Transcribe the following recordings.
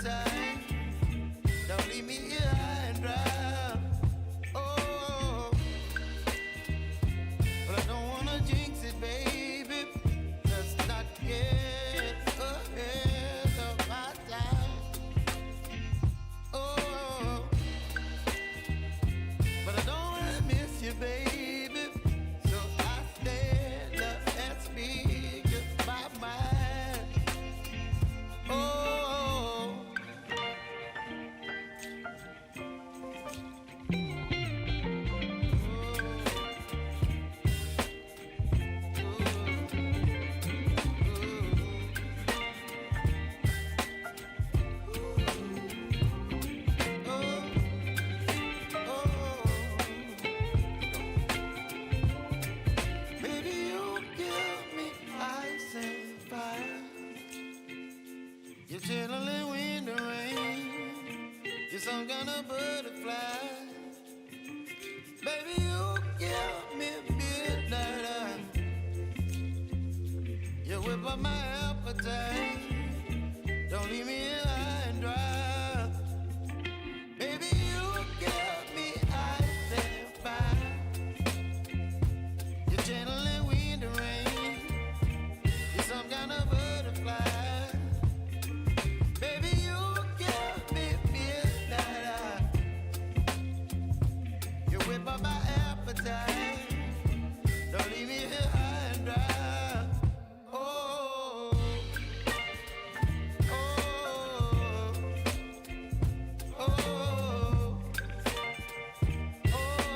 appetite. Don't leave me here high and dry. Oh, but I don't wanna jinx it, baby. Let's not get ahead of my time. Oh, but I don't wanna miss you, baby. So I stand up and speak my mind. Oh. You're chilling wind and rain. You're some kind of butterfly. Baby, you give me midnight. You whip up my appetite. Don't leave me here high and dry. Baby, you give me ice and fire. You're channeling wind and rain. You're some kind of butterfly. My appetite. Don't leave me here high and dry. Oh, oh, oh, oh,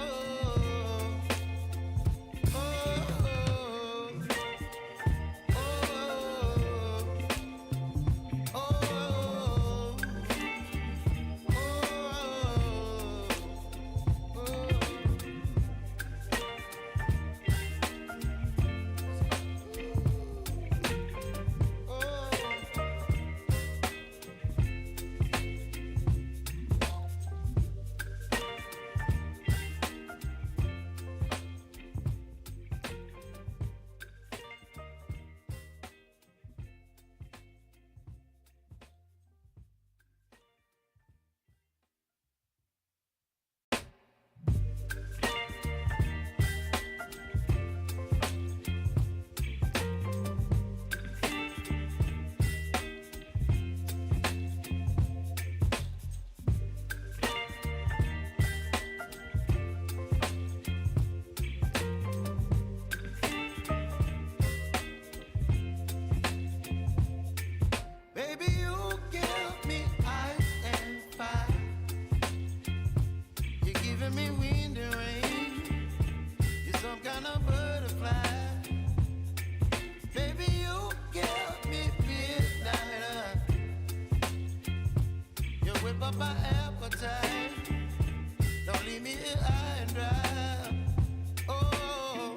my appetite. Don't leave me here high and dry. Oh,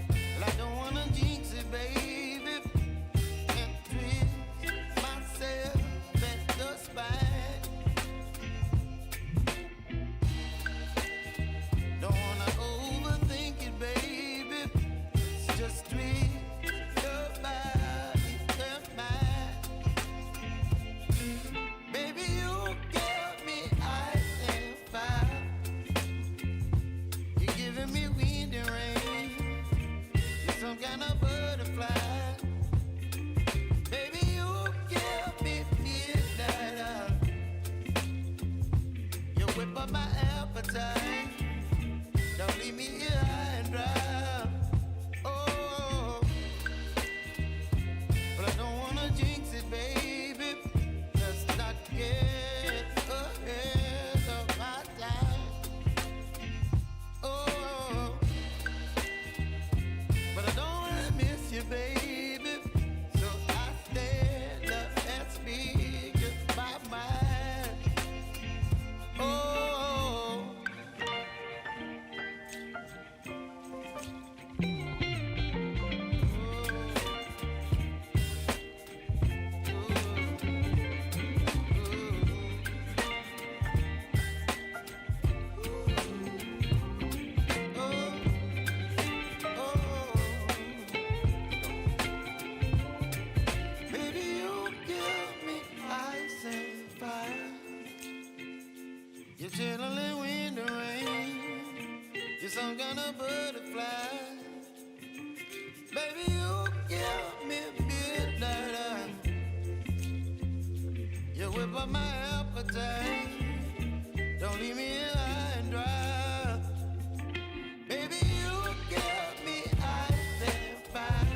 well, I don't wanna jinx it, baby, and twist myself at the spine. Don't wanna overthink it, baby. It's just twist your body and mine. Baby, you give me ice and fire. chilling wind and rain. You're some kind of butterfly. Baby, you give me midnight. You whip up my appetite. Don't leave me here high and dry. Baby, you give me ice and fire.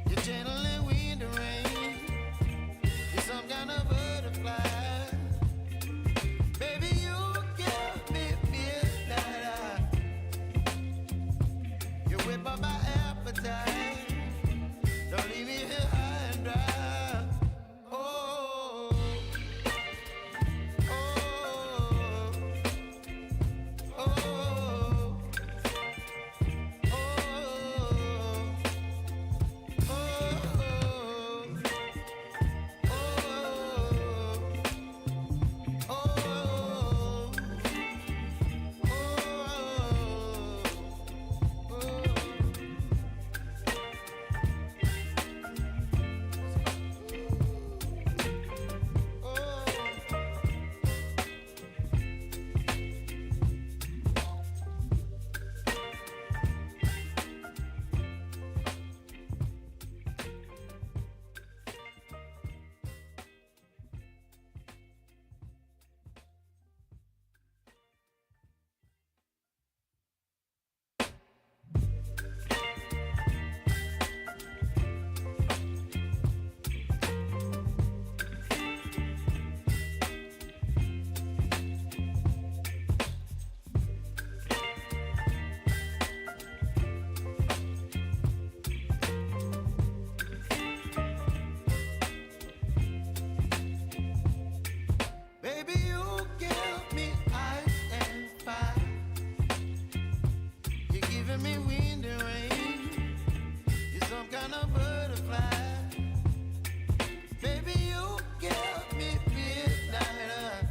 You're channeling wind and rain. You're some kind of butterfly. Baby, you give me midnight. You whip up my appetite. Don't leave me here high and dry. Oh, oh, oh, oh, baby, you give me ice and fire. You're giving me wind and rain. You're some kind of butterfly. Baby, you give me midnight.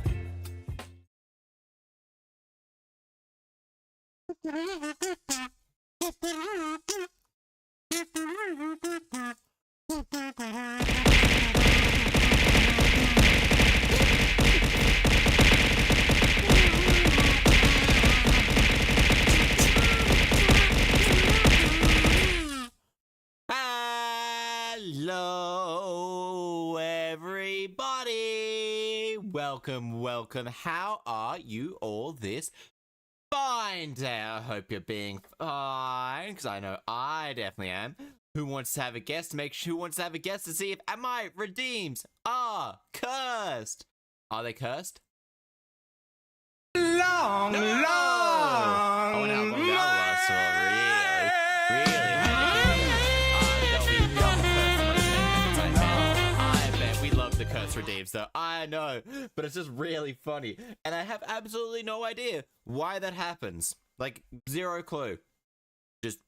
Hello, everybody. Welcome. How are you all this fine day? I hope you're being fine, because I know I definitely am. Who wants to have a guess who wants to have a guess to see if my redeems are cursed? Are they cursed? Long. I wonder how long that lasts for, really. I bet we love the curse redeems, though. I know, but it's just really funny, and I have absolutely no idea why that happens. Like, zero clue. Just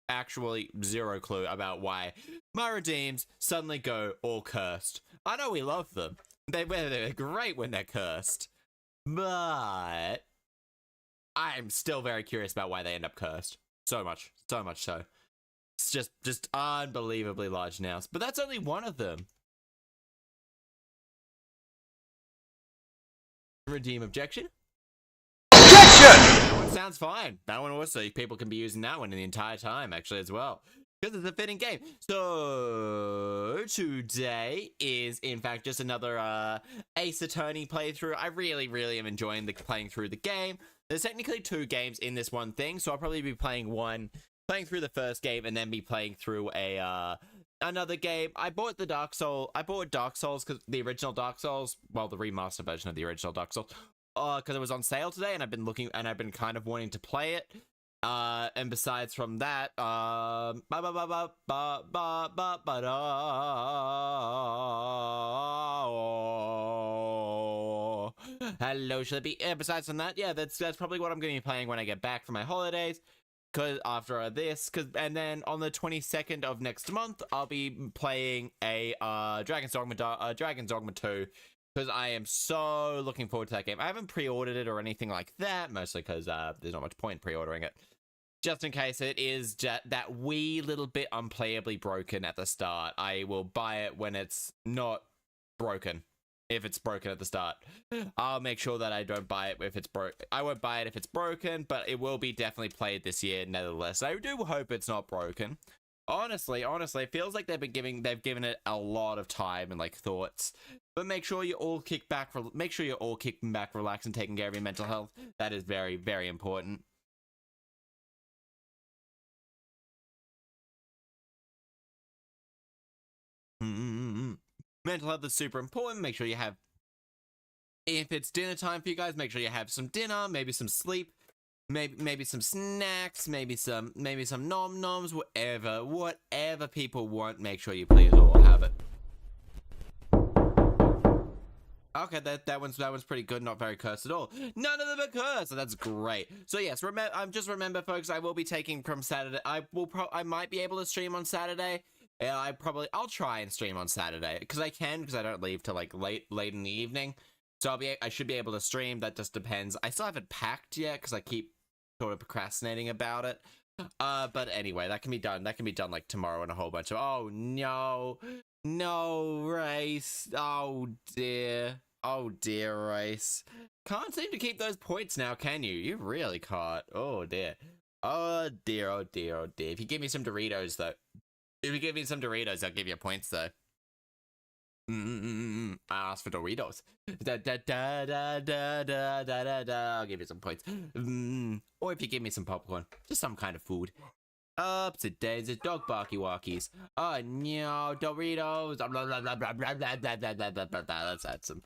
actually zero clue about why my redeems suddenly go all cursed. I know we love them. They're great when they're cursed. But I'm still very curious about why they end up cursed. So much so. It's just unbelievably large now. But that's only one of them. Redeem objection? That one sounds fine. That one also, people can be using that one in the entire time, actually, as well. Because it's a fitting game. So, today is, in fact, just another Ace Attorney playthrough. I really am enjoying playing through the game. There's technically 2 games in this one thing, so I'll probably be playing through the first game, and then be playing through another game. I bought Dark Souls, because the original Dark Souls, well, the remaster version of the original Dark Souls, because it was on sale today, and I've been kind of wanting to play it. And besides from that, hello, should it be? Besides from that, yeah, that's probably what I'm going to be playing when I get back from my holidays. And then on the 22nd of next month, I'll be playing a Dragon's Dogma 2. Because I am so looking forward to that game. I haven't pre-ordered it or anything like that, mostly because there's not much point in pre-ordering it. Just in case it is that wee little bit unplayably broken at the start, I will buy it when it's not broken. if it's broken at the start. I'll make sure that I don't buy it if it's broke. I won't buy it if it's broken, but it will be definitely played this year nevertheless. I do hope it's not broken. Honestly, it feels like they've given it a lot of time and like thoughts. But make sure you all kick back, relax, and taking care of your mental health. That is very, very important. Mental health is super important. Make sure you have, if it's dinner time for you guys, make sure you have some dinner, maybe some sleep, maybe some snacks, maybe some nom noms, whatever people want. Make sure you please all have it. Okay, that one's pretty good. Not very cursed at all. None of them are cursed, so that's great. So yes, remember, folks, I will be taking from Saturday. I might be able to stream on Saturday. I'll try and stream on Saturday because I don't leave till like late in the evening. So I should be able to stream. That just depends. I still haven't packed yet because I keep sort of procrastinating about it. But anyway, that can be done. That can be done like tomorrow and a whole bunch of. Oh no, Race. Oh dear, Race. Can't seem to keep those points now, can you? You really can't. Oh dear. Oh dear. If you give me some Doritos though. If you give me some Doritos, I'll give you points, though. I asked for Doritos. I'll give you some points. Or if you give me some popcorn. Just some kind of food. Up to daisy, dog barky walkies. Oh, no, Doritos. Let's add some.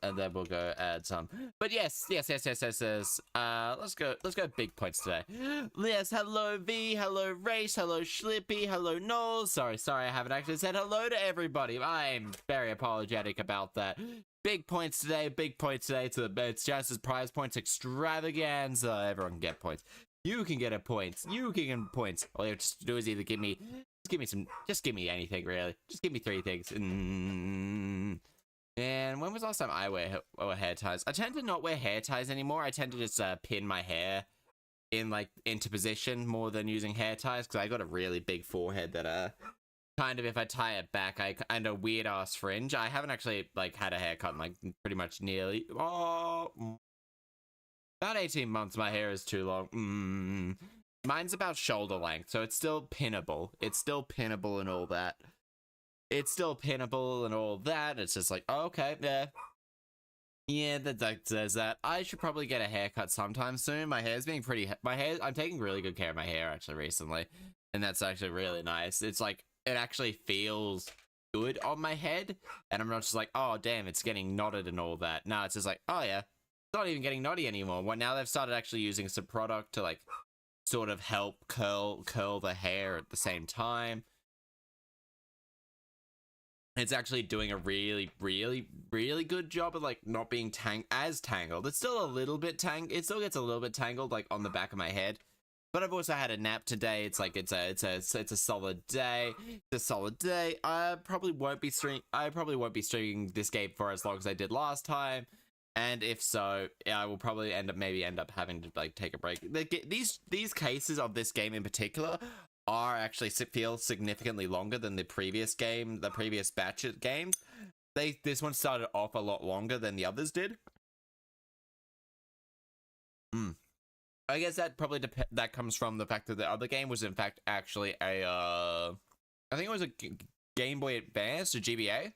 And then we'll go add some. But yes. Let's go big points today. Yes, hello V, hello Race, hello Schlippy, hello Knowles. Sorry, I haven't actually said hello to everybody. I'm very apologetic about that. Big points today to the Chaster's prize points extravaganza. Everyone can get points. You can get points. All you have to do is either give me anything, really. Just give me 3 things. And when was the last time I wear hair ties? I tend to not wear hair ties anymore. I tend to just pin my hair into position more than using hair ties because I got a really big forehead that kind of, if I tie it back, and a weird ass fringe. I haven't actually had a haircut in pretty much nearly about 18 months. My hair is too long. Mine's about shoulder length, so it's still pinnable. It's still pinnable and all that. It's just like, oh, okay, yeah. Yeah, that says that. I should probably get a haircut sometime soon. My hair's being I'm taking really good care of my hair, actually, recently. And that's actually really nice. It's like, it actually feels good on my head. And I'm not just like, oh, damn, it's getting knotted and all that. No, it's just like, oh, yeah. It's not even getting knotty anymore. Well, now they've started actually using some product to, sort of help curl the hair at the same time. It's actually doing a really, really, really good job of not being tangled. It's still a little bit it still gets a little bit tangled on the back of my head. But I've also had a nap today. It's a solid day. It's a solid day. I probably won't be streaming this game for as long as I did last time. And if so, I will probably end up having to take a break. These cases of this game in particular are actually feel significantly longer than the previous batch of games. This one started off a lot longer than the others did. I guess that probably that comes from the fact that the other game was in fact actually I think it was a Game Boy Advance or GBA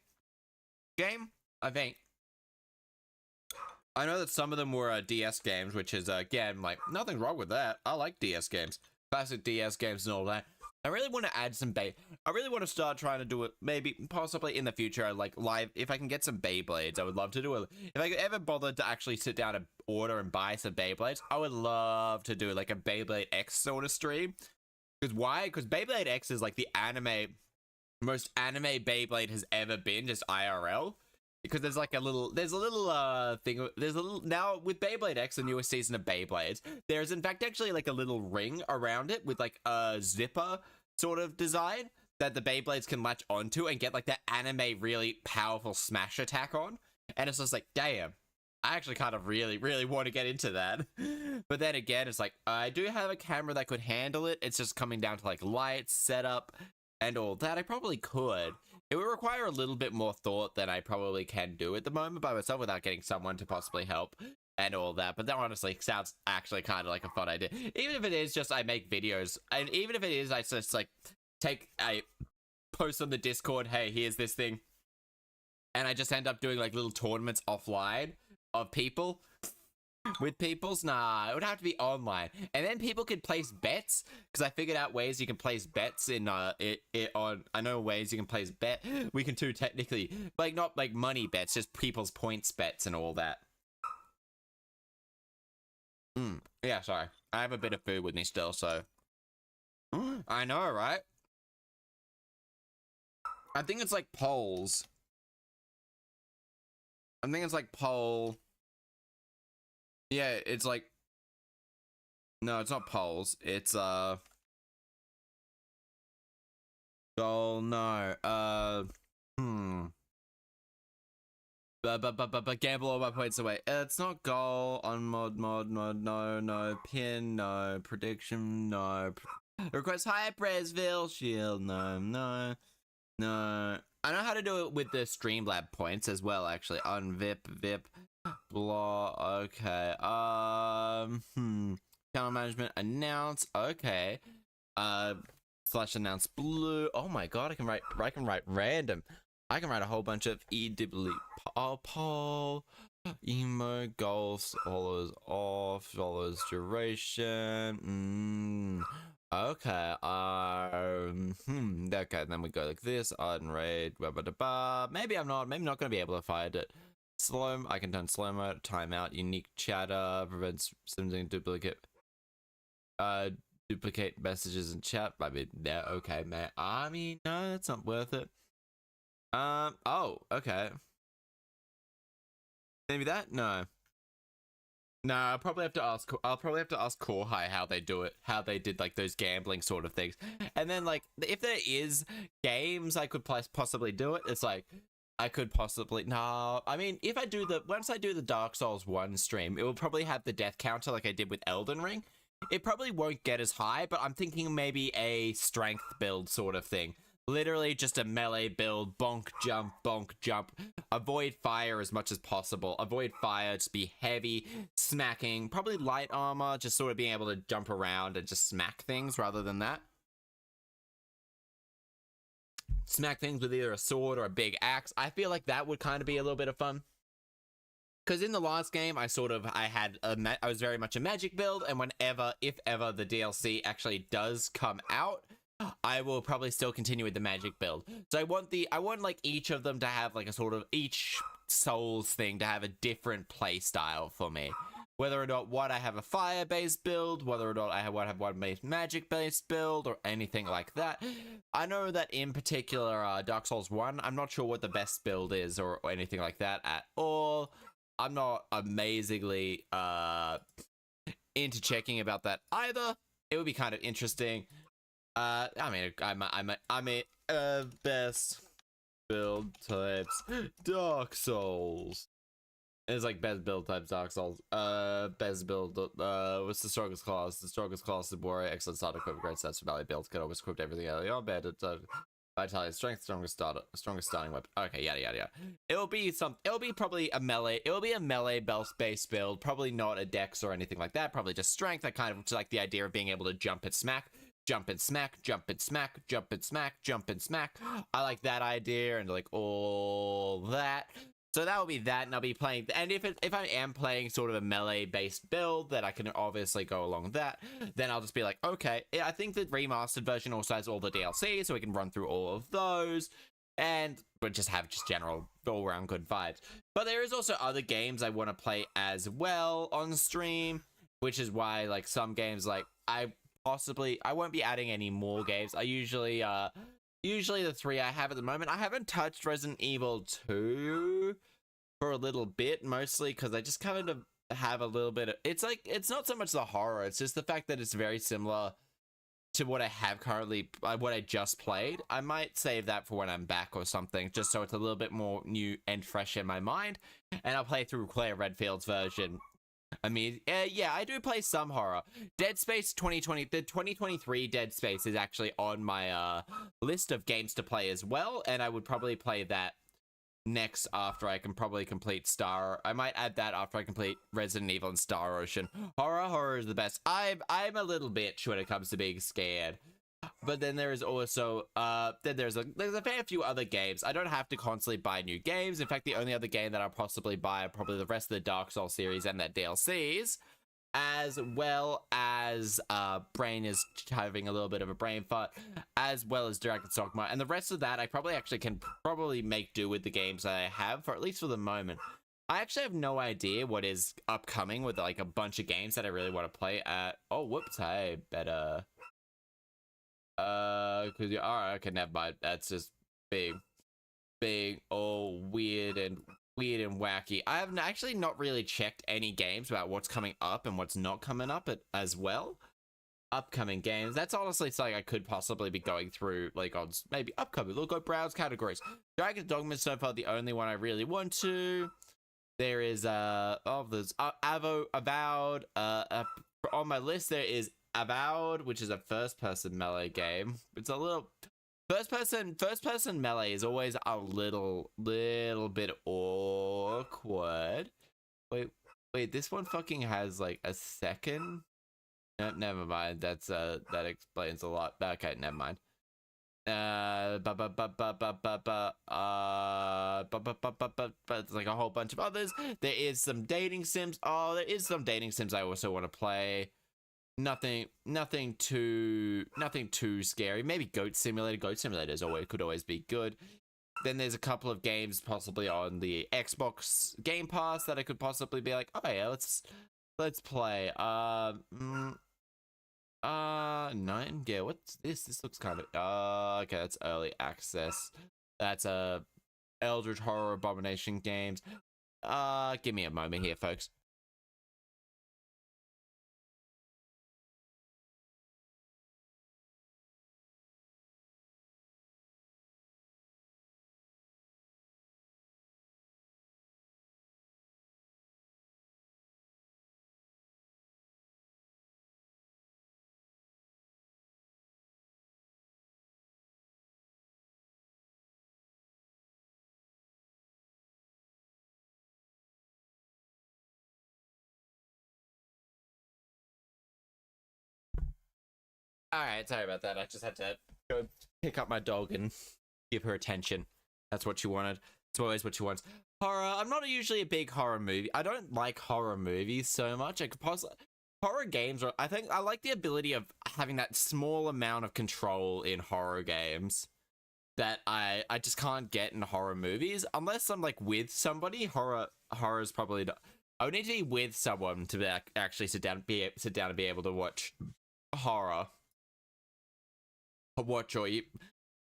game. I think. I know that some of them were DS games, which is again nothing wrong with that. I like DS games. Classic DS games and all that. I really want to add some I really want to start trying to do it, maybe, possibly in the future, live. If I can get some Beyblades, I would love to do it. If I could ever bother to actually sit down and order and buy some Beyblades, I would love to do a Beyblade X sort of stream. Because why? Because Beyblade X is the most anime Beyblade has ever been, just IRL. Because there's a little thing, now with Beyblade X, the newest season of Beyblades, there's in fact actually a little ring around it with a zipper sort of design that the Beyblades can latch onto and get that anime really powerful smash attack on. And it's just damn, I actually kind of really, really want to get into that. But then again, it's I do have a camera that could handle it. It's just coming down to lights, setup, and all that, I probably could. It would require a little bit more thought than I probably can do at the moment by myself without getting someone to possibly help and all that. But that honestly sounds actually kind of like a fun idea. Even if it is just I make videos, and even if it is I just like I post on the Discord, hey, here's this thing, and I just end up doing like little tournaments offline of people. With people's, nah, it would have to be online, and then people could place bets, because I figured out ways you can place bets in I know ways you can place bet. We can too, technically, like not like money bets, just people's points bets and all that. Yeah, sorry, I have a bit of food with me still, so I know, right? I think it's like polls. I think it's like poll. Yeah, it's like, no, it's not polls. It's goal. No. But gamble all my points away. It's not goal on mod. No pin. No prediction. No. Request high Bresville shield. No. I know how to do it with the Streamlab points as well. Actually, on VIP. Blah, okay. Channel management, announce, okay. Slash announce blue. Oh my god, I can write random. I can write a whole bunch of poll, emo, goals, follows off, follows duration. Okay. Okay, then we go like this, unraid, maybe I'm not gonna be able to find it. Slow, I can turn slow mode, timeout, unique chatter, prevents sending duplicate messages in chat. I mean, yeah, okay, man. I mean, no, that's not worth it. Oh, okay. Maybe that? No, I'll probably have to ask Core how they do it, how they did like those gambling sort of things. And then like, if there is games I could possibly do it, it's like, I could possibly, no, I mean, if I do once I do the Dark Souls 1 stream, it will probably have the death counter like I did with Elden Ring. It probably won't get as high, but I'm thinking maybe a strength build sort of thing. Literally just a melee build, bonk, jump, avoid fire as much as possible. Avoid fire, just be heavy, smacking, probably light armor, just sort of being able to jump around and just smack things rather than that. Smack things with either a sword or a big axe. I feel like that would kind of be a little bit of fun. Because in the last game, I was very much a magic build, and if ever the DLC actually does come out, I will probably still continue with the magic build. So I want like each of them to have like a sort of, each Souls thing to have a different play style for me. Whether or not I have a fire-based build, whether or not I have one magic-based build, or anything like that. I know that in particular, Dark Souls 1, I'm not sure what the best build is, or anything like that at all. I'm not amazingly into checking about that either. It would be kind of interesting. I mean, best build types, Dark Souls. It's like best build types, Dark Souls. Best build, what's the strongest class? The strongest class is Warrior, excellent starter, equip, great stats for melee builds, can always equip everything early on, bad vitality, strength, strongest starting weapon. Okay, yada yada yada. It'll be probably a melee. It'll be a melee based build, probably not a dex or anything like that. Probably just strength. I kind of like the idea of being able to jump and smack. Jump and smack, jump and smack, jump and smack, jump and smack. I like that idea and like all that. So that will be that, and I'll be playing. And if I am playing sort of a melee-based build, that I can obviously go along with that, then I'll just be like, okay, I think the remastered version also has all the DLC, so we can run through all of those, but just have general all-around good vibes. But there is also other games I want to play as well on stream, which is why like some games like I won't be adding any more games. I usually the 3 I have at the moment. I haven't touched Resident Evil 2 for a little bit, mostly because I just kind of have a little bit of, it's not so much the horror, it's just the fact that it's very similar to what I have currently, what I just played. I might save that for when I'm back or something, just so it's a little bit more new and fresh in my mind, and I'll play through Claire Redfield's version I mean, yeah, I do play some horror. Dead Space 2020, the 2023 Dead Space is actually on my list of games to play as well, and I would probably play that next after I can probably complete Star. I might add that after I complete Resident Evil and Star Ocean. Horror is the best. I'm a little bitch when it comes to being scared. But then there is also there's a fair few other games. I don't have to constantly buy new games. In fact, the only other game that I'll possibly buy are probably the rest of the Dark Souls series and their DLCs, as well as Brain is having a little bit of a brain fart, as well as Dragon's Dogma. And the rest of that I probably actually can make do with the games that I have, for at least for the moment. I actually have no idea what is upcoming with like a bunch of games that I really want to play at. Oh, whoops, hey, better. Cause you alright, okay, never mind. That's just big, all weird and wacky. I have actually not really checked any games about what's coming up and what's not coming up as well. Upcoming games. That's honestly something I could possibly be going through, like on maybe upcoming. Look, go browse categories. Dragon's Dogma is so far the only one I really want to. There is there's Avowed. On my list there is Avowed, which is a first-person melee game. It's a little first-person melee is always a little bit awkward. Wait, this one fucking has like a second. No, never mind. That's that explains a lot. Okay, never mind. But it's like a whole bunch of others. There is some dating sims. Oh, there is some dating sims I also want to play. Nothing too scary. Maybe Goat Simulator. Goat Simulator could always be good. Then there's a couple of games possibly on the Xbox Game Pass that I could possibly be like, oh yeah, let's play. Nightingale. What's this? This looks kind of okay. That's early access. That's Eldritch Horror Abomination games. Give me a moment here, folks. Alright, sorry about that. I just had to go pick up my dog and give her attention. That's what she wanted. It's always what she wants. Horror. I'm not usually a big horror movie. I don't like horror movies so much. I could possibly... Horror games, I think I like the ability of having that small amount of control in horror games that I just can't get in horror movies. Unless I'm like with somebody, horror is probably not... I would need to be with someone to be, actually sit down and be able to watch horror. Watch or eat.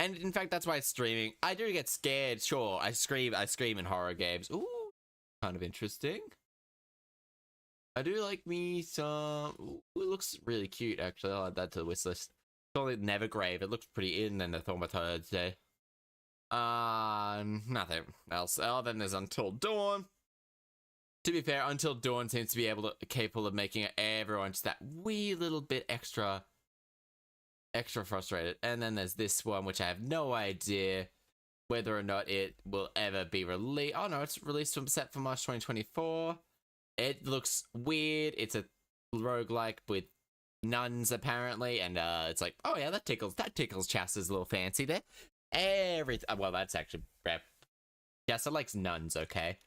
And in fact, that's why streaming. I do get scared. Sure, I scream in horror games. Ooh, kind of interesting. I do like me some. Ooh, it looks really cute. Actually, I'll add that to the wish list. It's only Nevergrave. It looks pretty in, and I thought I'd say. Nothing else. Oh, then there's Until Dawn. To be fair, Until Dawn seems to be capable of making everyone just that wee little bit extra frustrated. And then there's this one, which I have no idea whether or not it will ever be released. Oh no, it's released from set for March 2024. It looks weird. It's a roguelike with nuns apparently, and it's like, oh yeah, that tickles Chaster's little fancy there. Well, that's actually Chaster likes nuns, okay?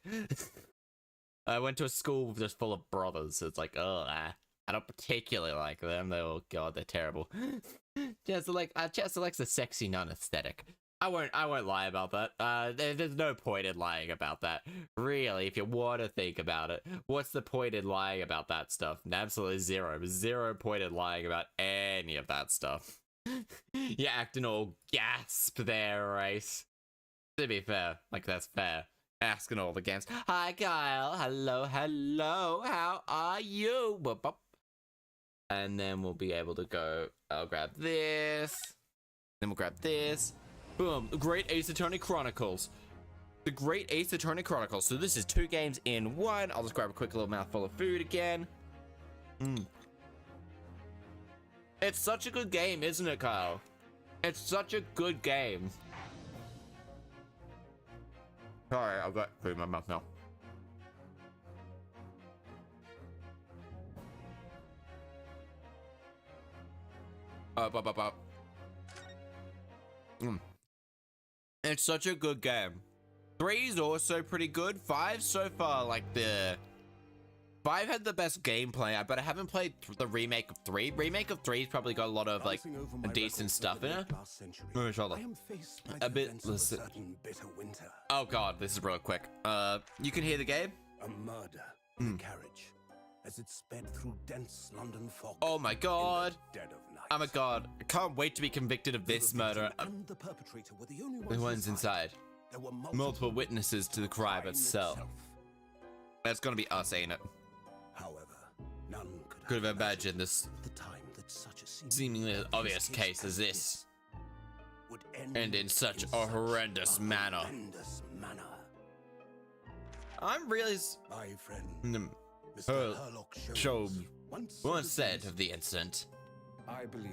I went to a school just full of brothers, so it's like, oh, I don't particularly like them. Oh god, they're terrible. Chaster likes the sexy nun aesthetic. I won't lie about that. There's no point in lying about that. Really, if you want to think about it, what's the point in lying about that stuff? Absolutely zero. Zero point in lying about any of that stuff. You're acting all gasp there, Race. To be fair, like that's fair. Asking all the games. Hi, Kyle. Hello. How are you? And then we'll be able to go. I'll grab this. Then we'll grab this. Boom. Great Ace Attorney Chronicles. The Great Ace Attorney Chronicles. So this is 2 games in 1. I'll just grab a quick little mouthful of food again. It's such a good game, isn't it, Kyle? It's such a good game. Sorry, I've got food in my mouth now. It's such a good game. 3's also pretty good. 5 so far, like 5 had the best gameplay, but I haven't played the remake of 3. Remake of 3's probably got a lot of like decent stuff in it. A bit. Listen. Oh god, this is real quick. You can hear the game. A murder in a carriage as it sped through dense London fog. Oh my god. Dead of night. Oh my god. I can't wait to be convicted of this murder. And the perpetrator were the only The ones inside. There were Multiple witnesses to the crime itself. That's gonna be us, ain't it? However, none Could have imagined this the time that such a seemingly obvious case as this would end in such a horrendous manner. I'm really My friend, Mr. Mr. Herlock Sholmes once once said of the incident. I believe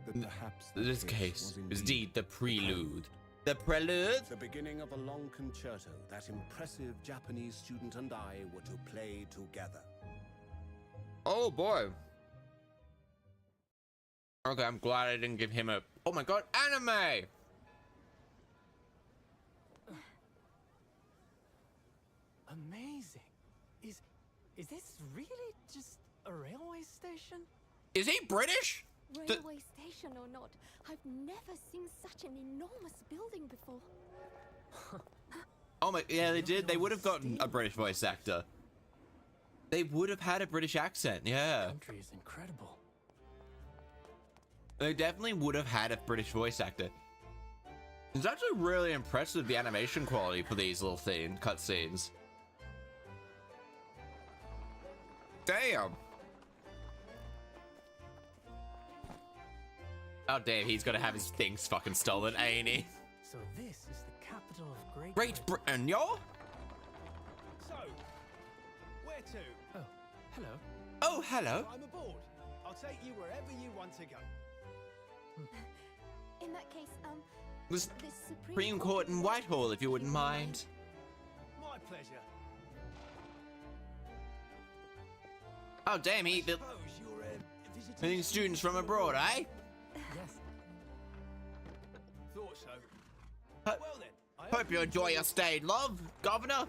that perhaps This case is indeed the prelude. The prelude? the beginning of a long concerto that impressive Japanese student and I were to play together. Oh boy. Okay, I'm glad I didn't give him a. Oh my god, anime! Amazing. Is this really just a railway station? Is he British? Railway station or not, I've never seen such an enormous building before. Oh my, yeah, they did. They would have gotten a British voice actor. They would have had a British accent, yeah. The country is incredible. They definitely would have had a British voice actor. It's actually really impressed with the animation quality for these little cutscenes. Damn. Oh damn, he's gonna have his things fucking stolen, ain't he? So this is the capital of Great Britain, yo? So, where to? Oh, hello. Oh, hello. I'm aboard. I'll take you wherever you want to go. In that case, This the Supreme Court in Whitehall, if you wouldn't mind. My pleasure. Oh damn, he Suppose you're visiting visiting students from abroad, eh? Yes. Thought so. Ho- Well then, I Hope you enjoy your stay, love, Governor.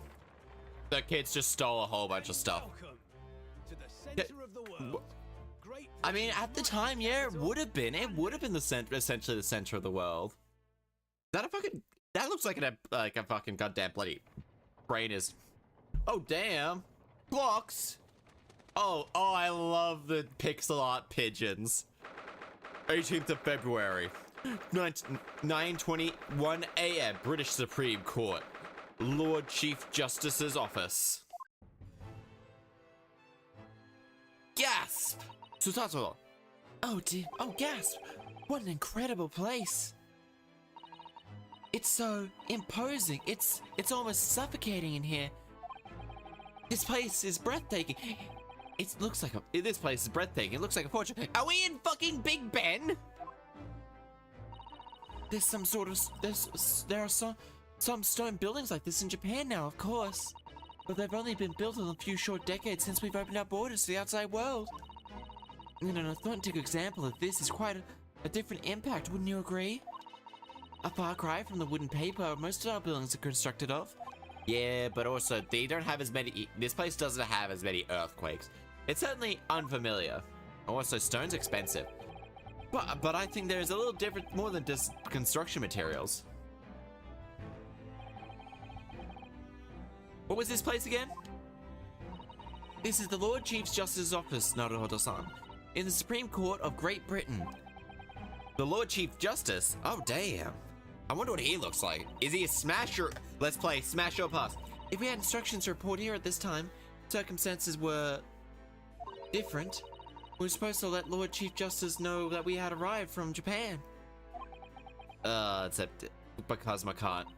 The kids just stole a whole bunch of stuff. welcome to the center of the world. Great. I mean, at the time, yeah, it would have been. It would have been the center, essentially the center of the world. Is that a fucking? That looks like a fucking goddamn bloody brain is. Oh damn, blocks. Oh, I love the pixel art pigeons. 18th of February, 9:21 a.m. British Supreme Court, Lord Chief Justice's office. Gasp! Susato. Oh dear. Oh gasp! What an incredible place. It's so imposing. It's almost suffocating in here. This place is breathtaking. This place is breathtaking. It looks like a fortune. Are we in fucking Big Ben? There's some sort of there are some stone buildings like this in Japan now, of course, but they've only been built in a few short decades since we've opened our borders to the outside world. And an authentic example of this is quite a different impact, wouldn't you agree? A far cry from the wooden paper most of our buildings are constructed of. Yeah, but also they don't have as many. This place doesn't have as many earthquakes. It's certainly unfamiliar. Also, stone's expensive. But I think there's a little different, more than just construction materials. What was this place again? This is the Lord Chief Justice's office, Naruhodo-san, in the Supreme Court of Great Britain. The Lord Chief Justice? Oh damn. I wonder what he looks like. Is he a smash or... Let's play smash or pass. If we had instructions to report here at this time, circumstances were different. We were supposed to let Lord Chief Justice know that we had arrived from Japan. Except because I can't.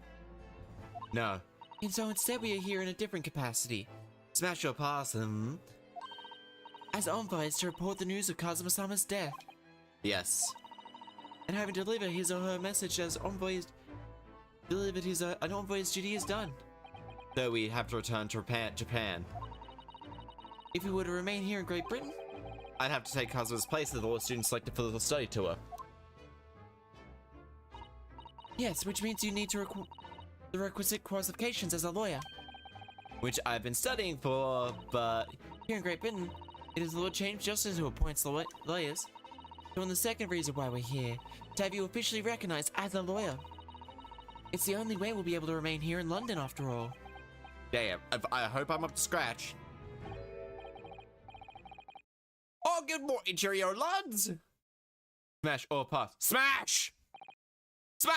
No. And so instead we are here in a different capacity. Smash your possum. As envoys to report the news of Kazuma-sama's death. Yes. And having delivered his or her message as envoys delivered his an envoy's duty is done. Though we'd have to return to Japan. If we were to remain here in Great Britain, I'd have to take Kazuma's place as the law student selected for the study tour. Yes, which means you need to the requisite qualifications as a lawyer. Which I've been studying for, but here in Great Britain, it is the Lord Chief Justice who appoints the lawyers. So, and the second reason why we're here, to have you officially recognized as a lawyer. It's the only way we'll be able to remain here in London after all. Yeah, I hope I'm up to scratch. Oh, good morning, cheerio, lads! Smash or pass. Smash! Smash!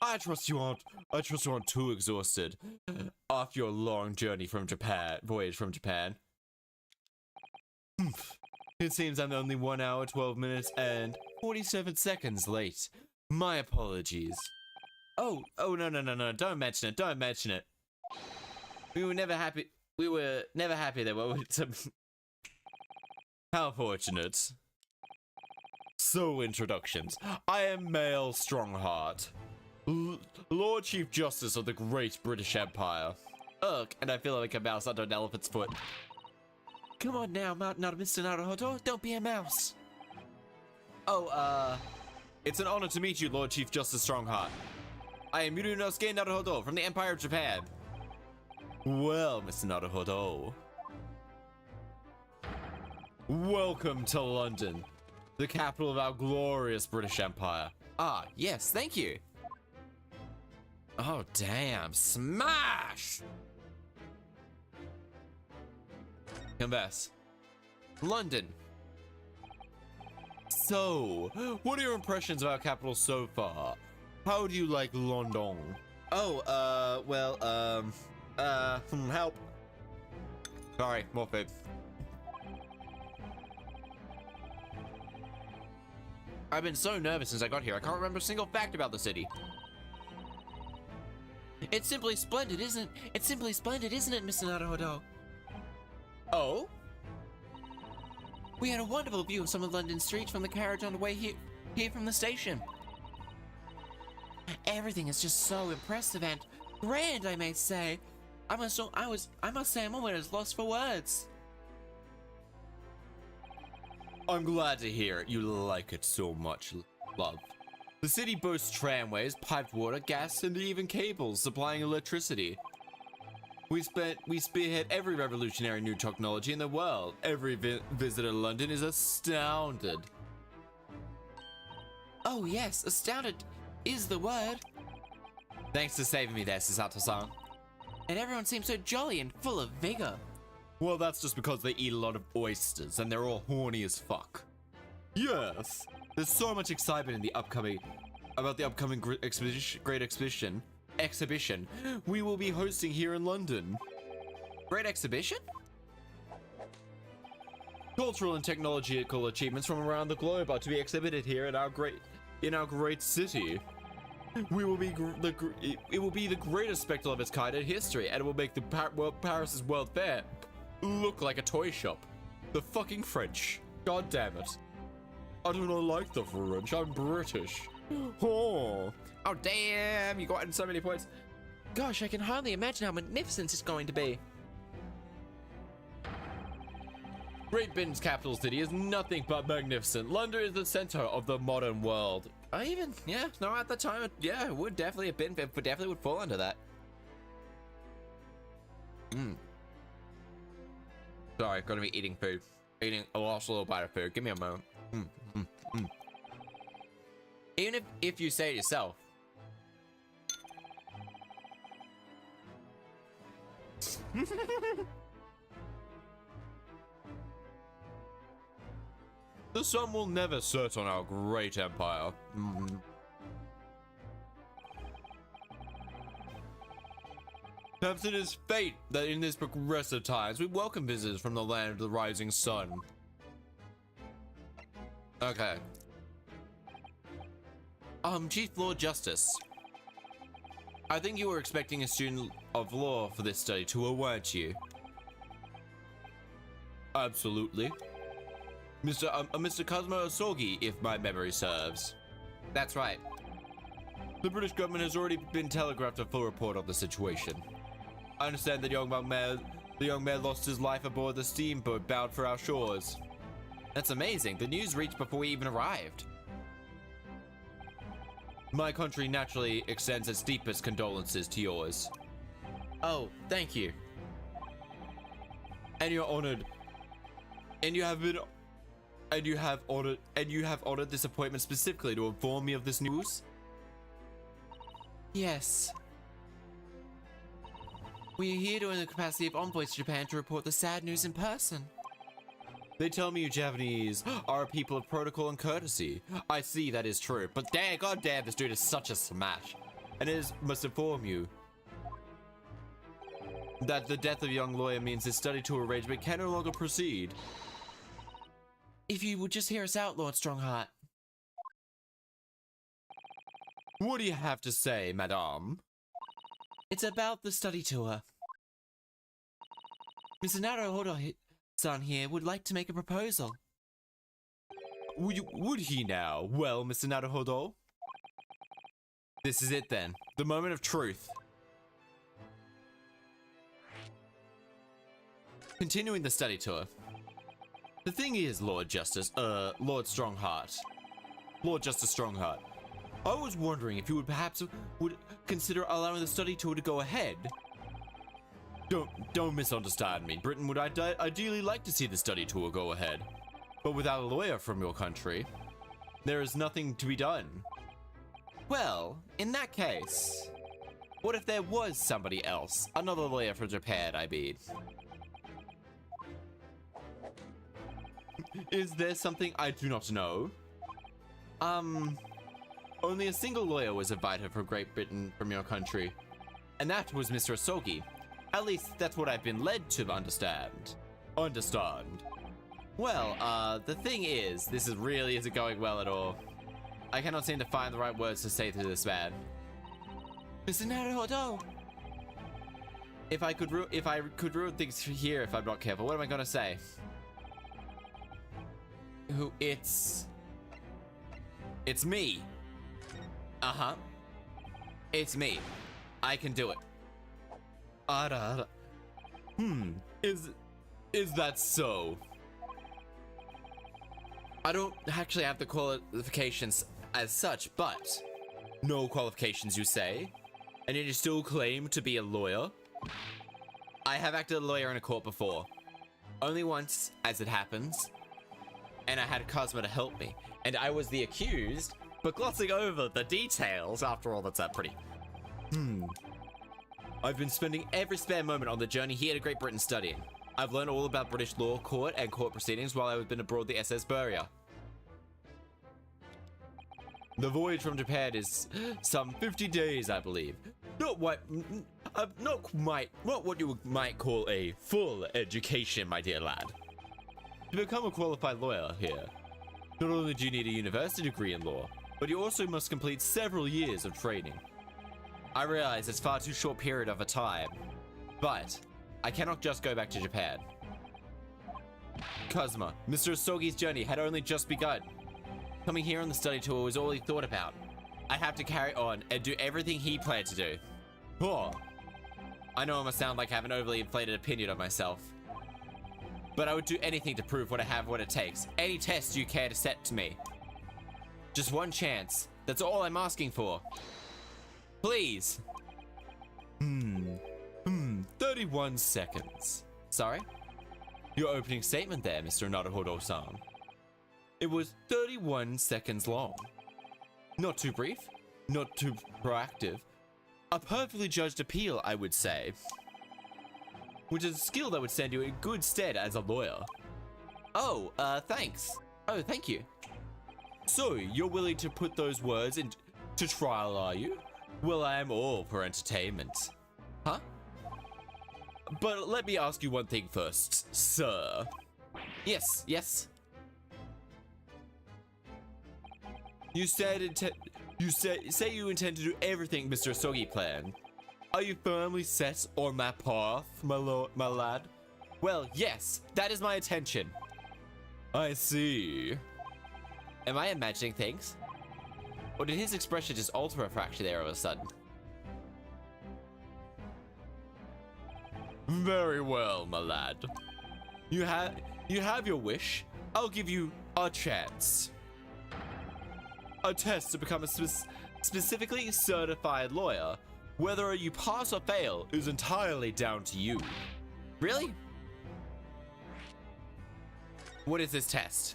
I trust you aren't too exhausted after your long journey from voyage from Japan. It seems I'm only 1 hour, 12 minutes, and 47 seconds late. My apologies. Oh, no, don't mention it. We were never happy that we were How fortunate. So, introductions. I am Male Strongheart, Lord Chief Justice of the Great British Empire. Ugh, and I feel like a mouse under an elephant's foot. Come on now, Mr. Naruhodo, don't be a mouse. Oh, it's an honor to meet you, Lord Chief Justice Strongheart. I am Yurunosuke Naruhodo from the Empire of Japan. Well, Mr. Naruhodo. Welcome to London, the capital of our glorious British Empire. Ah, yes, thank you. Oh, damn. Smash! Converse. London. So, what are your impressions of our capital so far? How do you like London? Oh, help. Sorry, more food. I've been so nervous since I got here, I can't remember a single fact about the city. It's simply splendid, isn't it? Mr. Naruhodo? Oh? We had a wonderful view of some of London's streets from the carriage on the way here from the station. Everything is just so impressive and grand, I may say. I must say I'm almost lost for words. I'm glad to hear it. You like it so much, love. The city boasts tramways, piped water, gas, and even cables supplying electricity. We spearhead every revolutionary new technology in the world. Every visitor to London is astounded. Oh yes, astounded is the word. Thanks for saving me there, Susato-san. And everyone seems so jolly and full of vigor. Well, that's just because they eat a lot of oysters and they're all horny as fuck. Yes, there's so much excitement in the upcoming Great Exhibition we will be hosting here in London. Great Exhibition? Cultural and technological achievements from around the globe are to be exhibited here in our great city. It will be the greatest spectacle of its kind in history, and it will make the Paris's World Fair look like a toy shop. The fucking French. God damn it. I do not like the French. I'm British. Oh damn, you got in so many points. Gosh, I can hardly imagine how magnificent it's going to be. Great Britain's capital city is nothing but magnificent. London is the center of the modern world. At the time, it would definitely have been, but definitely would fall under that. Sorry, gonna be eating food. I lost a little bite of food. Give me a moment. Even if you say it yourself. The sun will never set on our great empire. Perhaps it is fate that in these progressive times we welcome visitors from the land of the rising sun. Okay. Chief Lord Justice. I think you were expecting a student of law for this study tour, weren't you? Absolutely. Mr. Cosmo Osorgi, if my memory serves. That's right. The British government has already been telegraphed a full report on the situation. I understand that the young man lost his life aboard the steamboat bound for our shores. That's amazing. The news reached before we even arrived. My country naturally extends its deepest condolences to yours. Oh, thank you. And you're honored. And you have honored this appointment specifically to inform me of this news? Yes. We are here in the capacity of envoys to Japan to report the sad news in person. They tell me you Japanese are a people of protocol and courtesy. I see that is true, but goddamn, this dude is such a smash. And must inform you that the death of a young lawyer means his study tour arrangement can no longer proceed. If you would just hear us out, Lord Strongheart. What do you have to say, madame? It's about the study tour. Mr. Naruhodo-san here would like to make a proposal. Would he now? Well, Mr. Naruhodo? This is it then. The moment of truth. Continuing the study tour. The thing is, Lord Justice Strongheart. Lord Justice Strongheart. I was wondering if you would consider allowing the study tour to go ahead. Don't misunderstand me. Britain would ideally like to see the study tour go ahead. But without a lawyer from your country, there is nothing to be done. Well, in that case, what if there was somebody else? Another lawyer from Japan, I mean. Is there something I do not know? Only a single lawyer was invited from Great Britain from your country, and that was Mr. Osorgi. At least that's what I've been led to understand. Well, the thing is, this really isn't going well at all. I cannot seem to find the right words to say to this man. Mr. Naruhodo! If I could ruin things here if I'm not careful, what am I gonna say? It's me. Uh-huh. It's me. I can do it. Is that so? I don't actually have the qualifications as such, but no qualifications, you say? And yet you still claim to be a lawyer? I have acted as a lawyer in a court before. Only once, as it happens. And I had Cosmo to help me. And I was the accused, but glossing over the details. After all, that's pretty. I've been spending every spare moment on the journey here to Great Britain studying. I've learned all about British law, court, and court proceedings while I've been aboard the SS Burya. The voyage from Japan is some 50 days, I believe. Not what you might call a full education, my dear lad. To become a qualified lawyer here, not only do you need a university degree in law, but you also must complete several years of training. I realize it's far too short period of a time, but I cannot just go back to Japan. Cosmo, Mr. Osorgi's journey had only just begun. Coming here on the study tour was all he thought about. I'd have to carry on and do everything he planned to do. Oh, I know I must sound like I have an overly inflated opinion of myself, but I would do anything to prove what it takes. Any test you care to set to me. Just one chance. That's all I'm asking for. Please. 31 seconds. Sorry? Your opening statement there, Mr. Naruhodo-san. It was 31 seconds long. Not too brief, not too proactive. A perfectly judged appeal, I would say. Which is a skill that would stand you in good stead as a lawyer. Oh, thanks. Oh, thank you. So, you're willing to put those words into trial, are you? Well, I am all for entertainment. Huh? But let me ask you one thing first, sir. Yes. You said You say you intend to do everything Mr. Asogi planned. Are you firmly set on that path, my lad? Well, yes, that is my intention. I see. Am I imagining things? Or did his expression just alter a fraction there all of a sudden? Very well, my lad. You have your wish. I'll give you a chance. A test to become a specifically certified lawyer. Whether you pass or fail is entirely down to you. Really? What is this test?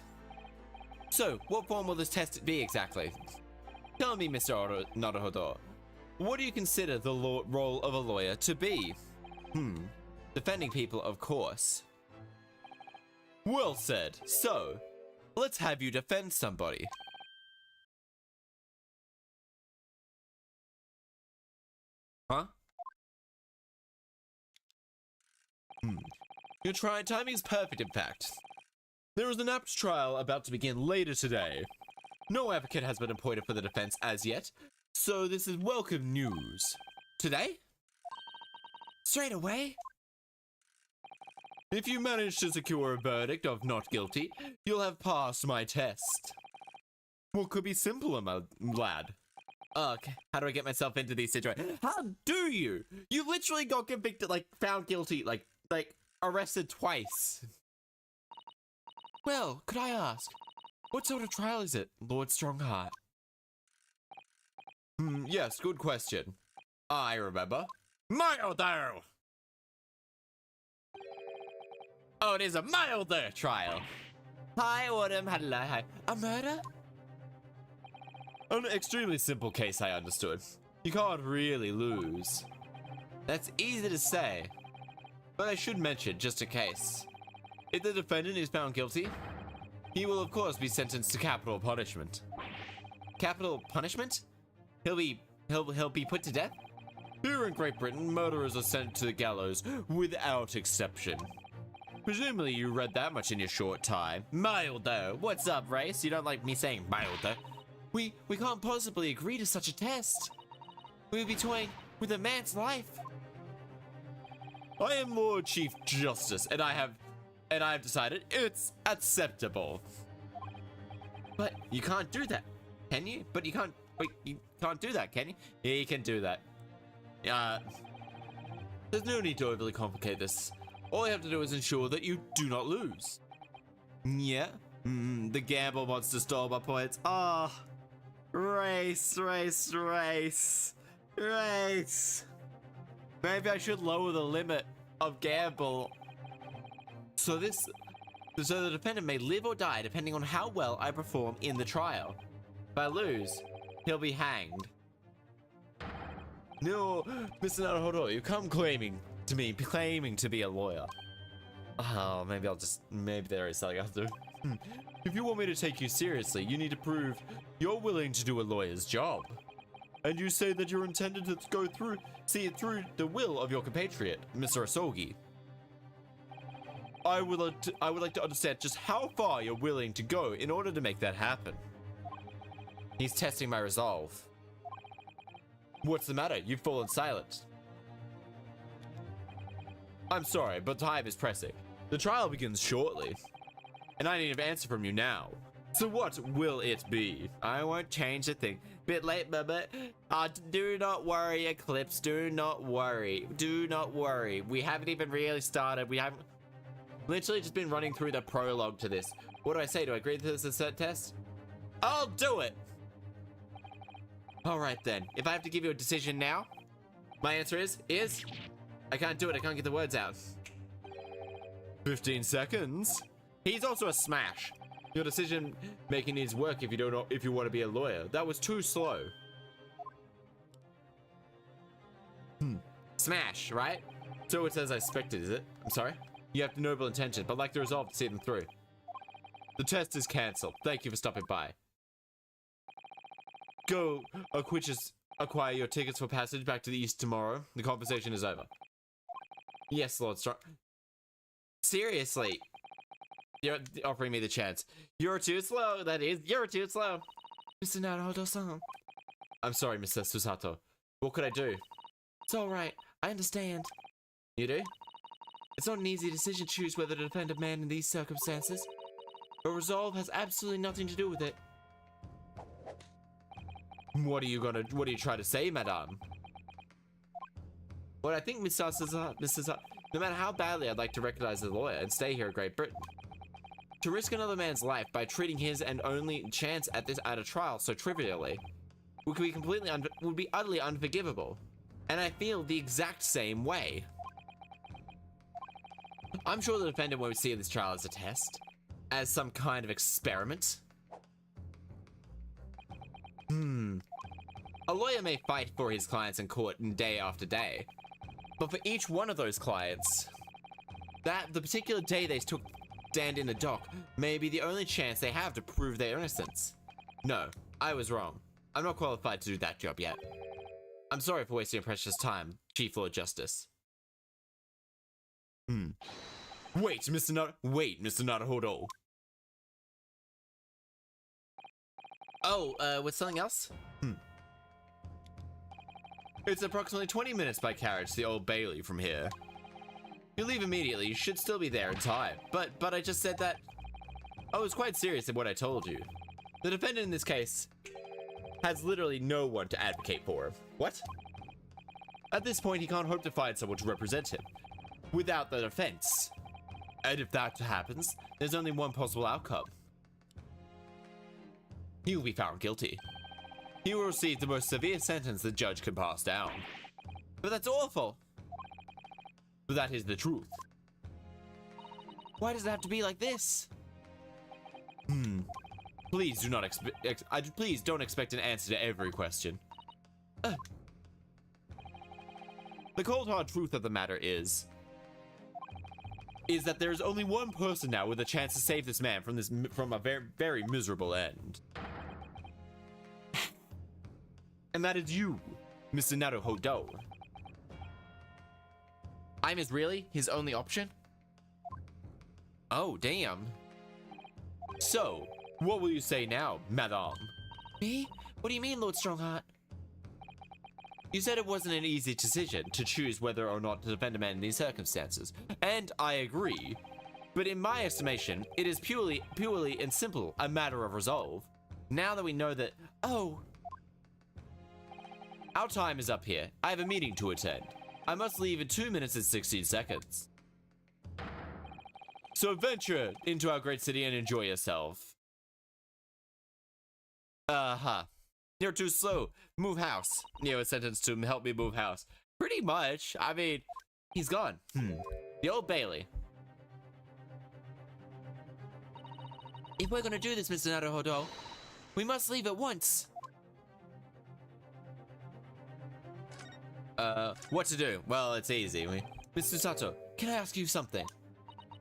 So, what form will this test be exactly? Tell me, Mr. Naruhodo, what do you consider the role of a lawyer to be? Defending people, of course. Well said. So, let's have you defend somebody. Huh? Your timing is perfect, in fact. There is an apt trial about to begin later today. No advocate has been appointed for the defense as yet, so this is welcome news. Today? Straight away? If you manage to secure a verdict of not guilty, you'll have passed my test. What could be simpler, my lad? Ugh, how do I get myself into these situations? How do you? You literally got convicted, like, found guilty, like, arrested twice. Well, could I ask, what sort of trial is it, Lord Strongheart? Yes, good question. I remember. Milder! Oh, it is a milder trial. Hi, Autumn. Hello, hi. A murder? An extremely simple case, I understood. You can't really lose. That's easy to say, but I should mention, just in case. If the defendant is found guilty, he will of course be sentenced to capital punishment. Capital punishment? He'll be put to death? Here in Great Britain, murderers are sent to the gallows without exception. Presumably you read that much in your short time. Milder. What's up, Race? You don't like me saying milder? We can't possibly agree to such a test. We would be toying with a man's life. I am Lord Chief Justice, and I have decided it's acceptable. But you can't do that, can you? But you can't. Wait, you can't do that, can you? Yeah, you can do that. There's no need to overly complicate this. All you have to do is ensure that you do not lose. Yeah. The gamble wants to stall my points. Ah. Race. Maybe I should lower the limit of gamble. So the defendant may live or die depending on how well I perform in the trial. If I lose, he'll be hanged. No, Mr. Naruhodo, you come claiming to be a lawyer. Oh, maybe there is something I'll do. If you want me to take you seriously, you need to prove you're willing to do a lawyer's job. And you say that you're intended to see it through the will of your compatriot, Mr. Asogi. I would like to understand just how far you're willing to go in order to make that happen. He's testing my resolve. What's the matter? You've fallen silent. I'm sorry, but time is pressing. The trial begins shortly, and I need an answer from you now. So what will it be? I won't change a thing. Bit late, but do not worry, Eclipse. Do not worry. Do not worry. We haven't even really started. We haven't literally just been running through the prologue to this. What do I say? Do I agree to this as a test? I'll do it. All right then. If I have to give you a decision now, my answer is I can't do it. I can't get the words out. 15 seconds. He's also a smash. Your decision making needs work if you want to be a lawyer. That was too slow. Smash, right? So it's as I expected, is it? I'm sorry? You have noble intentions, but lack the resolve to see them through. The test is cancelled. Thank you for stopping by. Go, acquire your tickets for passage back to the east tomorrow. The conversation is over. Yes, Lord Strong. Seriously. You're offering me the chance. You're too slow, that is. You're too slow. Mr. Naruhodo-san. I'm sorry, Mr. Susato. What could I do? It's alright. I understand. You do? It's not an easy decision to choose whether to defend a man in these circumstances. But resolve has absolutely nothing to do with it. What are you trying to say, madame? Well, I think Mr. Susato, no matter how badly I'd like to recognize the lawyer and stay here in Great Britain, to risk another man's life by treating his and only chance at a trial so trivially would be utterly unforgivable. And I feel the exact same way. I'm sure the defendant won't see this trial as a test, as some kind of experiment. A lawyer may fight for his clients in court day after day, but for each one of those clients, the particular day they took stand in the dock may be the only chance they have to prove their innocence. No, I was wrong. I'm not qualified to do that job yet. I'm sorry for wasting your precious time, Chief Lord Justice. Wait, Mr. Naruhodo. Oh, with something else? It's approximately 20 minutes by carriage to the Old Bailey from here. You leave immediately, you should still be there in time. But I just said that... I was quite serious in what I told you. The defendant in this case has literally no one to advocate for him. What? At this point, he can't hope to find someone to represent him without the defense. And if that happens, there's only one possible outcome. He will be found guilty. He will receive the most severe sentence the judge can pass down. But that's awful. But that is the truth. Why does it have to be like this? Please do not please don't expect an answer to every question. The cold hard truth of the matter is that there is only one person now with a chance to save this man from a very, very miserable end. And that is you, Mr. Naruhodo. I'm his only option? Oh, damn. So, what will you say now, madame? Me? What do you mean, Lord Strongheart? You said it wasn't an easy decision to choose whether or not to defend a man in these circumstances, and I agree. But in my estimation, it is purely and simple a matter of resolve. Now that we know that, our time is up here. I have a meeting to attend. I must leave in 2 minutes and 16 seconds. So venture into our great city and enjoy yourself. You're too slow. Move house. Neo was sentenced to help me move house. Pretty much. I mean, he's gone. The Old Bailey. If we're gonna do this, Mr. Naruhodo, we must leave at once. What to do? Well, it's easy. Mr. Sato, can I ask you something?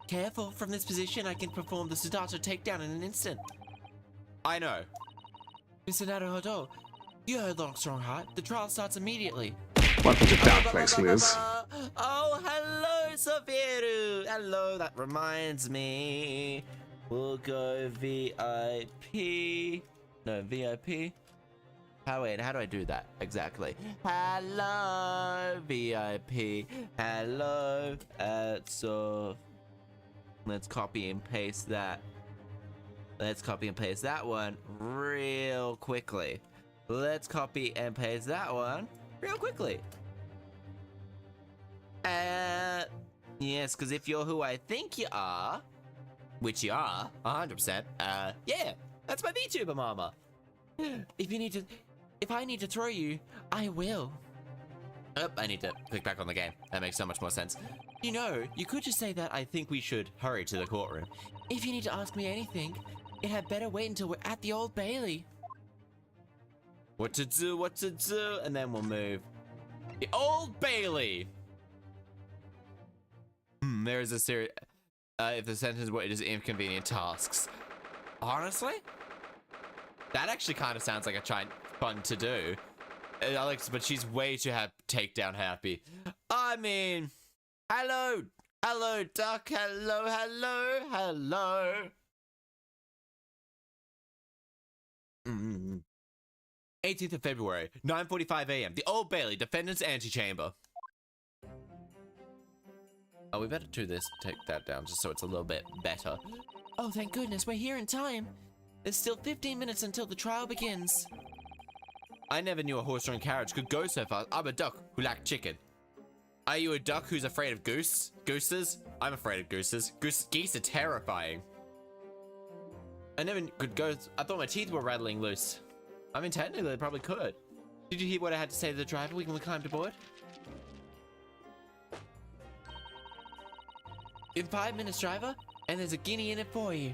Careful, from this position I can perform the Sudato takedown in an instant. I know. Mr. Naruhodo, you heard Long Strongheart. The trial starts immediately. Welcome to Darkface, Liz. Oh, hello, Sofiru. Hello, that reminds me. We'll go VIP. No, VIP. How do I do that exactly? Hello, VIP. Hello. So let's copy and paste that. Let's copy and paste that one real quickly. Let's copy and paste that one real quickly. Yes, because if you're who I think you are, which you are, 100%, yeah, that's my VTuber mama. If I need to throw you, I will. Oh, I need to click back on the game. That makes so much more sense. You know, you could just say that I think we should hurry to the courtroom. If you need to ask me anything, it had better wait until we're at the Old Bailey. What to do, and then we'll move. The Old Bailey! There is a series... if the sentence were, it is inconvenient tasks. Honestly? That actually kind of sounds like a fun to do. Alex, but she's way too takedown happy. I mean, hello, duck, hello. 18th of February, 9:45 a.m. The Old Bailey Defendant's Antechamber. Oh, we better do this. Take that down just so it's a little bit better. Oh, thank goodness, we're here in time. There's still 15 minutes until the trial begins. I never knew a horse-drawn carriage could go so fast. I'm a duck who lacked chicken. Are you a duck who's afraid of gooses? I'm afraid of gooses. Geese are terrifying. I never could go. I thought my teeth were rattling loose. I mean, technically, they probably could. Did you hear what I had to say to the driver when we climbed aboard? In 5 minutes, driver, and there's a guinea in it for you.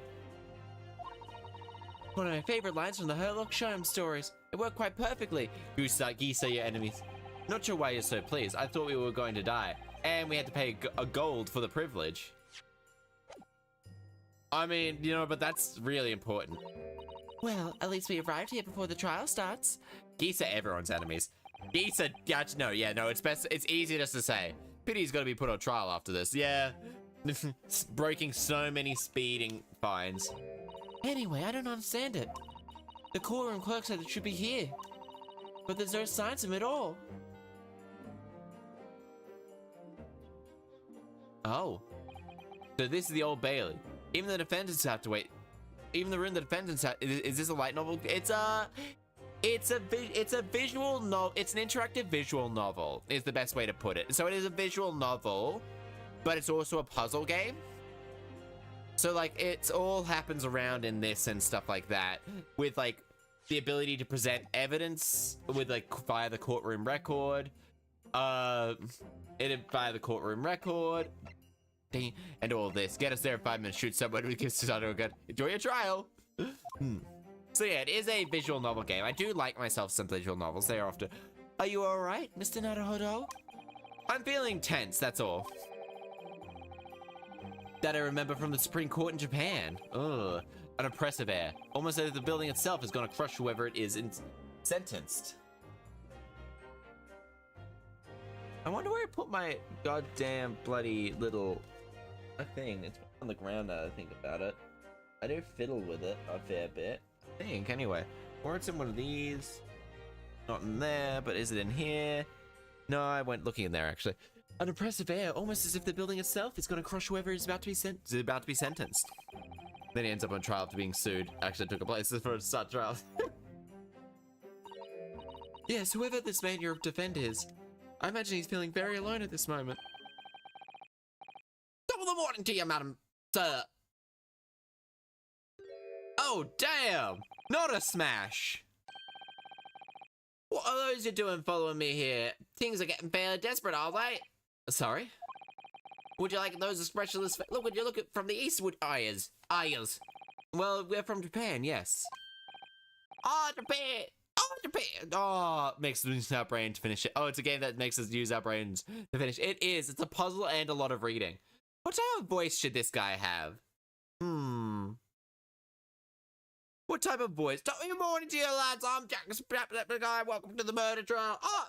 One of my favorite lines from the Herlock Sholmes stories. It worked quite perfectly. Geese are your enemies. Not sure why you're so pleased. I thought we were going to die, and we had to pay a gold for the privilege. I mean, you know, but that's really important. Well, at least we arrived here before the trial starts. Geese are everyone's enemies. Geese are, no, it's best, it's easy just to say. Pity's gonna be put on trial after this, yeah. Breaking so many speeding fines. Anyway, I don't understand it. The courtroom clerk said it should be here, but there's no signs of him at all. Oh. So this is the Old Bailey. Even the defendants have to wait. Even the room the defendants have. Is this a light novel? It's a visual novel. It's an interactive visual novel is the best way to put it. So it is a visual novel, but it's also a puzzle game. So like it's all happens around in this and stuff like that, with like the ability to present evidence with like via the courtroom record, via the courtroom record. And all this. Get us there in 5 minutes. Shoot someone who gives us a gun. Enjoy your trial. So yeah, it is a visual novel game. I do like myself some visual novels. They are often. Are you all right, Mr. Naruhodo? I'm feeling tense. That's all. That I remember from the Supreme Court in Japan. Ugh, an oppressive air. Almost as if the building itself is going to crush whoever it is sentenced. I wonder where I put my goddamn bloody little thing. It's on the ground now that I think about it. I do fiddle with it a fair bit. I think, anyway. Or it's in one of these. Not in there, but is it in here? No, I went looking in there, actually. An oppressive air, almost as if the building itself is going to crush whoever is about to be sentenced. Then he ends up on trial after being sued. Actually took a place for a start trial. Yes, whoever this man your defender is, I imagine he's feeling very alone at this moment. Top of the morning to you, madam, sir. Oh, damn! Not a smash! What are those you doing following me here? Things are getting fairly desperate, are they? Sorry? Would you like those expressionless... Look, would you look at from the eastward ayers? Well, we're from Japan, yes. Oh, Japan! Oh, Japan! Oh, makes us use our brain to finish it. Oh, it's a game that makes us use our brains to finish. It is. It's a puzzle and a lot of reading. What type of voice should this guy have? What type of voice? Good morning to you, lads. I'm Jack, the guy. Welcome to the murder trial. Oh,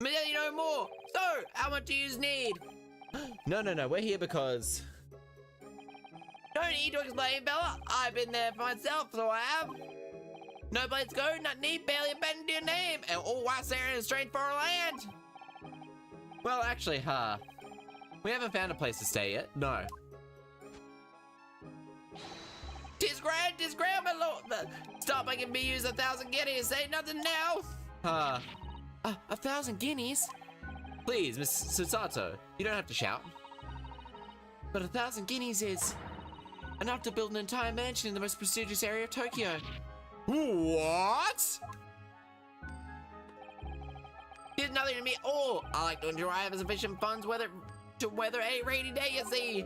you know more. So, how much do you need? No. We're here because... Don't need to explain, fella. I've been there for myself, so I have. No place to go, not need, barely a bend to your name, and all whilst there in a strange foreign land. Well, actually, we haven't found a place to stay yet. No. Tis grand, my lord. Stop making me use 1,000 guineas. Say nothing now. 1,000 guineas? Please, Miss Susato, you don't have to shout. But 1,000 guineas is enough to build an entire mansion in the most prestigious area of Tokyo. What? It's nothing to me at all. I like to enjoy having sufficient funds to weather a rainy day, you see.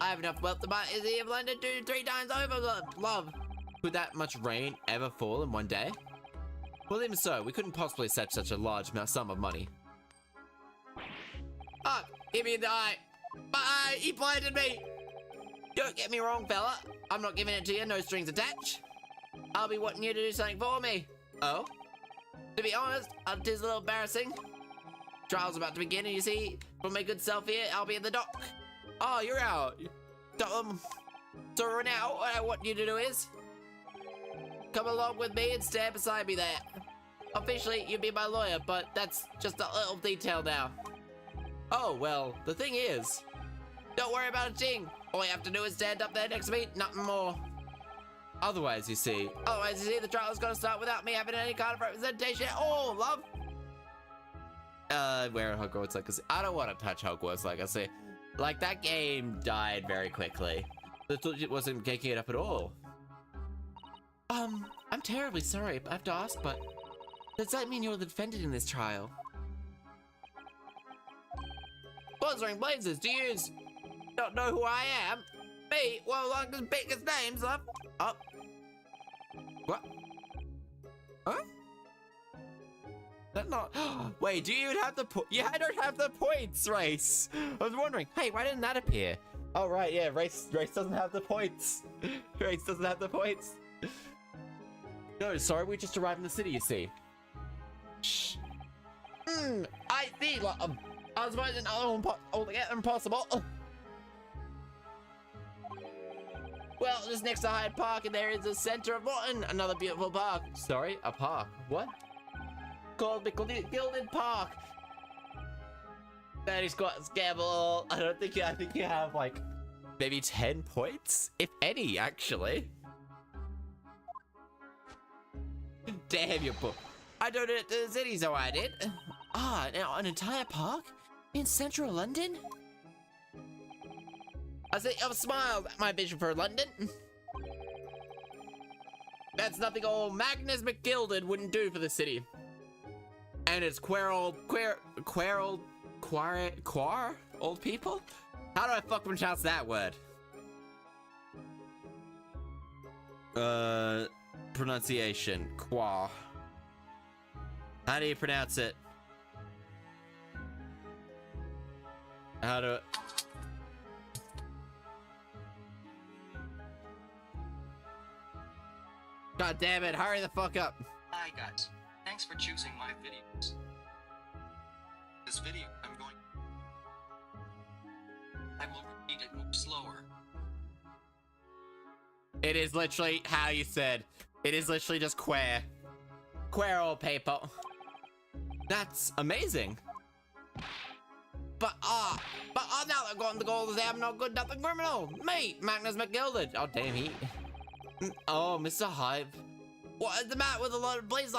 I have enough wealth to buy the city of London 2-3 times over, love. Could that much rain ever fall in one day? Well, even so, we couldn't possibly set such a large sum of money. Ah, give me the eye. Bye, he blinded me. Don't get me wrong, fella. I'm not giving it to you, no strings attached. I'll be wanting you to do something for me. Oh? To be honest, it is a little embarrassing. Trial's about to begin, and you see, for my good self here, I'll be in the dock. Oh, you're out. So now, what I want you to do is come along with me and stand beside me there. officially, you'd be my lawyer, but that's just a little detail now. Oh, well, the thing is, don't worry about a thing. All you have to do is stand up there next to me, nothing more. Otherwise, you see, the trial is gonna start without me having any kind of representation at all, love. Where Hogwarts Legacy? I don't want to touch Hogwarts Legacy. Like, that game died very quickly. It wasn't kicking it up at all. I'm terribly sorry, I have to ask, but does that mean you're the defendant in this trial? Sponsoring Blazers, do you not know who I am? Me? Well, like the biggest names, love. Oh. What? Huh? That not. Wait, do you have the yeah, I don't have the points, Race. I was wondering, hey, why didn't that appear? Oh, right, yeah, Race doesn't have the points. Race doesn't have the points. No, sorry, we just arrived in the city, you see. Shh. I see, like, I was finding altogether impossible. Well, just next to Hyde Park, and there is the center of Lawton, another beautiful park. Sorry, a park. What? Called the Gilded Park. That is quite scamble. I think you have like maybe 10 points, if any, actually. Damn you, book. I donated to the city, so I did. Ah, now an entire park in central London. I've smiled at my vision for London. That's nothing old Magnus McGilded wouldn't do for the city. And it's queer old people? How do I fucking pronounce that word? Pronunciation. Quar. How do you pronounce it? How do... God damn it, hurry the fuck up. Hi guys, thanks for choosing my videos. This video, I will repeat it much slower. It is literally how you said. It is literally just queer. Queer old people. That's amazing. But now they're going to go to say I'm no good nothing criminal. Me, Magnus McGilded. Oh damn, he... Oh, Mr. Hype. What is the matter with a lot of police?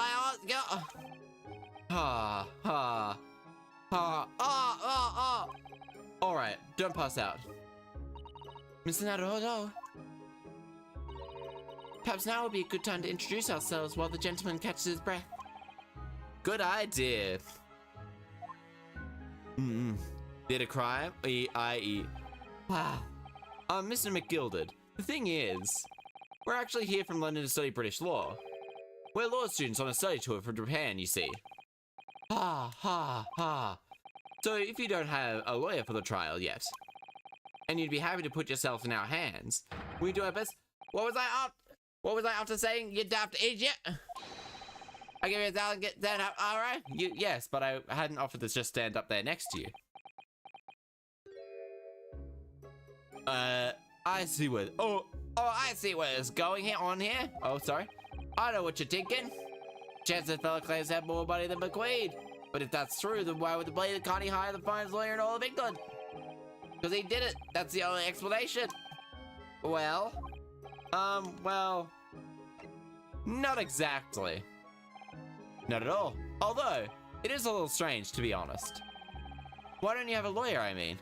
Alright, don't pass out. Mr. Naruto. Perhaps now would be a good time to introduce ourselves while the gentleman catches his breath. Good idea. Did a crime? I.e. Wow. Mr. McGilded, the thing is, we're actually here from London to study British law. We're law students on a study tour from Japan, you see. So if you don't have a lawyer for the trial yet, and you'd be happy to put yourself in our hands, we do our best. What was I after saying, you daft idiot? I give you $1,000 and get that up, alright? Yes, but I hadn't offered to just stand up there next to you. I see where, I see where it's going here. Oh, sorry. I know what you're thinking. Chaster fella claims to have more money than McQuaid. But if that's true, then why would the blade can't he hire the finest lawyer in all of England? Because he did it. That's the only explanation. Well, not exactly. Not at all. Although, it is a little strange, to be honest. Why don't you have a lawyer, I mean?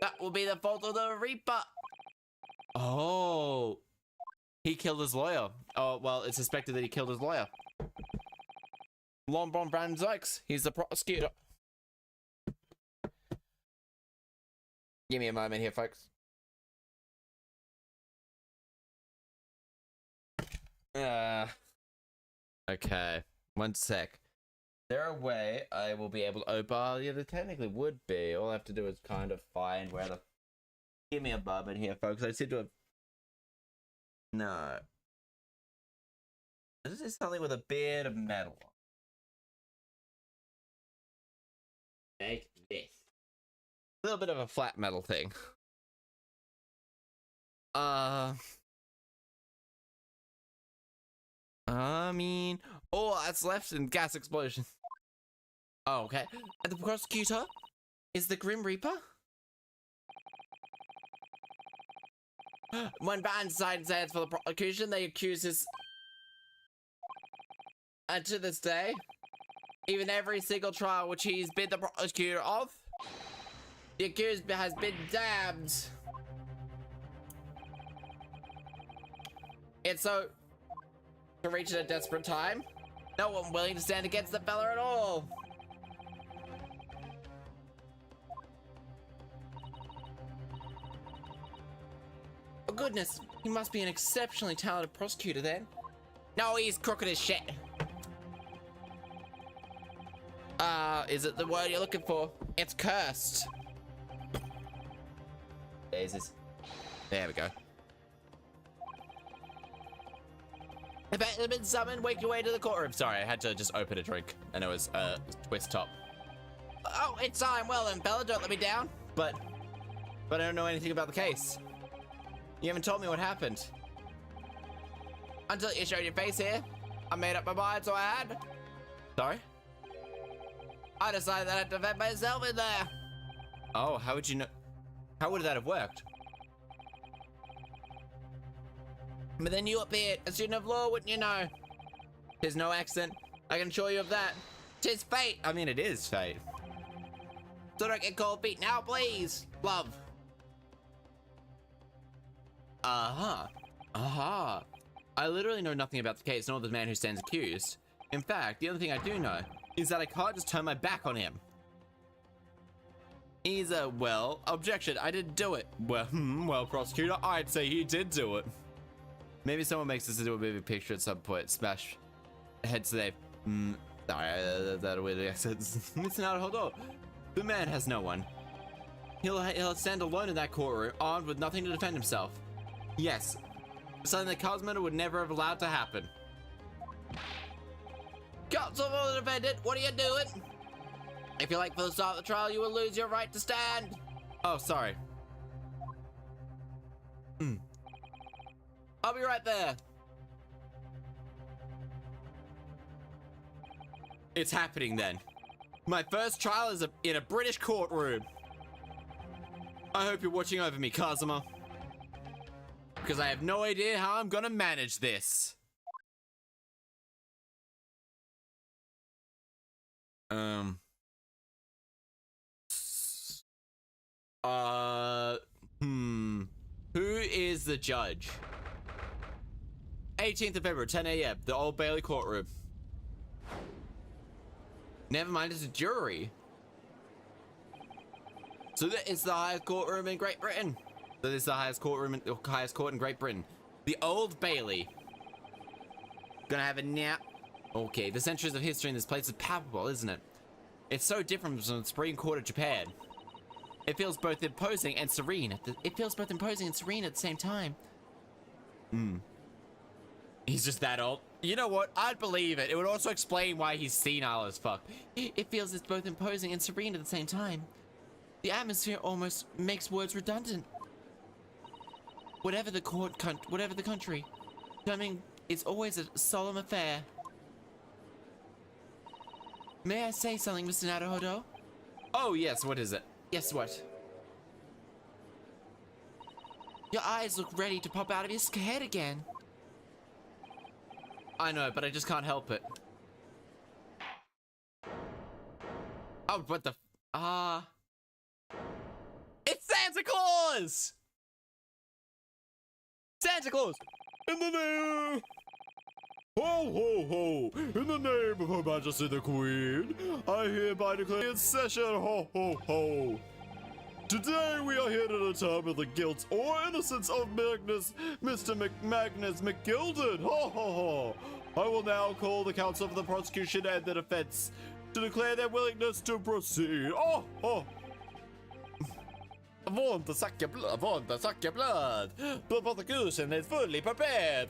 That will be the fault of the Reaper. Oh. He killed his lawyer. Oh, well, it's suspected that he killed his lawyer. Lombron Brand Zykes. He's the prosecutor. Give me a moment here, folks. Okay. One sec. Is there a way I will be able to open? Yeah, there technically would be. All I have to do is kind of find where the... Give me a moment here, folks. I seem to have... No. This is something with a bit of metal. Make this. A little bit of a flat metal thing. I mean, all that's left in gas explosion. Oh, okay. And the prosecutor is the Grim Reaper? When Van stands for the prosecution, they accuse his... And to this day, even every single trial which he's been the prosecutor of, the accused has been damned. It's so... To reach at a desperate time, no one willing to stand against the fella at all. Oh goodness, he must be an exceptionally talented prosecutor then. No, he's crooked as shit. Is it the word you're looking for? It's cursed. Jesus. There we go. If it had been summoned, make your way to the courtroom. Sorry, I had to just open a drink, and it was twist top. Oh, it's time. Well then, fella, don't let me down. But I don't know anything about the case. You haven't told me what happened. Until you showed your face here, I made up my mind, so I had. Sorry? I decided that I had to defend myself in there. Oh, how would you know? How would that have worked? But then you appeared, a student of law, wouldn't you know? There's no accident, I can assure you of that. 'Tis fate. I mean, it is fate. So don't get cold feet now, please. Love. I literally know nothing about the case, nor the man who stands accused. In fact, the only thing I do know is that I can't just turn my back on him. He's a, well, objection, I didn't do it. Well, prosecutor, I'd say he did do it. Maybe someone makes this into a movie picture at some point. Smash heads they. Sorry, that weird accent. Missing out, hold on. The man has no one. He'll stand alone in that courtroom, armed with nothing to defend himself. Yes, something that Cosmo would never have allowed to happen. Counsel for the defendant, what are you doing? If you like for the start of the trial, you will lose your right to stand. Oh, sorry. I'll be right there. It's happening then. My first trial is in a British courtroom. I hope you're watching over me, Kazuma. Because I have no idea how I'm gonna manage this. Who is the judge? 18th of February, 10 a.m., the Old Bailey courtroom. Never mind, it's a jury. So that is the highest courtroom in Great Britain. So this is the highest courtroom, highest court in Great Britain. The Old Bailey. Gonna have a nap. Okay, the centuries of history in this place is palpable, isn't it? It's so different from the Supreme Court of Japan. It feels both imposing and serene. It feels both imposing and serene at the same time. He's just that old. You know what? I'd believe it. It would also explain why he's senile as fuck. It feels it's both imposing and serene at the same time. The atmosphere almost makes words redundant. Whatever the country, coming is always a solemn affair. May I say something, Mr. Naruhodo? Oh yes, what is it? Yes, what? Your eyes look ready to pop out of your head again. I know, but I just can't help it. Oh, what the it's Santa Claus! Santa Claus! In the name... Ho, ho, ho! In the name of Her Majesty the Queen, I hereby declare in session, ho, ho, ho! Today we are here to determine the guilt or innocence of Mr. Magnus McGilden, ho, ho, ho! I will now call the counsel for the prosecution and the defense to declare their willingness to proceed, oh, oh! I want to suck your blood, I want to suck your blood! The prosecution is fully prepared!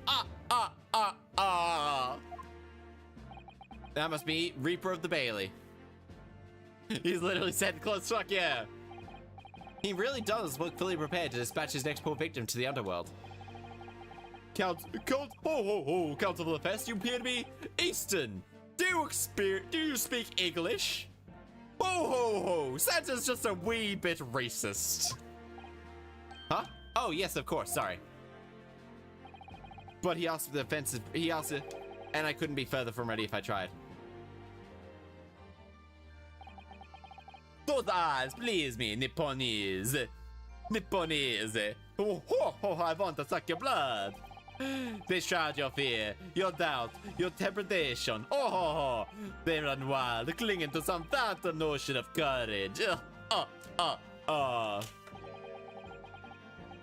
That must be Reaper of the Bailey. He's literally Santa Claus, fuck yeah! He really does look fully prepared to dispatch his next poor victim to the underworld. Council of the Fest, you appear to be Eastern. Do you speak English? Ho ho ho! Santa's just a wee bit racist. Huh? Oh yes, of course. Sorry. But he asked the offensive. He asked it, and I couldn't be further from ready if I tried. Those eyes please me, Nipponese. Nipponese. Oh, ho, ho, I want to suck your blood. They shout your fear, your doubt, your trepidation. Oh, ho, ho. They run wild, clinging to some phantom notion of courage.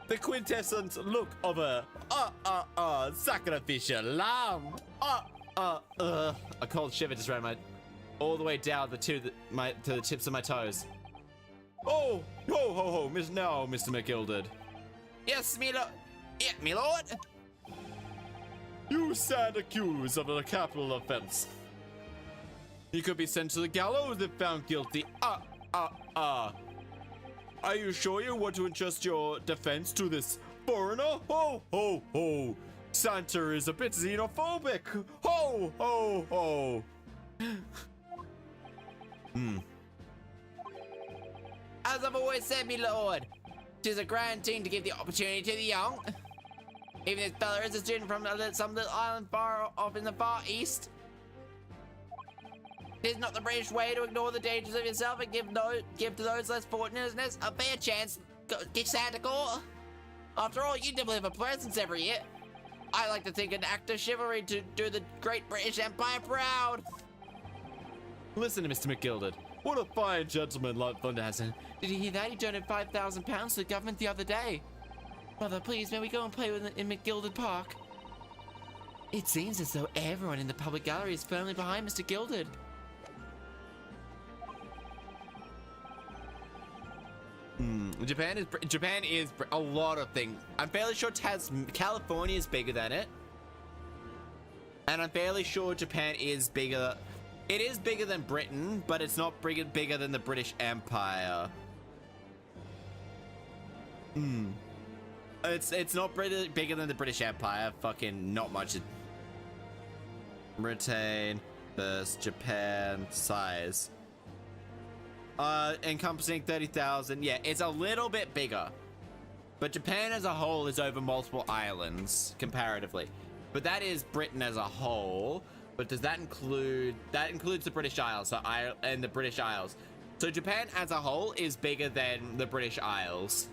The quintessence look of a sacrificial lamb. A cold shiver just ran all the way down to the tips of my toes. Oh, ho, ho, ho, Mr. McGilded. Yes, me lord. Yeah, me lord. You stand accused of a capital offense. You could be sent to the gallows if found guilty. Are you sure you want to entrust your defense to this foreigner? Ho, ho, ho. Santa is a bit xenophobic. Ho, ho, ho. As I've always said, me lord, 'tis a grand thing to give the opportunity to the young. Even this fella is a student from some little island far off in the far east. It is not the British way to ignore the dangers of yourself and give to those less fortunate a fair chance. Get Santa Claus. After all, you deliver presents every year. I like to think an act of chivalry to do the great British Empire proud. Listen to Mr. McGilded. What a fine gentleman Lord Thunderhasen. Did you hear that? He donated £5,000 to the government the other day. Mother, please, may we go and play in McGilded Park? It seems as though everyone in the public gallery is firmly behind Mr. Gilded. Japan is a lot of things. I'm fairly sure California is bigger than it. And I'm fairly sure Japan is bigger. It is bigger than Britain, but it's not bigger than the British Empire. It's not bigger than the British Empire. Fucking not much. Britain versus Japan size. Encompassing 30,000. Yeah, it's a little bit bigger. But Japan as a whole is over multiple islands, comparatively. But that is Britain as a whole. But does that include... That includes the British Isles, and the British Isles. So Japan as a whole is bigger than the British Isles.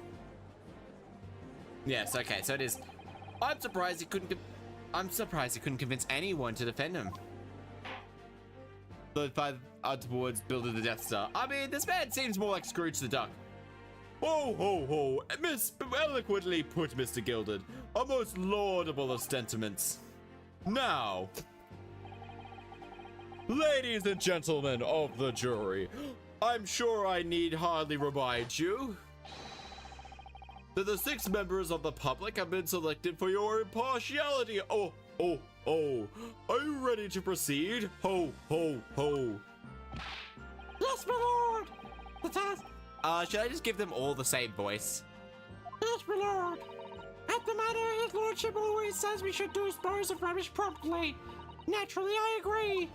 Yes, okay, so it is... I'm surprised he couldn't convince anyone to defend him. Those 5 towards building the Death Star. I mean, this man seems more like Scrooge the Duck. Ho, ho, ho. Eloquently put, Mr. Gilded. A most laudable of sentiments. Now, ladies and gentlemen of the jury, I'm sure I need hardly remind you that the 6 members of the public have been selected for your impartiality. Oh. Are you ready to proceed? Ho, ho, ho. Yes, my lord. Should I just give them all the same voice? Yes, my lord. At the matter, his lordship always says we should dispose of rubbish promptly. Naturally, I agree.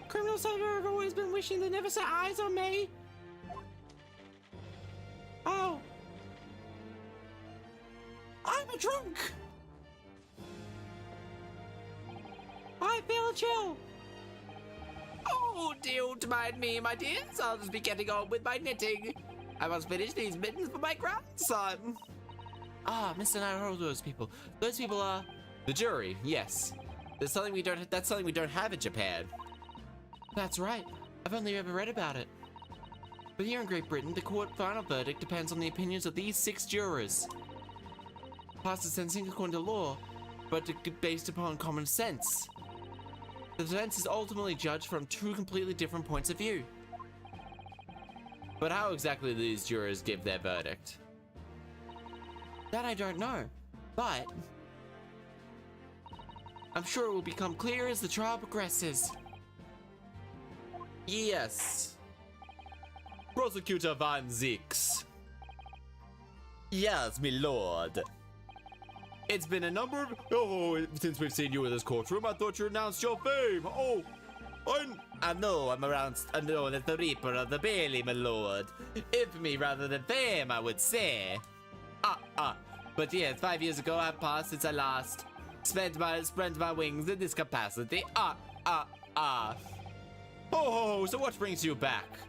Criminals have always been wishing they never set eyes on me. Oh. I'm a drunk. I feel a chill. Oh, don't mind me, my dears. I'll just be getting on with my knitting. I must finish these mittens for my grandson. Mr. Knight, all those people. Those people are the jury. Yes, that's something we don't have in Japan. That's right. I've only ever read about it. But here in Great Britain, the court final verdict depends on the opinions of these 6 jurors. Past the sentencing according to law, but based upon common sense. The defense is ultimately judged from 2 completely different points of view. But how exactly do these jurors give their verdict? That I don't know, but I'm sure it will become clear as the trial progresses. Yes. Prosecutor Van Zix. Yes, my lord. It's been a number of... since we've seen you in this courtroom, I thought you announced your fame. I know I'm known as the Reaper of the Bailey, my lord. Infamy rather than fame, I would say. But yes, 5 years ago have passed since I last spread my wings in this capacity. So what brings you back?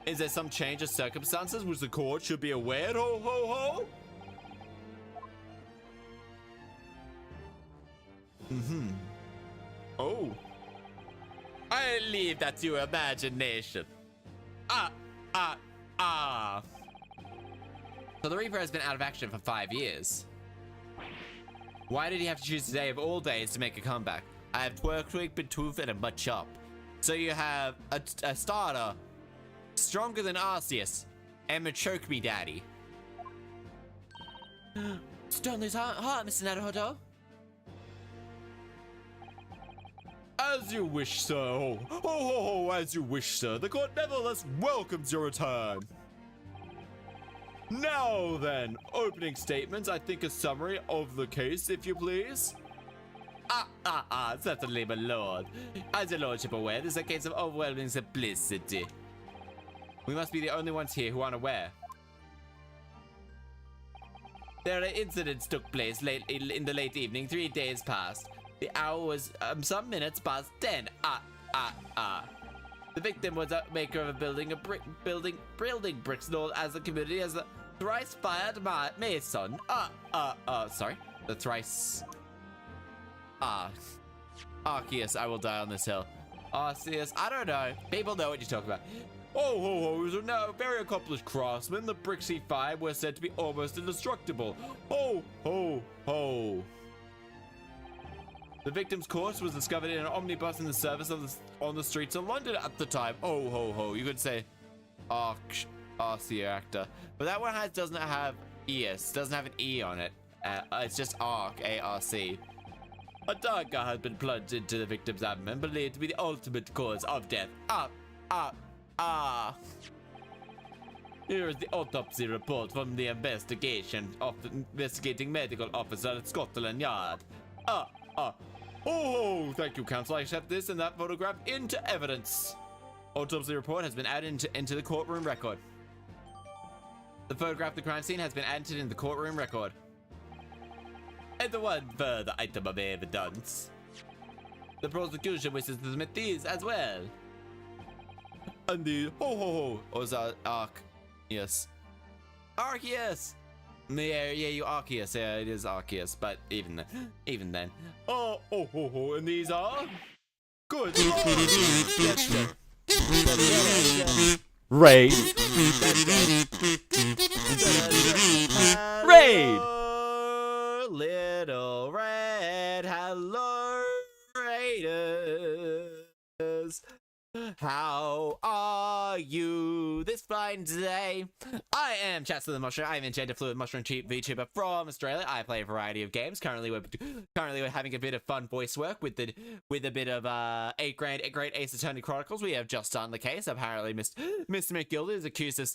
Is there some change of circumstances which the court should be aware? Ho, ho, ho! Oh. I leave that to your imagination. So the Reaper has been out of action for 5 years. Why did he have to choose today of all days to make a comeback? I have twerk, Bentooth, and a mud chop. So you have a starter stronger than Arceus and a choke me daddy. Don't lose heart, Mr. Naruto. As you wish, sir. As you wish, sir. The court nevertheless welcomes your return. Now then, opening statements. I think a summary of the case, if you please. Certainly, my lord. As your lordship aware, this is a case of overwhelming simplicity. We must be the only ones here who aren't aware. There are incidents took place late in the late evening, 3 days past. The hour was some minutes past 10. The victim was a maker of a building bricks known as the community as the thrice fired mason. Sorry. The thrice. Arceus, I will die on this hill. Arceus, I don't know. People know what you're talking about. He was a very accomplished craftsman. The bricks he fired were said to be almost indestructible. The victim's corpse was discovered in an omnibus in the service on the streets of London at the time. You could say Arceus actor. But that one doesn't have ES, doesn't have an E on it. It's just Arc, A-R-C. A dagger has been plunged into the victim's abdomen, believed to be the ultimate cause of death. Here is the autopsy report from the investigating medical officer at Scotland Yard. Thank you, counsel. I accept this and that photograph into evidence. Autopsy report has been added into the courtroom record. The photograph of the crime scene has been added in the courtroom record. And the one further item of evidence. The prosecution wishes to submit these as well. And the was Arc. Yes. Arceus! Yeah, you Arceus. Yeah, it is Arceus, but even then. And these are good. Raid. Raid. Little red, hello, raiders. How are you this fine day? I am Chaster the Mushroom. I am a gender fluid mushroom VTuber from Australia. I play a variety of games. Currently we're having a bit of fun voice work with a bit of Great Ace Attorney Chronicles. We have just done the case. Apparently Mr. McGilda is accused of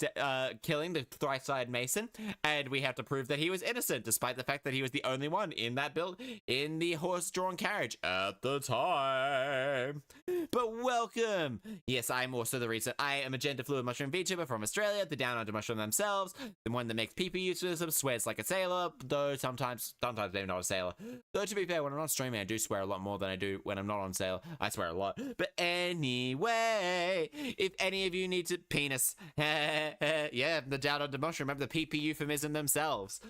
killing the thrice-fired mason, and we have to prove that he was innocent, despite the fact that he was the only one in that in the horse-drawn carriage at the time. But welcome. Yes, I'm also the reason. I am a gender fluid mushroom VTuber from Australia, the down under mushroom themselves, the one that makes people use of them, swears like a sailor, though sometimes they're not a sailor. Though to be fair, when I'm not streaming, I do swear a lot more than I do when I'm not on sale. I swear a lot. But anyway, if any of you need to penis, yeah, the down under mushroom have the PP euphemism themselves.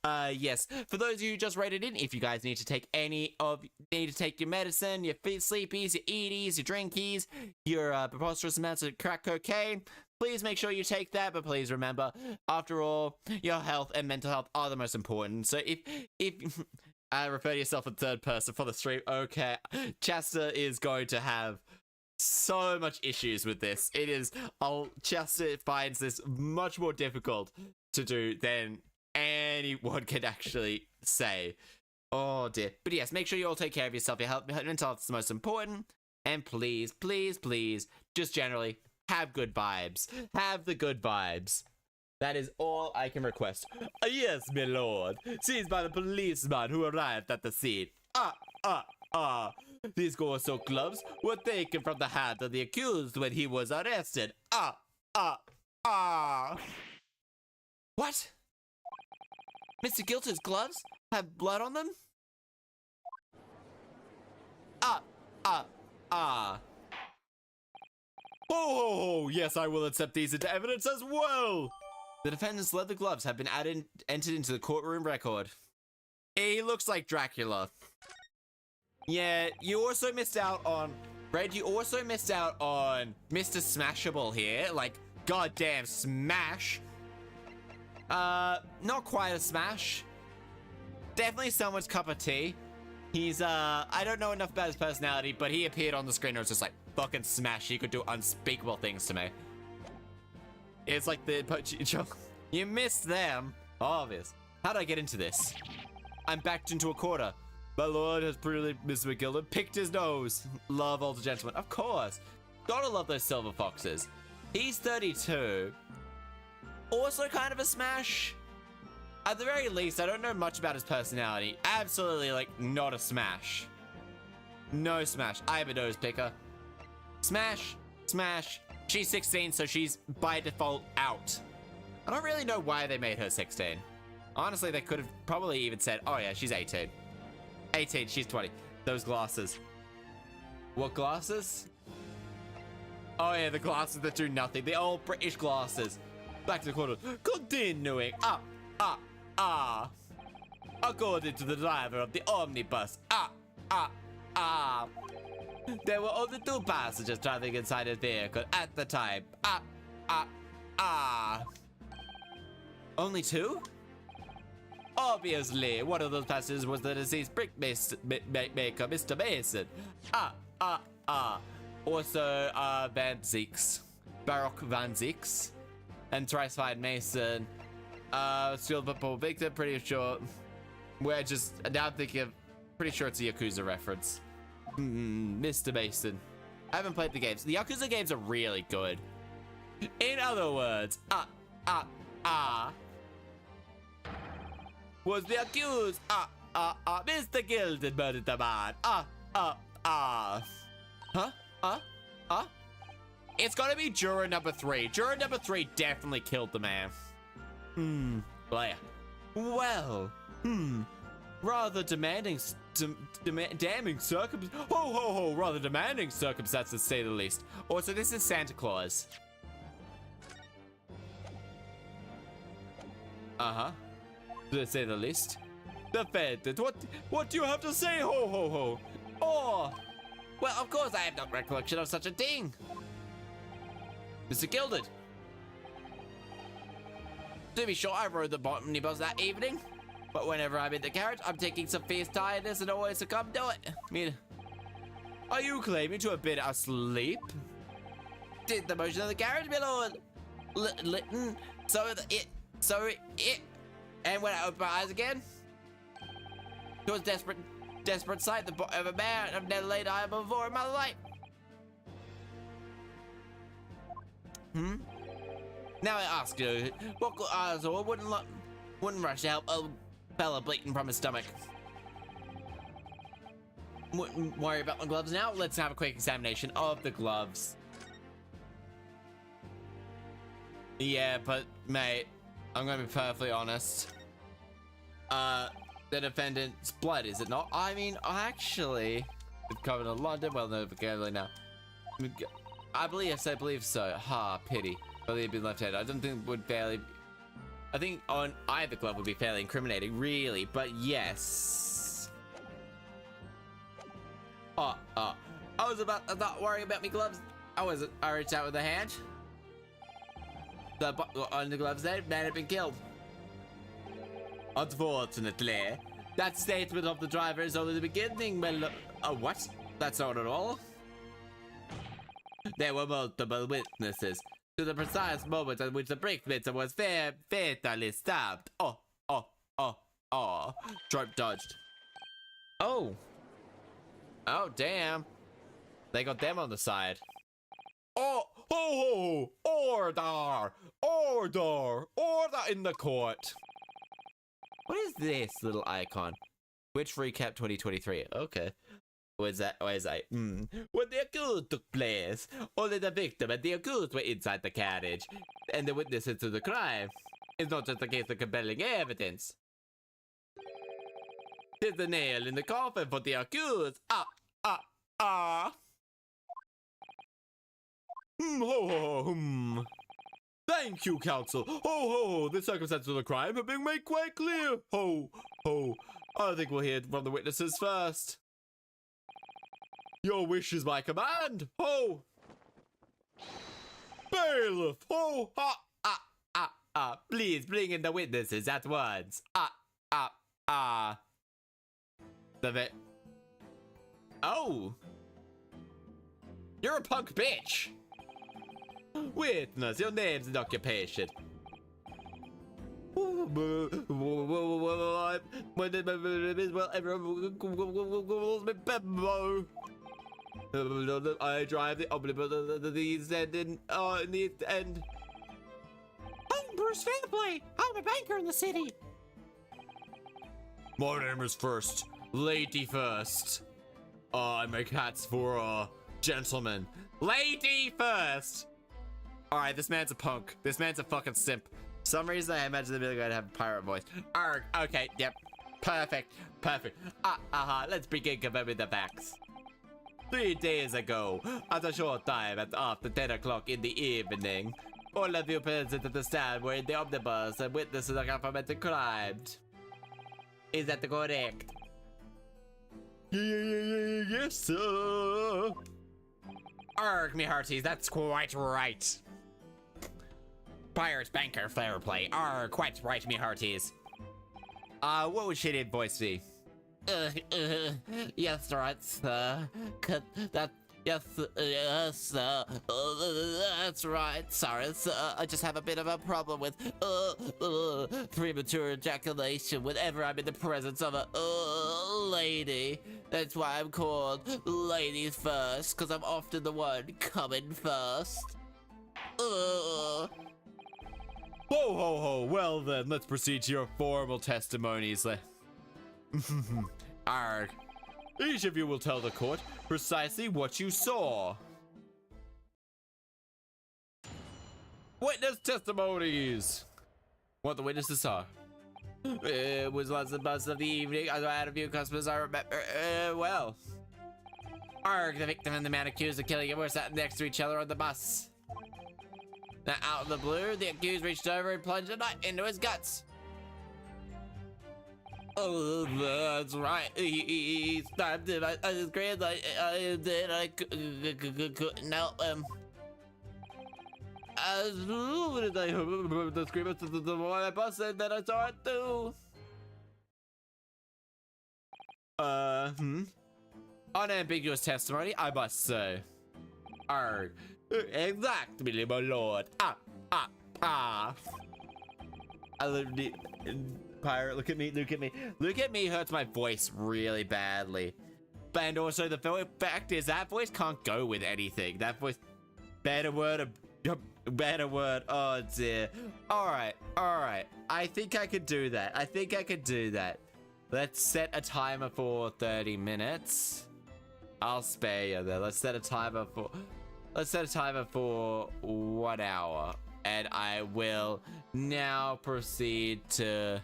Yes, for those of you who just rated in, if you guys need to take your medicine, your sleepies, your eaties, your drinkies, your preposterous amounts of crack cocaine, please make sure you take that. But please remember, after all, your health and mental health are the most important. So if refer to yourself in third person for the stream, okay, Chaster is going to have so much issues with this. Chaster finds this much more difficult to do than anyone can actually say. Oh dear. But yes, make sure you all take care of yourself. Your mental health is the most important. And please, please, please, just generally have good vibes. Have the good vibes. That is all I can request. Yes, my lord. Seized by the policeman who arrived at the scene. These Gorso gloves were taken from the hand of the accused when he was arrested. What? Mr. Gilter's gloves have blood on them? Oh, yes, I will accept these into evidence as well. The defendant's leather gloves have been entered into the courtroom record. He looks like Dracula. Yeah, you also missed out on... Red, you also missed out on Mr. Smashable here. Like, goddamn smash. Not quite a smash. Definitely someone's cup of tea. He's, I don't know enough about his personality, but he appeared on the screen and was just like, fucking smash. He could do unspeakable things to me. It's like the... You missed them. Obvious. How'd I get into this? I'm backed into a quarter. My lord has pretty Mr. McGilden picked his nose. Love older gentlemen. Of course. Gotta love those silver foxes. He's 32. Also kind of a smash. At the very least, I don't know much about his personality. Absolutely, like, not a smash. No smash. I have a nose picker. Smash. Smash. She's 16, so she's by default out. I don't really know why they made her 16. Honestly, they could have probably even said, oh yeah, she's 18. 18, she's 20. Those glasses. What glasses? Oh yeah, the glasses that do nothing. The old British glasses. Back to the corner. Continuing. According to the driver of the omnibus. There were only 2 passengers traveling inside his vehicle at the time. Only 2? Obviously, one of those passengers was the deceased brick maker, Mr. Mason. Also, Van Zeeks. Baroque Van Zeeks. And Trice-Fied Mason. Still football victim, pretty sure. We're just, now I'm thinking of, pretty sure it's a Yakuza reference. Mr. Mason. I haven't played the games. The Yakuza games are really good. In other words, was the accused, Mr. Gilden murdered the man, It's gotta be juror number 3. Juror number 3 definitely killed the man. Well, rather demanding, damning circumstances. Rather demanding circumstances, to say the least. Also, this is Santa Claus. To say the least. Defendant, what do you have to say, Oh, well, of course I have no recollection of such a thing. Mr. Gilded. To be sure, I rode the omnibus that evening, but whenever I'm in the carriage, I'm taking some fierce tiredness and always succumb to it. Are you claiming to have been asleep? Did the motion of the carriage, my lord? And when I opened my eyes again, it was desperate sight of a man I've never laid eyes before in my life. Now I ask you, what good eyes or wouldn't rush to help a fella bleeding from his stomach? Wouldn't worry about my gloves now. Let's have a quick examination of the gloves. Yeah, but mate, I'm gonna be perfectly honest. The defendant's blood, is it not? I mean, actually, we've covered in London. Well, no, vocabulary now. I believe so. Pity. But they'd been left-handed. I don't think it would fairly... I think on either glove would be fairly incriminating, really. But yes. I was not worrying about me gloves. I reached out with a hand. On the gloves there, man had been killed. Unfortunately, that statement of the driver is only the beginning. What? That's not at all. There were multiple witnesses to the precise moment at which the brick victim was fatally stabbed. Trope dodged. Oh, damn. They got them on the side. Order! Order! Order in the court! What is this little icon? Which recap 2023? Okay. Where's that? When the accused took place, only the victim and the accused were inside the carriage, and the witnesses to the crime. It's not just a case of compelling evidence. There's the nail in the coffin for the accused. Ho ho ho. Thank you, counsel. Ho ho. The circumstances of the crime have been made quite clear. Ho ho. I think we'll hear from the witnesses first. Your wish is my command. Ho. Bailiff. Ho ha. Please bring in the witnesses at once. Oh. You're a punk bitch. Witness, your name's and occupation. Well, everyone calls me Bembo. I drive the omnibus to the East End in the East End. I'm Bruce Family. I'm a banker in the city. My name is First. Lady First. I make hats for gentlemen. Lady First. Alright, this man's a punk. This man's a fucking simp. For some reason I imagine the guy to have a pirate voice. Arg, okay, yep. Perfect. Let's begin confirming the facts. 3 days ago, at a short time after 10 o'clock in the evening, all of you present at the stand were in the omnibus and witnesses a confirmed crime. Is that correct? Yes, sir. Arg, me hearties, that's quite right. Pirates, banker, fair play. Arg, quite right, me hearties. What would she invoice fee? Yes, right, sir. Yes, sir. That's right. Sorry, sir. I just have a bit of a problem with premature ejaculation whenever I'm in the presence of a lady. That's why I'm called Ladies First, because I'm often the one coming first. Ho ho ho. Well then, let's proceed to your formal testimonies. Arg. Each of you will tell the court precisely what you saw. Witness testimonies. What the witnesses saw. It was lots of buzz of the evening. I had a few customers I remember well. Arg, the victim and the man accused of killing him were sat next to each other on the bus. Now, out of the blue, the accused reached over and plunged a knife into his guts. Oh, that's right. He stabbed him. I screamed. I did. I couldn't help him. As soon as I heard the scream of the boy, I busted, then I saw it too. Unambiguous testimony, I must say. Arg. Exactly, my lord. I literally... Pirate, look at me. Look at me hurts my voice really badly. And also the fact is that voice can't go with anything. That voice, better word. Oh dear. All right. I think I could do that. Let's set a timer for 30 minutes. I'll spare you there. Let's set a timer for 1 hour. And I will now proceed to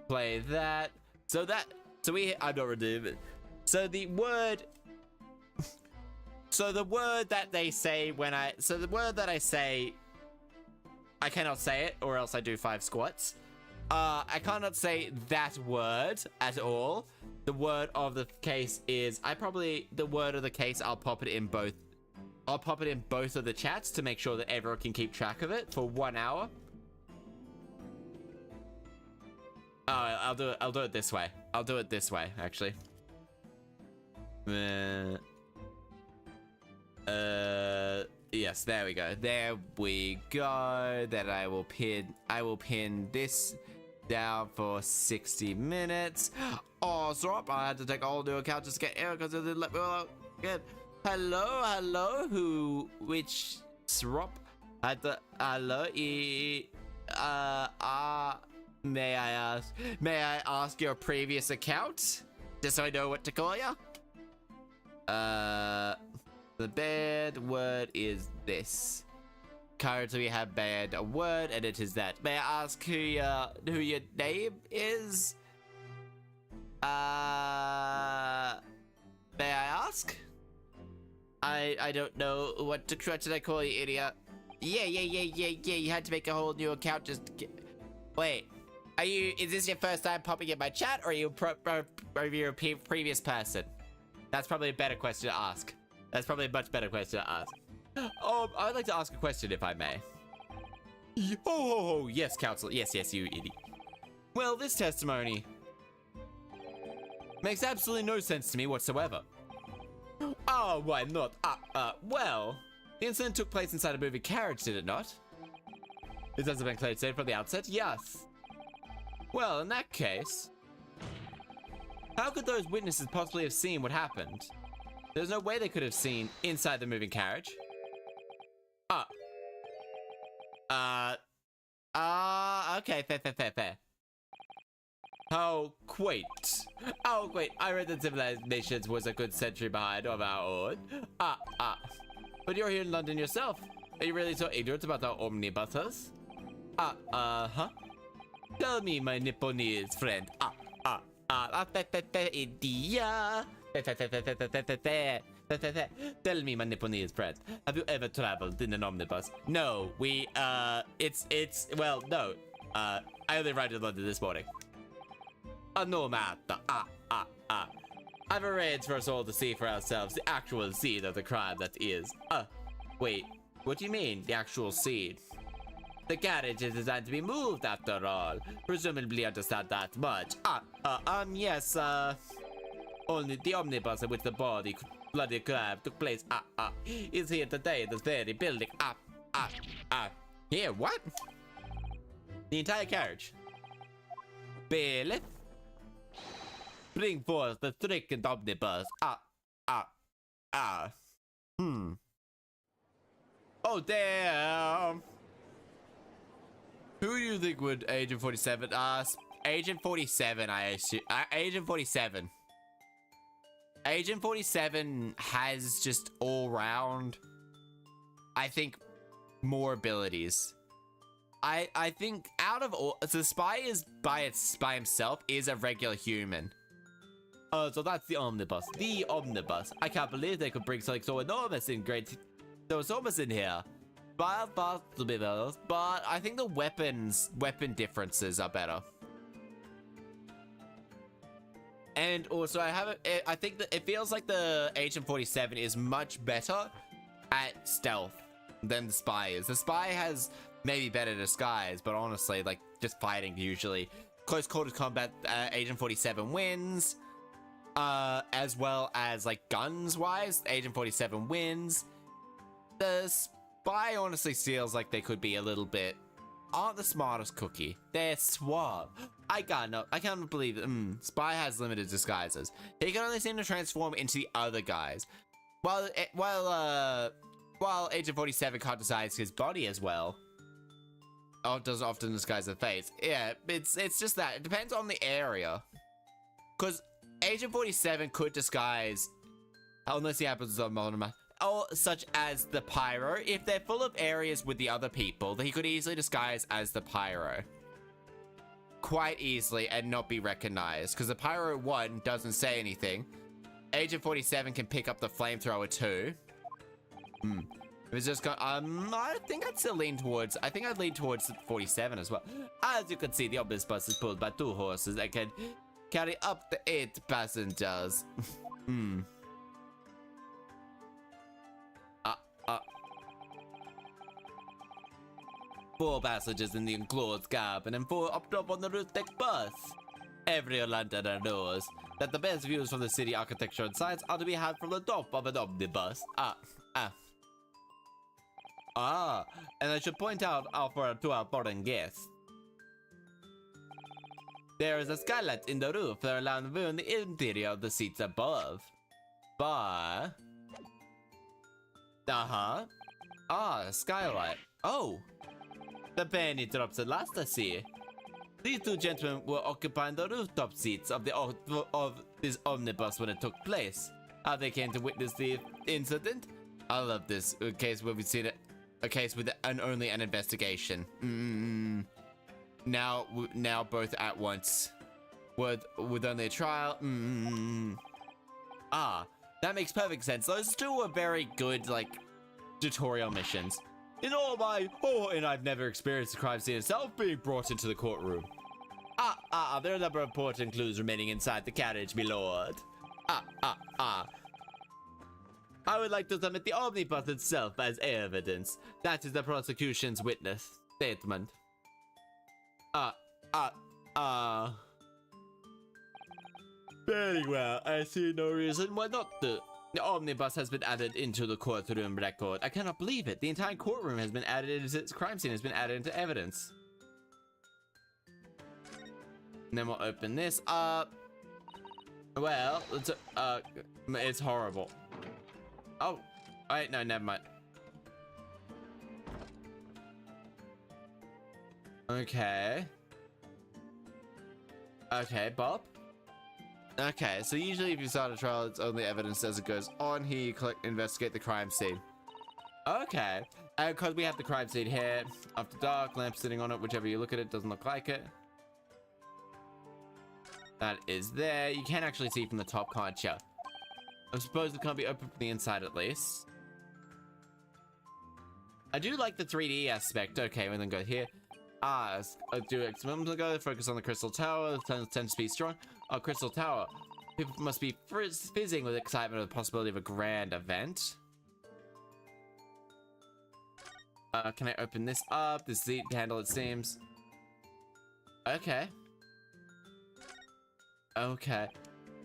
play that. I'm not redeeming it. So the word that I say, I cannot say it or else I do 5 squats. I cannot say that word at all. The word of the case is, I'll pop it in both. I'll pop it in both of the chats to make sure that everyone can keep track of it for 1 hour. Oh, I'll do it this way. Actually. Yes, there we go. Then I will pin this down for 60 minutes. Oh, sorry, I had to take a whole new account just to get here because it didn't let me get. Hello, which Srop? Hello, may I ask your previous account? Just so I know what to call ya? The bad word is this. Currently we have banned a word, and it is that. May I ask who your name is? May I ask? I don't know what should I call you, idiot? Yeah. You had to make a whole new account wait. Is this your first time popping in my chat, or are you a previous person? That's probably a better question to ask. That's probably a much better question to ask. I'd like to ask a question, if I may. Oh, yes, counsel. Yes, you idiot. Well, this testimony makes absolutely no sense to me whatsoever. Oh, why not? Well, the incident took place inside a moving carriage, did it not? This hasn't been clearly stated from the outset? Yes. Well, in that case, how could those witnesses possibly have seen what happened? There's no way they could have seen inside the moving carriage. Okay, fair. Oh, quaint. I read that civilizations was a good century behind of our own. But you're here in London yourself. Are you really so ignorant about our omnibuses? Huh? Tell me, my Nipponese friend. Tell me, my Nipponese friend. Have you ever traveled in an omnibus? No, well, no. I only arrived in London this morning. No matter. I've arranged for us all to see for ourselves the actual scene of the crime that is. Wait, what do you mean, the actual scene? The carriage is designed to be moved after all. Presumably understand that much. Yes, only the omnibus in which the bloody crime took place, is here today in this very building. Here, what? The entire carriage. Bailiff, bring forth the stricken omnibus. Oh, damn. Who do you think would Agent 47? Agent 47, I assume. Agent 47. Agent 47 has just all round, I think, more abilities. I think out of all, so the spy is by himself is a regular human. So that's the omnibus. The omnibus. I can't believe they could bring something so enormous in here. But I think the weapon differences are better. And also, I think that it feels like the Agent 47 is much better at stealth than the spy is. The spy has maybe better disguise, but honestly, like, just fighting usually. Close quarters combat, Agent 47 wins. As well as, like, guns-wise, Agent 47 wins. The spy honestly feels like they could be a little bit... aren't the smartest cookie. They're suave. I can't believe it. Spy has limited disguises. He can only seem to transform into the other guys. While Agent 47 can't disguise his body as well. Doesn't often disguise the face. Yeah, it's just that. It depends on the area. Because Agent 47 could disguise, unless he happens on monomath, or such as the pyro. If they're full of areas with the other people, then he could easily disguise as the pyro. Quite easily and not be recognized. Because the pyro 1 doesn't say anything. Agent 47 can pick up the flamethrower 2. It's just got, I think I'd still lean towards, I'd lean towards 47 as well. As you can see, the omnibus bus is pulled by 2 horses that can carry up to 8 passengers. 4 passengers in the enclosed cabin and 4 up top on the roof deck bus. Every Londoner knows that the best views from the city architecture and science are to be had from the top of an omnibus. And I should point out to our foreign guests. There is a skylight in the roof that allows view in the interior of the seats above. But... skylight. Oh, the band interrupts at last, I see. These two gentlemen were occupying the rooftop seats of this omnibus when it took place. How they came to witness the incident? I love this. A case where we've seen a case with only an investigation. Now both at once. With only a trial. Ah, that makes perfect sense. Those two were very good, like, tutorial missions. And I've never experienced the crime scene itself being brought into the courtroom. There are a number of important clues remaining inside the carriage, my lord. I would like to submit the omnibus itself as evidence. That is the prosecution's witness statement. Very well, I see no reason why not to. The omnibus has been added into the courtroom record. I cannot believe it. The entire courtroom has been added into its crime scene, has been added into evidence. And then we'll open this up. Well, it's horrible. Oh, wait, no, never mind. Okay. Okay, Bob. Okay, so usually if you start a trial, it's only evidence as it goes on. Here you investigate the crime scene. Okay, and because we have the crime scene here, after dark, lamp sitting on it, whichever you look at it, doesn't look like it. That is there. You can actually see from the top, can't you? I suppose it can't be open from the inside at least. I do like the 3D aspect. Okay, we then go here. I do X moments ago. Focus on the crystal tower. Tends to be strong. Oh, crystal tower. People must be fizzing with excitement of the possibility of a grand event. Can I open this up? This is the handle, it seems. Okay. Okay.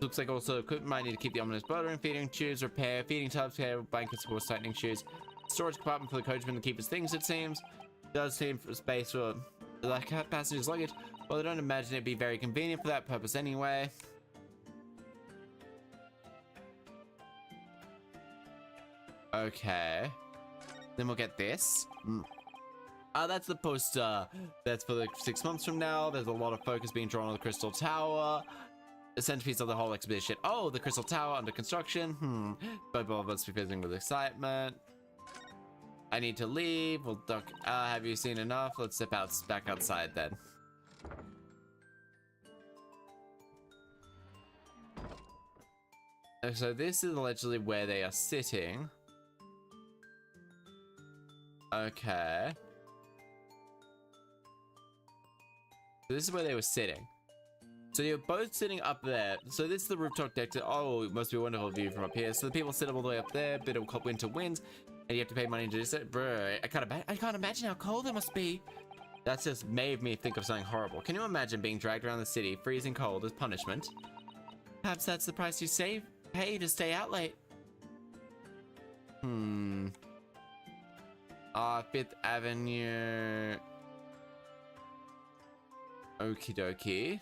Looks like also equipment might need to keep the ominous buttering, feeding tubes, repair, feeding tubs, hair, blankets, horse tightening shoes. Storage compartment for the coachman to keep his things, it seems. Does seem for space for like passengers' luggage. Well, I don't imagine it'd be very convenient for that purpose anyway. Okay. Then we'll get this. That's the poster. That's for the 6 months from now. There's a lot of focus being drawn on the Crystal Tower. The centerpiece of the whole exhibition. Oh, the Crystal Tower under construction. Both of us be fizzing with excitement. I need to leave. We'll duck. Have you seen enough? Let's step out back outside then. So this is allegedly where they are sitting. Okay. So this is where they were sitting. So you're both sitting up there. So this is the rooftop deck. Oh, it must be a wonderful view from up here. So the people sit all the way up there. Bit of winter winds, and you have to pay money to do so. Bro, I can't imagine how cold it must be. That's just made me think of something horrible. Can you imagine being dragged around the city, freezing cold as punishment? Perhaps that's the price you pay to stay out late. Fifth Avenue. Okie dokie.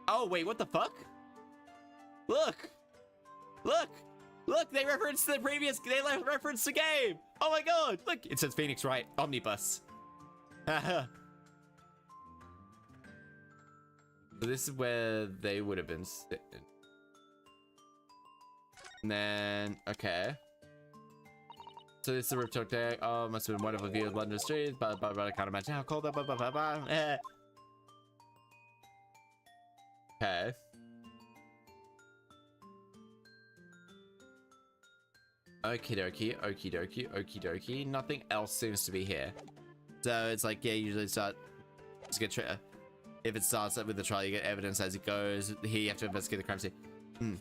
Oh, wait, what the fuck? Look! Look! Look, they referenced the previous, they referenced the game! Oh my god! Look, it says Phoenix Wright, Omnibus. Haha. So this is where they would have been sitting. And then, okay. So this is the rooftop deck. Oh, must have been wonderful view of London streets, but I can't imagine how cold that. Okay. Okie dokie, okie dokie, okie dokie. Nothing else seems to be here. So it's like, yeah, usually start. Just get if it starts with the trial, you get evidence as it goes. Here you have to investigate the crime scene.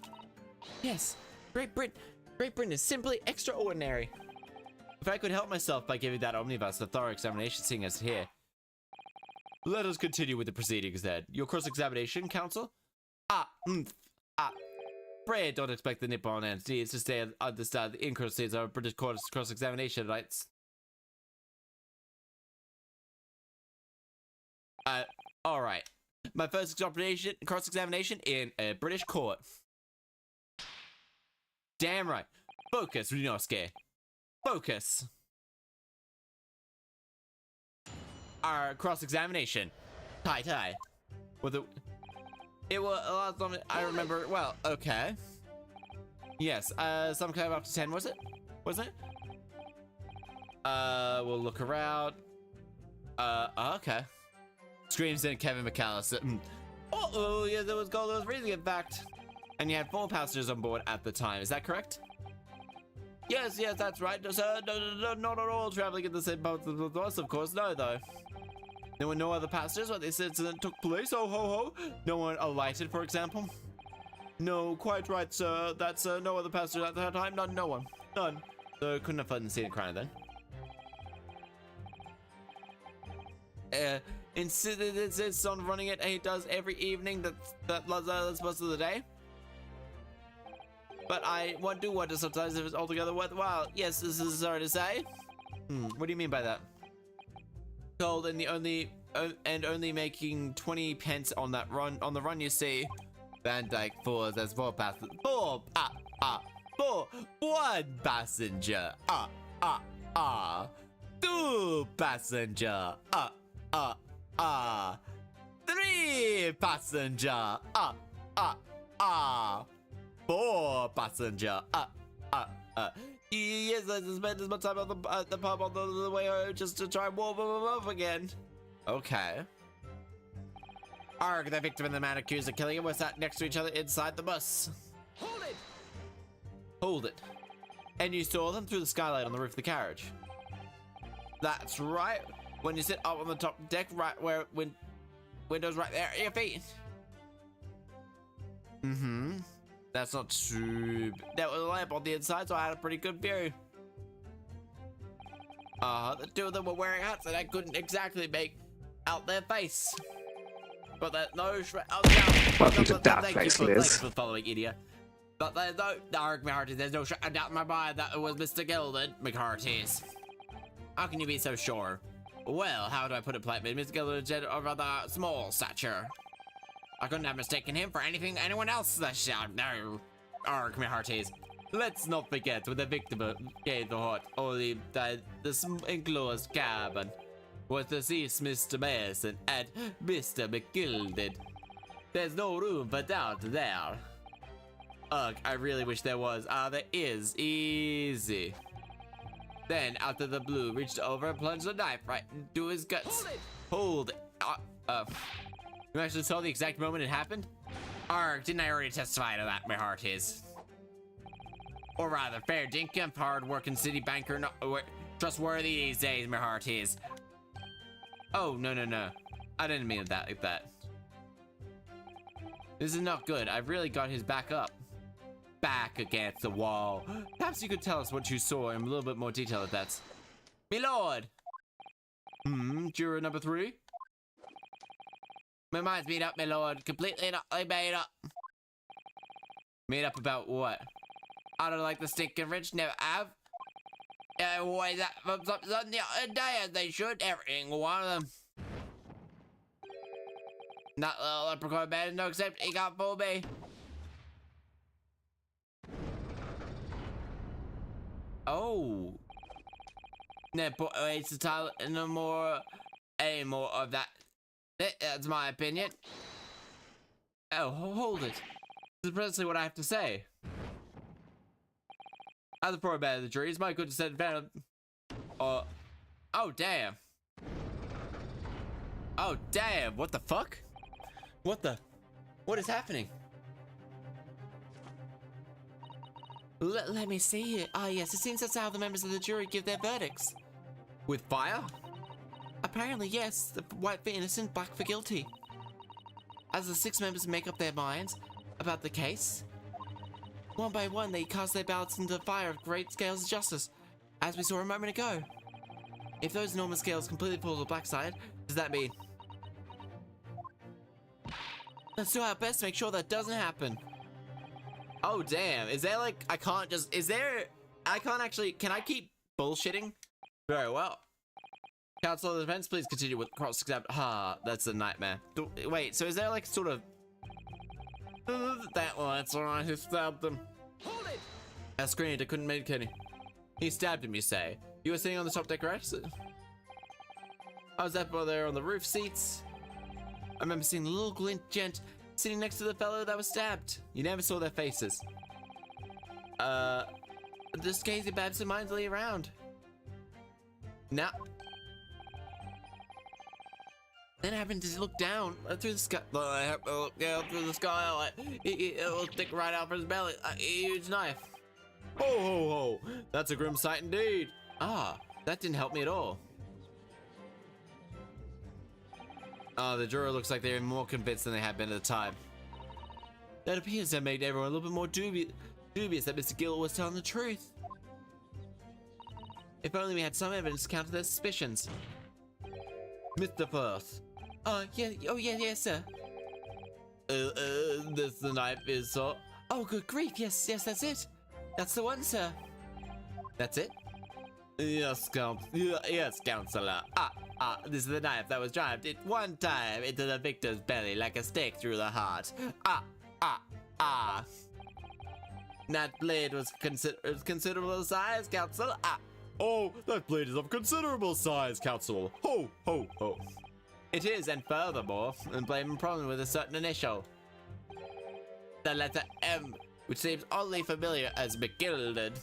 Yes, Great Britain is simply extraordinary. If I could help myself by giving that omnibus a thorough examination, seeing as here. Let us continue with the proceedings then. Your cross-examination, counsel? Pray don't expect the Nippon entities to stay understand the inconsistencies of British court's cross-examination rights. Alright. My first cross-examination in a British court. Damn right. Focus, Rinosuke. Focus. Our cross-examination. Tie. With it was a lot of I remember. Well, okay. Yes. Some kind of up to 10. Was it? We'll look around. Okay. Screams in Kevin McAllister. Oh, yeah, there was gold. There was freezing, in fact. And you had 4 passengers on board at the time. Is that correct? Yes, that's right. Sir, no, not at all traveling in the same boat with us, of course. No, though. There were no other passengers when this incident took place. Oh, ho. No one alighted, for example. No, quite right, sir. That's no other passengers at that time. No one. None. So couldn't have fun seeing crying then. Insists on running it, and he does every evening. That's most of the day. But I do wonder sometimes if it's altogether worthwhile. Yes, this is sorry to say. What do you mean by that? Cold and only making 20 pence on that run. On the run, you see. Van Dyke fours as 4 passengers. 4 1 passenger. 2 passenger. 3 passenger. 4 passenger. Yes, I spent as much time on the pub on the way home just to try and warm them up again. Okay. Arg, the victim and the man accused of killing him were sat next to each other inside the bus. Hold it. And you saw them through the skylight on the roof of the carriage. That's right. When you sit up on the top deck, right where windows right there at your feet. That's not true. There was a lamp on the inside, so I had a pretty good view. The 2 of them were wearing hats, and I couldn't exactly make out their face. But there's no Welcome to that place, Liz. Thanks for following, idiot. But there's no McHearties. There's no doubt in my mind that it was Mr. Gilden McHearties. How can you be so sure? Well, how do I put it politely? Mr. Gilden is of rather small stature. I couldn't have mistaken him for anyone else. No, McHearties. Let's not forget when the victim gave the heart only died this enclosed cabin was deceased Mr. Mason and Mr. McGilded. There's no room for doubt there. Ugh, I really wish there was. There is. Easy. Then, out of the blue, reached over and plunged a knife right into his guts. Hold it. You actually saw the exact moment it happened? Arg, didn't I already testify to that, my heart is? Or rather, fair dinkum, hard-working city banker, not trustworthy these days, my heart is. Oh, no. I didn't mean it like that. This is not good. I've really got his back up. Back against the wall. Perhaps you could tell us what you saw in a little bit more detail if that's... Me lord! Juror number 3? My mind's made up, my lord. Completely not made up. Made up about what? I don't like the stinking rich, never have. Why that from something on the other day as they should, everything one of them. Not little leprechaun man, no except he got full me. Oh. It's the title no more any more of that. That's my opinion. Oh, hold it. This is precisely what I have to say. As the poor man of the jury, it's my good to set down. Oh damn. Oh damn, what the fuck? What is happening? Let me see it. Yes, it seems that's how the members of the jury give their verdicts. With fire? Apparently, yes. The white for innocent, black for guilty. As the 6 members make up their minds about the case, one by one they cast their ballots into the fire of great scales of justice, as we saw a moment ago. If those enormous scales completely pull to the black side, does that mean... Let's do our best to make sure that doesn't happen. Oh damn, is there like, I can't actually, can I keep bullshitting? Very well. Counsel of the defense, please continue with cross-exam. That's a nightmare. Wait, so is there like sort of... That one, that's right, who stabbed them. Hold it! I screamed, I couldn't make any. He stabbed him, you say? You were sitting on the top deck, right? I was up there on the roof seats. I remember seeing the little glint gent sitting next to the fellow that was stabbed. You never saw their faces. Just gazing absentmindedly around. Now, then I happened to look down through the sky. I happened to look down through the sky. Like, it will stick right out from his belly. A huge knife. Ho ho ho! That's a grim sight indeed. Ah, that didn't help me at all. The juror looks like they're more convinced than they had been at the time. That appears to have made everyone a little bit more dubious that Mr. Gill was telling the truth. If only we had some evidence to counter their suspicions. Mr. Firth. Yes, sir. This the knife is so. Oh, good grief! Yes, that's it. That's the one, sir. That's it. Yes, counselor. This is the knife that was driven it one time into the victim's belly like a stake through the heart. That blade was considerable size, counsel. Oh, that blade is of considerable size, counsel. Ho, ho, ho. It is, and furthermore, blame problem with a certain initial. The letter M, which seems oddly familiar as McGilded.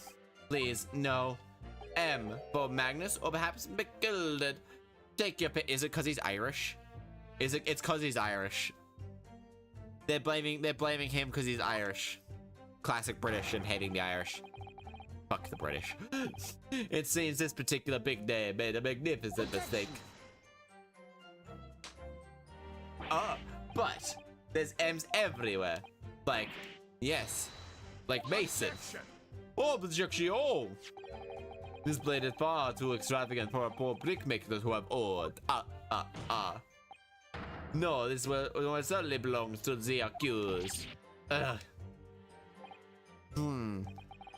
Please, no. M for Magnus, or perhaps McGilded. Take your pick. Is it because he's Irish? It's because he's Irish. They're blaming him because he's Irish. Classic British and hating the Irish. Fuck the British. It seems this particular big day made a magnificent mistake. But there's M's everywhere. Like, yes. Like Mason. Objection! This blade is far too extravagant for a poor brickmaker to have owned. No, this one certainly belongs to the accused.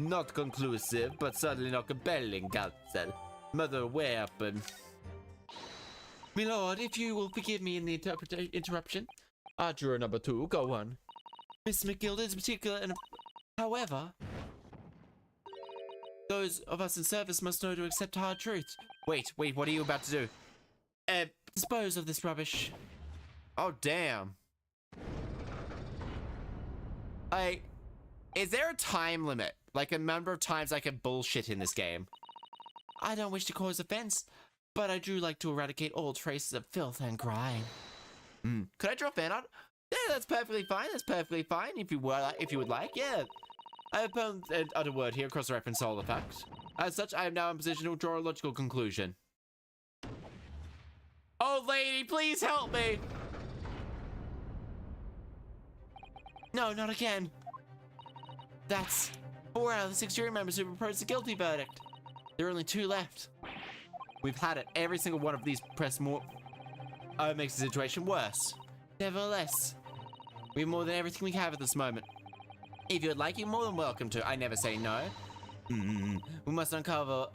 Not conclusive, but certainly not compelling, counsel. Mother weapon. My lord, if you will forgive me in the interruption. Juror number 2, go on. Miss McGill is particular, and however, those of us in service must know to accept hard truths. Wait, what are you about to do? Dispose of this rubbish. Oh, damn. Is there a time limit? Like a number of times I can bullshit in this game? I don't wish to cause offense, but I do like to eradicate all traces of filth and grime. Could I draw fan art? Yeah, that's perfectly fine. That's perfectly fine. If you would like, yeah. I have uttered a word here, cross-reference all the facts. As such, I am now in position to draw a logical conclusion. Oh, lady, please help me! No, not again. That's 4 out of the 6 jury members who proposed a guilty verdict. There are only 2 left. We've had it. Every single one of these press more. It makes the situation worse. Nevertheless, we have more than everything we have at this moment. If you would like, you're more than welcome to. I never say no. We must uncover.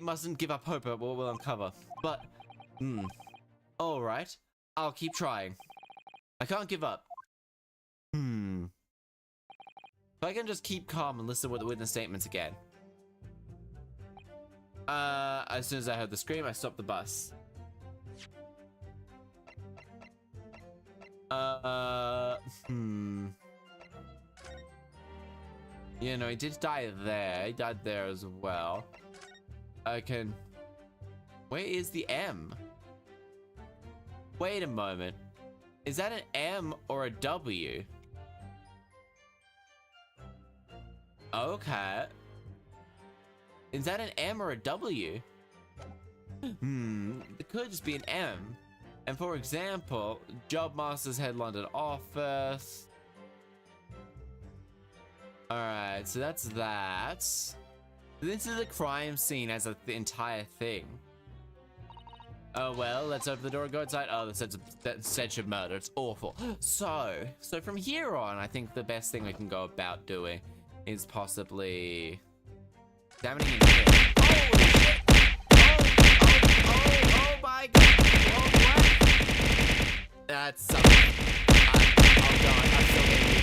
Mustn't give up hope at what we'll uncover. But, all right. I'll keep trying. I can't give up. If I can just keep calm and listen to the witness statements again. As soon as I heard the scream, I stopped the bus. You know, he did die there. He died there as well. I can... Where is the M? Wait a moment. Is that an M or a W? Okay. Is that an M or a W? It could just be an M. And for example, Job Master's Head London office. Alright, so that's that. This is a crime scene as the entire thing. Oh well, let's open the door and go inside. Oh, the stench of murder, it's awful. So from here on, I think the best thing we can go about doing is possibly examining in here. Holy shit! Oh my god! Oh, what? That's something. Oh god, I'm so angry.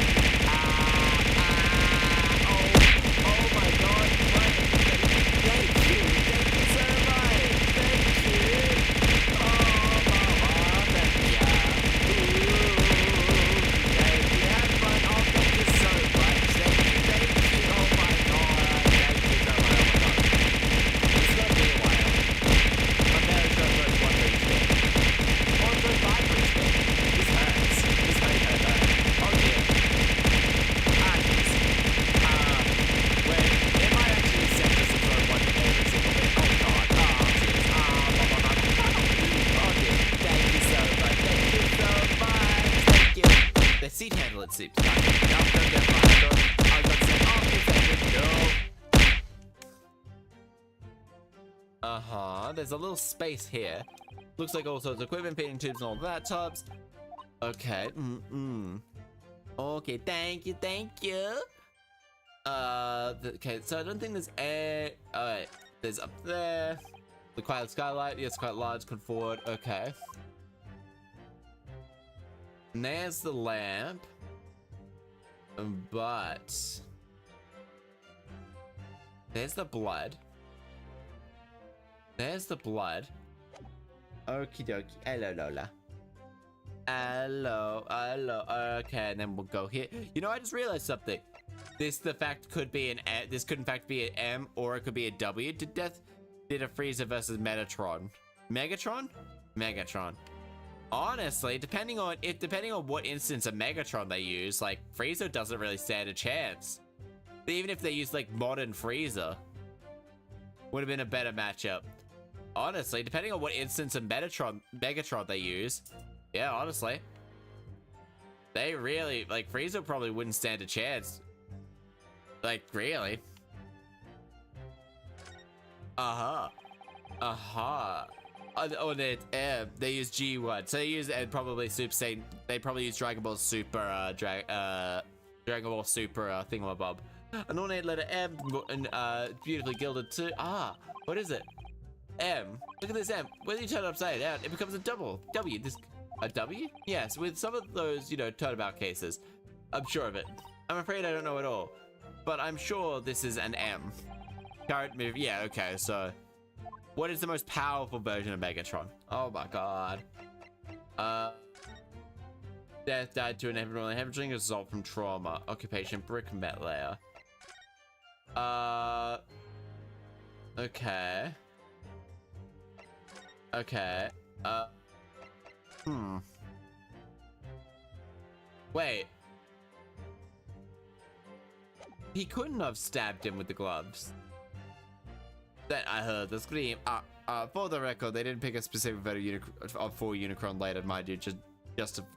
Oh my god, what? The seat handle, it seems. Uh-huh. There's a little space here. Looks like all sorts of equipment, feeding tubes and all that tubs. Okay. Okay, thank you, thank you. Okay, so I don't think there's air. Alright, there's up there. The quiet skylight, yes, quite large, could forward. Okay. And there's the lamp. But there's the blood. There's the blood. Okie dokie. Hello, Lola. Hello, hello. Okay, and then we'll go here. You know, I just realized something. This, the fact, could be an M. This could in fact be an M, or it could be a W. Did a Frieza versus Metatron? Megatron? Megatron. Honestly, depending on what instance of Megatron they use, like Frieza doesn't really stand a chance. Even if they use like modern Frieza, would have been a better matchup. Honestly, depending on what instance of Megatron they use, yeah, honestly, they really like Frieza probably wouldn't stand a chance. Like really. They use G1, so they use probably Super Saiyan. They probably use Dragon Ball Super, Dragon Ball Super thingamabob. An ornate letter M, and beautifully gilded too. What is it? M. Look at this M. When you turn it upside down, it becomes a double W. A W? Yes, with some of those, you know, turnabout cases. I'm sure of it. I'm afraid I don't know at all, but I'm sure this is an M. Current move. Yeah. Okay. So. What is the most powerful version of Megatron? Oh my god. Death died to an abnormal hemorrhaging result from trauma. Occupation brick met layer. Okay. Okay. Wait. He couldn't have stabbed him with the gloves. Then I heard the scream. For the record, they didn't pick a specific photo for Unicron later, mind you, just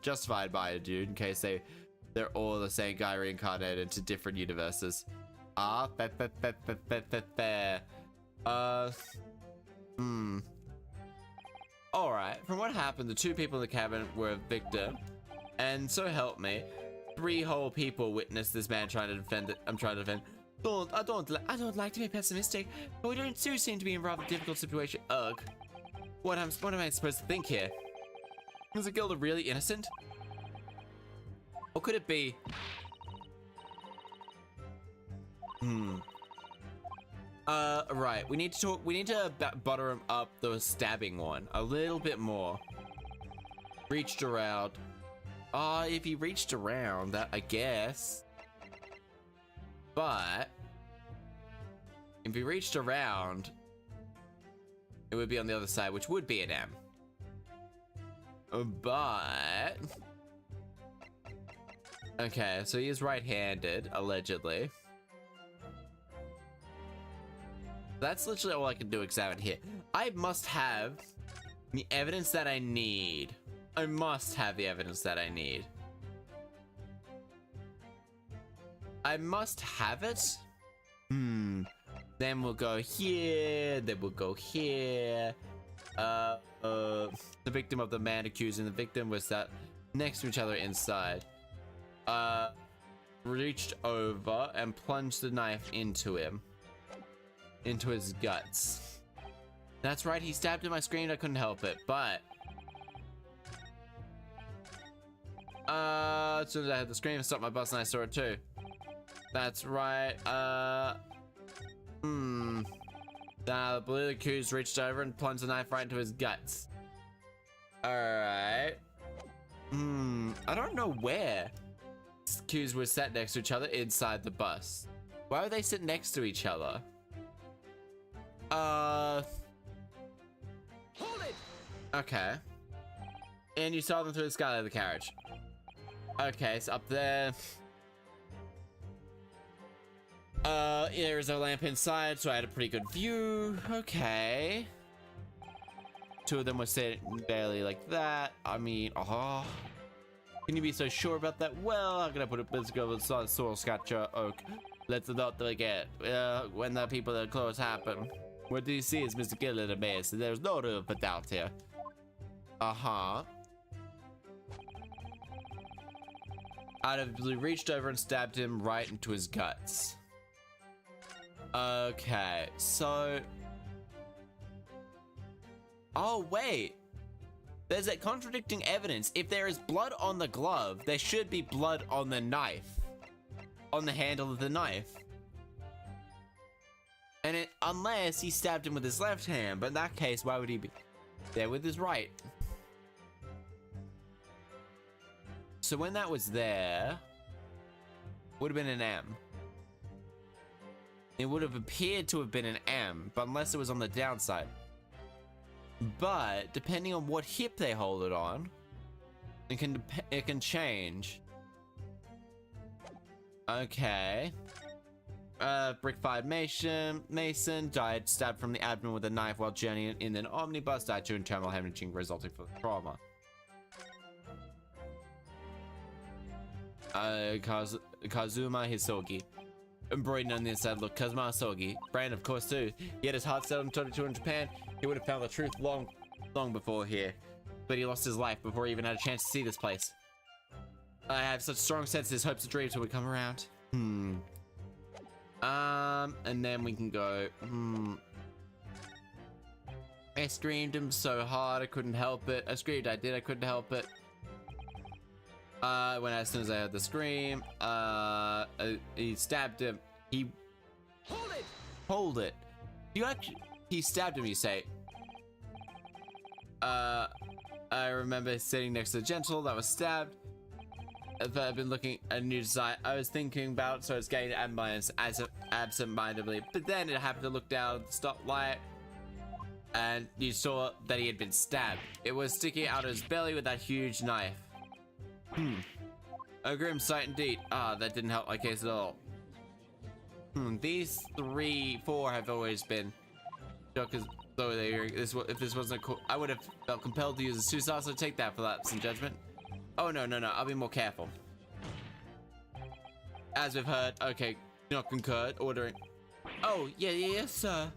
justified by it, dude, in case they're all the same guy reincarnated into different universes. Fair. Alright, from what happened, the two people in the cabin were Victor, and so help me, 3 whole people witnessed this man trying to defend it. I'm trying to defend. I don't like to be pessimistic, but we do seem to be in a rather difficult situation. Ugh. What am I supposed to think here? Is the Gilda really innocent? Or could it be? Right. We need to butter him up the stabbing one a little bit more. Reached around. If he reached around, that I guess. But if he reached around, it would be on the other side, which would be an M. But okay, so he is right-handed, allegedly. That's literally all I can do examine here. I must have the evidence that I need. I must have the evidence that I need. I must have it. Then we'll go here. Then we'll go here. The victim of the man accusing the victim was that next to each other inside. Reached over and plunged the knife into him. Into his guts. That's right, he stabbed him. I screamed, I couldn't help it, but as soon as I heard the scream, it stopped my bus and I saw it too. That's right. The blue accused reached over and plunged the knife right into his guts. Alright. I don't know where accused were sat next to each other inside the bus. Why would they sit next to each other? Hold it! Okay. And you saw them through the skylight of the carriage. Okay, so up there. There is a lamp inside, so I had a pretty good view. Okay. 2 of them were sitting barely like that. I mean, Can you be so sure about that? Well, how can I put it? Let's go with soil scratcher oak. Let's not forget when the people that are close happen. What do you see is Mr. Gill in a maze. There's no room for doubt here. Uh-huh. I'd have reached over and stabbed him right into his guts. Okay, so... Oh, wait. There's that contradicting evidence. If there is blood on the glove, there should be blood on the knife. On the handle of the knife. And unless he stabbed him with his left hand, but in that case, why would he be there with his right? So when that was there, would have been an M. It would have appeared to have been an M, but unless it was on the downside. But depending on what hip they hold it on, it can change. Okay. Brick-fired Mason died stabbed from the abdomen with a knife while journeying in an omnibus, died to internal hemorrhaging resulting from trauma. Kazuma Hisogi. Embroidered on the inside, look, Kazuma Hisogi. Brand, of course, too. He had his heart set on 22 in Japan. He would have found the truth long before here. But he lost his life before he even had a chance to see this place. I have such strong senses, hopes and dreams will come around. And then we can go, I screamed him so hard I couldn't help it. I screamed, I couldn't help it. As soon as I heard the scream, he stabbed him. Hold it. He stabbed him, you say? I remember sitting next to the gentle that was stabbed. I've been looking at a new design I was thinking about, so it's getting ambulance as absent-mindedly. But then it happened to look down at the stoplight, and you saw that he had been stabbed. It was sticking out of his belly with that huge knife. A grim sight indeed. That didn't help my case at all. These 4 have always been. Because if this wasn't cool, I would have felt compelled to use a suicide, so take that for lapse in judgment. Oh no, I'll be more careful. As we've heard, okay, not concurred, ordering. Oh, yes, sir.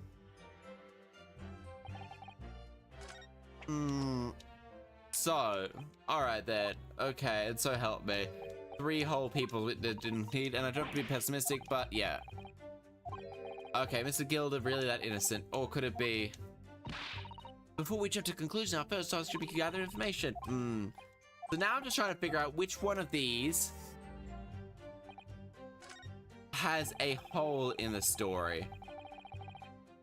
So, alright then. Okay, and so help me. 3 whole people that didn't need, and I don't want to be pessimistic, but yeah. Okay, Mr. Gilda really that innocent, or could it be? Before we jump to conclusion, our first task should be to gather information. So now I'm just trying to figure out which one of these has a hole in the story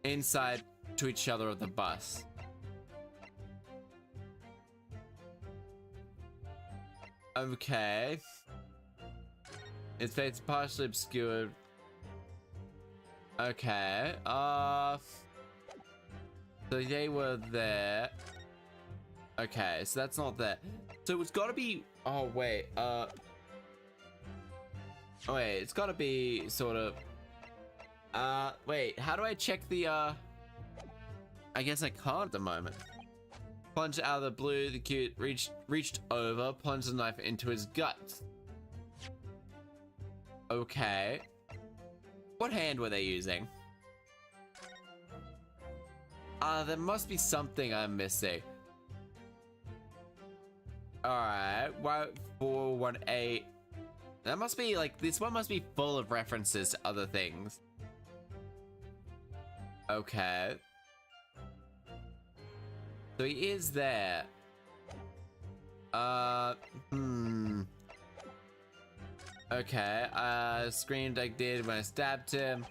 inside to each other of the bus. Okay. Its face is partially obscured. Okay. So they were there. Okay, so that's not there. So it's gotta be, oh wait, it's gotta be sort of, wait, how do I check the, I guess I can't at the moment. Plunged out of the blue, the cute reached over, plunged the knife into his gut. Okay. What hand were they using? There must be something I'm missing. Alright, 418. That must be like, this one must be full of references to other things. Okay. So he is there. Okay, screamed I did when I stabbed him.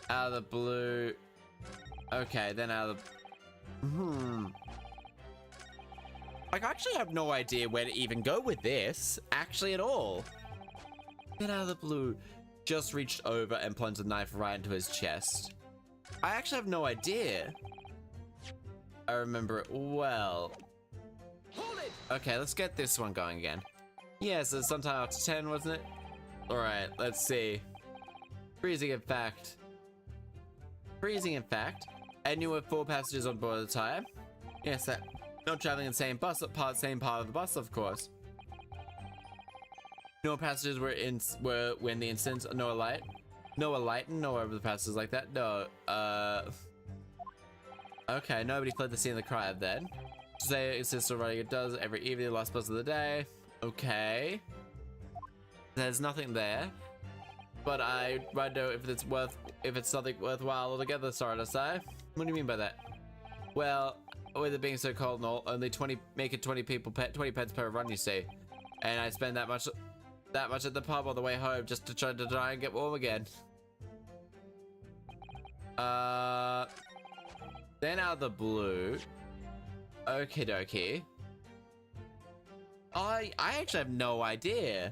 Out of the blue. Okay, then out of the... Like, I actually have no idea where to even go with this, actually at all. Then out of the blue, just reached over and plunged a knife right into his chest. I actually have no idea. I remember it well. Okay, let's get this one going again. Yeah, so sometime after 10, wasn't it? Alright, let's see. Freezing in fact. And you were 4 passengers on board at the time. Yes, that. Not traveling in the same part of the bus, of course. No passengers were when the incident. No alight. No alighting. No over the passengers like that. No. Okay. Nobody fled the scene of the crime then. Say it's just running. It does every evening. The last bus of the day. Okay. There's nothing there. But I wonder if it's something worthwhile altogether. Sorry to say. What do you mean by that? Well, with it being so cold and all, only 20 pence per run, you see. And I spend that much at the pub on the way home just to try and get warm again. Then out of the blue. Okie dokie. I actually have no idea.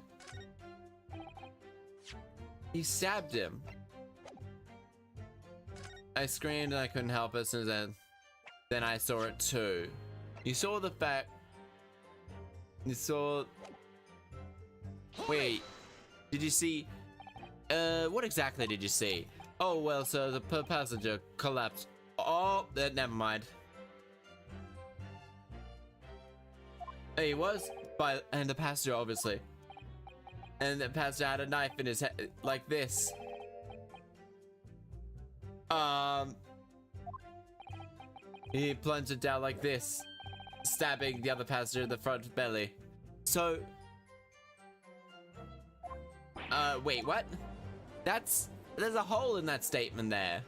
He stabbed him. I screamed and I couldn't help it, and then I saw it too. You saw the fact. You saw. Wait, did you see? What exactly did you see? Oh well, so the passenger collapsed. Oh, never mind. He was and the passenger obviously. And the passenger had a knife in his head, like this. He plunged it down like this, stabbing the other passenger in the front belly. So, wait, what? There's a hole in that statement there.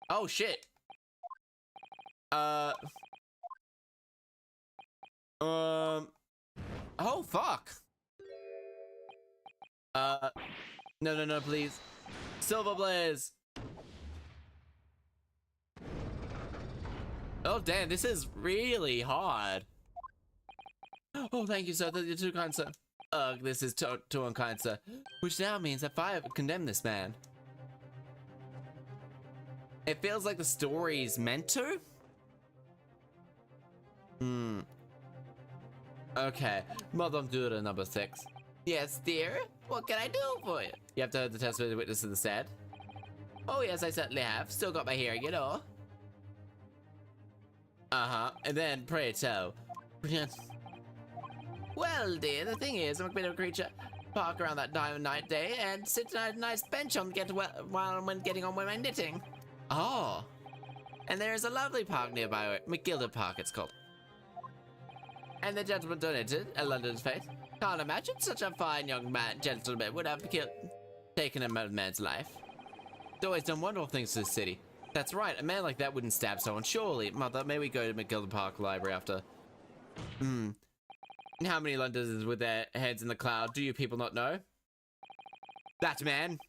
Oh shit. Oh fuck. No, please. Silver Blaze. Oh damn, this is really hard. Oh, thank you, sir. You're too kind, sir. Ugh, this is too unkind, sir. Which now means that I have condemned this man. It feels like the story's meant to? Okay, Madame Dura number 6. Yes, dear? What can I do for you? You have to heard the testimony of the witness in the said. Oh yes, I certainly have. Still got my hearing, you know. Uh-huh, and then, pray tell. Well, dear, the thing is, I'm a bit of a creature. Park around that time of night day and sit on a nice bench while I'm getting on with my knitting. Oh. And there is a lovely park nearby, McGilda Park it's called. And the gentleman donated a London's fate. Can't imagine such a fine young gentleman would have taken a man's life. He's always done wonderful things to the city. That's right, a man like that wouldn't stab someone, surely. Mother, may we go to McGilda Park Library after? How many Londoners with their heads in the cloud do you people not know? That man,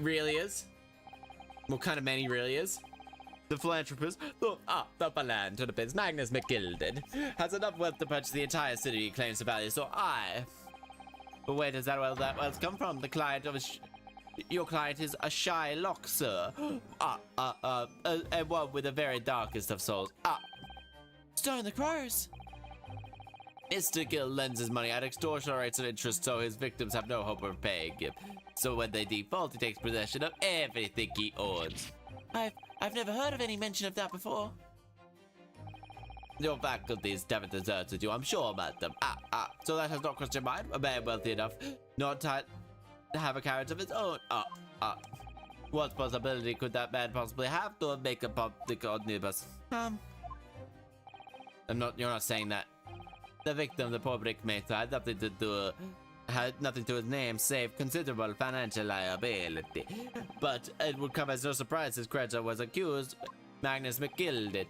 really is? What kind of man he really is? The philanthropist, the philanthropist, Magnus McGilded, has enough wealth to purchase the entire city he claims to value, so But where does that wealth come from? The client of your client is a shy lock, sir. And one with the very darkest of souls. Stone the Crows. Mr. Gill lends his money at extortionate rates of interest, so his victims have no hope of paying him. So when they default, he takes possession of everything he owns. I've never heard of any mention of that before. Your faculties haven't deserted you, I'm sure about them. So that has not crossed your mind? A man wealthy enough not to have a carriage of his own? What possibility could that man possibly have to make a public omnibus? You're not saying that. The victim, the poor brickmaker, had nothing to his name save considerable financial liability. But it would come as no surprise his creditor was accused, Magnus McGilded.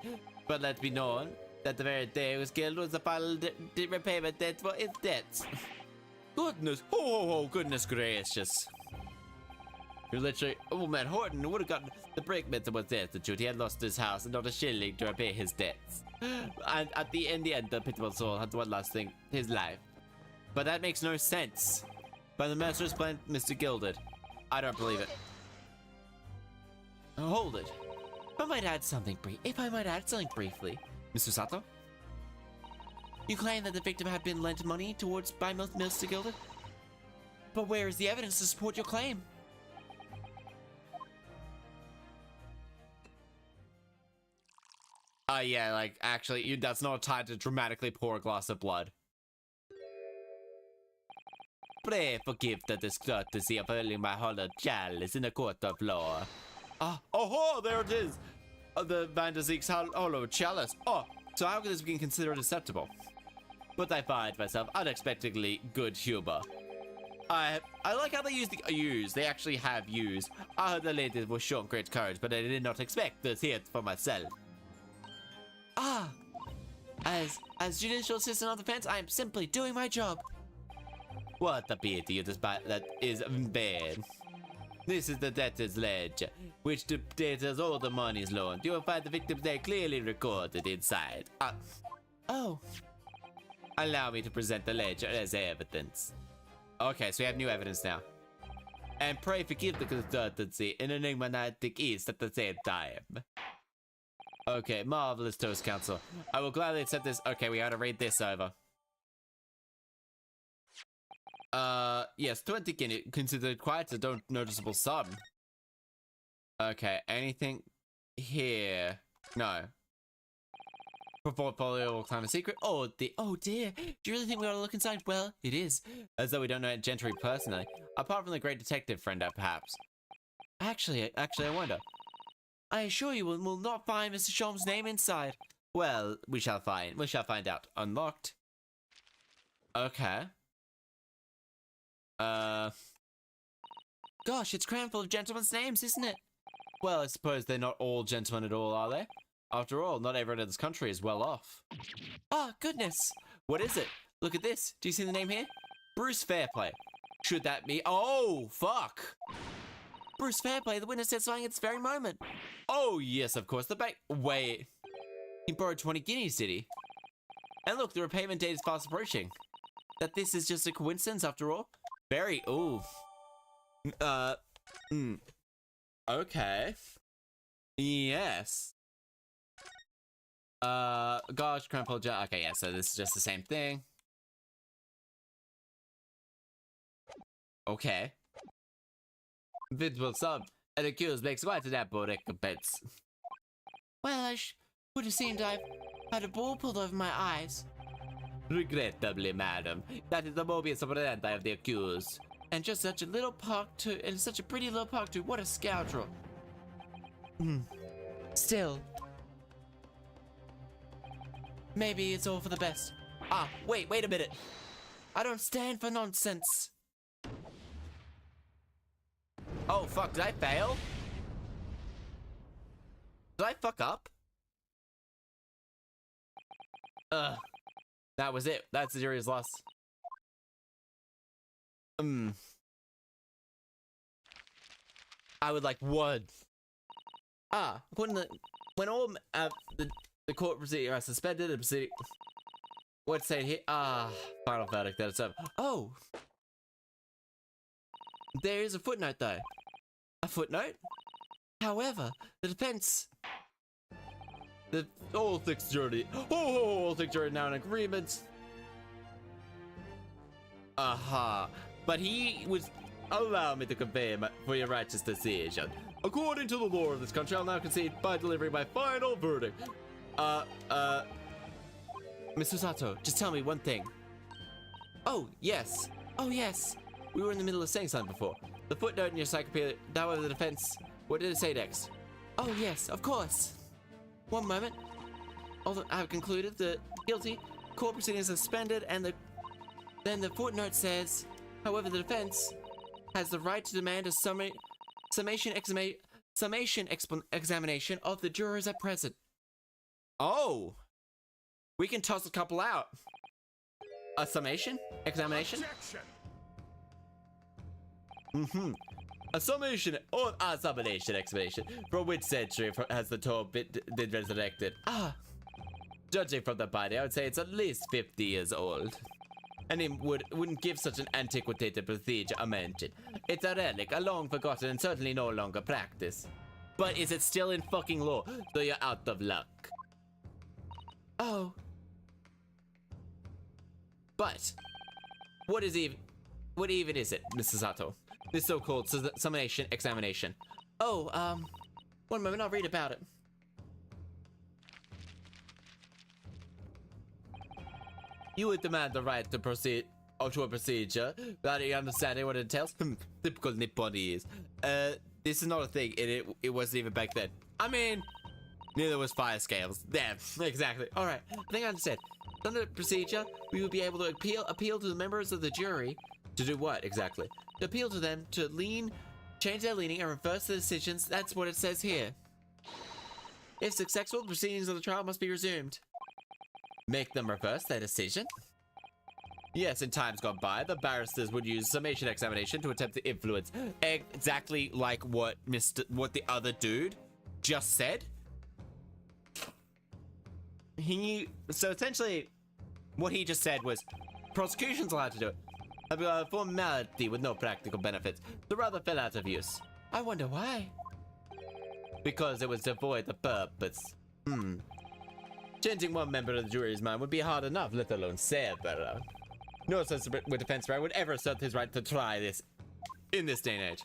But let be known that the very day he was killed was the final repayment date for his debts. Goodness, goodness gracious. You're literally, man, Horton would have gotten the brickmaker was destitute. He had lost his house and not a shilling to repay his debts. And in the end, the pitiful soul had one last thing, his life. But that makes no sense. By the master's plan, Mr. Gilded. I don't believe it. Hold it. If I might add something briefly, Mr. Sato. You claim that the victim had been lent money towards by Mr. Gilded? But where is the evidence to support your claim? Yeah, like, actually, that's not tied to dramatically pour a glass of blood. pray forgive the discourtesy of hurling my hollow chalice in a court of law. Oh, there it is! The Vanderzeek's hollow chalice. Oh, so how could this be considered acceptable? But I find myself unexpectedly good humor. I like how they they actually have used. I heard the ladies were shown great courage, but I did not expect to see it for myself. As judicial assistant of the fence, I am simply doing my job. What a pity that is bad. This is the debtor's ledger, which debtors all the monies loaned. You will find the victim's name clearly recorded inside. Oh. Allow me to present the ledger as evidence. Okay, so we have new evidence now. And pray forgive the consultancy in an enigmatic east at the same time. Okay, marvelous toast, counsel. I will gladly accept this. Okay, we gotta read this over. Yes, 20 guinea, considered quite a noticeable sum. Okay, anything here? No. Portfolio or climb a secret? Oh dear. Do you really think we ought to look inside? Well, it is. As though we don't know Gentry personally. Apart from the great detective friend, perhaps. Actually, I wonder. I assure you we'll not find Mr. Sholm's name inside. Well, we shall find out. Unlocked. Okay. Gosh, it's crammed full of gentlemen's names, isn't it? Well, I suppose they're not all gentlemen at all, are they? After all, not everyone in this country is well off. Ah, goodness! What is it? Look at this. Do you see the name here? Bruce Fairplay. Should that be— oh, fuck! Bruce Fairplay, the witness testifying at this very moment. Oh, yes, of course, the bank— wait. He borrowed 20 guineas, did he? And look, the repayment date is fast approaching. That this is just a coincidence, after all? Very— ooh. Okay. Yes. Gosh, crumpled jar. Okay, yeah, so this is just the same thing. Okay. Visible sum. An accused makes quite an ample recompense. Well, I would have seemed I've had a ball pulled over my eyes. Regrettably, madam, that is the modus operandi of the accused. And just such a little park too, and such a pretty little park too. What a scoundrel. Still. Maybe it's all for the best. Ah, wait a minute. I don't stand for nonsense. Oh, fuck, did I fail? Did I fuck up? That was it. That's the jury's loss. I would like one. When all the court procedure are suspended and proceeding. What's saying here? Final verdict that it's over. Oh! There is a footnote though. A footnote? However, the defense. All six jury now in agreement. But he was— allow me to convey for your righteous decision. According to the law of this country, I'll now concede by delivering my final verdict. Mr. Sato, just tell me one thing. Oh, yes. We were in the middle of saying something before. The footnote in your encyclopedia, that was the defense. What did it say next? Oh, yes, of course. One moment. Although I have concluded the guilty court proceedings are suspended, and then the footnote says, however, the defense has the right to demand a summation examination of the jurors at present. Oh! We can toss a couple out. A summation examination? A summation or a summation explanation. From which century has the tome been resurrected? Judging from the body, I would say it's at least 50 years old. And it wouldn't give such an antiquated procedure a mention. It's a relic, a long forgotten and certainly no longer practiced. But is it still in fucking law? So you're out of luck. Oh. But what even is it, Mr. Sato? This so-called summation examination. Oh, one moment, I'll read about it. You would demand the right to proceed to a procedure without any understanding what it entails. Typical Nipponese. This is not a thing, and it wasn't even back then. I mean, neither was fire scales. Damn, exactly. All right, I think I understand. Under procedure, we would be able to appeal to the members of the jury to do what exactly? To appeal to them to change their leaning and reverse the decisions. That's what it says here. If successful, the proceedings of the trial must be resumed. Make them reverse their decision? Yes, in times gone by, the barristers would use summation examination to attempt to influence. Exactly like what the other dude just said. So essentially, what he just said was, prosecution's allowed to do it. A formality with no practical benefits, so rather fell out of use. I wonder why. Because it was to avoid the purpose. Changing one member of the jury's mind would be hard enough, let alone several. No sensible defense right would ever assert his right to try this in this day and age.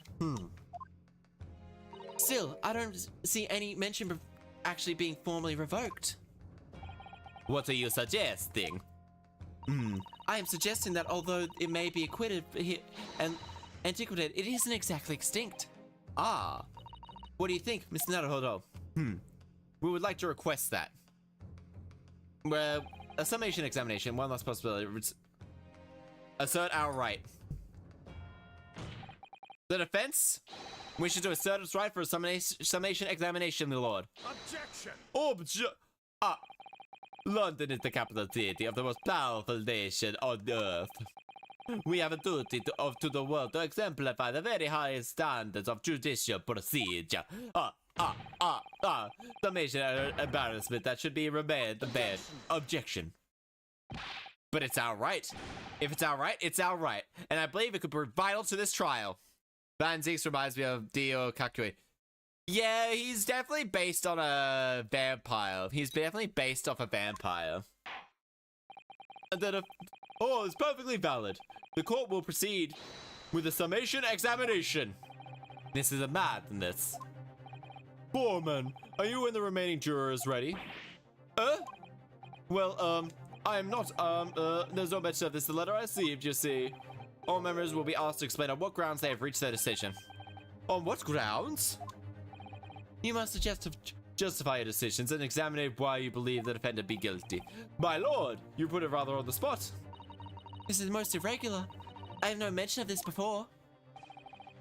Still, I don't see any mention of actually being formally revoked. What are you suggesting? I am suggesting that although it may be acquitted and antiquated, it isn't exactly extinct. Ah. What do you think, Mr. Naruhodo? We would like to request that. Well, a summation examination, one last possibility. Assert our right. The defense wishes to assert its right for a summation examination, my lord. Objection! London is the capital city of the most powerful nation on earth. We have a duty to the world to exemplify the very highest standards of judicial procedure. Summation embarrassment that should be remained the bed. Objection. But it's our right. If it's our right, it's our right. And I believe it could be vital to this trial. Van Zeeks reminds me of Dio Kakui. Yeah, he's definitely based on a vampire. He's definitely based off a vampire. And then it's perfectly valid. The court will proceed with a summation examination. This is a madness. Foreman, are you and the remaining jurors ready? Well, I am not, there's no mention of this. The letter I received, you see. All members will be asked to explain on what grounds they have reached their decision. On what grounds? You must justify your decisions and examine why you believe the defendant be guilty. My lord, you put it rather on the spot. This is most irregular. I have no mention of this before.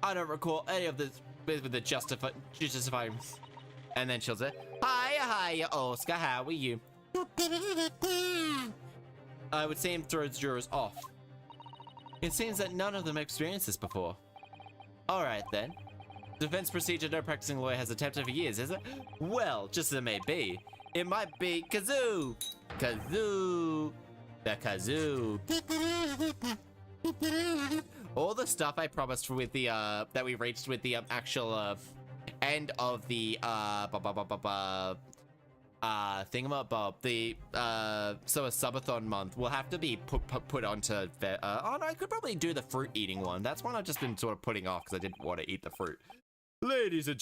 I don't recall any of this with the justifying. And then she'll say, Hiya, Oscar, how are you? I would seem throw the jurors off. It seems that none of them experienced this before. Alright then. Defense procedure no practicing lawyer has attempted for years, is it? Well, just as it may be. It might be kazoo! Kazoo! The kazoo. All the stuff I promised with the, that we reached with the, actual, end of the, thingamabob, the, so a subathon month will have to be put onto, oh no, I could probably do the fruit eating one. That's one I've just been sort of putting off because I didn't want to eat the fruit. Ladies and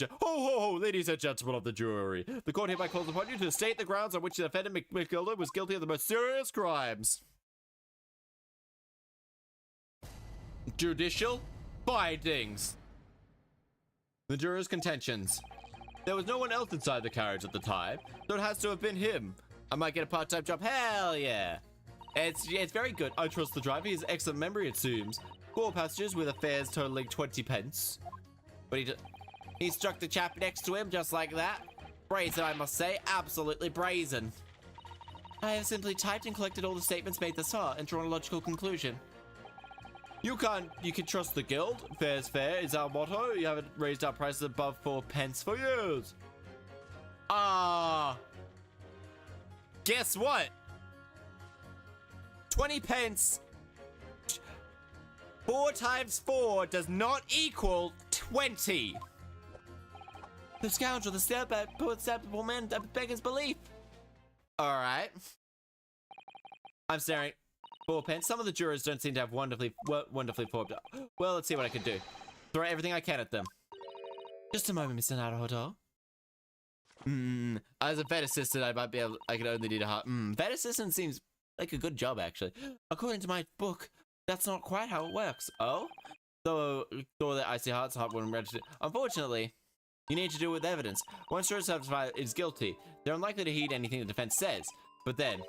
ladies and gentlemen of the jury, the court hereby calls upon you to state the grounds on which the defendant McGilda was guilty of the most serious crimes. Judicial findings. The juror's contentions. There was no one else inside the carriage at the time, so it has to have been him. I might get a part-time job. Hell yeah. It's very good. I trust the driver. He has excellent memory, it seems. 4 passengers with fares totaling 20 pence. But he struck the chap next to him just like that. Brazen, I must say. Absolutely brazen. I have simply typed and collected all the statements made thus far and drawn a logical conclusion. You can trust the guild. Fair's fair is our motto. You haven't raised our prices above 4 pence for years. Guess what? 20 pence. 4 times 4 does not equal 20. The scoundrel, the step-up man that beggars belief. Alright. I'm staring. 4 pence. Some of the jurors don't seem to have wonderfully formed. Well, let's see what I can do. Throw everything I can at them. Just a moment, Mr. Naruhodo. As a vet assistant, I could only need a heart. Vet assistant seems like a good job, actually. According to my book, That's not quite how it works. Oh? So, thought that Icy Heart's heart wouldn't register. Unfortunately, you need to do it with evidence. Once jurors satisfied is guilty, they're unlikely to heed anything the defense says. But then,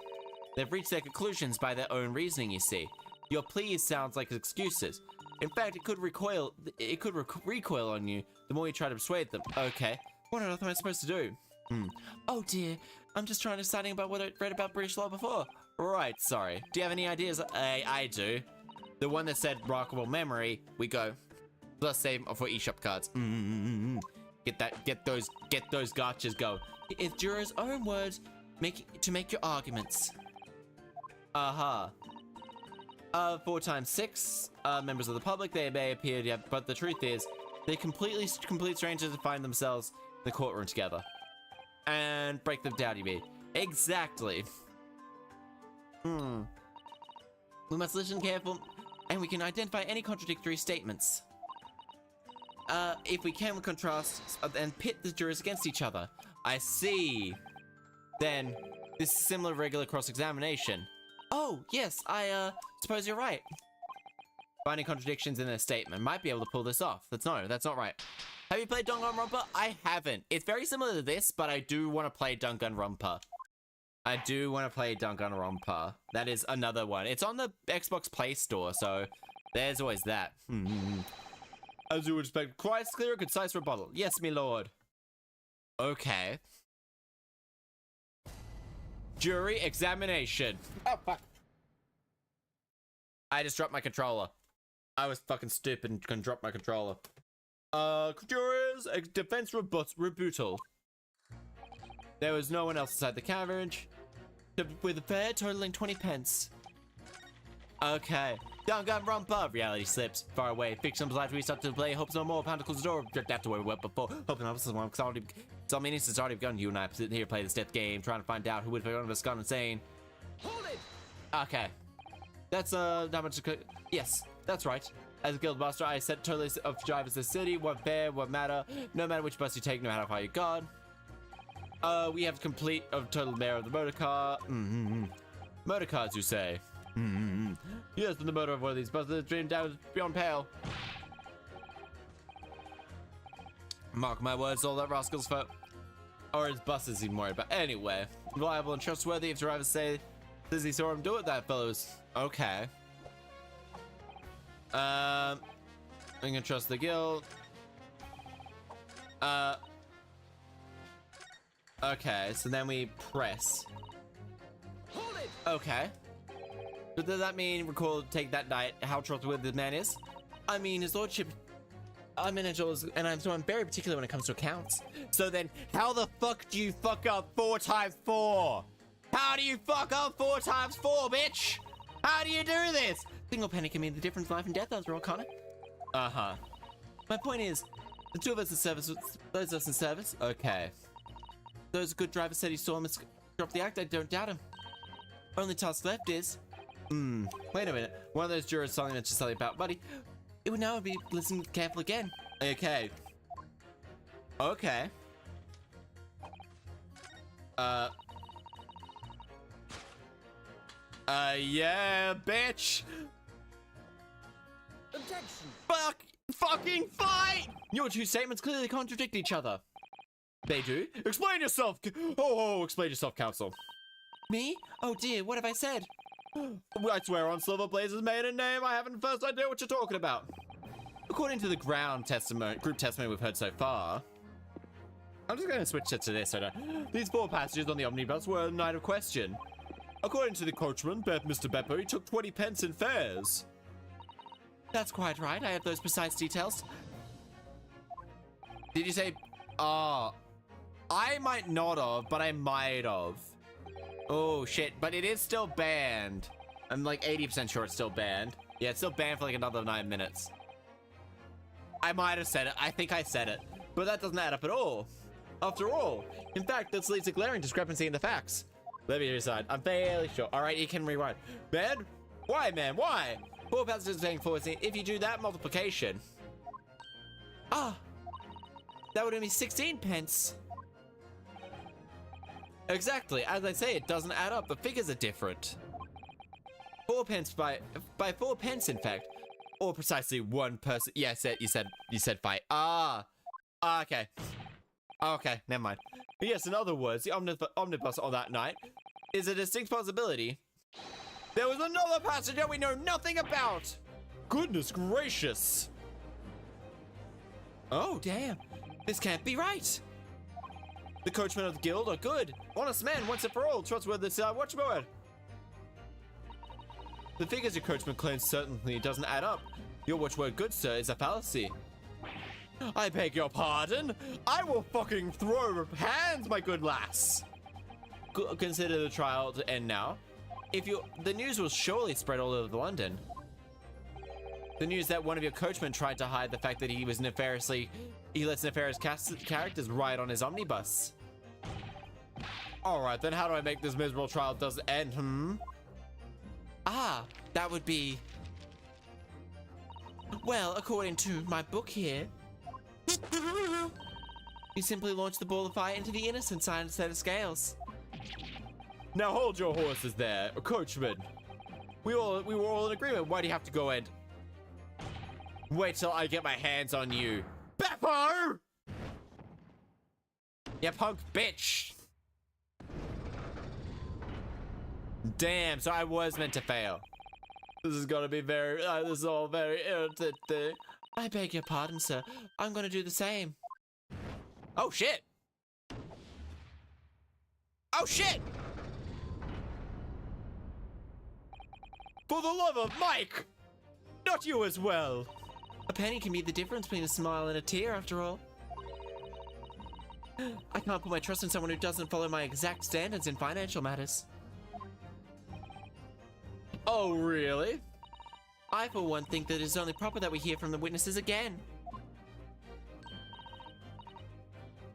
they've reached their conclusions by their own reasoning, you see. Your pleas sounds like excuses. In fact, it could recoil on you the more you try to persuade them. Okay. What on earth am I supposed to do? Oh dear, I'm just trying to decide about whether I read about British law before. Right, sorry. Do you have any ideas? I do. The one that said remarkable memory, we go. Plus save for eShop cards. Get those gotchas going. It's jurors' own words to make your arguments. 4 times 6 members of the public. They may appear to have, but the truth is, they're complete strangers to find themselves in the courtroom together. And break them down, you mean? Exactly. We must listen careful, and we can identify any contradictory statements. If we can, we contrast and pit the jurors against each other. I see. Then, this is similar to regular cross-examination. Oh, yes, I suppose you're right. Finding contradictions in their statement might be able to pull this off. That's not right. Have you played Danganronpa? I haven't. It's very similar to this, but I do want to play Danganronpa. That is another one. It's on the Xbox Play Store, so there's always that. As you would expect, quite clear, concise rebuttal. Yes, me lord. Okay. Jury examination. Oh, fuck. I just dropped my controller. I was fucking stupid and dropped my controller. Jurors, defense rebuttal. There was no one else inside the carriage, with a fare totaling 20 pence. Okay. Danganronpa. Reality slips far away. Fiction's life restart to play. Hopes no more. Pound close the door. Back to where we were before. Hoping helps someone. Some meanings has already begun. You and I sitting here play this death game, trying to find out who would have one of us gone insane. Hold it! Okay. That's not much to. Yes, that's right. As a guild master, I set totally of drivers the city. What fare? What matter? No matter which bus you take, no matter how far you gone. We have complete of total mayor of the motor car. Motor cars, you say? Yes, in the motor of one of these buses, dream down beyond pale. Mark my words, all that rascal's for. Or his buses he's worried about. Anyway, reliable and trustworthy. If drivers say he saw him do it, that fellow's okay. I'm gonna trust the guild. Okay, so then we press. Hold it! Okay. But does that mean recall take that night how trustworthy the man is? I mean, his lordship. I'm in and I'm very particular when it comes to accounts. So then, how the fuck do you fuck up 4 times 4? How do you fuck up 4 times 4, bitch? How do you do this? Single penny can mean the difference in life and death, Ezra O'Connor. My point is, the two of us in service, those of us in service, okay. Those good drivers said he saw him drop the act, I don't doubt him. Only task left is, wait a minute. One of those jurors suddenly mentioned something about buddy. It would now be listen careful again. Okay. Okay. Yeah, bitch. Objection! Fucking fight! Your two statements clearly contradict each other. They do? Explain yourself! Explain yourself, counsel. Me? Oh dear, what have I said? I swear on Silver Blaze's maiden name, I haven't the first idea what you're talking about. According to the group testimony we've heard so far, I'm just going to switch it to this. These 4 passengers on the omnibus were a night of question. According to the coachman, Mr. Beppo, he took 20 pence in fares. That's quite right. I have those precise details. Did you say? I might not have, but I might have. Oh shit! But it is still banned. I'm like 80% sure it's still banned. Yeah, it's still banned for like another 9 minutes. I might have said it. I think I said it, but that doesn't add up at all. After all, in fact, this leads to glaring discrepancy in the facts. Let me decide. I'm fairly sure. All right, you can rewind. Man, why, man? Why? 4 passengers paying 14. If you do that multiplication, that would be 16 pence. Exactly. As I say, it doesn't add up. The figures are different. 4 pence by 4 pence, in fact, or precisely 1 person. Yes, you said fight. Okay. Okay, never mind. Yes, in other words, the omnibus on that night is a distinct possibility. There was another passenger we know nothing about. Goodness gracious. Oh, damn. This can't be right. The coachmen of the guild are good. Honest man, once and for all, trustworthy watchword. The figures your coachman claims certainly doesn't add up. Your watchword, good sir, is a fallacy. I beg your pardon? I will fucking throw hands, my good lass. Consider the trial to end now. The news will surely spread all over London. The news that one of your coachmen tried to hide the fact that he lets nefarious characters ride on his omnibus. Alright, then how do I make this miserable trial doesn't end, that would be... Well, according to my book here, you simply launch the ball of fire into the innocent side instead of scales. Now hold your horses there, coachman. We were all in agreement. Why do you have to go and... Wait till I get my hands on you. Beppo! You punk bitch! Damn, so I was meant to fail. This is gonna be very... this is all very irritating. I beg your pardon, sir. I'm gonna do the same. Oh, shit! Oh, shit! For the love of Mike! Not you as well! A penny can be the difference between a smile and a tear, after all. I can't put my trust in someone who doesn't follow my exact standards in financial matters. Oh, really? I, for one, think that it is only proper that we hear from the witnesses again.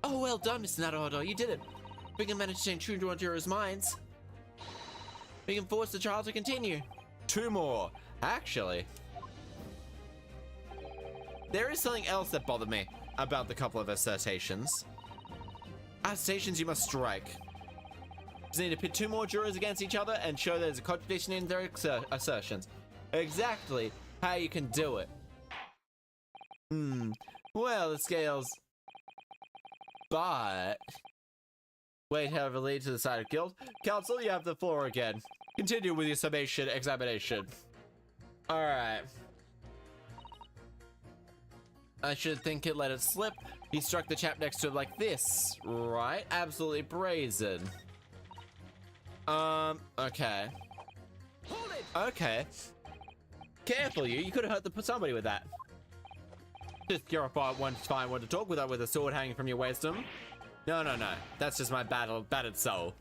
Oh, well done, Mr. Naruhodo. You did it. We can manage to stay true to our jurors' minds. We can force the trial to continue. 2 more, actually. There is something else that bothered me about the couple of assertions. Assertions you must strike. Just need to pit 2 more jurors against each other and show there's a contradiction in their assertions. Exactly how you can do it. Well, the scales... But... Wait, however, lead to the side of guild. Counsel, you have the floor again. Continue with your summation examination. Alright. I should think it let it slip. He struck the chap next to him like this, right? Absolutely brazen. Okay. Hold it! Okay. Careful, you could have hurt somebody with that. Just you're a one to find one to talk with a sword hanging from your wisdom. No. That's just my battered soul.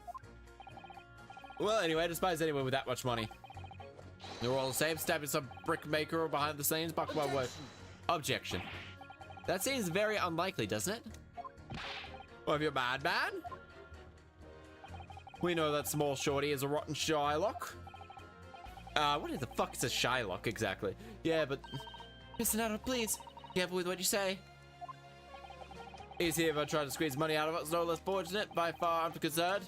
Well, anyway, despise anyone with that much money. They're all the same, stabbing some brickmaker behind the scenes, buck my word. Objection. That seems very unlikely, doesn't it? Well, if you're mad, man. We know that small shorty is a rotten Shylock. What the fuck is a Shylock exactly? Yeah, but... Mr. Naruto, please. Careful with what you say. He's here if I try to squeeze money out of us, no less fortunate. By far, I'm concerned.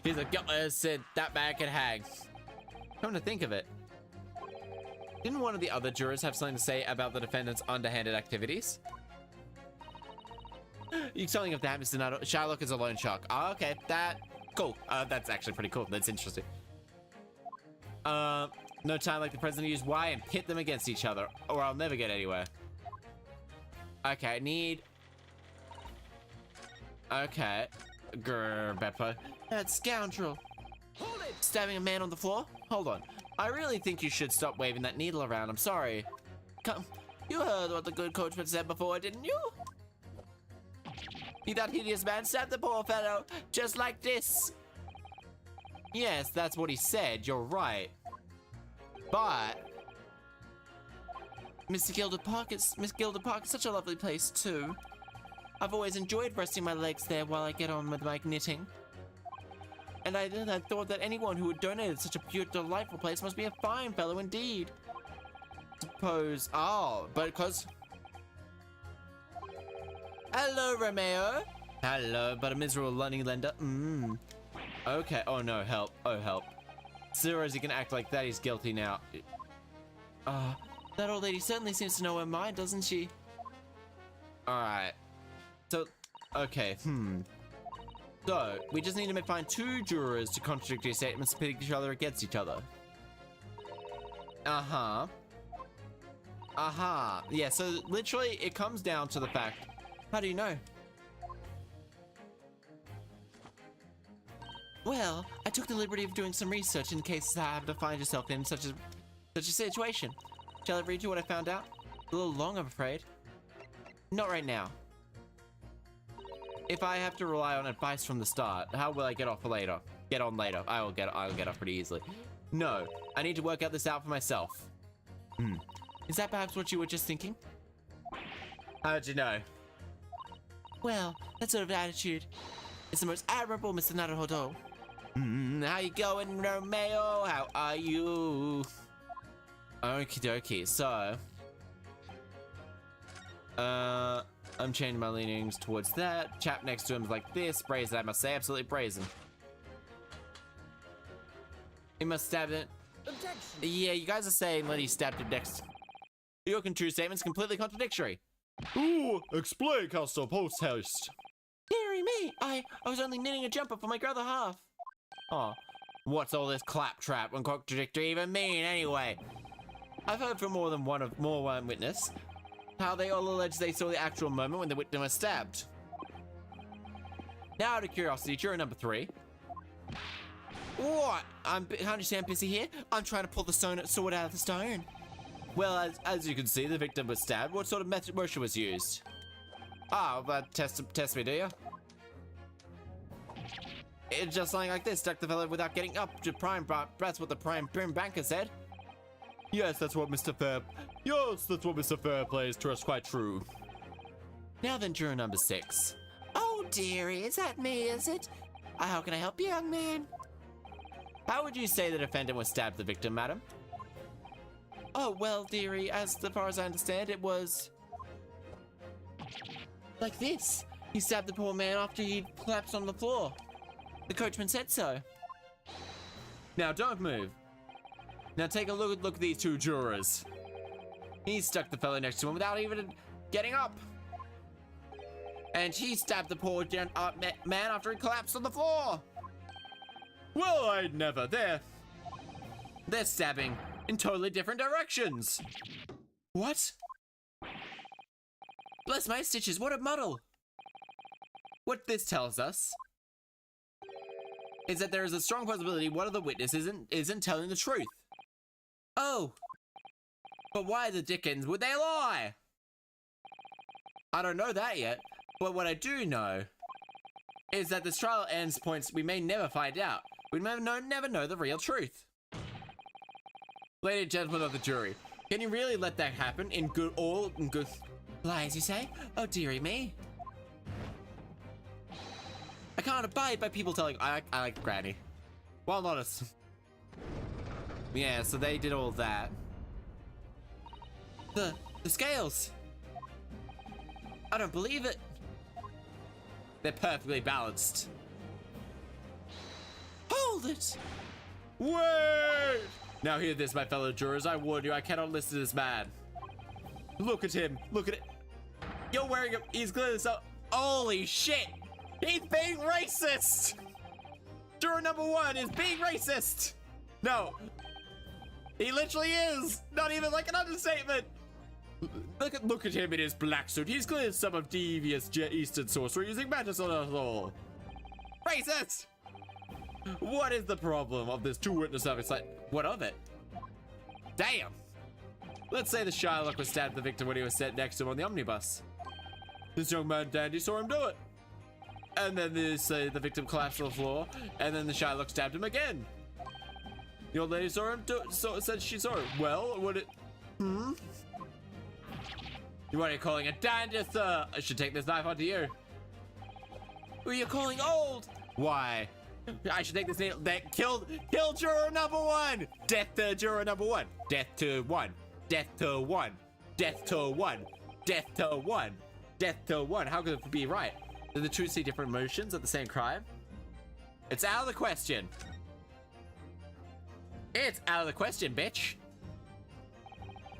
He's a gutter said that man can hang. Come to think of it. Didn't one of the other jurors have something to say about the defendant's underhanded activities? You're telling of that, Mr. Naruto. Shylock is a loan shark. Oh, okay, cool. That's actually pretty cool. That's interesting. No time like the present to use Y and pit them against each other, or I'll never get anywhere. Okay, I need... Okay. Grr, Beppo. That scoundrel. Hold it! Stabbing a man on the floor? Hold on. I really think you should stop waving that needle around. I'm sorry. Come. You heard what the good coachman said before, didn't you? That hideous man stabbed the poor fellow just like this. Yes, that's what he said. You're right. But Miss Gilded Park is such a lovely place too. I've always enjoyed resting my legs there while I get on with my knitting. And I thought that anyone who had donated such a pure, delightful place must be a fine fellow indeed. Suppose... Oh, but because... Hello, Romeo. Hello, but a miserable money lender. Okay. Oh no, help. Oh, help. Zero as he can act like that, he's guilty now. That old lady certainly seems to know her mind, doesn't she? Alright. So, okay, So, we just need to find 2 jurors to contradict their statements and pit each other against each other. Yeah, so literally it comes down to the fact. How do you know? Well, I took the liberty of doing some research in cases I have to find yourself in such a situation. Shall I read you what I found out? A little long, I'm afraid. Not right now. If I have to rely on advice from the start, how will I get off later? Get on later. I'll get off pretty easily. No, I need to work out this out for myself. Is that perhaps what you were just thinking? How'd you know? Well, that sort of attitude is the most admirable, Mr. Naruhodo. How you going, Romeo? How are you? Okie dokie, so... I'm changing my leanings towards that. Chap next to him is like this. Brazen, I must say. Absolutely brazen. He must stab it. Objection. Yeah, you guys are saying that he stabbed him next. Your true statement's completely contradictory. Ooh, explain, Chaster, post haste. Dearie me, I was only knitting a jumper for my other half. Oh, what's all this claptrap and contradictory even mean anyway? I've heard from more than one witness how they all allege they saw the actual moment when the victim was stabbed. Now, out of curiosity, juror number 3. What? Can't you see I'm busy here? I'm trying to pull the sword out of the stone. Well, as you can see, the victim was stabbed. What sort of motion was used? But test me, do you? It's just something like this. Stuck the fellow without getting up to prime. That's what the prime banker said. Yes, that's what Mr. Fairplay is to us quite true. Now then, juror number 6. Oh, dearie, is that me, is it? How can I help you, young man? How would you say the defendant was stabbed the victim, madam? Oh, well, dearie, as far as I understand, it was... like this. He stabbed the poor man after he collapsed on the floor. The coachman said so. Now, don't move. Now take a look at these 2 jurors. He stuck the fellow next to him without even getting up. And he stabbed the poor man after he collapsed on the floor. Well, I'd never. They're stabbing in totally different directions. What? Bless my stitches, what a muddle. What this tells us is that there is a strong possibility one of the witnesses isn't telling the truth. Oh. But why the dickens would they lie? I don't know that yet, but what I do know is that this trial ends points we may never find out. We never know the real truth. Ladies and gentlemen of the jury, can you really let that happen in good lies, you say? Oh, dearie me. I can't abide by people telling I like Granny. Well, not us. Yeah, so they did all that. The scales. I don't believe it. They're perfectly balanced. Hold it! Wait! Now hear this, my fellow jurors. I warn you, I cannot listen to this man. Look at him. Look at it. You're wearing a... He's clearly so... Holy shit! He's being racist! Juror number 1 is being racist! No. He literally is! Not even like an understatement! Look at him in his black suit. He's clearly some of devious Eastern sorcery using magic on us all. Racist! What is the problem of this 2 witness service? Like, what of it? Damn! Let's say the Shylock was stabbed the victim when he was sat next to him on the omnibus. This young man Dandy saw him do it. And then they say the victim collapsed on the floor, and then the Shylock stabbed him again. The old lady saw him said she saw it. Well, would it... What are you calling a dandy, sir? I should take this knife onto you. Who are you calling old? Why? I should take this needle. Kill juror number 1. Death to juror number 1. Death to 1. Death to 1. Death to 1. Death to 1. Death to 1. How could it be right? Do the two see different emotions at the same crime? It's out of the question. It's out of the question, bitch.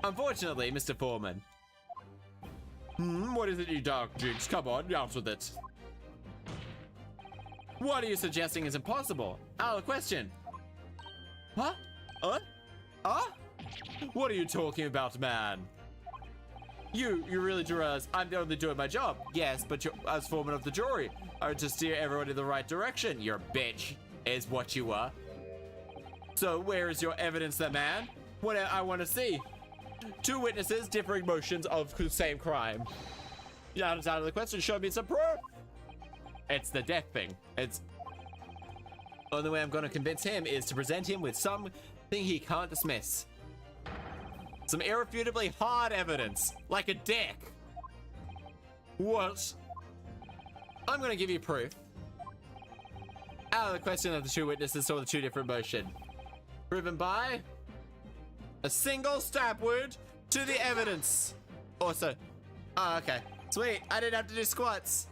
Unfortunately, Mr. Foreman. What is it, you dark jigs? Come on, out with it. What are you suggesting is impossible? Out of the question. Huh? What are you talking about, man? You really do realize I'm only doing my job. Yes, but you're, as foreman of the jury, are to steer everyone in the right direction. You're a bitch, is what you are. So where is your evidence then, man? What I want to see. 2 witnesses, differing motions of the same crime. Yeah, it's out of the question. Show me some proof. It's the death thing. It's... Only way I'm going to convince him is to present him with something he can't dismiss. Some irrefutably hard evidence, like a dick. What? I'm going to give you proof. Out of the question of the 2 witnesses saw the 2 different motion. Proven by a single stab wound to the evidence. Also, oh, okay. Sweet, I didn't have to do squats.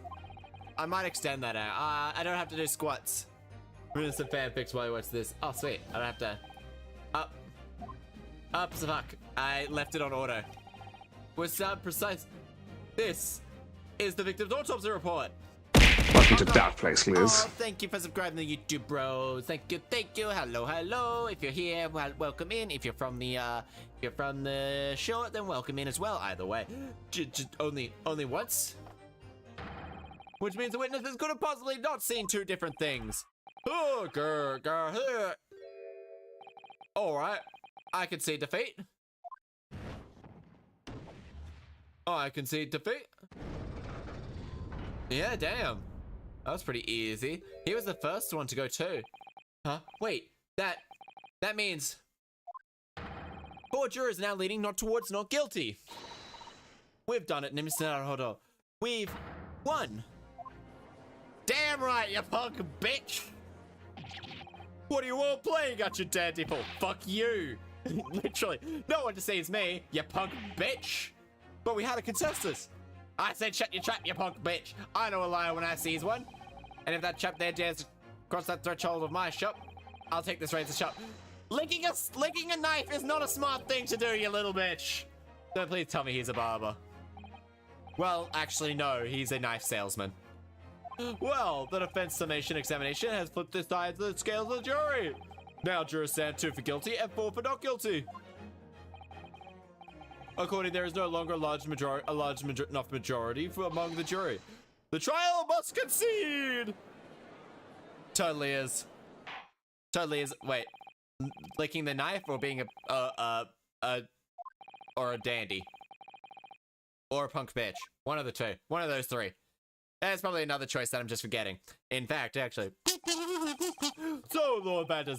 I might extend that out. I don't have to do squats. We're doing some fanfics while you watch this. Oh, sweet, I don't have to. Up, fuck. I left it on auto. Was precise. This is the victim's autopsy report. Welcome to that place, Liz. Oh, thank you for subscribing to YouTube, bros. Thank you. Hello. If you're here, well, welcome in. If you're from the short, then welcome in as well. Either way, only once. Which means the witnesses could have possibly not seen 2 different things. Oh, grr. Alright. I can see defeat. Oh, I can see defeat. Yeah, damn. That was pretty easy. He was the first one to go too. Huh? Wait, that means 4 jurors now leaning not towards not guilty. We've done it, Nimsanahodo. We've won. Damn right, you punk bitch. What are you all playing at, you dandy for? Fuck you. Literally, no one deceives me, you punk bitch. But we had a consensus. I said shut your trap, you punk bitch. I know a liar when I sees one. And if that chap there dares to cross that threshold of my shop, I'll take this razor sharp. Licking a knife is not a smart thing to do, you little bitch. Don't please tell me he's a barber. Well, actually, no, he's a knife salesman. Well, the defense summation examination has flipped the sides of the scales of the jury. Now jurors stand 2 for guilty and 4 for not guilty. According, there is no longer a large enough majority among the jury. The trial must concede. Totally is. Wait, licking the knife or being a dandy or a punk bitch? One of the 2. One of those 3. There's probably another choice that I'm just forgetting. In fact, actually. So, Lord Von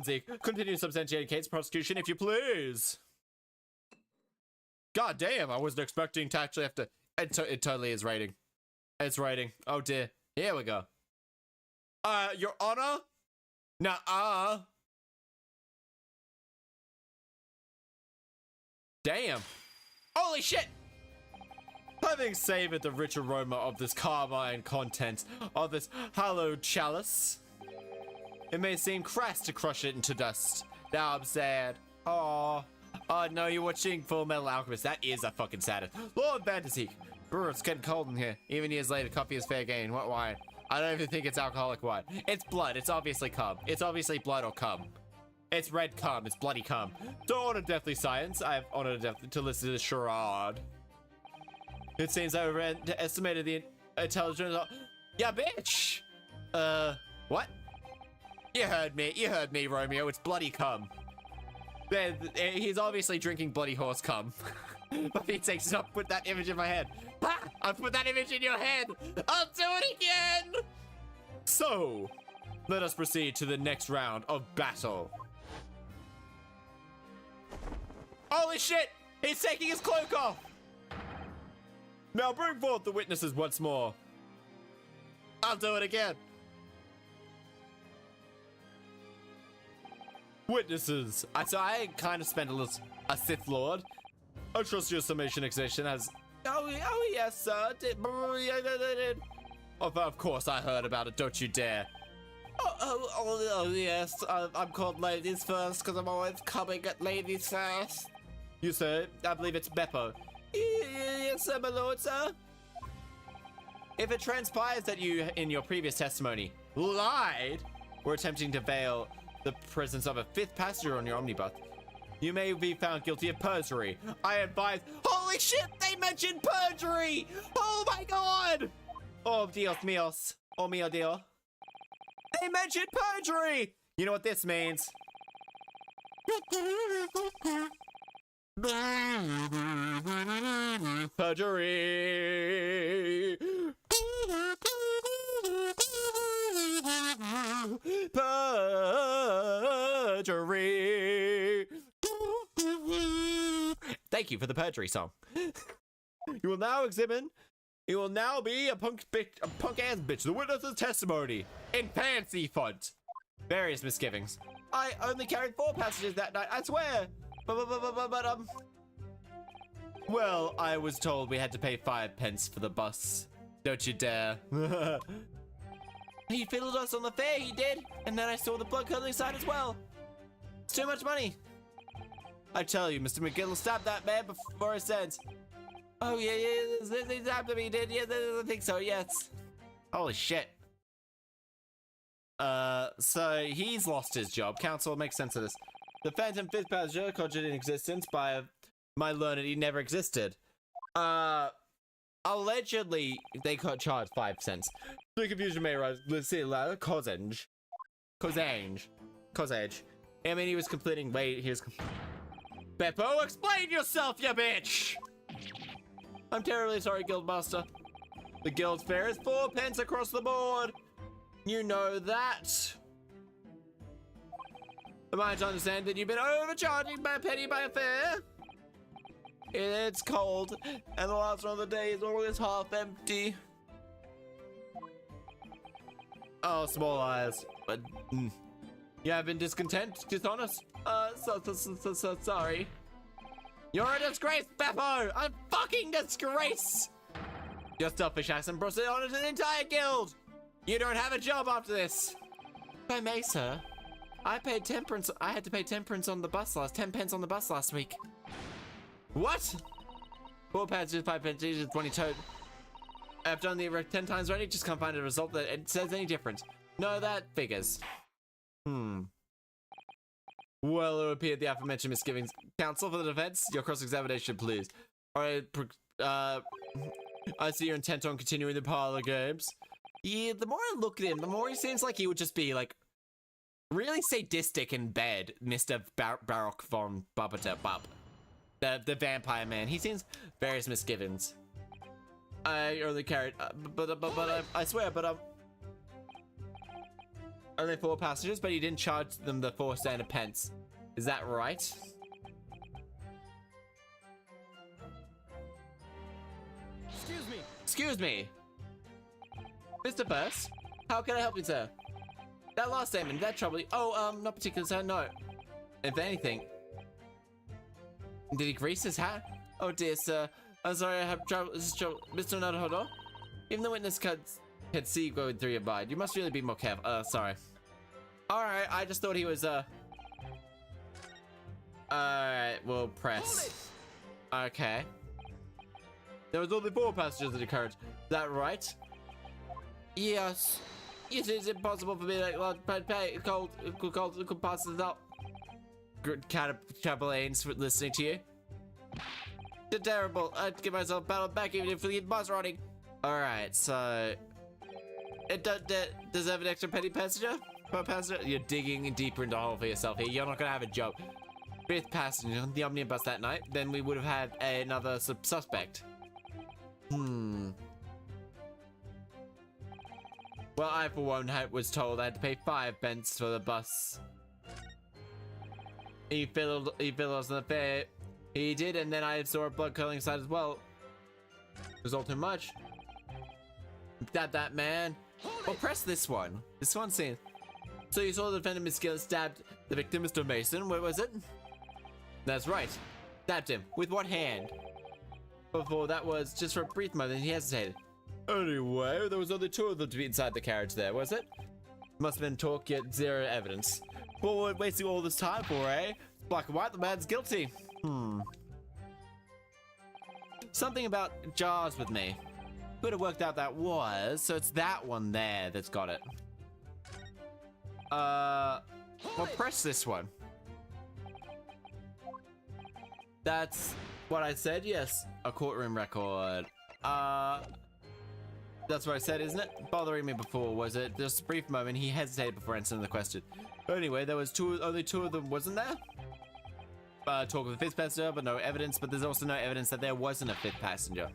Zeke, continue substantiating case prosecution, if you please. God damn, I wasn't expecting to actually have to. It totally is rating. It's rating. Oh dear. Here we go. Your Honor? Nuh-uh. Damn. Holy shit! Having savored the rich aroma of this carmine content of this hallowed chalice, it may seem crass to crush it into dust. Now I'm sad. Oh no, you're watching Full Metal Alchemist. That is a fucking sadist. Lord Fantasy. Brr, it's getting cold in here. Even years later, coffee is fair game. What wine? I don't even think it's alcoholic wine. It's blood. It's obviously cum. It's obviously blood or cum. It's red cum. It's bloody cum. To honor deathly science, I have honored to listen to the charade. It seems I overestimated the intelligence of... Yeah, bitch! What? You heard me, Romeo. It's bloody cum. He's obviously drinking bloody horse cum. But he takes it up, put that image in my head. Ha! I've put that image in your head! I'll do it again! So, let us proceed to the next round of battle. Holy shit! He's taking his cloak off! Now bring forth the witnesses once more. I'll do it again. Witnesses. So I kind of spent a Sith Lord. I trust your summation extension has... Oh yes, sir. Of course I heard about it, don't you dare. Oh, yes. I'm called ladies first because I'm always coming at ladies first. You, sir? I believe it's Beppo. Yes, sir, my lord, sir. If it transpires that you, in your previous testimony, lied or attempting to veil the presence of a fifth passenger on your omnibus, you may be found guilty of perjury. I advise. Holy shit! They mentioned perjury! Oh my god! Oh, Dios míos. Oh, mío Dios. They mentioned perjury! You know what this means? Perjury! Perjury! Thank you for the perjury song. You will now examine. You will now be a punk ass bitch. The witness's testimony in fancy font. Various misgivings. I only carried 4 passengers that night. I swear. But well, I was told we had to pay 5 pence for the bus. Don't you dare. He fiddled us on the fare, he did. And then I saw the blood curdling sign as well. It's too much money. I tell you, Mr. McGill stabbed that man before his sense. Oh, yeah, they stabbed him, he did. Yeah, I think so, yes. Holy shit. So he's lost his job. Counsel, make sense of this. The phantom fifth passenger conjured in existence by my learned he never existed. Allegedly, they got charged 5 cents. The confusion may arise. Let's see, Cosage. I mean, he was completing. Wait, here's. Beppo, explain yourself, you bitch! I'm terribly sorry, Guildmaster. The guild's fare is 4 pence across the board. You know that. Am I to understand that you've been overcharging by a penny by a fare? It's cold, and the last one of the day is always half empty. Oh, small eyes. But you have been discontent, dishonest. So sorry. You're a disgrace, Beppo! A fucking disgrace! Your selfish accent brought it on to the entire guild. You don't have a job after this. If I may, sir, I paid 10 pence. I had to pay 10 pence on the bus 10 pence on the bus last week. What? 4 passengers, 5 pence, 20 total. I've done the 10 times already, just can't find a result that it says any different. No, that figures. Well, it would appear the aforementioned misgivings. Counsel for the defense, your cross-examination, please. Alright, I see you're intent on continuing the parlor games. Yeah, the more I look at him, the more he seems like he would just be, like, really sadistic in bed, Mr. Baroque von Bubba. The vampire man. He seems various misgivings. I only carried, I swear, only 4 passengers, but you didn't charge them the 4 standard pence. Is that right? Excuse me. Mr. Burst, how can I help you, sir? That last statement, did that trouble you? Oh, not particularly, sir, no. If anything. Did he grease his hat? Oh dear, sir. I'm sorry, I have trouble. Mr. Naruhodo? Even the witness can see going through your mind. You must really be more careful. Sorry. Alright, I just thought he was, Alright, we'll press. Okay. There was only 4 passengers that occurred. Is that right? Yes. It is impossible for me to cold pass this up. Good Capellane's for listening to you. Terrible. I'd give myself a battle back even if the bus running. Alright, so it does have an extra penny passenger? Per passenger? You're digging deeper into a hole for yourself here. You're not gonna have a job. 5th passenger on the omnibus that night, then we would have had another suspect. Well, I for one was told I had to pay 5 pence for the bus. He fiddled us on the fare. He did, and then I saw a blood curdling sight as well. It was all too much. That man. Well, press this one. This one's in. So you saw the defendant Miss Gill stabbed the victim, Mr. Mason. Where was it? That's right. Stabbed him. With what hand? Before that was just for a brief moment he hesitated. Anyway, there was only 2 of them to be inside the carriage there, was it? Must have been talk, yet zero evidence. What we're wasting all this time for, eh? Black and white, the man's guilty. Something about jars with me. Could have worked out that was, so it's that one there that's got it. Well, press this one. That's what I said, yes. A courtroom record. That's what I said, isn't it? Bothering me before, was it? Just a brief moment, he hesitated before answering the question. Anyway, there was only two of them, wasn't there? Talk with the fifth passenger, but no evidence. But there's also no evidence that there wasn't a fifth passenger.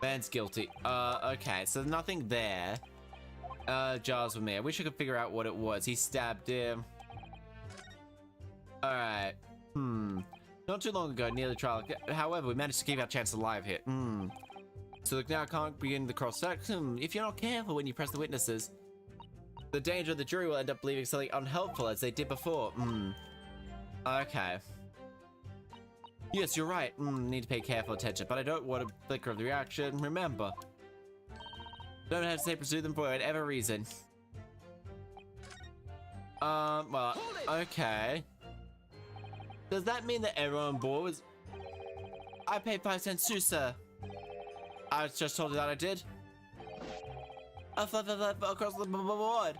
Man's guilty. Okay, so nothing there. Jars with me. I wish I could figure out what it was. He stabbed him. Alright. Not too long ago, near the trial. However, we managed to keep our chance alive here. So look, now I can't begin the cross-section. If you're not careful when you press the witnesses, the danger of the jury will end up believing something unhelpful as they did before. Okay. Yes, you're right. Need to pay careful attention, but I don't want a flicker of the reaction. Remember, don't hesitate to pursue them for whatever reason. Well, okay. Does that mean that everyone on board was... I paid 5 cents too, sir. I was just told you that I did. I thought that across the board.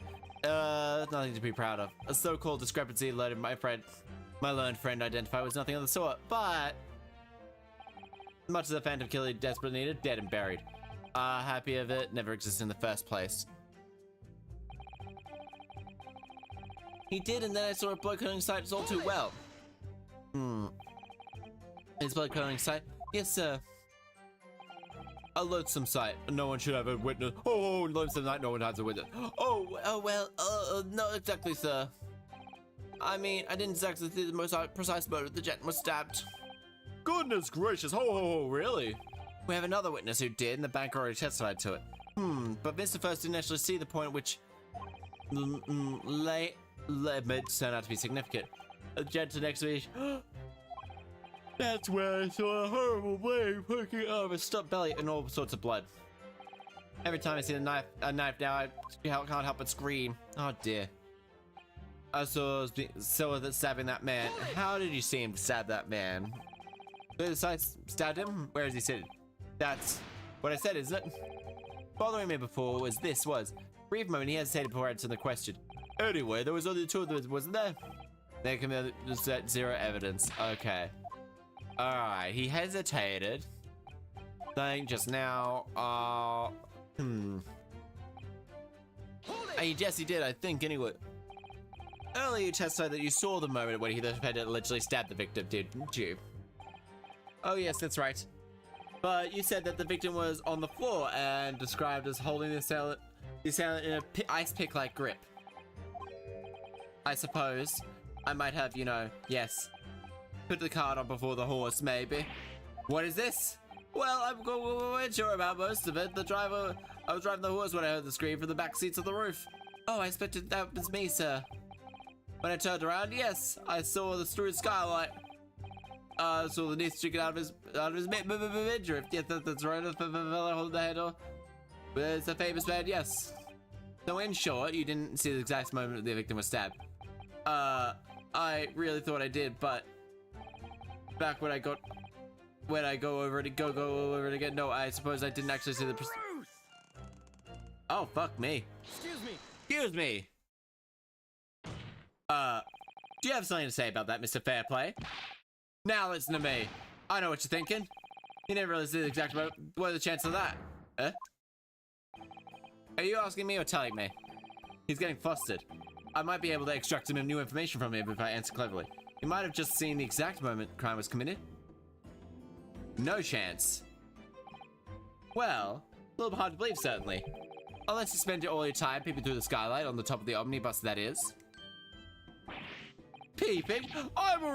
Nothing to be proud of. A so-called discrepancy alerted my learned friend identified was nothing of the sort, but much as the phantom killer desperately needed, dead and buried. Happy of it, never existed in the first place. He did, and then I saw a blood coding site all too well. His blood coding site? Yes, sir. A loathsome sight. No one should have a witness. Oh, loathsome night, no one has a witness. Oh, well, not exactly, sir. I mean, I didn't exactly see the most precise motive the gentleman was stabbed. Goodness gracious, ho, really? We have another witness who did, and the bank already testified to it. But Mr. First didn't actually see the point which turned out to be significant. The gentleman next to me, that's where I saw a horrible blade poking out of his stuffed belly and all sorts of blood. Every time I see a knife now, I can't help but scream. Oh dear. I saw that stabbing that man. How did you see him stab that man? The side stabbed him? Where is he sitting? That's what I said, isn't it? Bothering me before was this brief moment he hesitated before answering the question. Anyway, there was only 2 of them, wasn't there? There can be zero evidence. Okay. Alright, he hesitated. Saying just now, yes, he did, I think, anyway. Earlier you testified that you saw the moment when he allegedly stabbed the victim, didn't you? Oh yes, that's right. But you said that the victim was on the floor and described as holding the assailant in a ice pick-like grip. I suppose I might have, yes, put the cart on before the horse, maybe. What is this? Well, I'm quite sure about most of it. I was driving the horse when I heard the scream from the back seats of the roof. Oh, I expected that was me, sir. When I turned around, yes, I saw the through skylight. I saw the knee sticking out of his midriff. Yes, that's right. The fellow holding the handle. It's a famous man, yes. So in short, you didn't see the exact moment the victim was stabbed. I really thought I did, but back when I go over it again. No, I suppose I didn't actually see the. Oh fuck me. Excuse me. Do you have something to say about that, Mr. Fairplay? Now listen to me. I know what you're thinking. You never really see the exact moment. What are the chances of that? Huh? Are you asking me or telling me? He's getting flustered. I might be able to extract some new information from him if I answer cleverly. He might have just seen the exact moment the crime was committed. No chance. Well, a little bit hard to believe, certainly. Unless you spend all your time peeping through the skylight on the top of the omnibus, that is. Peeping? I'm a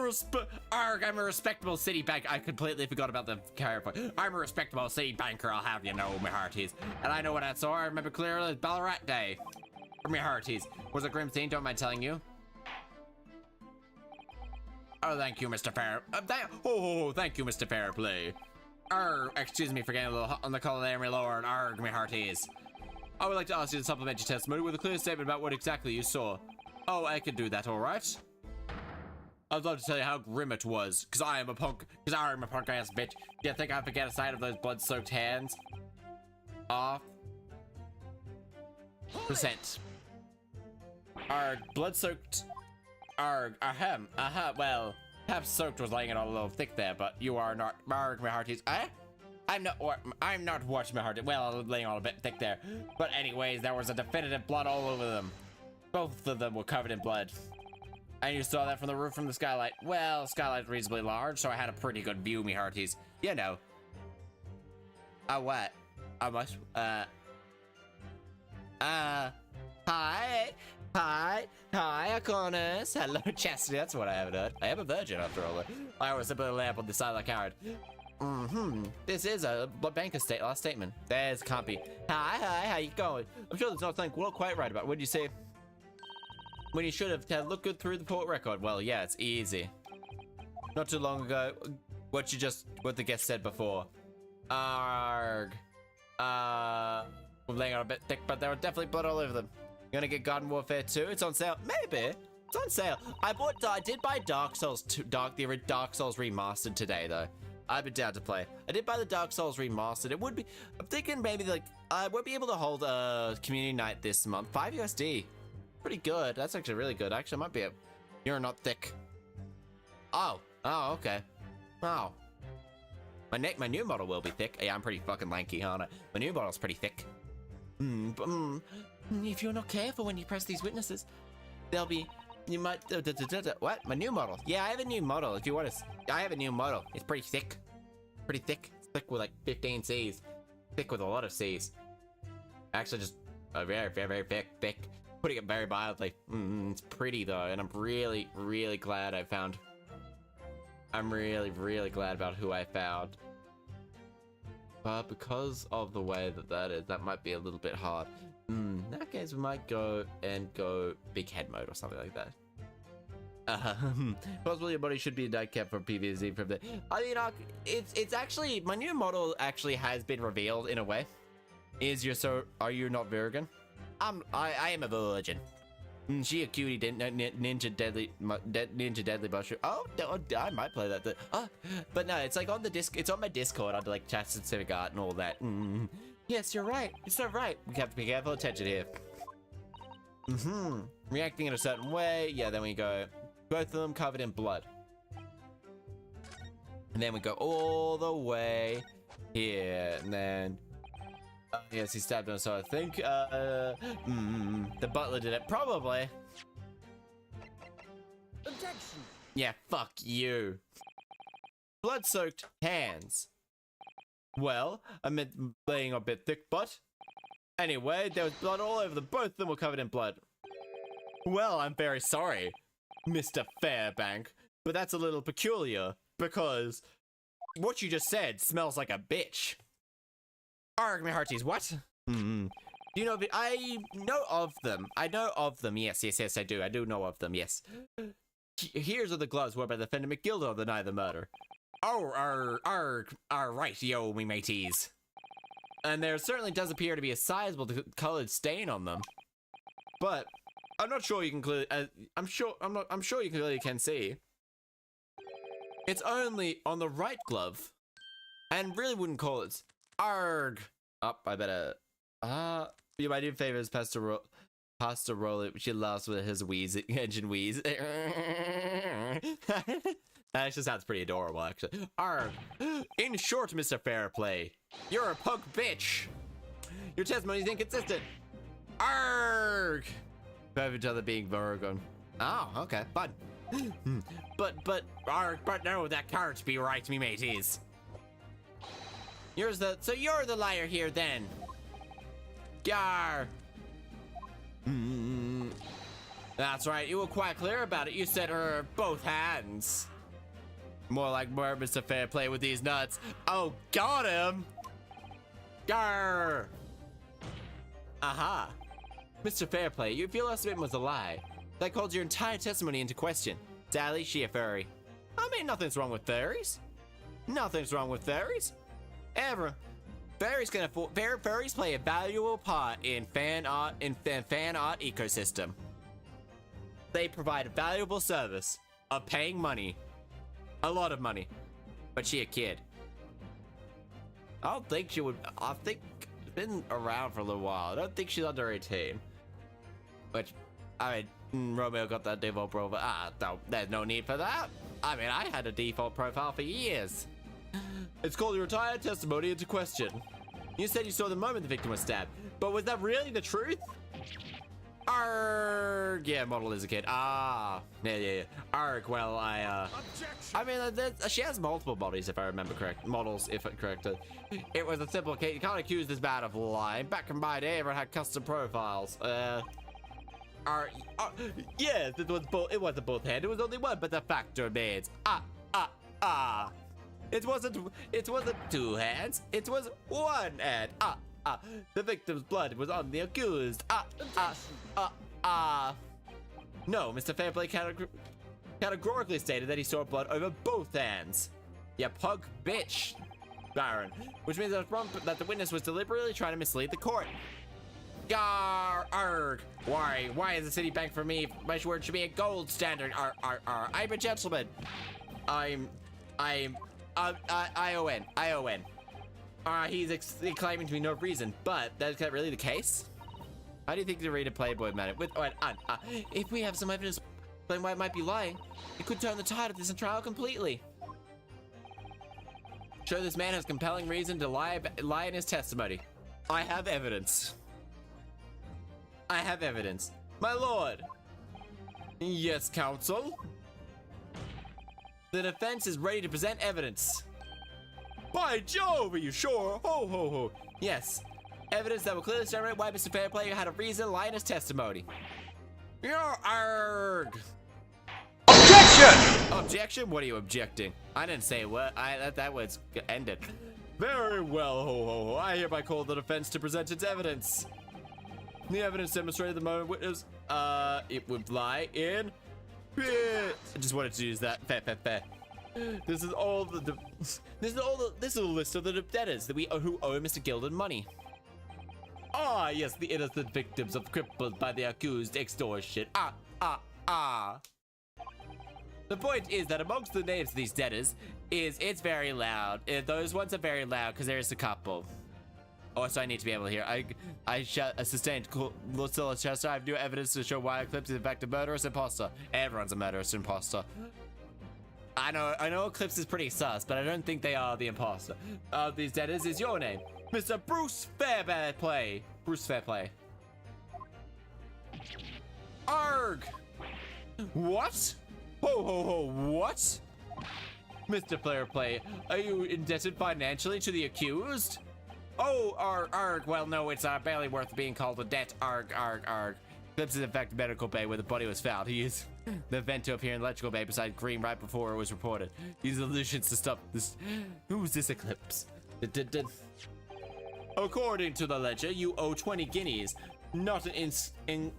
respectable city banker. I completely forgot about the carrier point. I'm a respectable city banker, I'll have you know, my hearties. And I know what I saw. I remember clearly Ballarat Day. For my hearties. Was a grim scene, don't mind telling you. Oh, thank you, Mr. Fair. Thank you, Mr. Fairplay. Excuse me for getting a little hot on the collar there, my lord. My hearties. I would like to ask you to supplement your testimony with a clear statement about what exactly you saw. Oh, I can do that, alright? I'd love to tell you how grim it was, because I am a punk ass bitch. You think I forget a sight of those blood-soaked hands? Off. Percent. Arg, blood-soaked. Arg, well, perhaps soaked was laying it all a little thick there, but you are not. Arg, my hearties. I'm not watching my heart. Well, laying all a bit thick there. But anyways, there was a definitive blood all over them. Both of them were covered in blood. And you saw that from the roof from the skylight. Well, the skylight's reasonably large, so I had a pretty good view, me hearties. You know. What? What? Hi, Aquinas. Hello, Chaster. That's what I haven't heard. I am a virgin after all. I always put a lamp on the side of the card. This is a banker's last statement. There's Compy. Hi, how you going? I'm sure there's nothing quite right about it. What did you say? When you should have looked good through the court record. Well, yeah, it's easy. Not too long ago, what the guest said before. Arg. We're laying out a bit thick, but there were definitely blood all over them. You gonna get Garden Warfare 2? It's on sale. Maybe. It's on sale. I did buy Dark Souls 2, the Dark Souls Remastered today, though. I've been down to play. I did buy the Dark Souls Remastered. It would be, I'm thinking maybe like, I would be able to hold a community night this month. 5 USD. Pretty good. That's actually really good. Actually, it might be you're not thick. Oh, okay. Oh. My new model will be thick. Yeah, I'm pretty fucking lanky, aren't I? My new model's pretty thick. If you're not careful when you press these witnesses, you might, what? My new model. Yeah, I have a new model. If you want to, I have a new model. It's pretty thick. Pretty thick. It's thick with like 15 C's. Thick with a lot of C's. Actually, just a very, very, very thick. Putting it very mildly. It's pretty though, and I'm really, really glad I'm really, really glad about who I found. But because of the way that is, that might be a little bit hard. In that case, we might go big head mode or something like that. Possibly your body should be a nightcap for PvZ from the. I mean, it's actually, my new model actually has been revealed in a way. Are you not virgin? I am a virgin. She a cutie, ninja deadly mushroom. Oh, I might play that. But no, it's like on the disc. It's on my Discord under like Chaster Civic Art and all that. Yes, you're right. It's not right. We have to pay careful attention here. Reacting in a certain way. Yeah, then we go. Both of them covered in blood. And then we go all the way here, and then. Yes, he stabbed him, so I think, the butler did it. Probably. Objection! Yeah, fuck you. Blood-soaked hands. Well, I meant laying a bit thick, but... Anyway, there was blood all over them. Both of them were covered in blood. Well, I'm very sorry, Mr. Fairbank, but that's a little peculiar, because what you just said smells like a bitch. Arg, my hearties, what? Do you know, I know of them. I know of them. Yes, I do. I do know of them, yes. Here's are the gloves worn by the defendant McGildo the night of the murder. Oh, right, yo, me mateys. And there certainly does appear to be a sizable colored stain on them. But I'm not sure you can clearly, I'm sure you clearly can see. It's only on the right glove. And really wouldn't call it. Arg! I better. You might do favors, Pastor Roll it. She laughs with his engine wheeze. That actually sounds pretty adorable, actually. Arg! In short, Mr. Fairplay, you're a punk bitch. Your testimony is inconsistent. Arg! Both each other being Virgon. Oh, okay, fun. But no, that can't be right, me mateys. So you're the liar here then. Gar. That's right, you were quite clear about it. You said her both hands. More like Mr. Fairplay with these nuts. Oh, got him. Gar. Aha. Mr. Fairplay, you feel last statement was a lie. That calls your entire testimony into question. Sally, she a furry. I mean, nothing's wrong with furries. Nothing's wrong with furries. Furries play a valuable part in fan art ecosystem. They provide a valuable service of paying money, a lot of money, but she a kid. I don't think she would. I think she's been around for a little while. I don't think she's under 18. Which, I mean, Romeo got that default profile. No, there's no need for that. I mean, I had a default profile for years. It's called your entire testimony into question. You said you saw the moment the victim was stabbed, but was that really the truth? Arg, yeah, model is a kid. Ah, yeah. Arg, well, I mean, she has multiple bodies, if I remember correct. Models, if I'm correct. It was a simple case. You can't accuse this man of lying. Back in my day, everyone had custom profiles. Yes, it wasn't both hands. It was only one, but the fact remains. It wasn't two hands. It was one hand. The victim's blood was on the accused. No, Mr. Fairplay categorically stated that he saw blood over both hands. Yeah, pug bitch, Baron. Which means that the witness was deliberately trying to mislead the court. Yar, arg. Why is the Citibank for me? My word should be a gold standard. I'm a gentleman. ION. He's claiming to be no reason, but that's that really the case? How do you think the reader Playboy man? If we have some evidence explaining why it might be lying, it could turn the tide of this trial completely. Show this man has compelling reason to lie in his testimony. I have evidence. My lord. Yes, counsel. The defense is ready to present evidence. By Jove, are you sure? Ho, ho, ho. Yes. Evidence that will clearly demonstrate why Mr. Fairplay had a reason to lie in his testimony. Arg. Objection! Objection? What are you objecting? I didn't say what. That was ended. Very well, ho, ho, ho. I hereby call the defense to present its evidence. The evidence demonstrated the moment witness, it would lie in pit. I just wanted to use that. Fair. This is a list of the debtors that who owe Mr. Gilden money. Ah, yes, the innocent victims of crippled by the accused extortion. The point is that amongst the names of these debtors it's very loud. Those ones are very loud because there is a couple. Also, I need to be able to hear. I sustained Lucilla Chaster. I have new evidence to show why Eclipse is in fact a murderous imposter. Everyone's a murderous imposter. I know Eclipse is pretty sus, but I don't think they are the imposter. These debtors is your name, Mr. Bruce Fairplay. Bruce Fairplay. Arg! What? Ho ho ho! What? Mr. Fairplay, are you indebted financially to the accused? Oh, arg. Well, no, it's barely worth being called a debt. Arg. Eclipse is in fact medical bay where the body was found. He used the event to appear in electrical bay beside Green right before it was reported. Use illusions to stop this. Who's this Eclipse? According to the ledger, you owe 20 guineas. Not an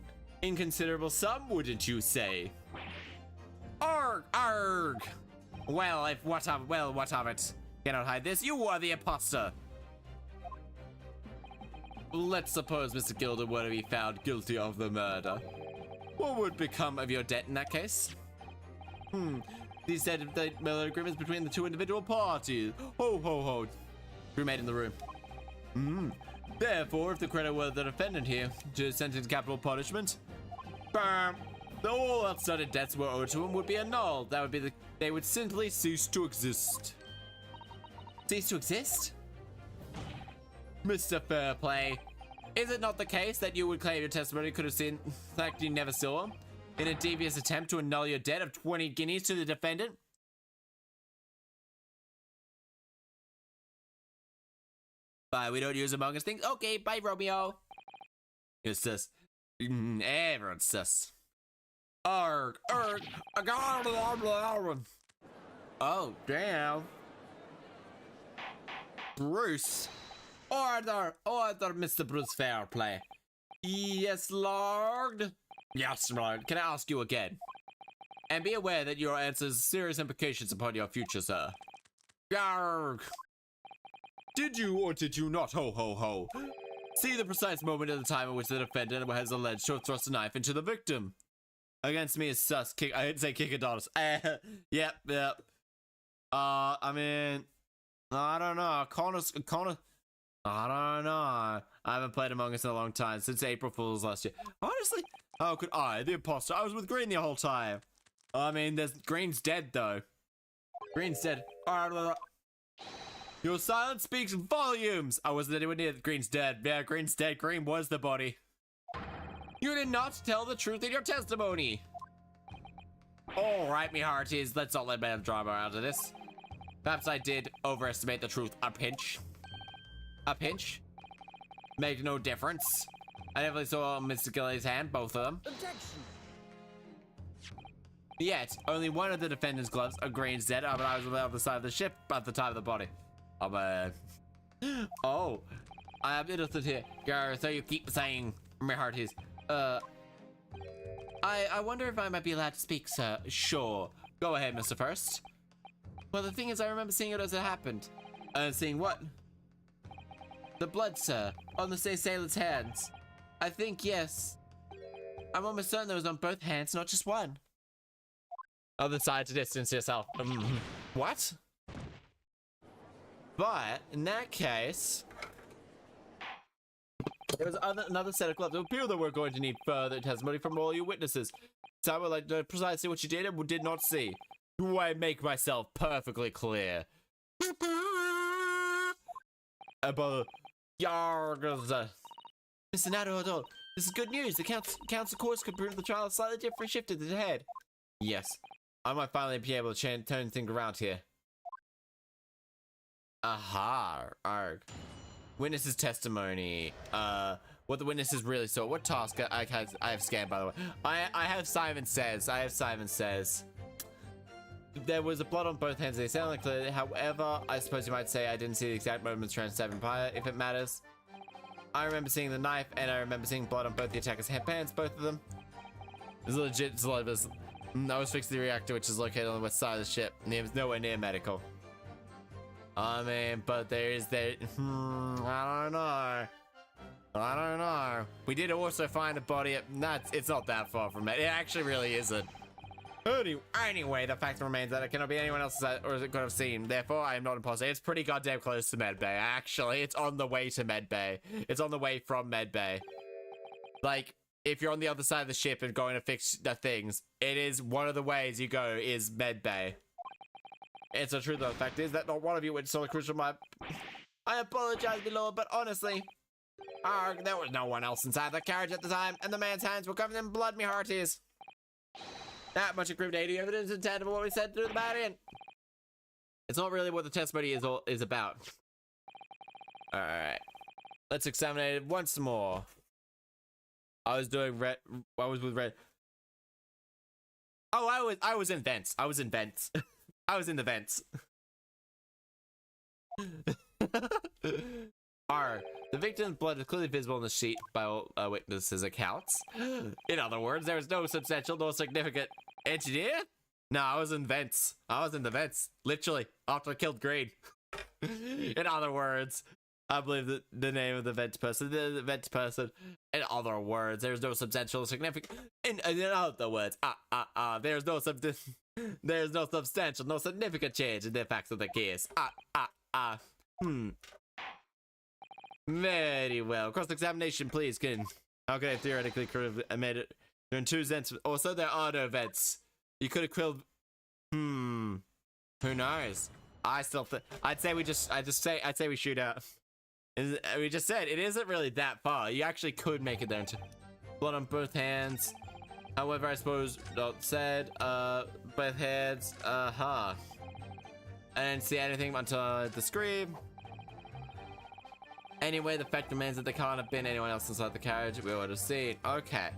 inconsiderable sum, wouldn't you say? Arg. Well, what of it? Cannot hide this. You are the imposter. Let's suppose Mr. Gilder were to be found guilty of the murder. What would become of your debt in that case? These said the agreements between the two individual parties. Ho ho ho. Roommate in the room. Therefore, if the creditor were the defendant here to sentence capital punishment, though all outstanding debts were owed to him would be annulled. That would be they would simply cease to exist. Cease to exist? Mr. Fairplay, is it not the case that you would claim your testimony could have seen the fact you never saw him in a devious attempt to annul your debt of 20 guineas to the defendant? Bye, we don't use Among Us things. Okay, bye, Romeo. You're sus. Everyone's sus. Arg. Oh, damn. Bruce. Order, Mr. Bruce Fairplay. Yes, Lord. Yes, Lord. Can I ask you again? And be aware that your answer has serious implications upon your future, sir. Yarg. Did you or did you not? Ho ho ho. See the precise moment at the time at which the defendant has alleged to have thrust a knife into the victim. Against me is sus. I didn't say kick Adonis. Yep. I mean, I don't know. Connor. I don't know. I haven't played Among Us in a long time, since April Fool's last year. Honestly, how could I, the imposter? I was with Green the whole time. I mean, Green's dead though. Green's dead. Your silence speaks volumes. I wasn't anywhere near. Green's dead. Yeah, Green's dead. Green was the body. You did not tell the truth in your testimony. Alright, me hearties. Let's not let a bit of drama out of this. Perhaps I did overestimate the truth a pinch. A pinch? Make no difference. I definitely saw Mr. Gilly's hand, both of them. Objection. Yet, only one of the defendant's gloves are Green's dead, but I was on the other side of the ship at the time of the body. Oh, man. Oh, I am innocent here. So you keep saying, my hearties. I wonder if I might be allowed to speak, sir. Sure. Go ahead, Mr. First. Well, the thing is, I remember seeing it as it happened. Seeing what? The blood, sir, on the assailant's hands. I think, yes. I'm almost certain it was on both hands, not just one. Other side to distance yourself. What? But, in that case... There was another set of gloves. It would appear that we're going to need further testimony from all you witnesses. So I would like to know precisely what you did and did not see. Do I make myself perfectly clear? Mr. Naruto, this is good news. The council courts could prove the trial is slightly different, shifted ahead. Yes. I might finally be able to turn things around here. Aha. Arg. Witness's testimony. What the witnesses really saw. What task I have scanned, by the way. I have Simon Says. There was a blood on both hands. They sound like clear. However, I suppose you might say I didn't see the exact moments transpired prior, if it matters. I remember seeing the knife, and I remember seeing blood on both the attacker's hands, both of them. It's legit. It's like this. I was fixing the reactor, which is located on the west side of the ship. And it was nowhere near medical. I mean, but I don't know. We did also find a body at... it's not that far from it. It actually really isn't. Anyway, the fact remains that it cannot be anyone else's or it could have seen. Therefore, I am not imposter. It's pretty goddamn close to Medbay. Actually, it's on the way to Medbay. It's on the way from Medbay. Like, if you're on the other side of the ship and going to fix the things, it is one of the ways you go is Medbay. It's the truth of the fact is that not one of you went so crucial. I apologize, my lord, but honestly, there was no one else inside the carriage at the time, and the man's hands were covered in blood, me hearties. That much incriminating evidence is tangible what we said to the Batman. It's not really what the testimony is about. Alright. Let's examine it once more. I was with red. Oh, I was in vents. I was in vents. I was in the vents. The victim's blood is clearly visible on the sheet by all witnesses' accounts. In other words, there is no substantial nor significant engineer. No, I was in vents. I was in the vents, literally, after I killed Green. In other words, I believe that the name of the vent person, in other words, there's no substantial significant. In other words, there's no substantial, no significant change in the facts of the case. Very well. Cross-examination, please. How could I theoretically could have made it during 2 vents? Also, there are no vents. You could have killed. Who knows? I still think. I'd say we shoot out. We just said it isn't really that far. You actually could make it there. Blood on both hands. However, I suppose not said. Both hands. I didn't see anything until the scream. Anyway, the fact remains that there can't have been anyone else inside the carriage. We would have seen. Okay.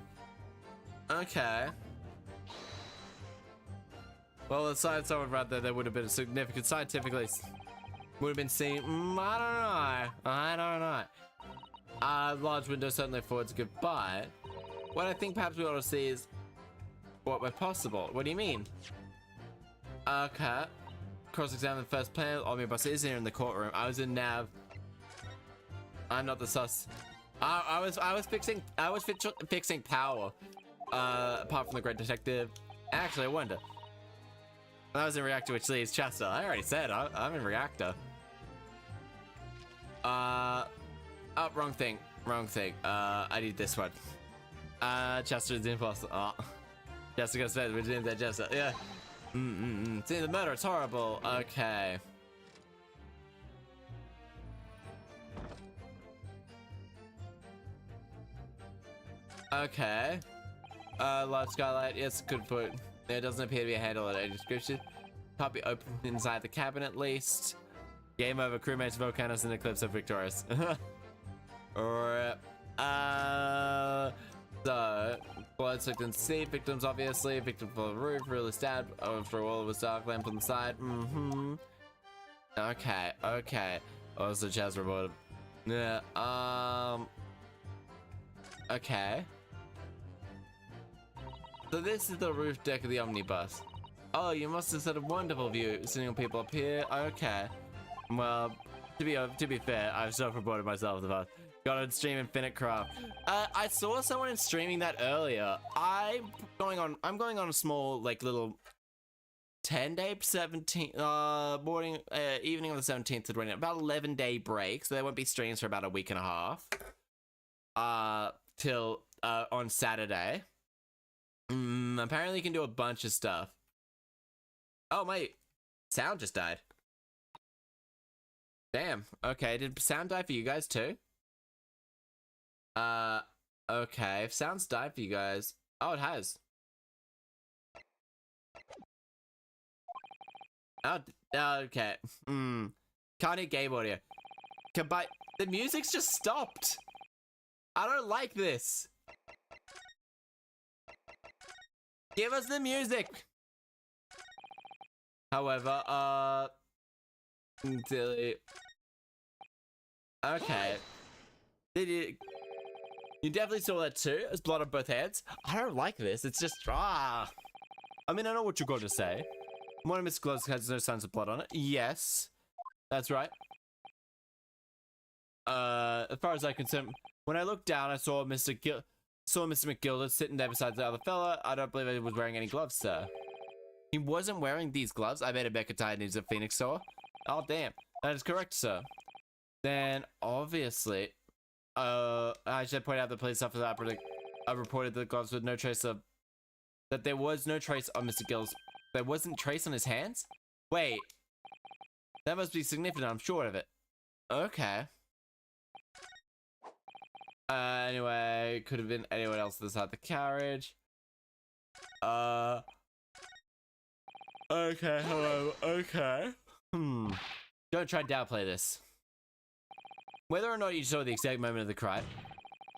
Well, the side someone right there would have been significant scientifically. Would have been seen. I don't know. Large window certainly affords a good buy. What I think perhaps we ought to see is what were possible. What do you mean? Okay. Cross-examine the first plan. Omnibus is here in the courtroom. I was in Nav. I'm not the sus. I was fixing power. Apart from the Great Detective. Actually, I wonder. I was in reactor, which leaves Chaster. I already said I'm in reactor. Oh, wrong thing. I need this one. Chaster is the imposter. Oh. Chaster got spent. We're doing that, Chaster. Yeah. See the murder. It's horrible. Okay. Okay. Large skylight. Yes, good point. There doesn't appear to be a handle at a description. Can't be open inside the cabin at least. Game over. Crewmates, volcanoes, and Eclipse are victorious. Alright. So, blood soaked in sea. Victims, obviously. Victim for the roof. Really stabbed. After all, it was dark. Lamp on the side. Okay. Also, Chaz reported. Yeah. Okay. So this is the roof deck of the omnibus. Oh, you must have set a wonderful view, seeing people up here. Okay. Well, to be fair, I've self-reported myself the past. Got on stream Infinite Craft. I saw someone in streaming that earlier. I'm going on a small, like, little 10-day, 17th, morning, evening of the 17th to 20th, about 11-day break. So there won't be streams for about a week and a half. Till, on Saturday. Apparently you can do a bunch of stuff. Oh, my sound just died. Damn. Okay, did sound die for you guys too? Okay. If sound's died for you guys. Oh, it has. Oh, okay. Can't hear game audio. Combine. The music's just stopped. I don't like this. Give us the music. However, silly. Okay. You definitely saw that too. There's blood on both hands. I don't like this. It's just I mean, I know what you're going to say. One of Mr. Gloves has no signs of blood on it. Yes, that's right. As far as I'm concerned, when I looked down, I saw Mr. McGilda sitting there beside the other fella. I don't believe he was wearing any gloves, sir. He wasn't wearing these gloves. I bet Rebecca needs a phoenix saw. Oh, damn. That is correct, sir. Then, obviously, I should point out the police officer reported the gloves with no trace of... That there was no trace on Mr. Gill's... There wasn't trace on his hands? Wait. That must be significant. I'm sure of it. Okay. Anyway, could have been anyone else inside the carriage. Okay, hello, okay. Don't try and downplay this. Whether or not you saw the exact moment of the crime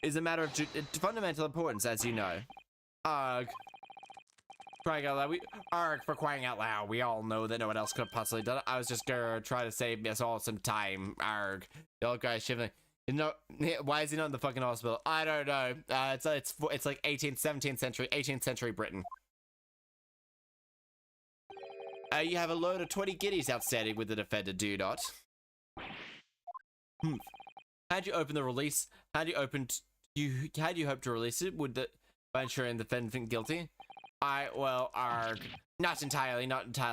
is a matter of fundamental importance, as you know. Arg. Crying out loud. Arg, for crying out loud. We all know that no one else could have possibly done it. I was just gonna try to save us all some time. Arg. The old guy's shivering. You know, why is he not in the fucking hospital? I don't know. It's like 18th, 17th century, 18th century Britain. You have a load of 20 guineas outstanding with the defender, do you not? How'd you open the release? How'd you hope to release it? By ensuring the defendant guilty? Not entirely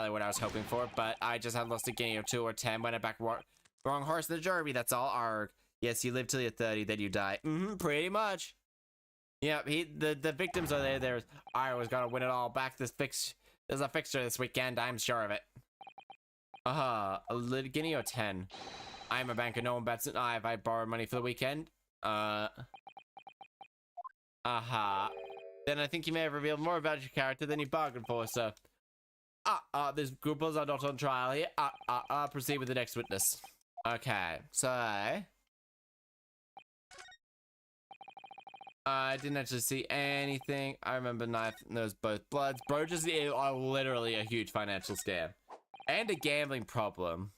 what I was hoping for, but I just had lost a guinea or 2 or 10 when I backed wrong horse in the derby, that's all. Arg. Yes, you live till you're 30, then you die. Pretty much. Yeah, the victims are there. I was gonna win it all back. There's a fixture this weekend, I'm sure of it. A guinea or 10? I'm a banker, no one bets an eye if I borrow money for the weekend. Then I think you may have revealed more about your character than you bargained for, sir. These groupers are not on trial here. Proceed with the next witness. Okay, so... I didn't actually see anything. I remember knife, and there was both bloods. Bro, just are literally a huge financial scam. And a gambling problem.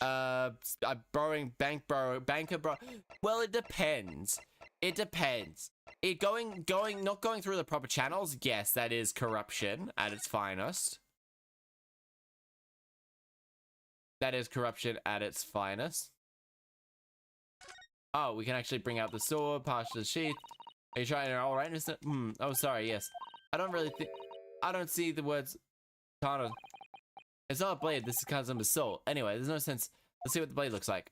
Borrowing, banker bro. Well, it depends. It depends. Not going through the proper channels, yes, that is corruption at its finest. That is corruption at its finest. Oh, we can actually bring out the sword, pass the sheath. Are you trying it all right? Oh, sorry, yes. I don't really think... I don't see the words... Katana. It's not a blade, this is kind of assault. Anyway, there's no sense. Let's see what the blade looks like.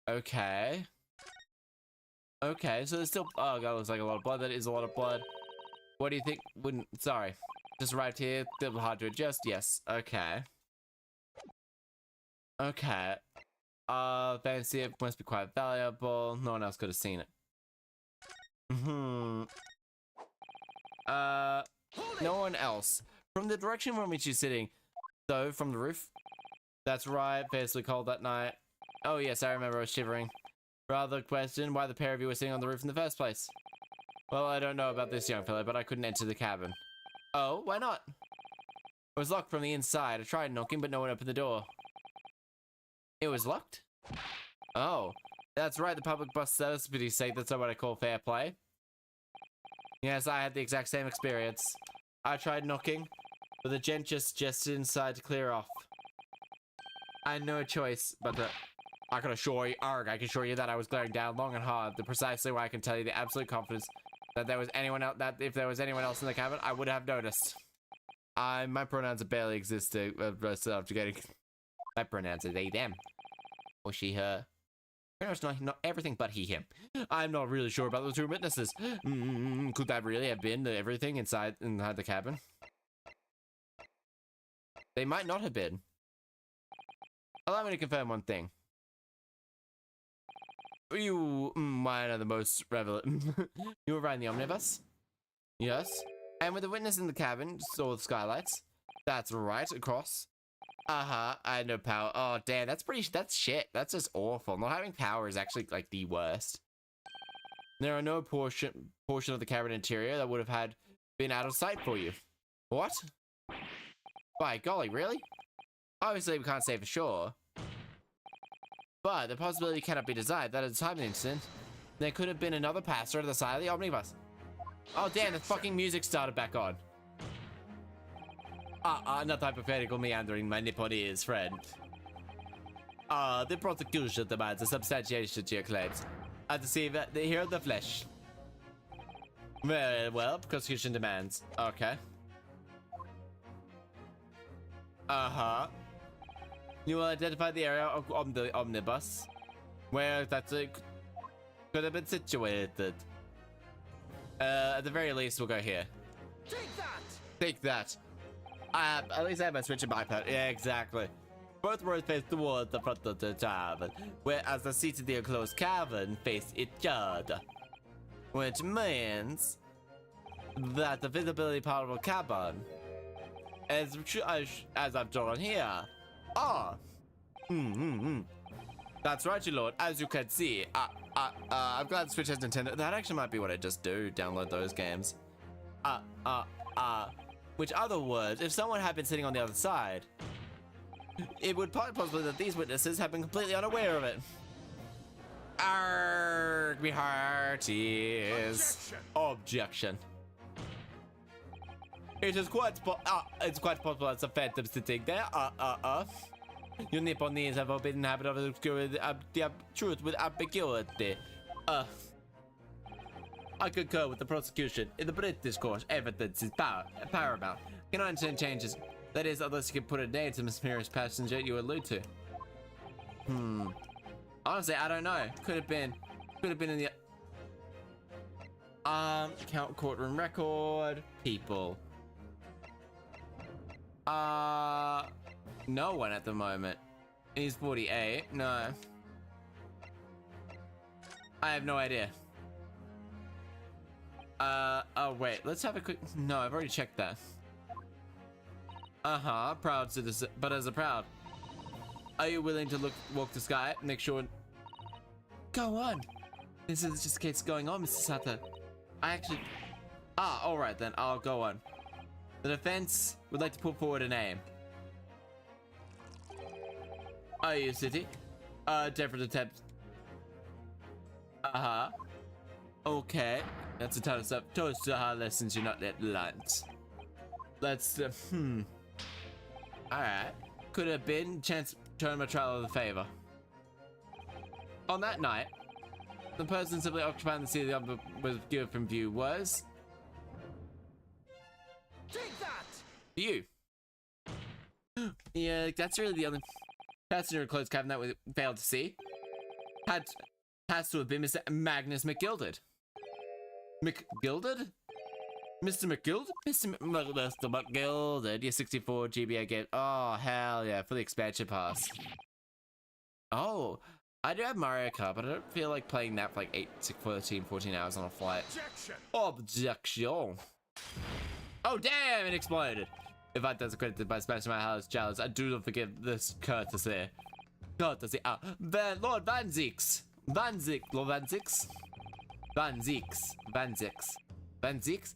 Okay. Okay, so there's still... Oh, God, looks like a lot of blood. That is a lot of blood. What do you think? Wouldn't... Sorry. Just right here. A little hard to adjust. Yes. Okay. Okay. Fancy it must be quite valuable. No one else could have seen it. No one else. From the direction from which you're sitting. So, from the roof? That's right. Fiercely cold that night. Oh, yes, I remember I was shivering. Rather question why the pair of you were sitting on the roof in the first place. Well, I don't know about this young fella, but I couldn't enter the cabin. Oh, why not? It was locked from the inside. I tried knocking, but no one opened the door. It was locked? Oh, that's right. The public bus service, for pity's sake, that's not what I call fair play. Yes, I had the exact same experience. I tried knocking, but the gent just gestured inside to clear off. I had no choice but to... I can assure you, I can assure you that I was glaring down long and hard. The precisely why I can tell you the absolute confidence that there was anyone else, that if there was anyone else in the cabin, I would have noticed. My pronouns barely exist to after getting. My pronouns are they, them, or she, her. Pretty much not everything but he, him. I'm not really sure about those two witnesses. Could that really have been everything inside the cabin? They might not have been. Allow me to confirm one thing. You might are the most relevant. You were riding the omnibus? Yes. And with the witness in the cabin, saw the skylights? That's right, across. I had no power. Oh, damn, that's shit. That's just awful. Not having power is actually, like, the worst. There are no portion of the cabin interior that would have been out of sight for you. What? By golly, really? Obviously, we can't say for sure. But the possibility cannot be denied that at the time of the incident, there could have been another passenger at the side of the omnibus. Oh damn, the fucking music started back on. Not hypothetical meandering my Nippon ears, friend. The prosecution demands a substantiation to your claims. I deceive the hero of the flesh. Very well, prosecution demands. Okay. You will identify the area of the omnibus where that could have been situated. At the very least, we'll go here. Take that! Take that. At least I have my switch in my pad. Yeah, exactly. Both roads face towards the front of the tavern, whereas the seats in the enclosed cavern face each other. Which means that the visibility part of a cabin, as I've drawn here, That's right, your lord. As you can see, I'm glad the Switch has Nintendo. That actually might be what I just do. Download those games. Which other words, if someone had been sitting on the other side, it would possibly that these witnesses have been completely unaware of it. Arrgh, me heart is. Objection. It is quite possible it's a phantom sitting there. Your Nipponese have a forbidden habit of obscuring the truth with ambiguity. I concur with the prosecution. In the British court, evidence is paramount. Cannot intend changes. That is, unless you can put a name to the mysterious passenger you allude to. Honestly, I don't know. Could have been in the count courtroom record. People. No one at the moment. He's 48. No. I have no idea. Oh wait, let's have a quick. No, I've already checked that. Proud citizen, but as a proud. Are you willing to walk the sky? Make sure. Go on. This is just a case going on, Mr. Sato. I actually. Alright then, I'll go on. The defense would like to put forward a name. Are you city? Different attempt. Okay. That's a ton of stuff. Toast to hard lessons you're not yet learned. Let's, Alright. Could have been chance turn my trial of the favor. On that night, the person simply occupying the seat the other was viewed from view was... Take that! you. Yeah, that's really the only passenger in a closed cabin that we failed to see. Has to have been Mr. Magnus McGilded. McGilded? Mr. McGilded? Mr. McGilded, your 64 GBA game. Oh, hell yeah, for the expansion pass. Oh, I do have Mario Kart, but I don't feel like playing that for like 14 hours on a flight. Objection. Oh, damn, it exploded. If I desecrated by smashing my house challenge, I do not forgive this courtesy. Courtesy. Lord Van Zieks. Lord Van Zieks. Van Zieks.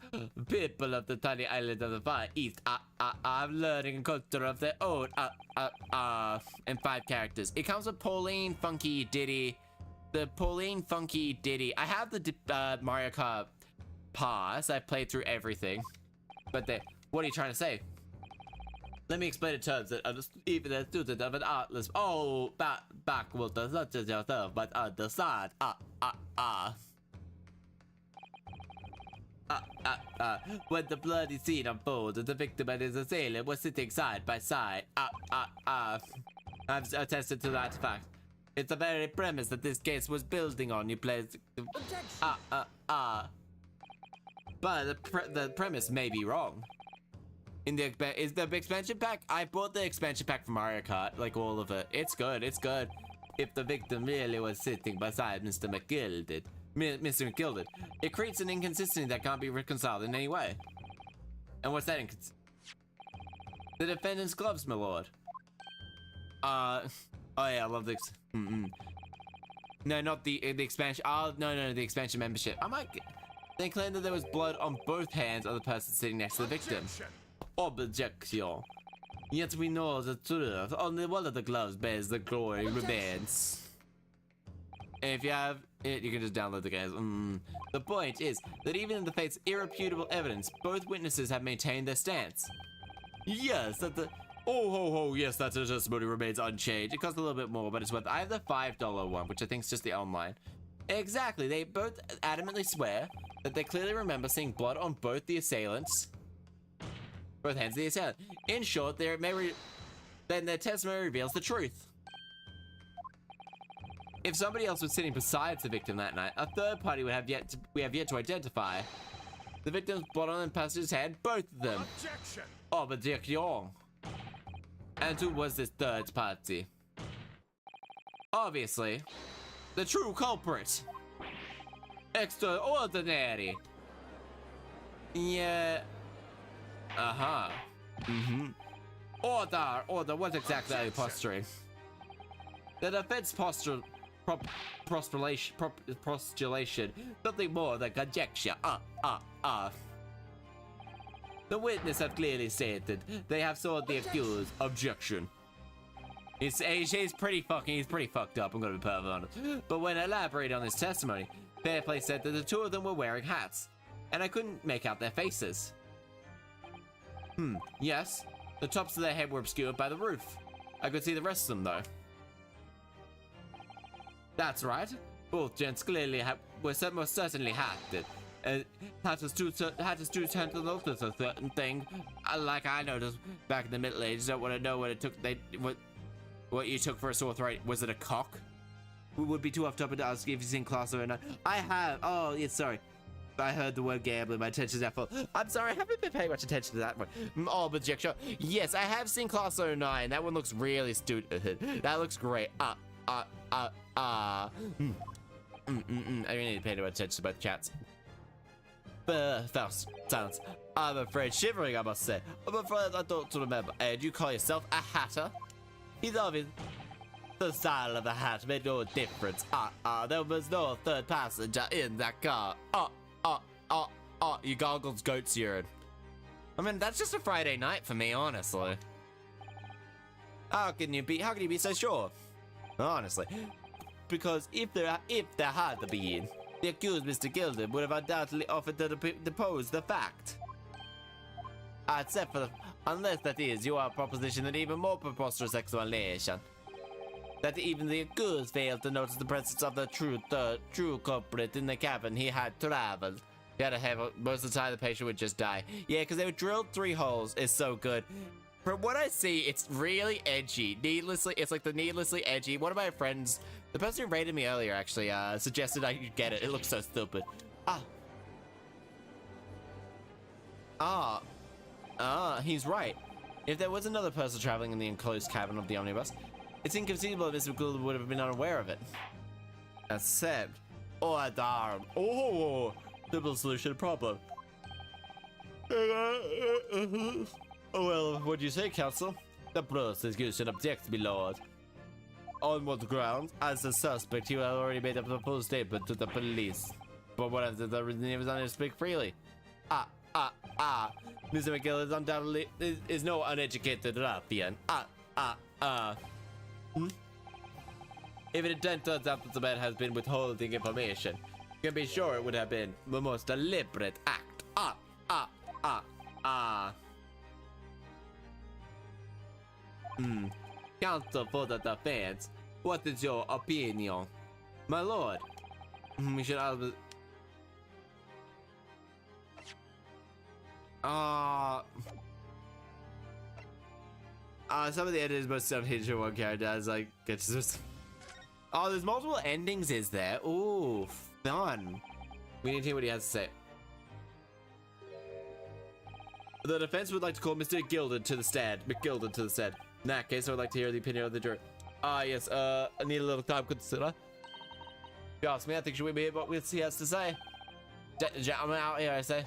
People of the tiny island of the Far East are learning a culture of their own. And 5 characters. It comes with Pauline, Funky, Diddy. The Pauline, Funky, Diddy. I have the Mario Kart pass. I played through everything. But what are you trying to say? Let me explain in terms that even a student of an artless. Oh, backward, not just yourself, but understand. When the bloody scene unfolded, the victim and his assailant were sitting side by side. I've attested to that fact. It's the very premise that this case was building on. You played. But the premise may be wrong. Is the expansion pack? I bought the expansion pack for Mario Kart, like all of it. It's good. It's good. If the victim really was sitting beside Mr. McGilded, it creates an inconsistency that can't be reconciled in any way. And what's that inconsistency? The defendant's gloves, my lord. Oh yeah, I love this. No, not the expansion. Oh no, the expansion membership. They claim that there was blood on both hands of the person sitting next to the victim. Objection. Yet we know the truth. Only one of the gloves bears the glory remains. If you have it, you can just download the game. The point is that even in the face of irrefutable evidence, both witnesses have maintained their stance. Yes, that the yes, that the testimony remains unchanged. It costs a little bit more, but it's worth. I have the $5 one, which I think is just the online. Exactly. They both adamantly swear that they clearly remember seeing blood on both the assailants. Both hands of the assailant. In short, then their testimony reveals the truth. If somebody else was sitting besides the victim that night, a third party we have yet to identify. The victim's blood on the passenger's hand, both of them. Objection. And who was this third party? Obviously, the true culprit. Extraordinary. Yeah. Order, what exactly are you posturing? The defense postulation, nothing more than conjecture. The witness have clearly stated they have sought the accused. Objection. He's pretty fucked up, I'm gonna be perfectly honest. But when elaborating on his testimony, Fairplay said that the two of them were wearing hats, and I couldn't make out their faces. Yes. The tops of their head were obscured by the roof. I could see the rest of them, though. That's right. Both gents clearly were most certainly hatted. Hatters do tend to notice a certain thing. Like I noticed back in the Middle Ages. Don't want to know what it took. What you took for a sore throat. Was it a cock? We would be too off topic to ask if you've seen Class 09. I have. Oh, yeah, sorry. I heard the word gambling. My attention's at full. I'm sorry, I haven't been paying much attention to that one. Objection. Yes, I have seen Class 09. That one looks really stupid. That looks great. I really need to pay too much attention to both chats. Faust, silence. I'm afraid, shivering, I must say. I'm afraid I don't remember. And you call yourself a hatter? He's obvious. The style of the hat made no difference. There was no third passenger in that car. You goggles goat's urine. I mean, that's just a Friday night for me, honestly. How can you be so sure? Honestly. Because if there had been, the accused Mr. Gilded would have undoubtedly offered to depose the fact. Except for unless that is, you are a proposition that even more preposterous explanation. that even the accused failed to notice the presence of the true culprit in the cabin he had traveled. He had to have most of the time the patient would just die. Yeah, because they would drill 3 holes. Is so good. From what I see, it's really edgy. It's like the needlessly edgy. One of my friends, the person who rated me earlier, actually suggested I could get it. It looks so stupid. He's right. If there was another person traveling in the enclosed cabin of the omnibus, it's inconceivable that Mr. Gould would have been unaware of it. Accept. Oh, darn. Oh, simple solution problem. Oh, well, what do you say, counsel? The prosecution objects, my lord. On what grounds? As a suspect, you have already made up a full statement to the police. But what if the neighbors unable to speak freely? Mr. McGill is undoubtedly is no uneducated ruffian. If it then turns out that the man has been withholding information, you can be sure it would have been the most deliberate act. Counsel for the defense, what is your opinion? My lord, we should always... some of the editors must have hit your one character as like it's just... Oh, there's multiple endings, is there? Ooh, fun. We need to hear what he has to say. The defense would like to call Mr. McGilded to the stand. In that case, I would like to hear the opinion of the jury. Yes, I need a little time to consider. If you ask me, I think she will be here, but we'll see what he has to say. Gentlemen out here, I say.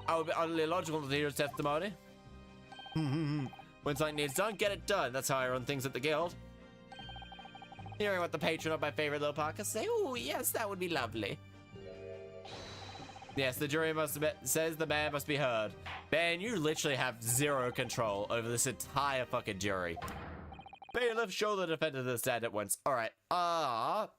I would be utterly illogical to hear his testimony. When something needs done, get it done. That's how I run things at the guild. Hearing what the patron of my favorite little podcast say, oh yes, that would be lovely. Yes, the jury says the man must be heard. Man, you literally have 0 control over this entire fucking jury. Bailiff, show the defendant to the stand at once. All right.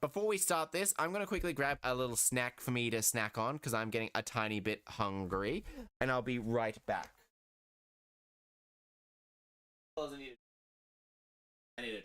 Before we start this, I'm gonna quickly grab a little snack for me to snack on because I'm getting a tiny bit hungry, and I'll be right back. I need a drink.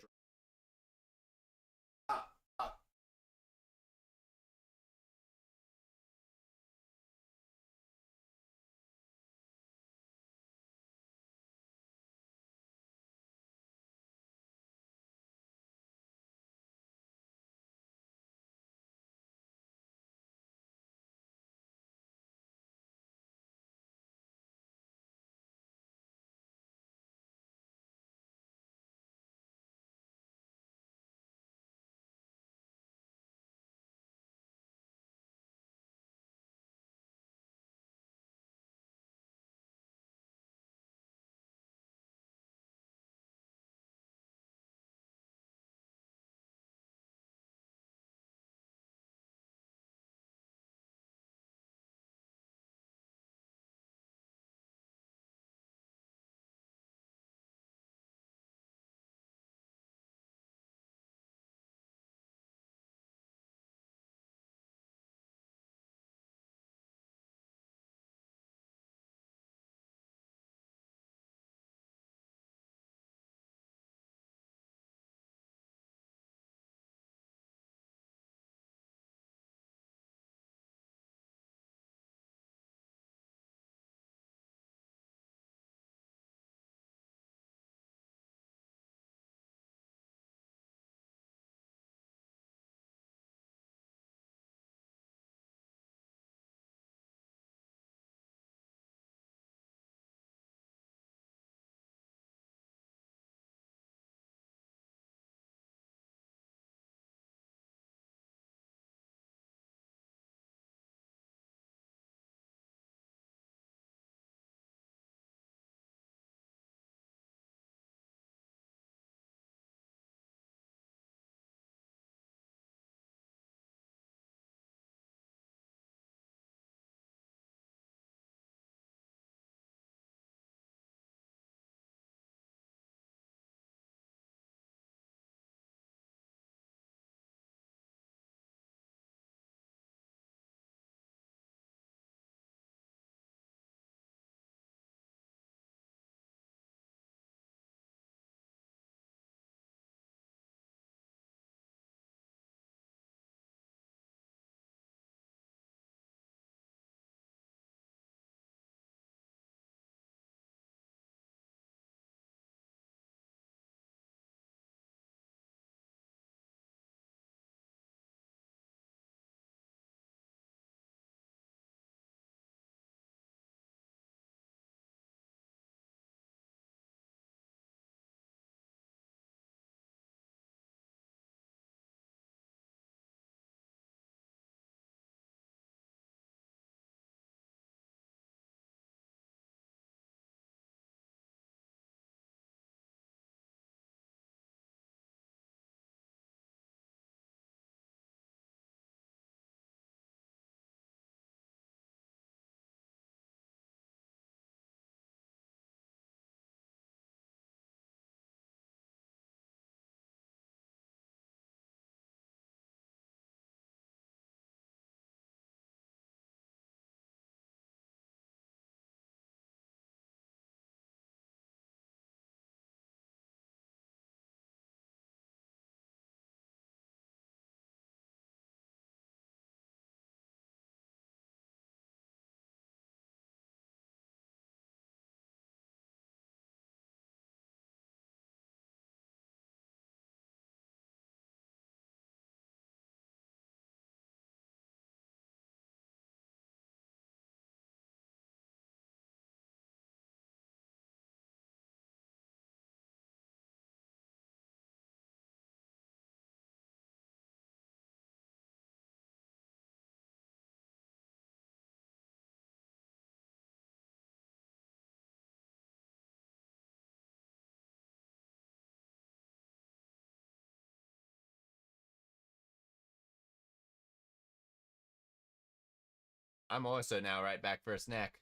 I'm also now right back for a snack.